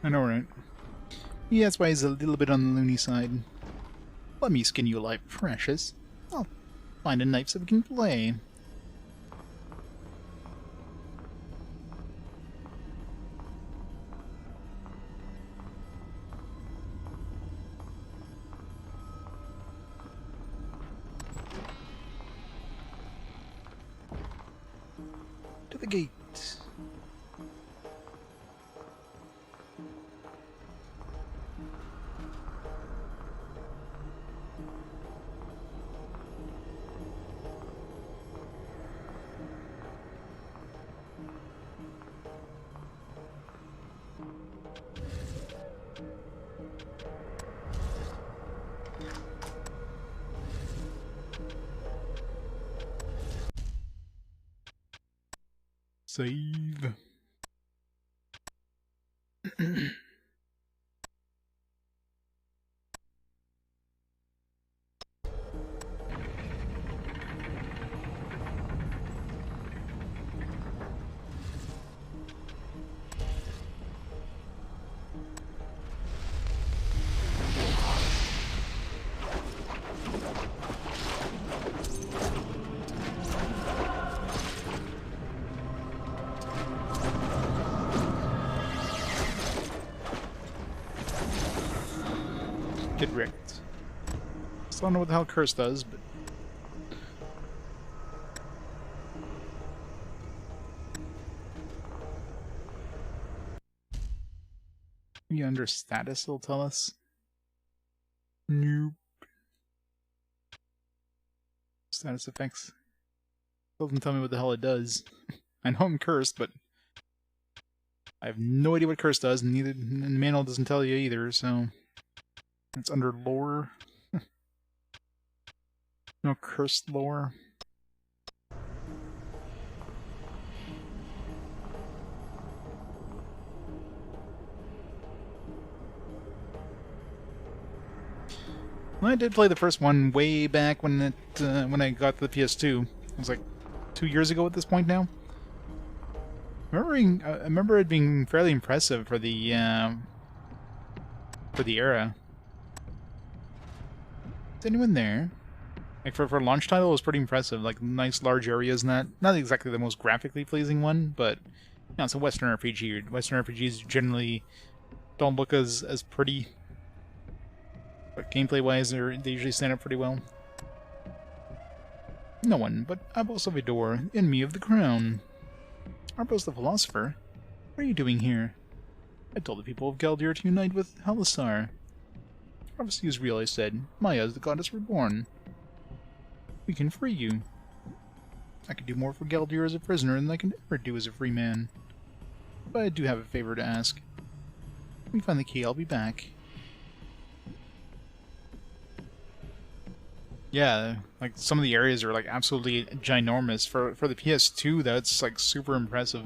I know, right? Yeah, that's why he's a little bit on the loony side. Let me skin you alive, precious. I'll find a knife so we can play. To the gate. Save. Get wrecked. Still don't know what the hell Curse does, but... Maybe under status it'll tell us. Nope. Status effects. Doesn't tell me what the hell it does. I know I'm cursed, but... I have no idea what Curse does, and the manual doesn't tell you either, so... It's under lore. No cursed lore. Well, I did play the first one way back when when I got the PS2. It was like 2 years ago at this point now. I remember it being fairly impressive for the era. Is anyone there? Like for a launch title, it was pretty impressive. Like nice large areas and that. Not exactly the most graphically pleasing one, but you know, it's a Western RPG. Western RPGs generally don't look as pretty, but gameplay-wise, they usually stand up pretty well. No one but Arbos of Vidor, enemy of the crown. Arbos the philosopher, what are you doing here? I told the people of Galdir to unite with Halassar. Prophecy is real, I said. Maia is the goddess reborn. We can free you. I could do more for Galdir as a prisoner than I can ever do as a free man. But I do have a favor to ask. When we find the key, I'll be back. Yeah, like some of the areas are like absolutely ginormous. For the PS2, that's like super impressive.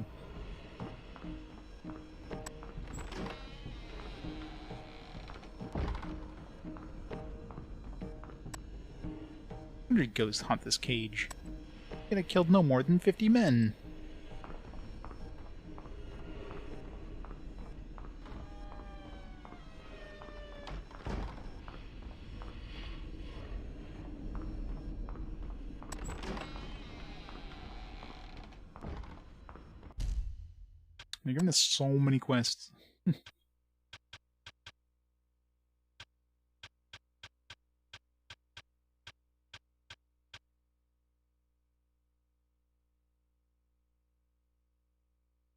Ghosts haunt this cage. Yet I killed no more than 50 men. They're giving us so many quests.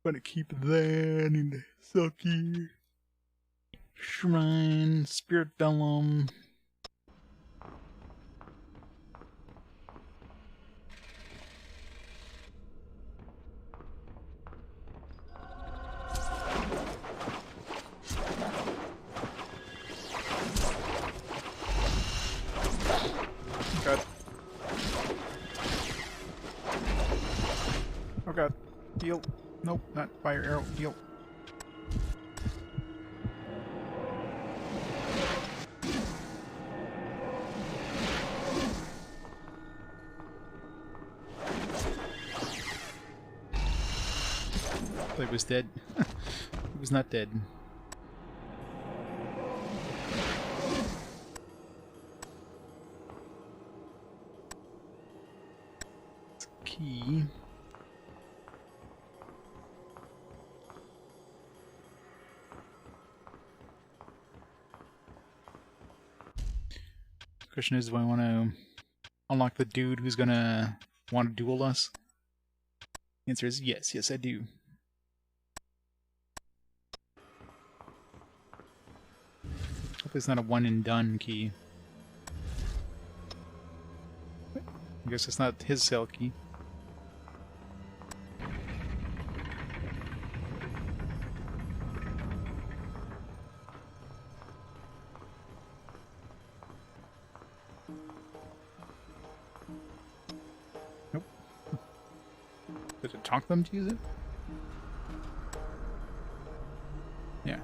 Gonna keep that in the sucky. Shrine, Spirit Vellum. God. Oh god. Deal. Nope, not fire arrow. Deal. It was dead. It was not dead. It's a key. The question is, do I want to unlock the dude who's gonna want to duel us? The answer is yes. Yes, I do. Hopefully it's not a one and done key. I guess it's not his cell key. Nope. Did it talk them to use it? Yeah.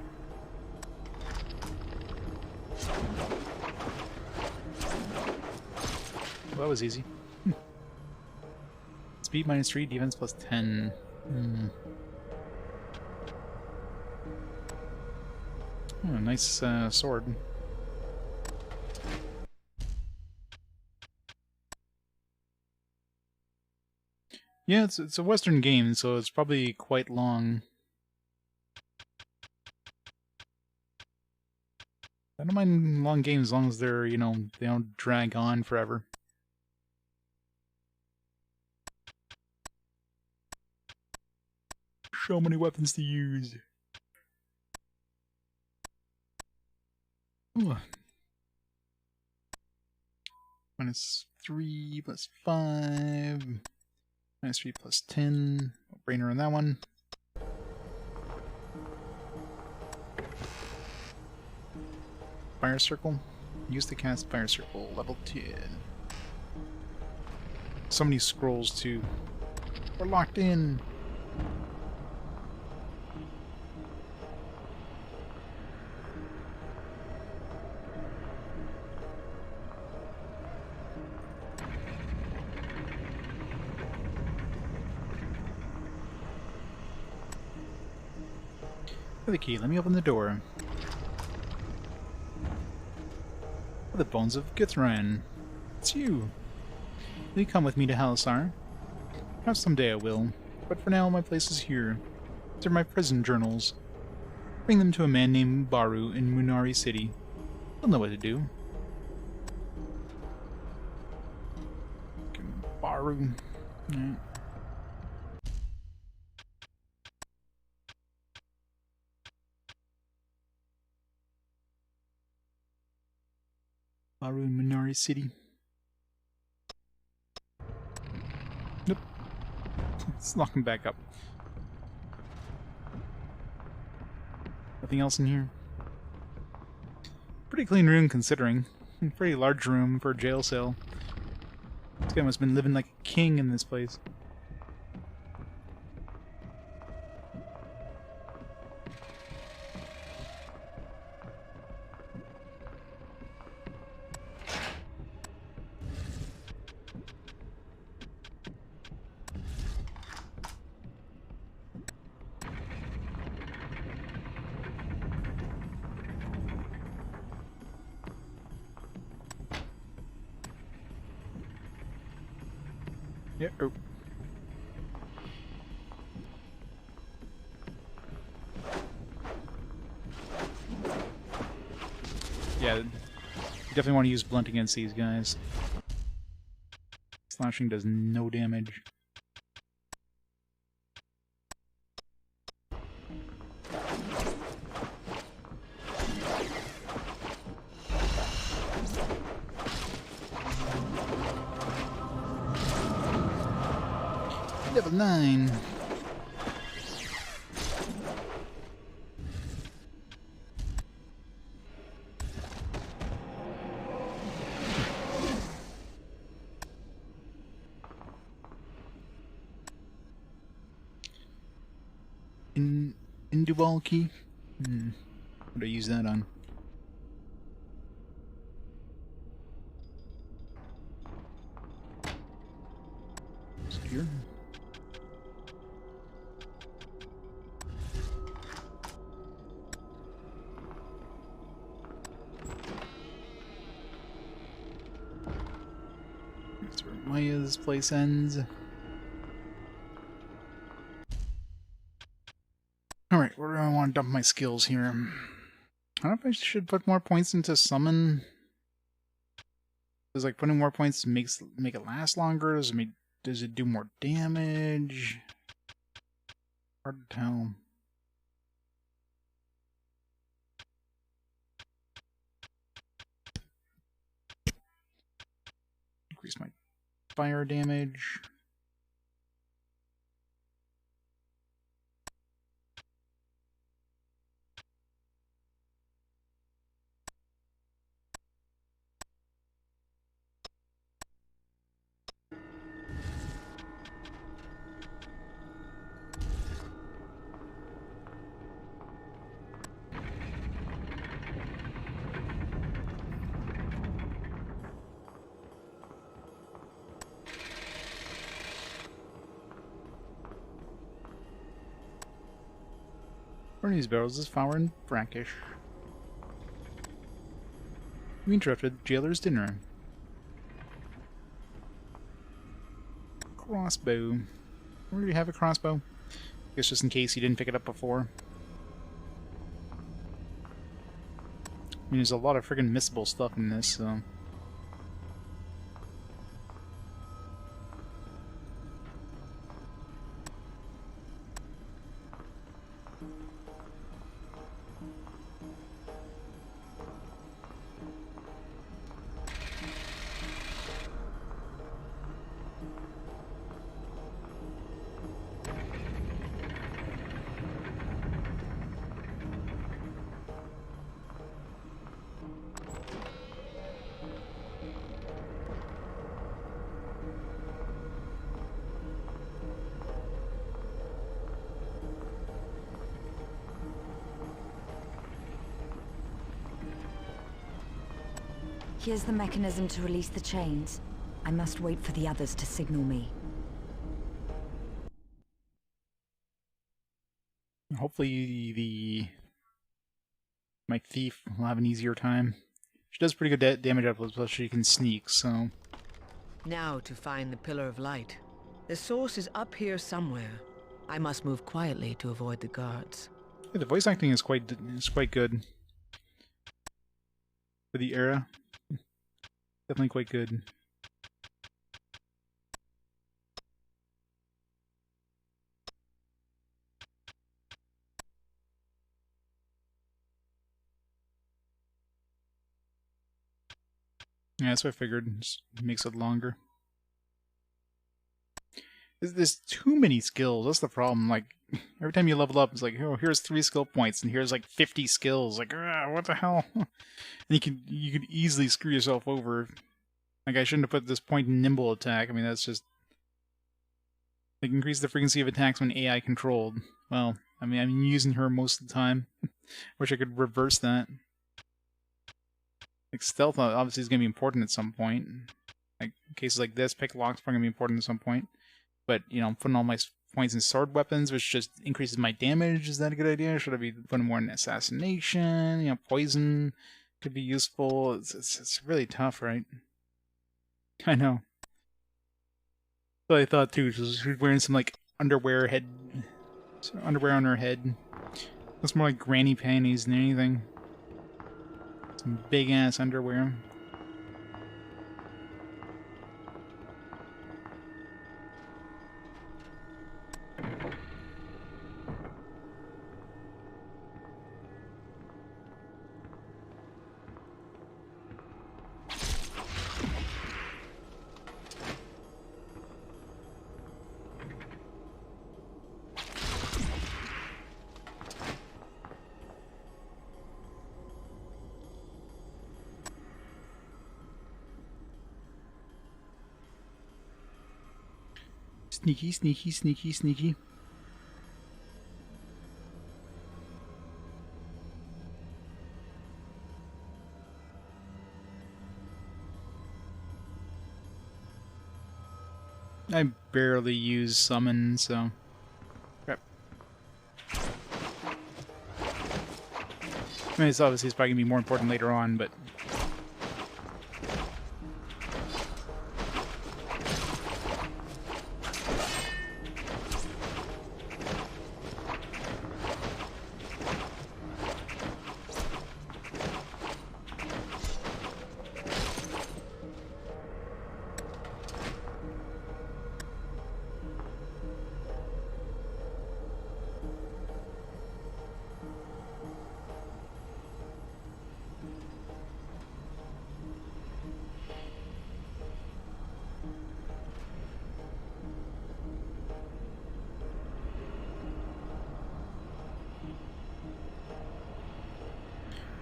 Well, that was easy. Speed -3, defense +10. Oh, nice sword. Yeah, it's a Western game, so it's probably quite long. I don't mind long games as long as they're, you know, they don't drag on forever. So many weapons to use. Ooh. -3 +5. -3 +10. No brainer on that one. Fire Circle. Use to cast Fire Circle. Level 10. So many scrolls too. We're locked in. The key. Let me open the door. The bones of Githran. It's you. Will you come with me to Halassar? Perhaps someday I will, but for now my place is here. These are my prison journals. Bring them to a man named Baru in Munari City. He'll know what to do. Baru. Yeah. Baru in Munari City. Nope. Let's lock him back up. Nothing else in here. Pretty clean room considering. Pretty large room for a jail cell. This guy must have been living like a king in this place. Yeah. Oh. Yeah, you definitely want to use blunt against these guys. Slashing does no damage. Level 9. Indal key? What do I use that on? Here. That's where Maia's place ends. Alright, where do I want to dump my skills here? I don't know if I should put more points into summon. Does like putting more points make it last longer? Does it do more damage? Hard to tell. Increase my fire damage. One of these barrels is foul and brackish. We interrupted jailer's dinner. Crossbow. Where do you have a crossbow? I guess just in case you didn't pick it up before. I mean, there's a lot of friggin' missable stuff in this, so... Here's the mechanism to release the chains. I must wait for the others to signal me. Hopefully my thief will have an easier time. She does pretty good damage up, plus she can sneak, so... Now to find the Pillar of Light. The source is up here somewhere. I must move quietly to avoid the guards. Yeah, the voice acting is quite good. For the era. Definitely quite good. Yeah, that's what I figured. Just makes it longer. There's too many skills. That's the problem. Like, every time you level up, it's like, oh, here's 3 skill points, and here's like 50 skills. Like, what the hell? And you could easily screw yourself over. Like, I shouldn't have put this point in nimble attack. I mean, that's just... Like, increase the frequency of attacks when AI controlled. Well, I mean, I'm using her most of the time. Wish I could reverse that. Like, stealth obviously is going to be important at some point. Like, cases like this, pick lock's probably going to be important at some point. But, you know, I'm putting all my points in sword weapons, which just increases my damage. Is that a good idea? Should I be putting more in assassination? You know, poison could be useful. It's really tough, right? I know. So I thought too, she's wearing some like underwear on her head. Looks more like granny panties than anything. Some big ass underwear. Sneaky, sneaky, sneaky, sneaky. I barely use summon, so... Crap. I mean, it's obviously probably going to be more important later on, but...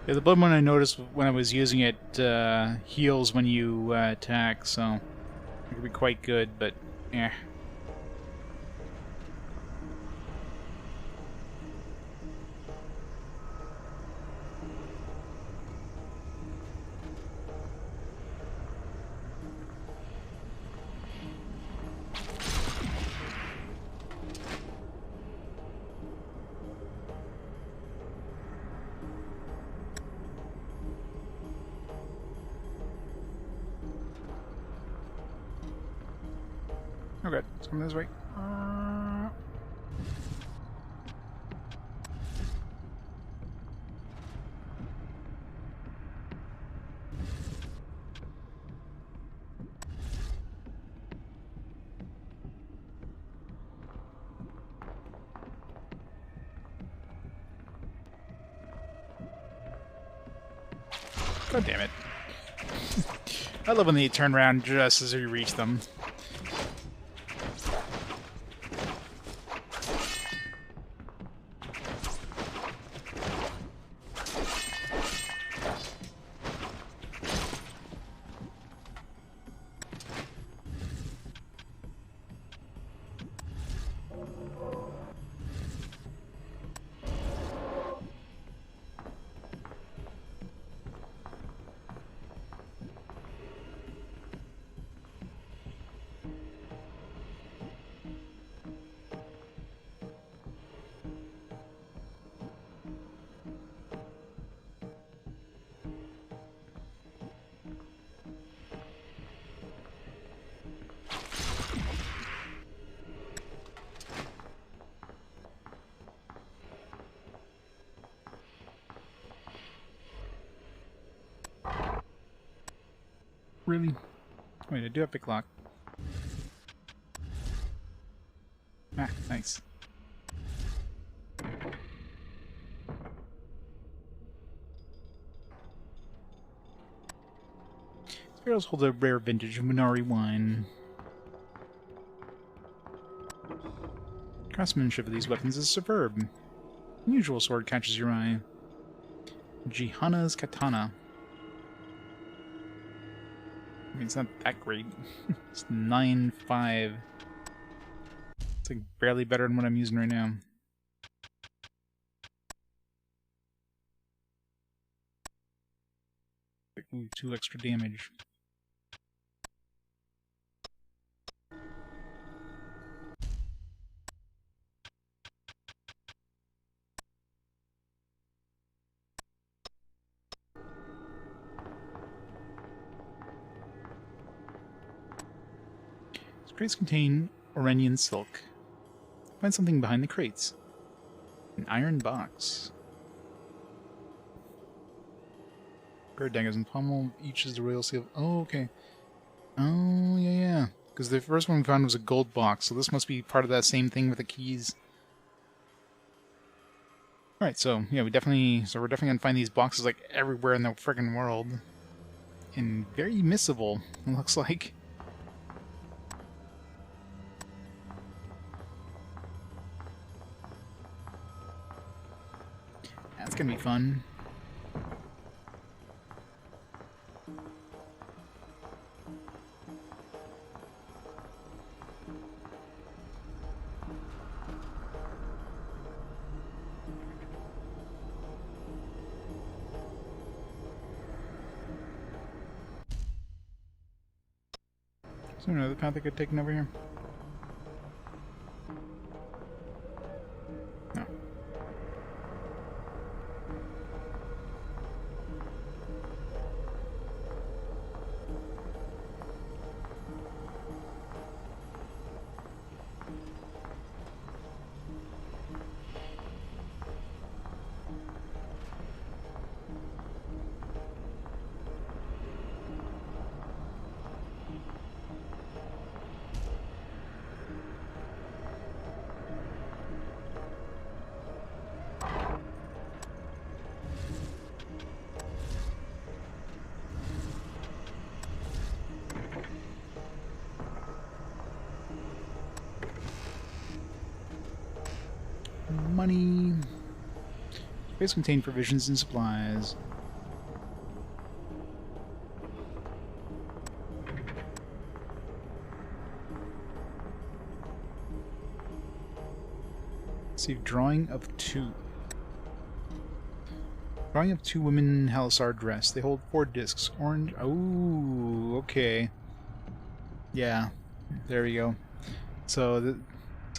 Yeah, the blood one I noticed when I was using it heals when you attack, so it could be quite good, but yeah. Okay, it's coming this way. God damn it. I love when they turn around just as we reach them. Really? Wait, I do have pick lock. Ah, nice. These barrels hold a rare vintage Munari wine. Craftsmanship of these weapons is superb. Unusual sword catches your eye. Jihana's katana. I mean, it's not that great. It's 9.5. It's like barely better than what I'm using right now. Ooh, 2 extra damage. Crates contain Orenian silk. Find something behind the crates. An iron box. Pair of daggers and pommel, each is the royal seal. Oh, okay. Oh, yeah. Because the first one we found was a gold box, so this must be part of that same thing with the keys. Alright, so, yeah, we're definitely gonna find these boxes, like, everywhere in the friggin' world. And very missable, it looks like. That's gonna be fun. Is there another path I could take over here? No. Money. Space contain provisions and supplies. Let's see, drawing of 2. Drawing of 2 women in Halassar dress. They hold 4 discs. Orange. Oh, okay. Yeah, there we go. So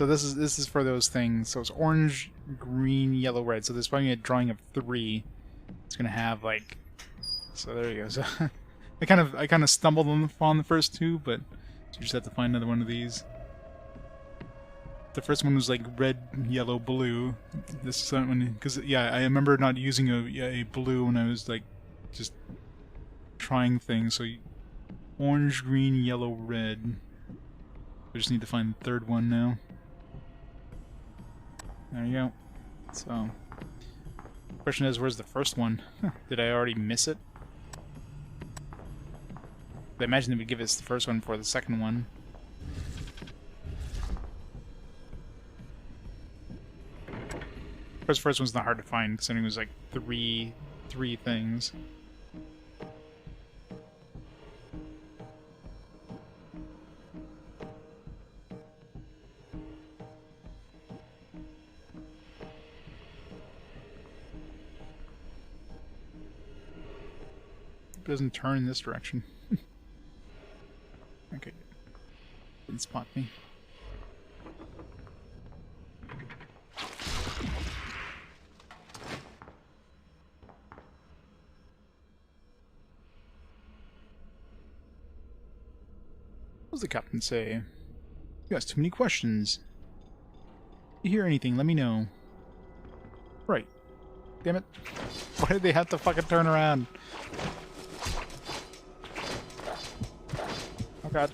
this is for those things. So it's orange, green, yellow, red. So there's probably a drawing of 3. It's gonna have like. So there you go. So I kind of stumbled on the first 2, but you just have to find another one of these. the first one was like red, yellow, blue. This is one because yeah, I remember not using a blue when I was like just trying things. So orange, green, yellow, red. I just need to find the third one now. There you go. So, question is, where's the first one? Huh, did I already miss it? I imagine they would give us the first one before the second one. Of course, the first one's not hard to find, considering it was like three things. It doesn't turn in this direction. Okay. Didn't spot me. What does the captain say? You asked too many questions. If you hear anything, let me know. Right. Damn it. Why did they have to fucking turn around? Oh god.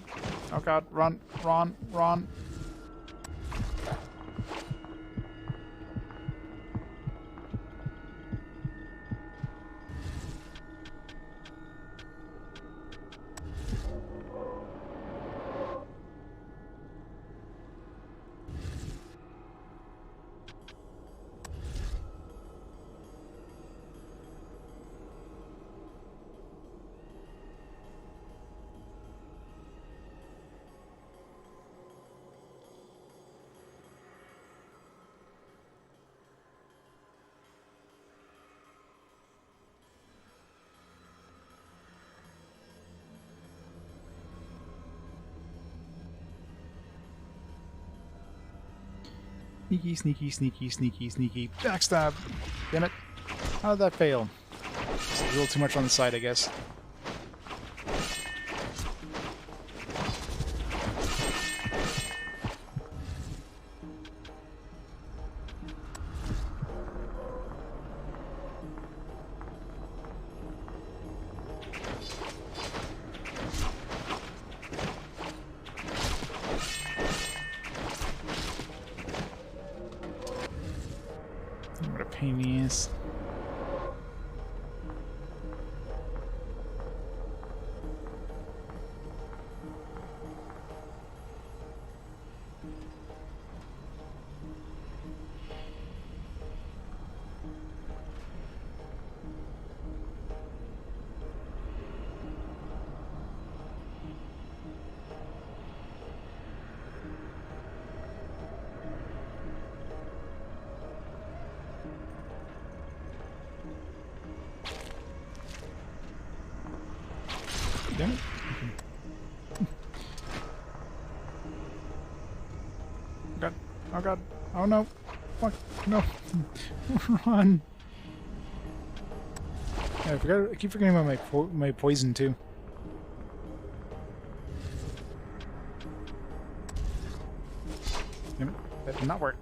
Oh god. Run. Run. Run. Sneaky, sneaky, sneaky, sneaky, sneaky. Backstab! Damn it. How did that fail? Just a little too much on the side, I guess. What a pain in the ass. Damn it. Oh god. Oh god. Oh no. Fuck. No. Run. Yeah, I keep forgetting about my poison too. Damn it. That did not work.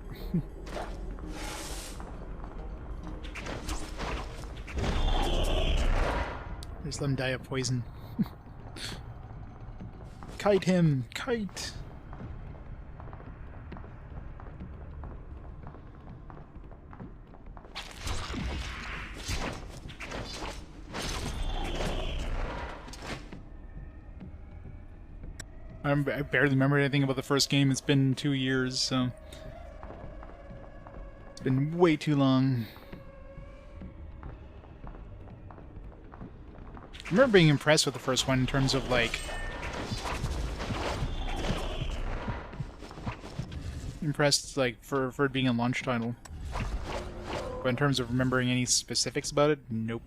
Just let him die of poison. Kite him! Kite! I barely remember anything about the first game. It's been 2 years, so... It's been way too long. I remember being impressed with the first one in terms of, like... Impressed, like, for it being a launch title. But in terms of remembering any specifics about it, nope.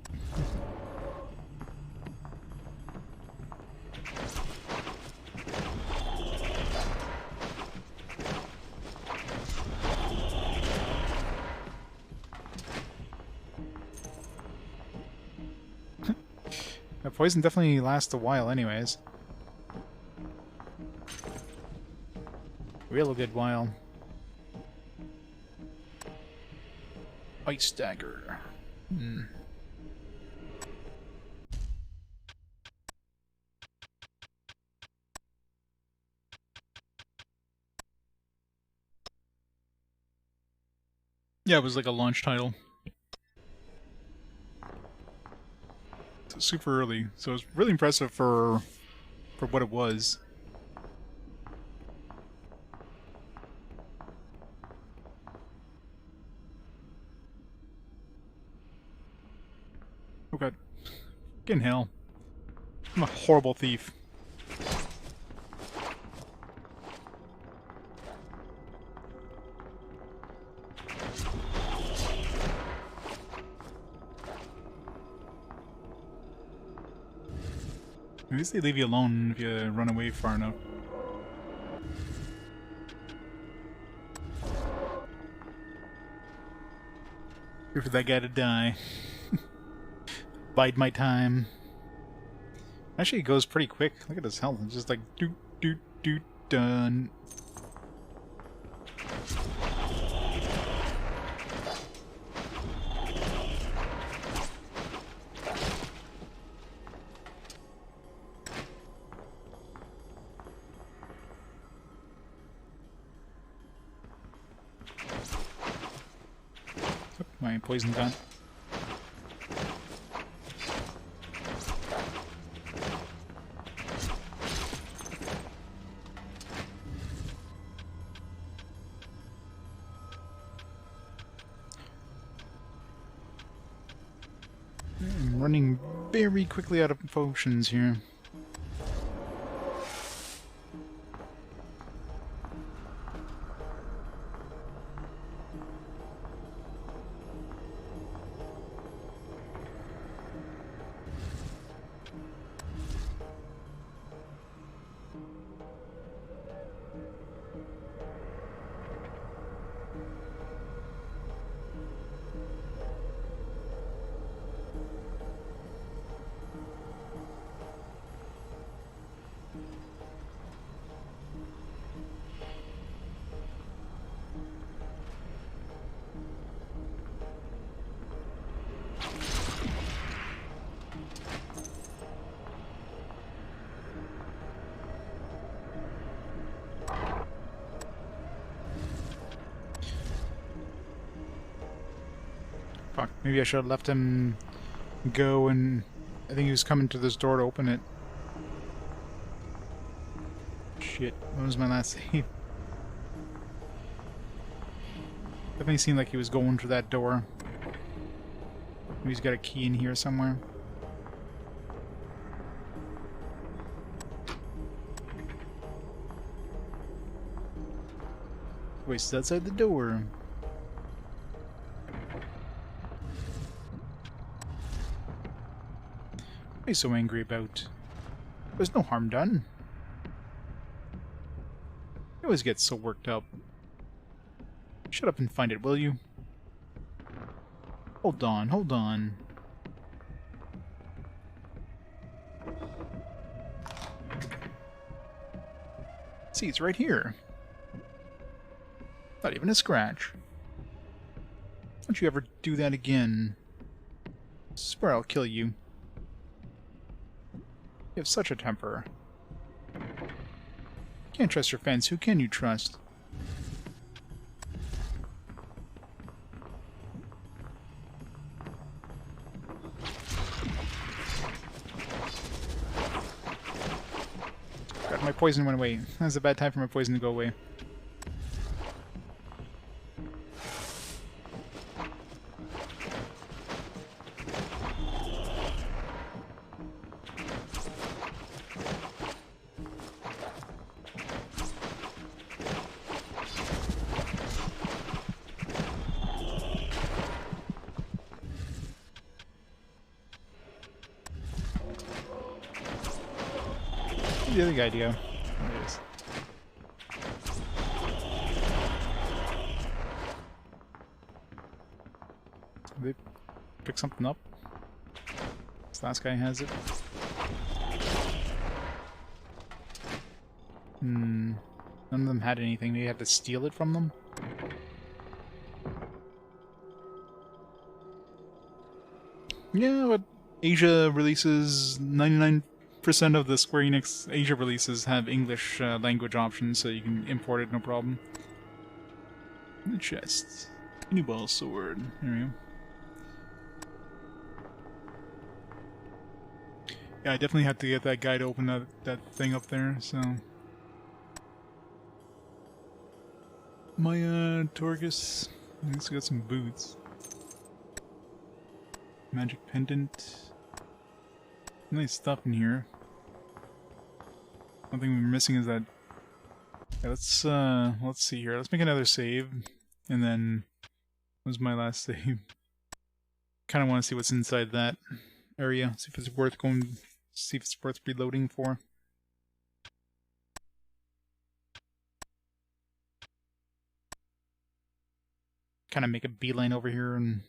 That poison definitely lasts a while anyways. Real good while. Ice dagger. Yeah, it was like a launch title. So super early, so it was really impressive for what it was. Oh god. Get in hell. I'm a horrible thief. At least they leave you alone if you run away far enough. Wait for that guy to die. Bide my time. Actually, it goes pretty quick. Look at his health. It's just like doot doot doot done. My poison gun. I'm running very quickly out of potions here. Fuck, maybe I should have left him go, and I think he was coming to this door to open it. Shit, what was my last save? Definitely seemed like he was going to that door. Maybe he's got a key in here somewhere. Wait, it's outside the door. What are you so angry about? There's no harm done. You always get so worked up. Shut up and find it, will you? Hold on, hold on. See, it's right here. Not even a scratch. Don't you ever do that again. I swear I'll kill you. You have such a temper. Can't trust your friends. Who can you trust? God, my poison went away. That's a bad time for my poison to go away. The other guy to go. There it is. Did they pick something up? This last guy has it. None of them had anything. They had to steal it from them? Yeah, but Asia releases 99% of the Square Enix Asia releases have English language options, so you can import it no problem. The chest. New ball sword. There we go. Yeah, I definitely had to get that guy to open that thing up there, so... Maia, Torgus. At least we got some boots. Magic pendant. Nice stuff in here. One thing we're missing is that... Yeah, let's see here. Let's make another save. And then... What was my last save? Kinda wanna see what's inside that area. See if it's worth going... See if it's worth reloading for. Kinda make a beeline over here and...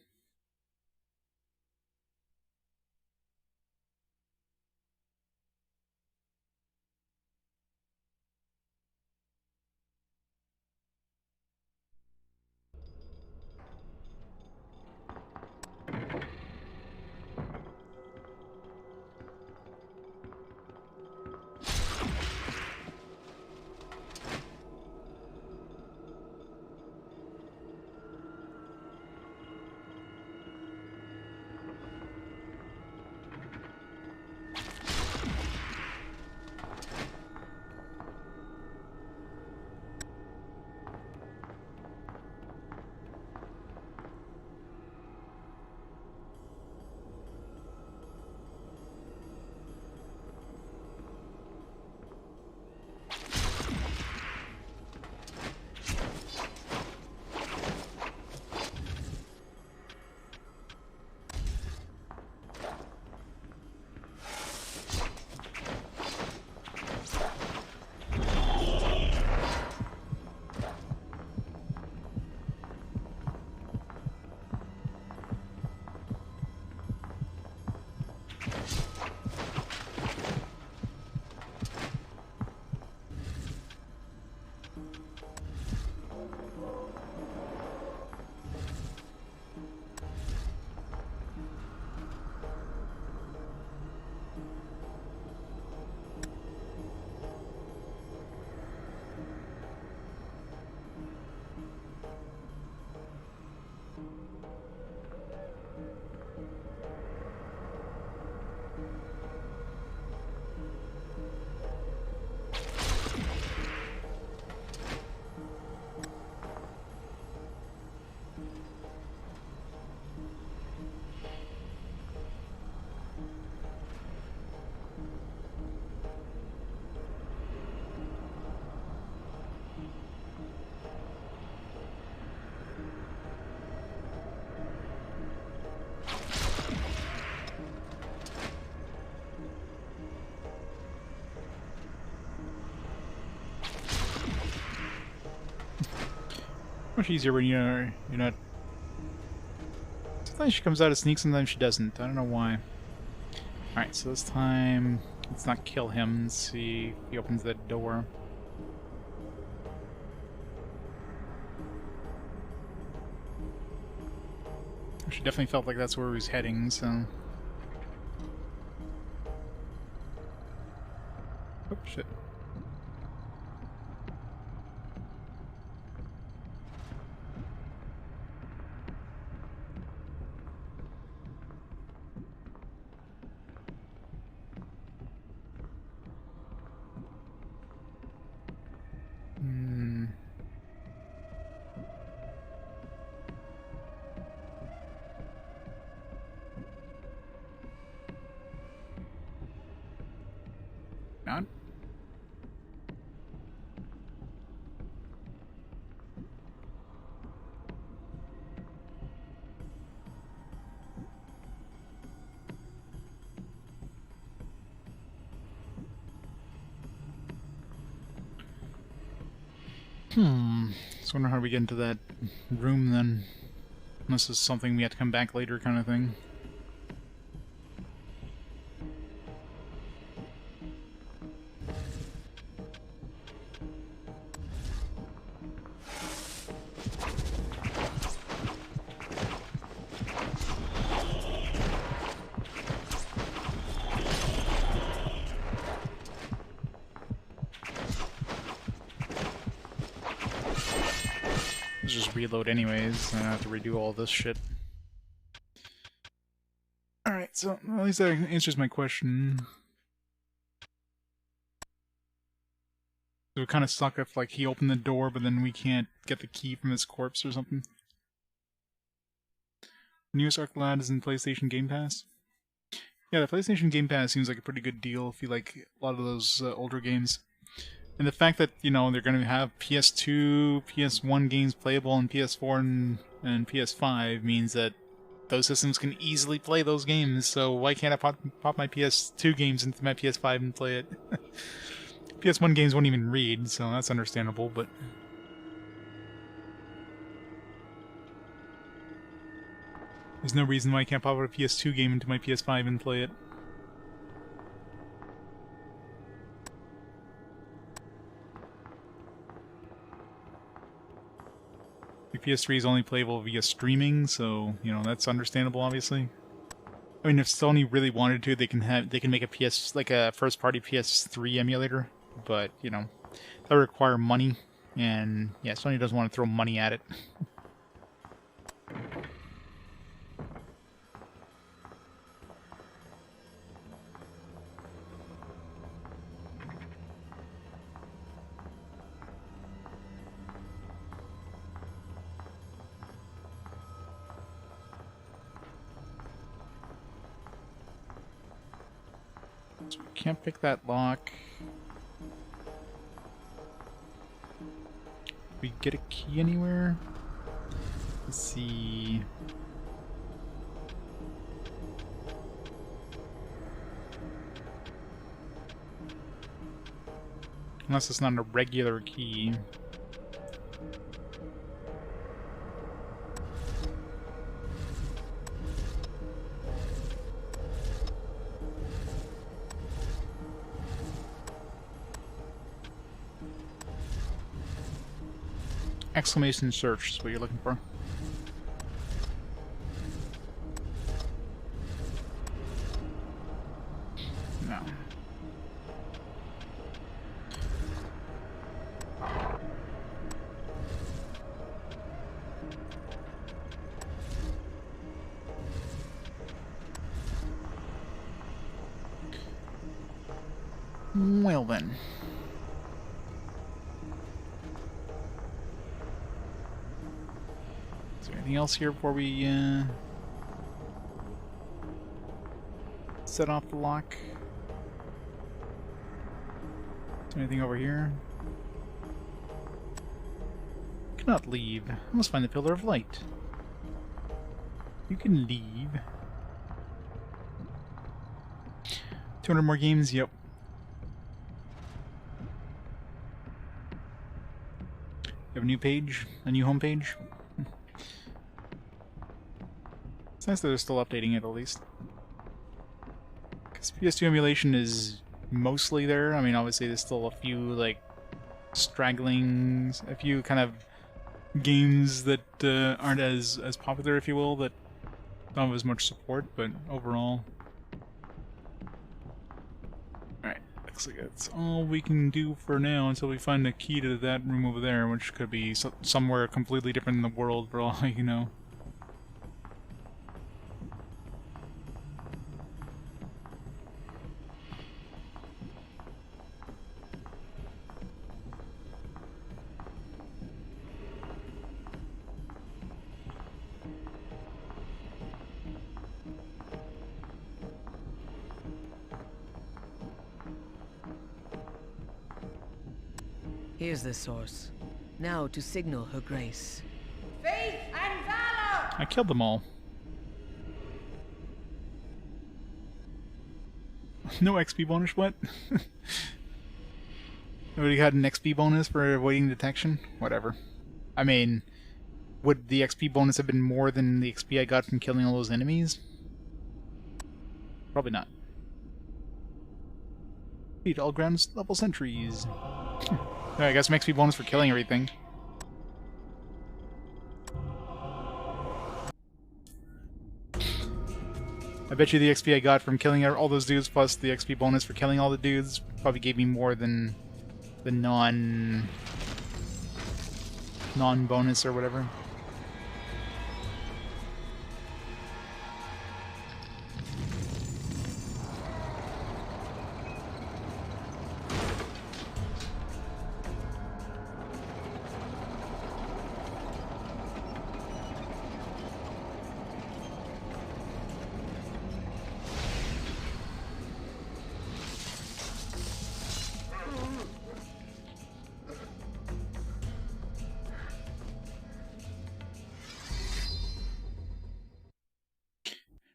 Much easier when you're not... Sometimes she comes out as sneak, sometimes she doesn't. I don't know why. Alright, so this time... Let's not kill him. Let's see if he opens that door. She definitely felt like that's where he was heading, so... Oh, shit. Not. Just wonder how we get into that room then. Unless it's something we have to come back later kind of thing. reload anyways, so I don't have to redo all this shit. Alright, so at least that answers my question. So it kind of suck if, like, he opened the door, but then we can't get the key from his corpse or something. Newest Arc Lad is in PlayStation Game Pass. Yeah, the PlayStation Game Pass seems like a pretty good deal if you like a lot of those older games. And the fact that, you know, they're going to have PS2, PS1 games playable on PS4 and PS5 means that those systems can easily play those games, so why can't I pop my PS2 games into my PS5 and play it? PS1 games won't even read, so that's understandable, but... There's no reason why I can't pop a PS2 game into my PS5 and play it. The PS3 is only playable via streaming, so, you know, that's understandable, obviously. I mean, if Sony really wanted to, they can make a first-party PS3 emulator, but, you know, that would require money, and, yeah, Sony doesn't want to throw money at it. Can't pick that lock. We get a key anywhere? Let's see. Unless it's not a regular key. Exclamation search is what you're looking for. No. Well then. Anything else here before we set off the lock? Is there anything over here? Cannot leave. I must find the Pillar of Light. You can leave. 200 more games? Yep. You have a new page? A new homepage? It's nice that they're still updating it, at least. Because PS2 emulation is mostly there. I mean, obviously there's still a few, like, stragglings, a few kind of games that aren't as popular, if you will, that don't have as much support, but overall... Alright, looks like that's all we can do for now until we find the key to that room over there, which could be somewhere completely different in the world, for all you know. Here's the source. Now to signal her grace. Faith and valor! I killed them all. No XP bonus, what? Nobody got an XP bonus for avoiding detection? Whatever. I mean, would the XP bonus have been more than the XP I got from killing all those enemies? Probably not. Beat all ground level sentries. I got some XP bonus for killing everything. I bet you the XP I got from killing all those dudes plus the XP bonus for killing all the dudes probably gave me more than the non-bonus or whatever.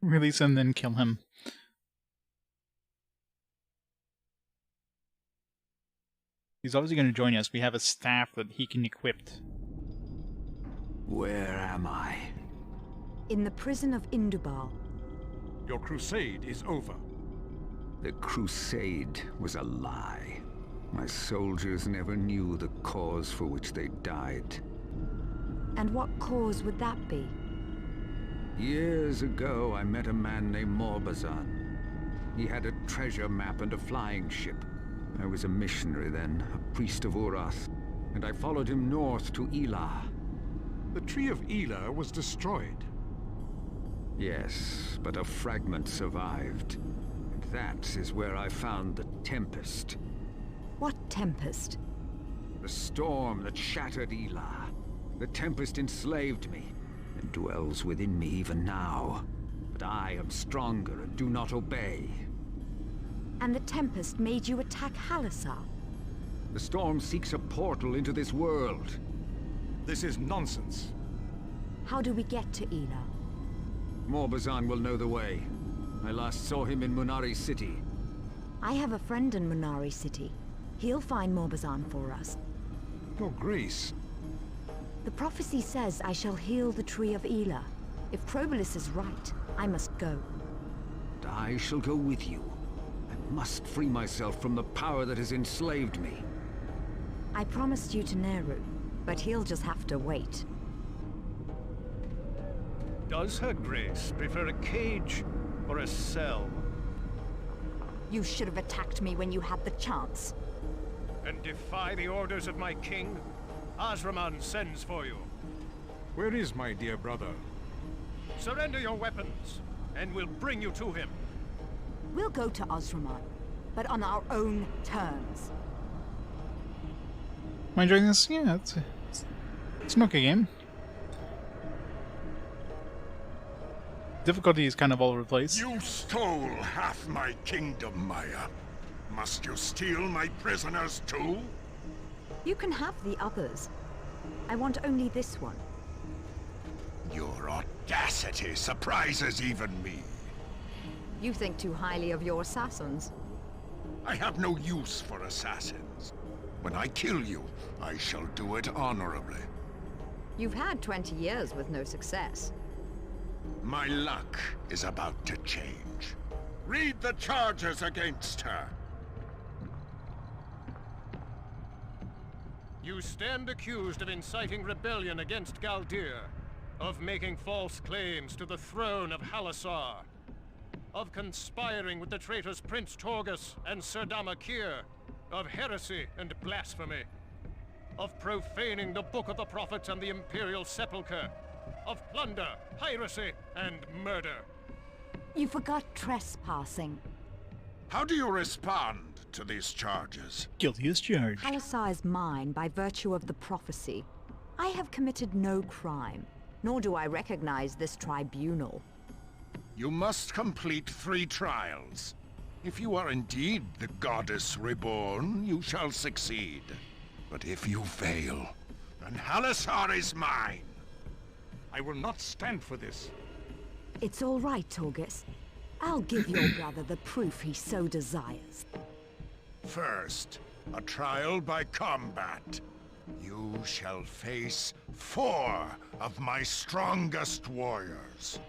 Release him, then kill him. He's obviously going to join us. We have a staff that he can equip. Where am I? In the prison of Indal. Your crusade is over. The crusade was a lie. My soldiers never knew the cause for which they died. And what cause would that be? Years ago, I met a man named Morbazan. He had a treasure map and a flying ship. I was a missionary then, a priest of Urath, and I followed him north to Elah. The Tree of Eleh was destroyed. Yes, but a fragment survived. And that is where I found the Tempest. What Tempest? The storm that shattered Elah. The Tempest enslaved me, and dwells within me even now. But I am stronger and do not obey. And the Tempest made you attack Halassar? The storm seeks a portal into this world. This is nonsense. How do we get to Elah? Morbazan will know the way. I last saw him in Munari City. I have a friend in Munari City. He'll find Morbazan for us. Your Grace. The prophecy says I shall heal the Tree of Eleh. If Crobulus is right, I must go. And I shall go with you. I must free myself from the power that has enslaved me. I promised you to Nehru, but he'll just have to wait. Does Her Grace prefer a cage or a cell? You should have attacked me when you had the chance. And defy the orders of my king? Azraman sends for you. Where is my dear brother? Surrender your weapons, and we'll bring you to him. We'll go to Azraman, but on our own terms. Am I enjoying this? Yeah, it's an okay game. Difficulty is kind of all over the place. You stole half my kingdom, Maia. Must you steal my prisoners too? You can have the others. I want only this one. Your audacity surprises even me. You think too highly of your assassins. I have no use for assassins. When I kill you, I shall do it honorably. You've had 20 years with no success. My luck is about to change. Read the charges against her. You stand accused of inciting rebellion against Galdir, of making false claims to the throne of Halassar, of conspiring with the traitors Prince Torgus and Sir Damakir, of heresy and blasphemy, of profaning the Book of the Prophets and the Imperial Sepulcher, of plunder, piracy, and murder. You forgot trespassing. How do you respond to these charges? Guilty as charged. Halassar is mine by virtue of the prophecy. I have committed no crime, nor do I recognize this tribunal. You must complete 3 trials. If you are indeed the goddess reborn, you shall succeed. But if you fail, then Halassar is mine. I will not stand for this. It's all right, Torgus. I'll give your brother the proof he so desires. First, a trial by combat. You shall face 4 of my strongest warriors.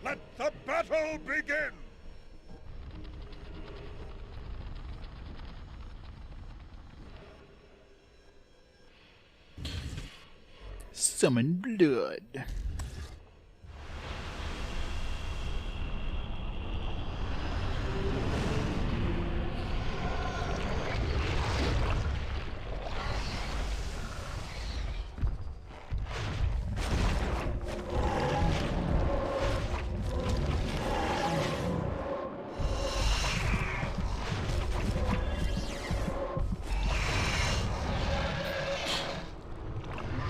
Let the battle begin! Summon blood.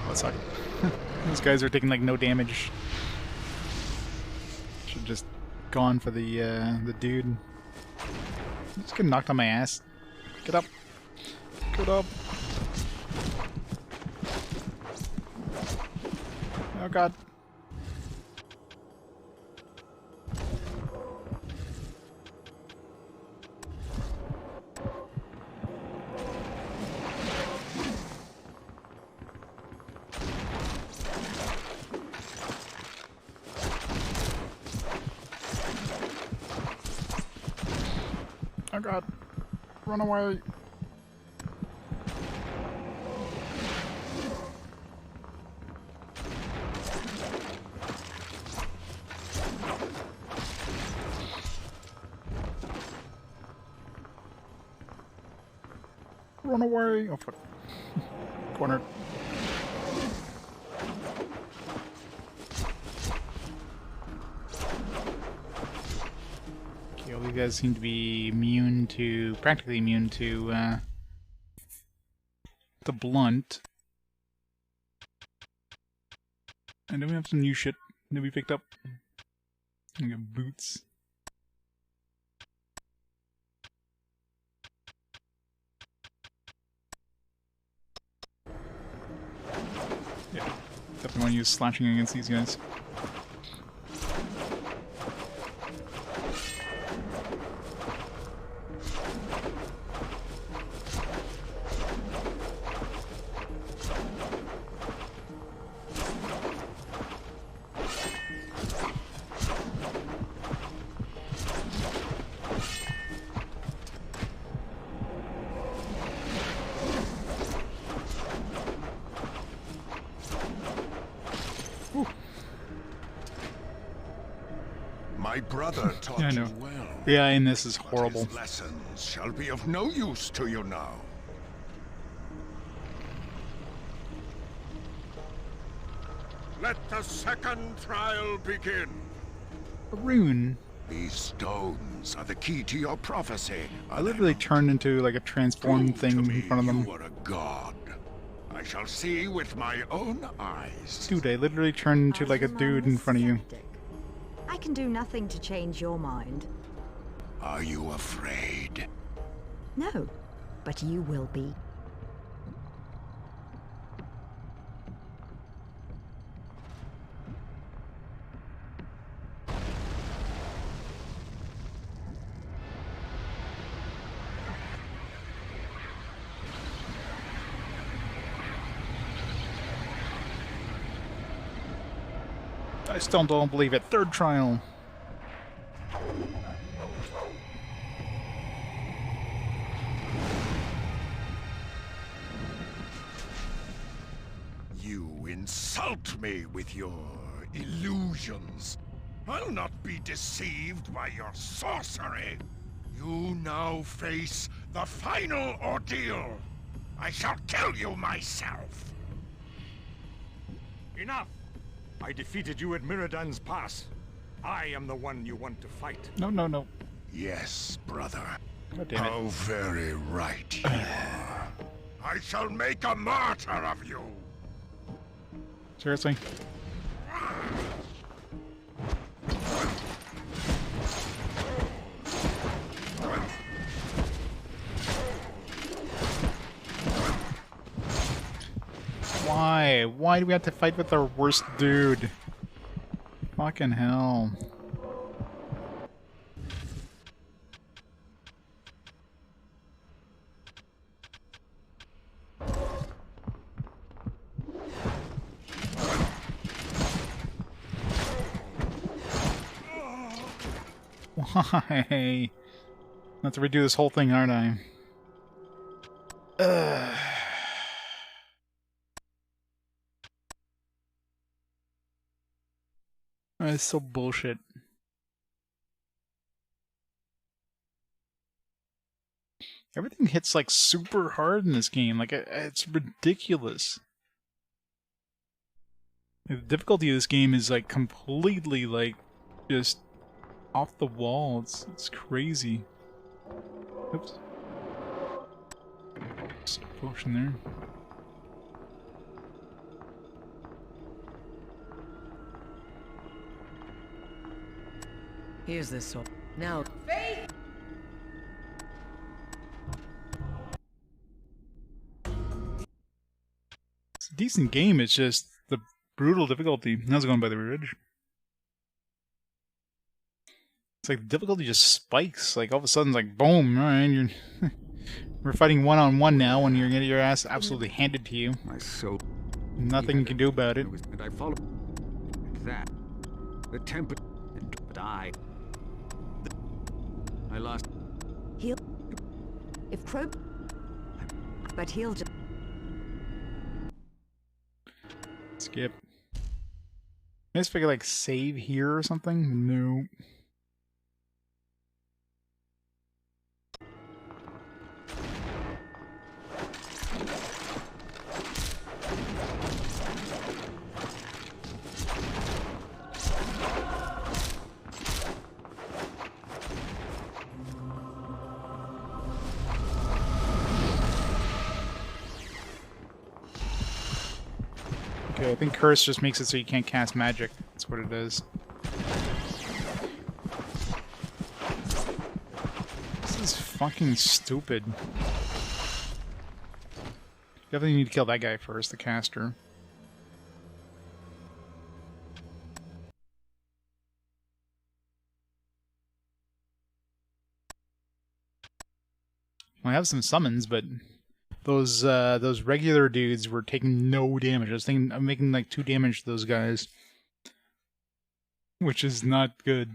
That sucked. These guys are taking like no damage. Should just gone for the dude. Just get knocked on my ass. Get up. Get up. Oh god. Oh god. Run away. Run away! Oh fuck. Cornered. Okay, all these guys seem to be immune to, practically immune to, the blunt. And then we have some new shit that we picked up. We got boots. Yeah, definitely want to use slashing against these guys. My brother taught Yeah, I know. you well. Yeah, and this is horrible. His lessons shall be of no use to you now. Let the second trial begin. A rune. These stones are the key to your prophecy. I literally turned into like a transformed thing in front of them. You are a god. I shall see with my own eyes. Dude, I literally turned into like a dude in front of you. I can do nothing to change your mind. Are you afraid? No, but you will be. I still don't believe it. Third trial. You insult me with your illusions. I'll not be deceived by your sorcery. You now face the final ordeal. I shall kill you myself. Enough! I defeated you at Miradan's Pass. I am the one you want to fight. No, no, no. Yes, brother. God damn it. How very right you are. I shall make a martyr of you. Seriously? Why? Why do we have to fight with our worst dude? Fucking hell. Why? I have to redo this whole thing, aren't I? Ugh. That's so bullshit. Everything hits like super hard in this game. Like it's ridiculous. The difficulty of this game is like completely like just off the wall. It's crazy. Oops. Just a potion there. Here's this sword. Now. Faith! It's a decent game, it's just the brutal difficulty. How's it going by the bridge? It's like the difficulty just spikes. Like all of a sudden, it's like boom, alright, you're we're fighting one-on-one now when you're getting your ass absolutely handed to you. My soul. Nothing you can do about it. And I followed that. The temper. But I lost. He'll... If Croak... But he'll just... Skip. I just figure like save here or something? No. Okay, I think Curse just makes it so you can't cast magic. That's what it is. This is fucking stupid. Definitely need to kill that guy first, the caster. Well, I have some summons, but those regular dudes were taking no damage. I was thinking I'm making like 2 damage to those guys, which is not good.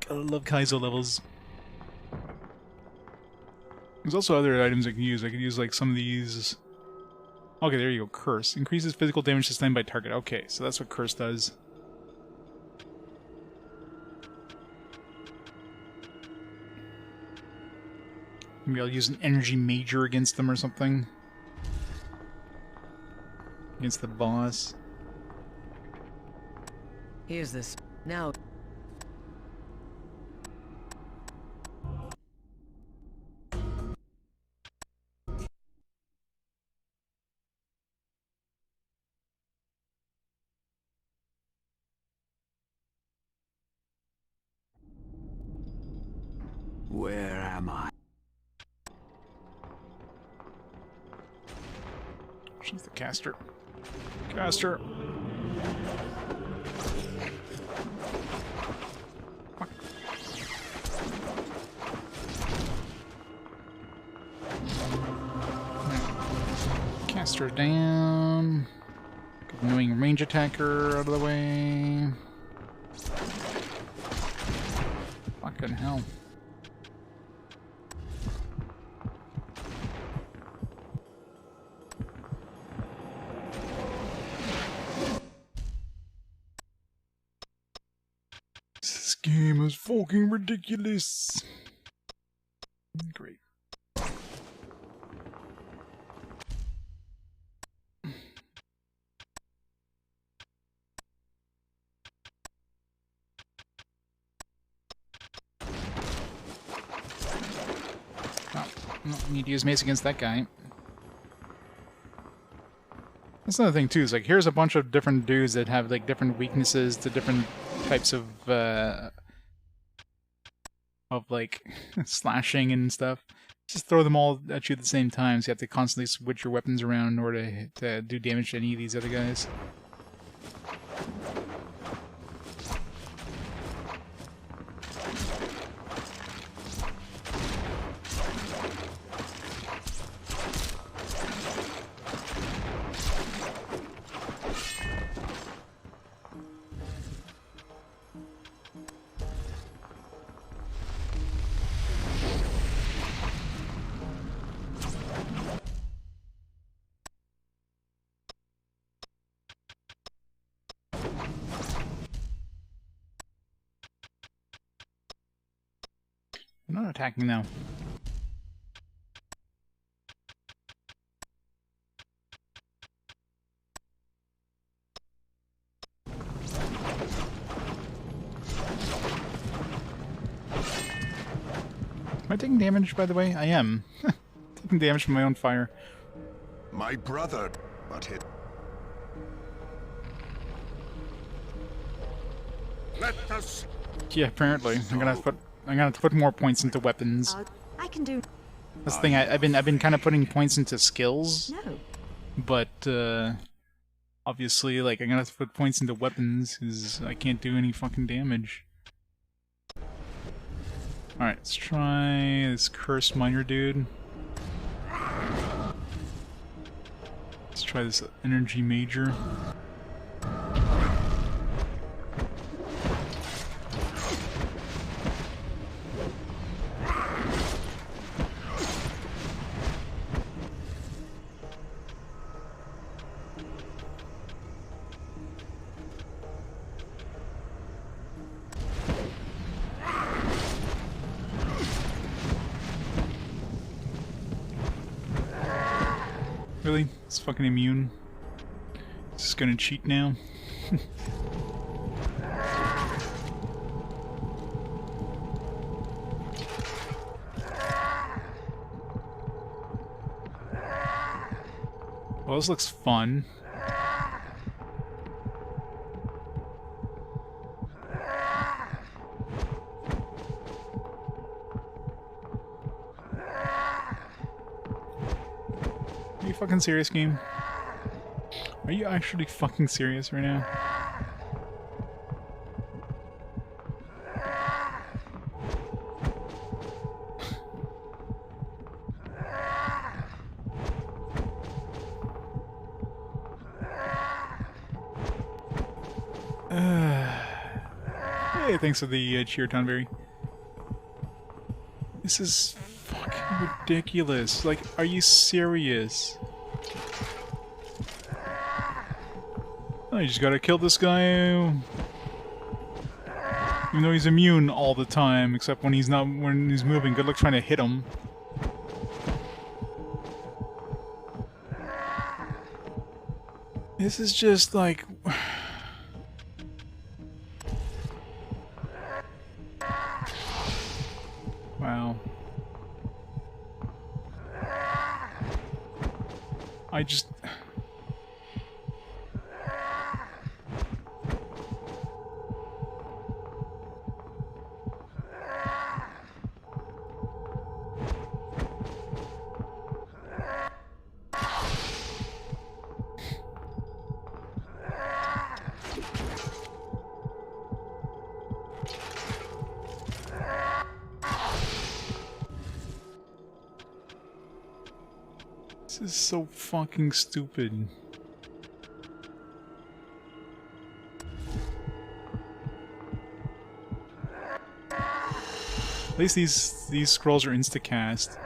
Gotta love Kaizo levels. There's also other items I can use. I could use like some of these. Okay, there you go. Curse increases physical damage sustained by target. Okay, so that's what Curse does. Maybe I'll use an energy major against them or something. Against the boss. Here's this. Now... Where am I? She's the caster. Caster! Fuck. Caster down. Annoying range attacker out of the way. Fucking hell. This game is fucking ridiculous. Great. No, I need to use mace against that guy. That's another thing too, is like here's a bunch of different dudes that have like different weaknesses to different types of like slashing and stuff. Just throw them all at you at the same time, so you have to constantly switch your weapons around in order to do damage to any of these other guys. I'm not attacking now. Am I taking damage, by the way? I am. Taking damage from my own fire. My brother, but it... Let us... Yeah, apparently. I'm gonna have to put more points into weapons. I can do... That's the thing, I've been kind of putting points into skills. No. But, obviously, like, I'm gonna have to put points into weapons, because I can't do any fucking damage. Alright, let's try this cursed miner dude. Let's try this energy major. Really? It's fucking immune. It's just gonna cheat now. Well, this looks fun. Are you fucking serious, game? Are you actually fucking serious right now? Hey, thanks for the cheer, Tonberry. This is fucking ridiculous. Like, are you serious? Oh, you just gotta kill this guy. Even though he's immune all the time, except when he's not, when he's moving. Good luck trying to hit him. This is just like... Wow. I just... This is so fucking stupid. At least these scrolls are insta-cast.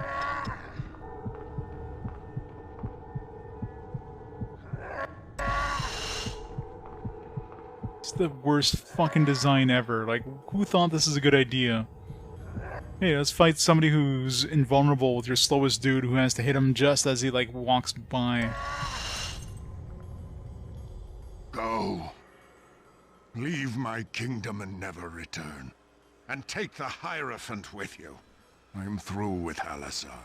It's the worst fucking design ever. Like, who thought this is a good idea? Hey, let's fight somebody who's invulnerable with your slowest dude who has to hit him just as he, like, walks by. Go. Leave my kingdom and never return. And take the hierophant with you. I'm through with Halassar.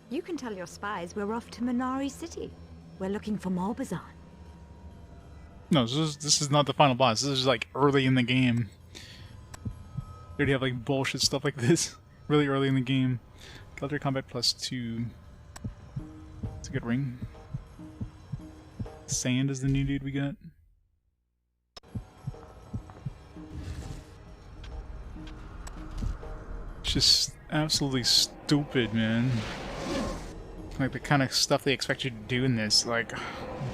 You can tell your spies we're off to Minari City. We're looking for Malbazan. No, this is not the final boss. This is, like, early in the game. They already have, like, bullshit stuff like this really early in the game. Galer combat +2. It's a good ring. Sand is the new dude we got. It's just absolutely stupid, man. Like, the kind of stuff they expect you to do in this. Like,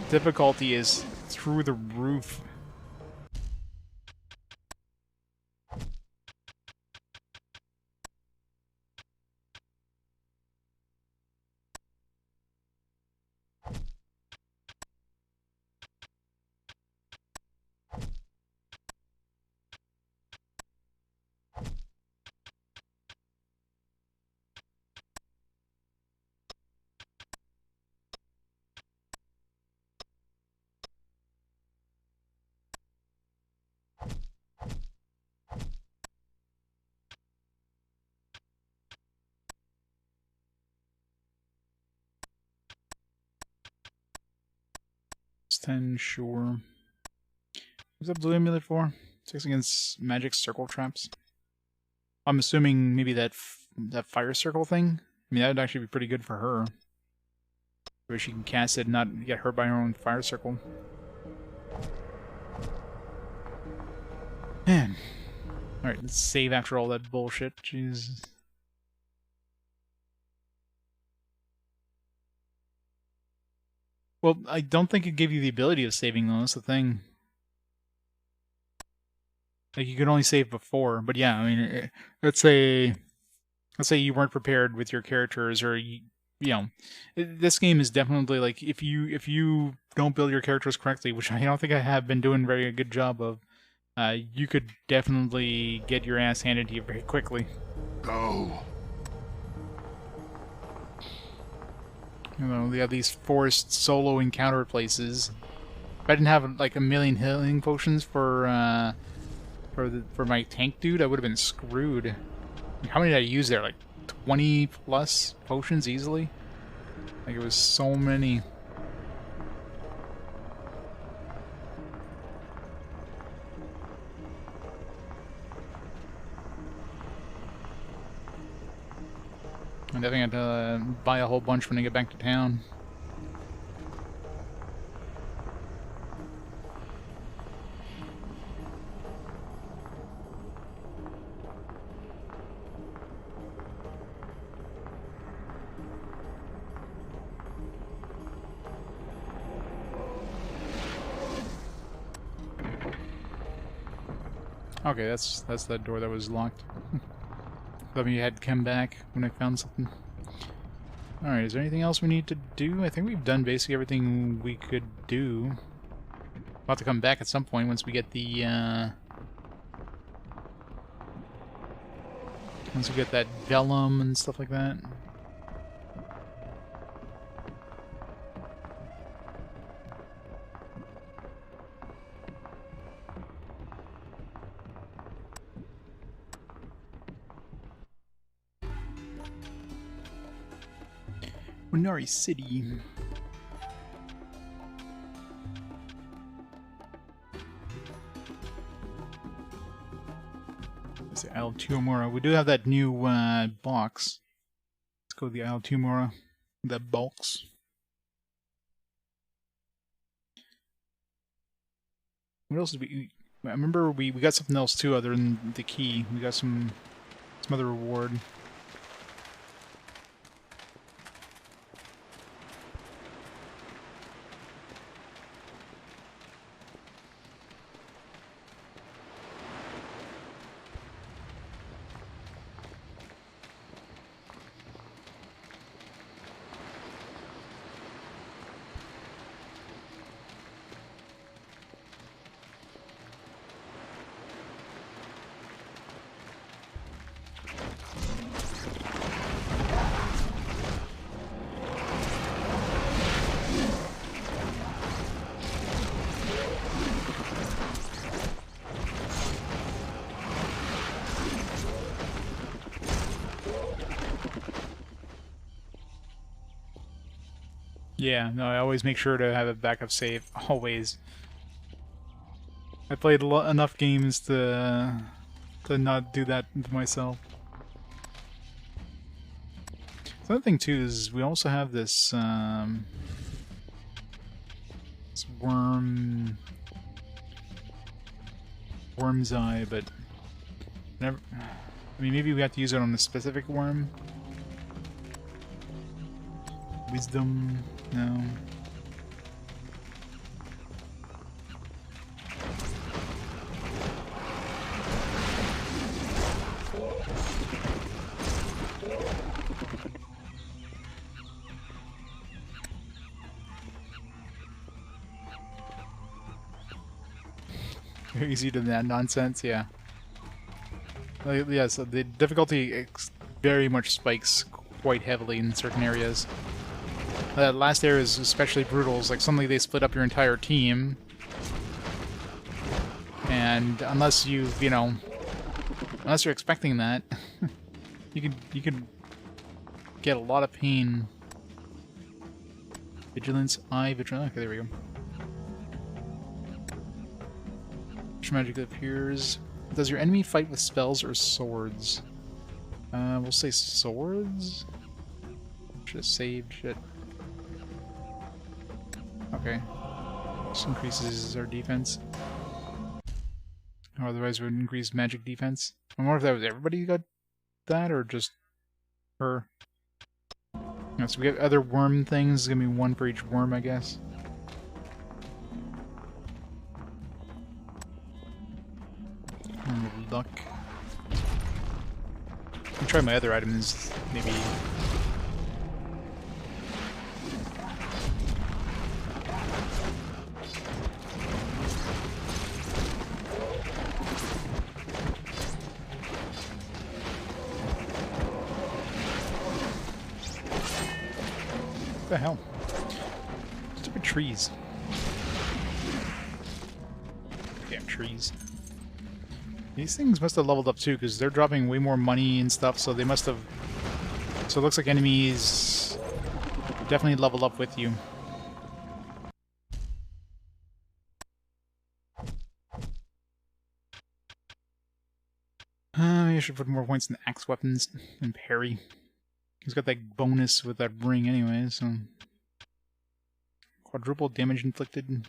difficulty is through the roof. It's 10, sure. What's that blue amulet for? 6 against magic circle traps. I'm assuming maybe that fire circle thing. I mean, that would actually be pretty good for her. Where she can cast it and not get hurt by her own fire circle. Man. Alright, let's save after all that bullshit. Jesus. Well, I don't think it gave you the ability of saving though, that's the thing. Like, you could only save before, but yeah, I mean, let's say you weren't prepared with your characters, or you know, this game is definitely like, if you don't build your characters correctly, which I don't think I have been doing a very good job of, you could definitely get your ass handed to you very quickly. Go. You know, they have these forced solo encounter places. If I didn't have like a million healing potions for my tank dude, I would have been screwed. How many did I use there? Like 20 plus potions easily? Like it was so many. I definitely had to buy a whole bunch when I get back to town. Okay, that's the door that was locked. Thought you had come back when I found something. Alright, is there anything else we need to do? I think we've done basically everything we could do. We'll have to come back at some point once we get the, once we get that vellum and stuff like that. Munari City. Let's see, Isle Tuamora. We do have that new box. Let's go to the Isle Tuamora. That box. What else did we? I remember we got something else too other than the key. We got some other reward. Yeah, no, I always make sure to have a backup save, always. I played enough games to not do that to myself. The other thing too is we also have this this worm's eye, but never. I mean, maybe we have to use it on a specific worm. Wisdom, no. Very easy to that nonsense, yeah. Yeah, so the difficulty very much spikes quite heavily in certain areas. That last area is especially brutal. It's like suddenly they split up your entire team, and unless unless you're expecting that, you could get a lot of pain. Vigilance, vigilance. Okay, there we go. Which magic appears? Does your enemy fight with spells or swords? We'll say swords. Should have saved shit. Okay. This increases our defense. Or otherwise it would increase magic defense. I wonder if that was everybody who got that, or just her. So we have other worm things. It's gonna be one for each worm, I guess. And luck. I'll try my other items, maybe. the hell? Stupid trees. Damn trees. These things must have leveled up too, because they're dropping way more money and stuff, so they must have... So it looks like enemies definitely level up with you. Maybe I should put more points in axe weapons and parry. He's got that bonus with that ring anyway, so... Quadruple damage inflicted.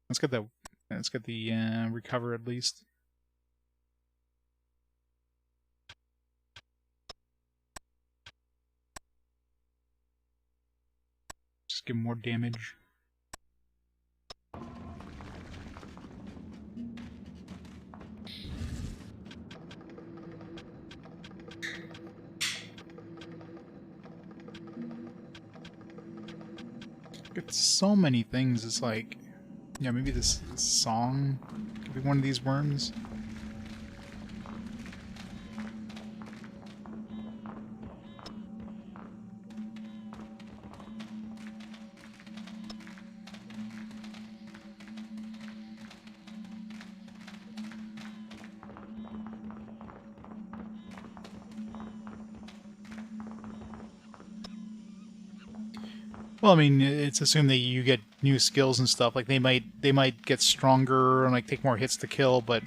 Let's get that. Let's get the recover at least. Just give more damage. It's so many things. It's like, yeah, maybe this song could be one of these worms. Well, I mean, it's assumed that you get new skills and stuff. Like they might get stronger and like take more hits to kill, but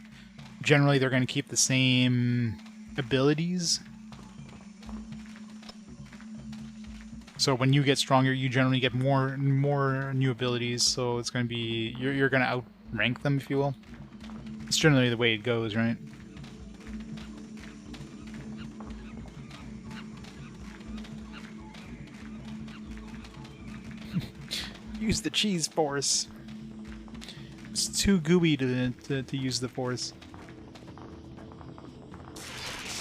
generally they're going to keep the same abilities. So when you get stronger, you generally get more new abilities. So it's going to be you're going to outrank them, if you will. It's generally the way it goes, right? Use the cheese force. It's too gooey to use the force.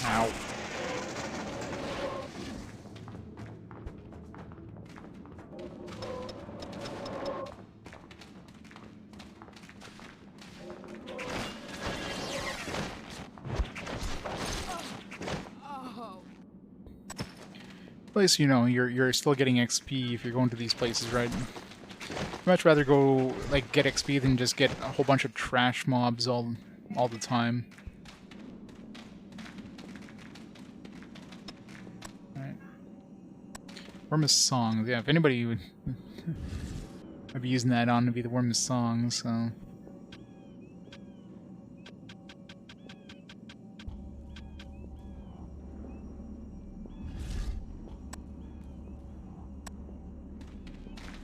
Ow. At least you know you're still getting XP if you're going to these places, right? I'd much rather go like get XP than just get a whole bunch of trash mobs all the time. Alright. Worm's Songs. Yeah, if anybody would I'd be using that on to be the Worm's Songs, so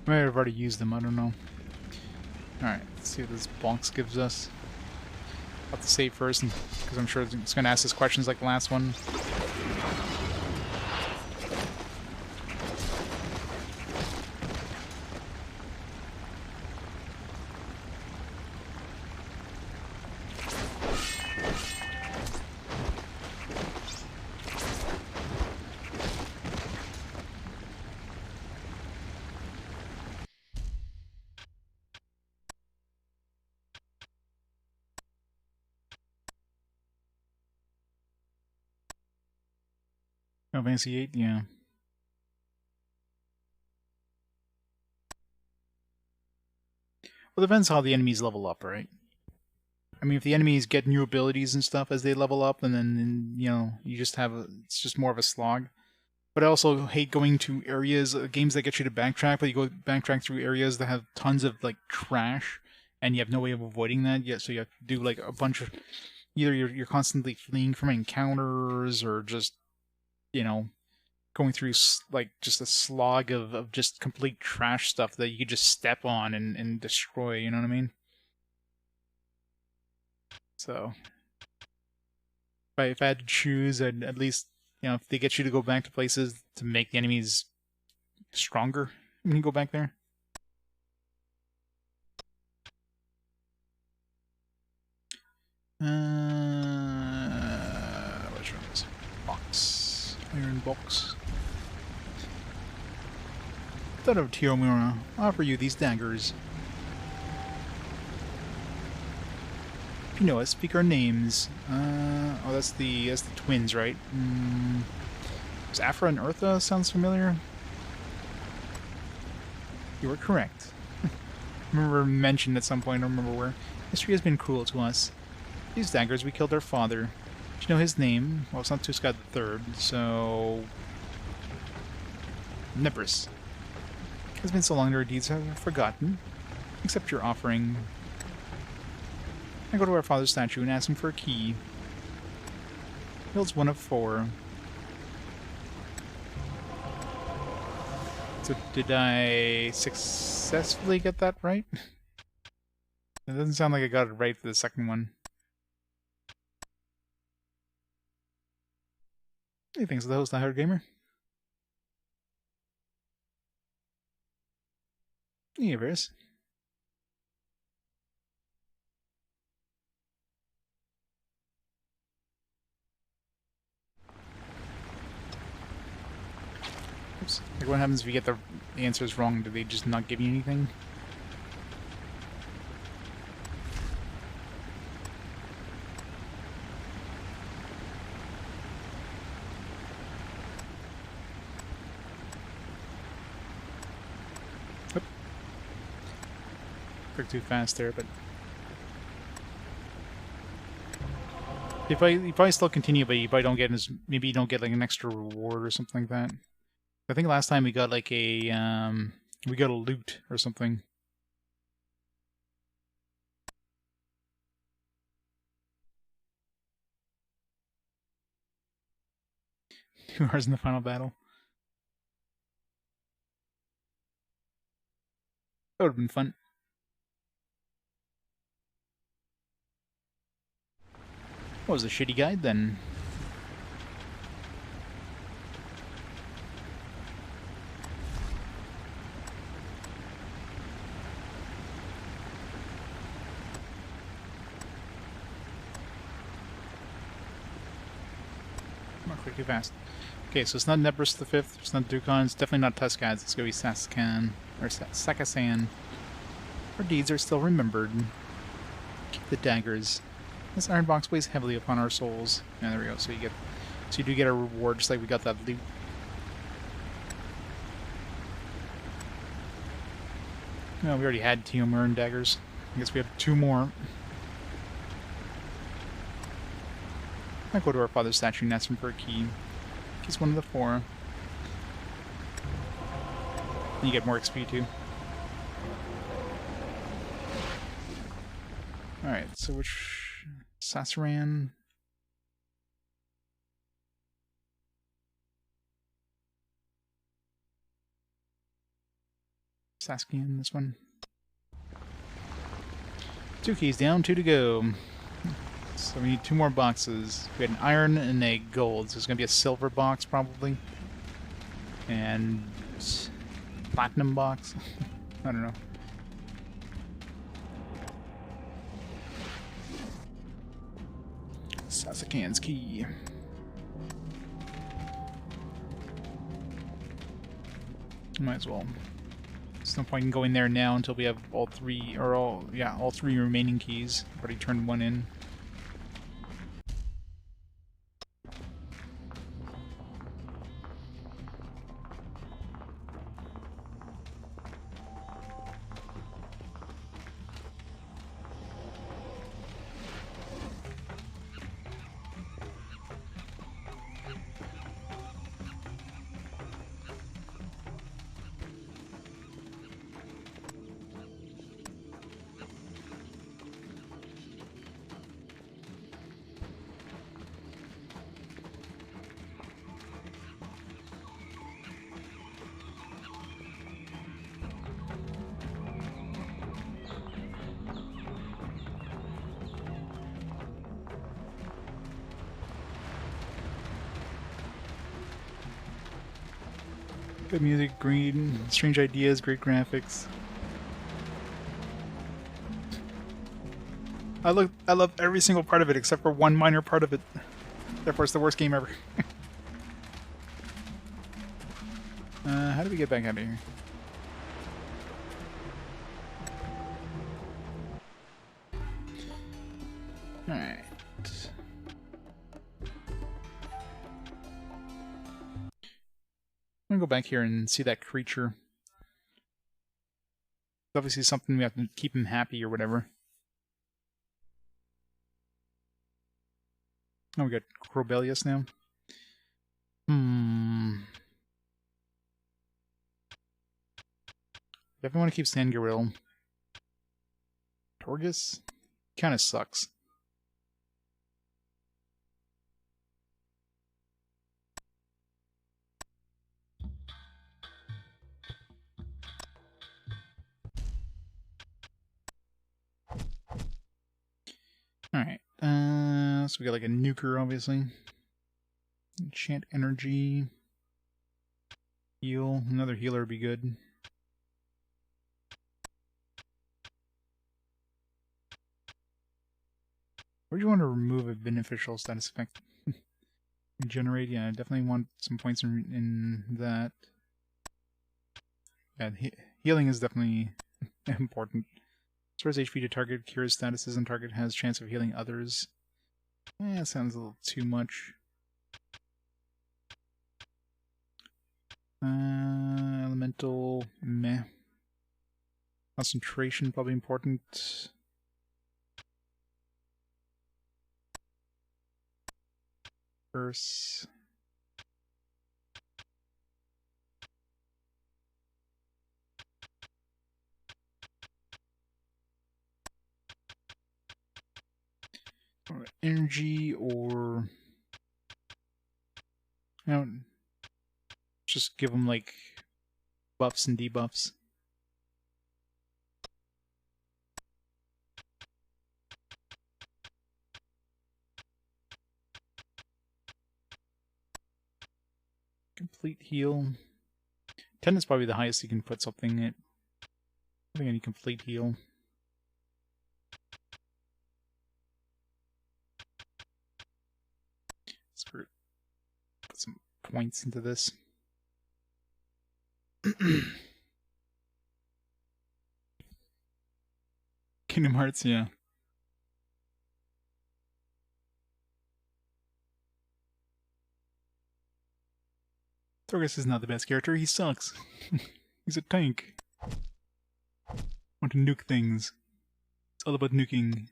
I might have already used them, I don't know. Alright, let's see what this box gives us. I'll have to save first, because I'm sure it's going to ask us questions like the last one. Oh, Fantasy 8, yeah. Well, it depends how the enemies level up, right? I mean, if the enemies get new abilities and stuff as they level up, and then you know, you just have it's just more of a slog. But I also hate going to areas, games that get you to backtrack, but you go backtrack through areas that have tons of, like, trash, and you have no way of avoiding that yet, so you have to do, like, a bunch of... Either you're constantly fleeing from encounters, or just... you know, going through, like, just a slog of just complete trash stuff that you could just step on and destroy, you know what I mean? So, if I had to choose, I'd at least, you know, if they get you to go back to places to make the enemies stronger when you go back there. Which one is it? Box. Iron box. Thought of Tiomura. Offer you these daggers. If you know us, speak our names. Oh, that's the twins, right? Does Afra and Eartha sounds familiar? You were correct. Remember mentioned at some point, I don't remember where. History has been cruel to us. These daggers, we killed our father. Do you know his name? Well, it's not Tuscad III, so... Nebris. It's been so long that our deeds have forgotten. Accept your offering. I go to our father's statue and ask him for a key. Builds one of 4. So did I successfully get that right? It doesn't sound like I got it right for the second one. Hey, thanks for the host, Laharah Gamer. Hey, Varys. Oops. Like, what happens if you get the answers wrong? Do they just not give you anything? Oop. Click too fast there, but if I still continue, but you probably don't get as maybe you don't get like an extra reward or something like that. I think last time we got like a we got a loot or something. 2 hours in the final battle. That would have been fun. What was a shitty guide then? Not quick too fast. Okay, so it's not Nebris the Fifth, it's not Dukon, it's definitely not Tuscad, it's gonna be Saskan, or Sakasan. Our deeds are still remembered. Keep the daggers. This iron box weighs heavily upon our souls. Yeah, there we go. So you do get a reward, just like we got that loot. No, we already had Teomer daggers. I guess we have 2 more. I go to our father's statue and ask him for a key. Key's one of the 4. And you get more XP too. Alright, so which... Sassaran... Saskian, this one. 2 keys down, 2 to go. So we need 2 more boxes. We had an iron and a gold, so it's going to be a silver box probably. And... platinum box? I don't know. Sasakan's key. Might as well. There's no point in going there now until we have all 3 remaining keys. Already turned 1 in. Good music, green, strange ideas, great graphics. I love every single part of it except for one minor part of it. Therefore, it's the worst game ever. How do we get back out of here? Alright. I'm gonna go back here and see that creature. It's obviously something we have to keep him happy or whatever. Oh, we got Crobelius now. Definitely want to keep Sangiril. Torgus kind of sucks. Alright, so we got like a nuker, obviously. Enchant energy. Heal. Another healer would be good. Where do you want to remove a beneficial status effect? Regenerate, yeah, I definitely want some points in that. Yeah, healing is definitely important. Restores HP to target, cures statuses, and target has chance of healing others. That sounds a little too much. Elemental, meh. Concentration, probably important. Curse. Or energy, or just give them like buffs and debuffs. Complete heal. 10 is probably the highest you can put something at. I think I need complete heal. Let's put some points into this. Kingdom Hearts, yeah. Torgus is not the best character, he sucks. He's a tank. Want to nuke things. It's all about nuking.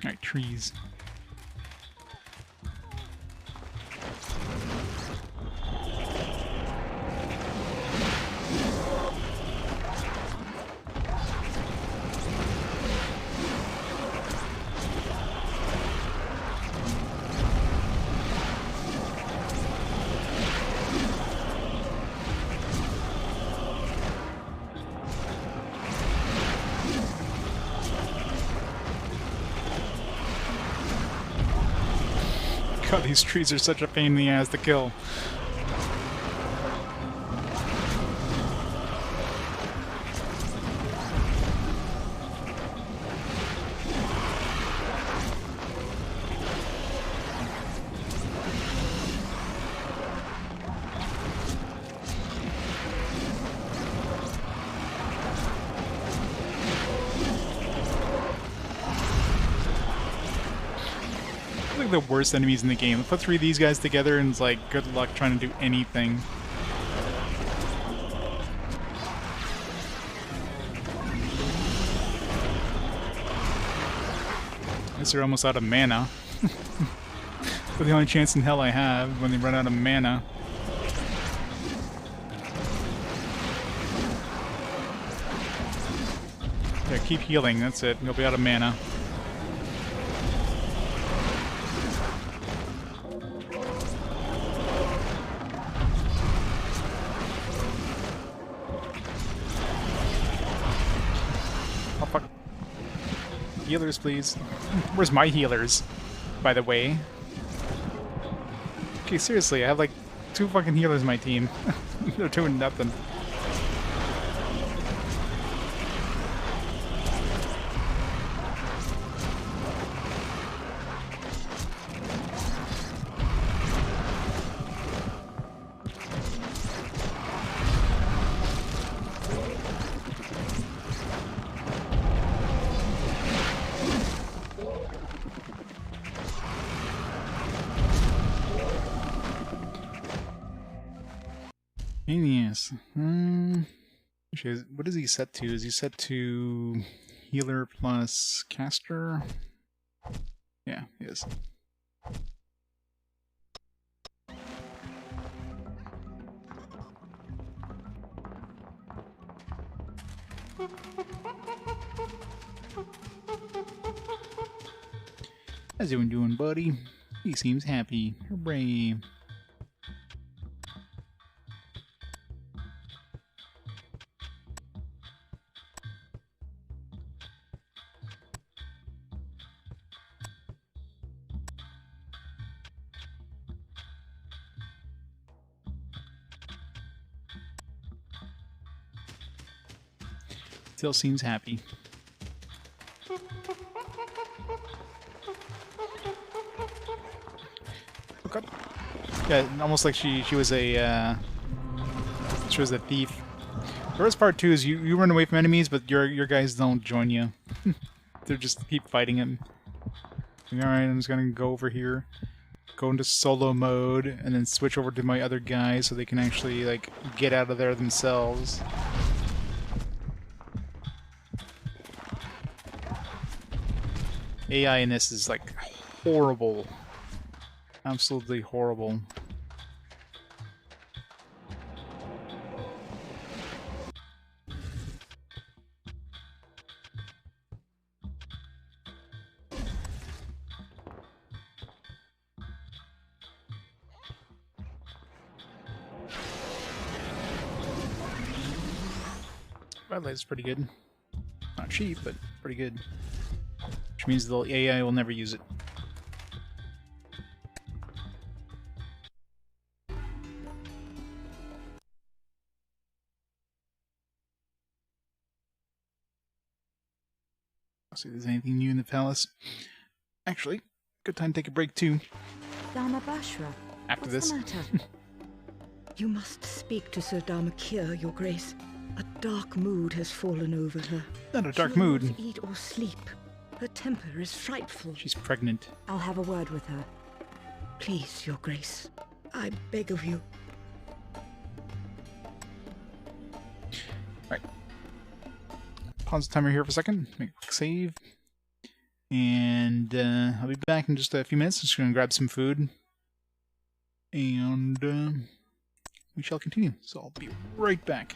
Alright, trees. God, these trees are such a pain in the ass to kill. The worst enemies in the game. Put 3 of these guys together and it's like, good luck trying to do anything. I guess they're almost out of mana. But the only chance in hell I have when they run out of mana. Yeah, keep healing, that's it. You'll be out of mana. Healers, please. Where's my healers, by the way? Okay, seriously, I have like 2 fucking healers in my team. They're doing nothing. Yes. What is he set to? Is he set to healer plus caster? Yeah, he is. How's you doing, buddy? He seems happy. Hooray. Still seems happy. Okay. Yeah, almost like she was a thief. The worst part too is you run away from enemies, but your guys don't join you. They just keep fighting him. Like, alright, I'm just gonna go over here, go into solo mode, and then switch over to my other guys so they can actually like get out of there themselves. AI in this is like horrible. Absolutely horrible. Red light's pretty good. Not cheap, but pretty good. Which means the AI will never use it. I'll see if there's anything new in the palace. Actually, good time to take a break too. Dama Bashra, After what's this. the matter? You must speak to Sir Dharmakir, Your Grace. A dark mood has fallen over her. Not a dark She will mood. not eat or sleep. Her temper is frightful. She's pregnant. I'll have a word with her. Please, Your Grace. I beg of you. Alright. Pause the timer here for a second. Make a quick save. And I'll be back in just a few minutes. Just gonna grab some food. And we shall continue. So I'll be right back.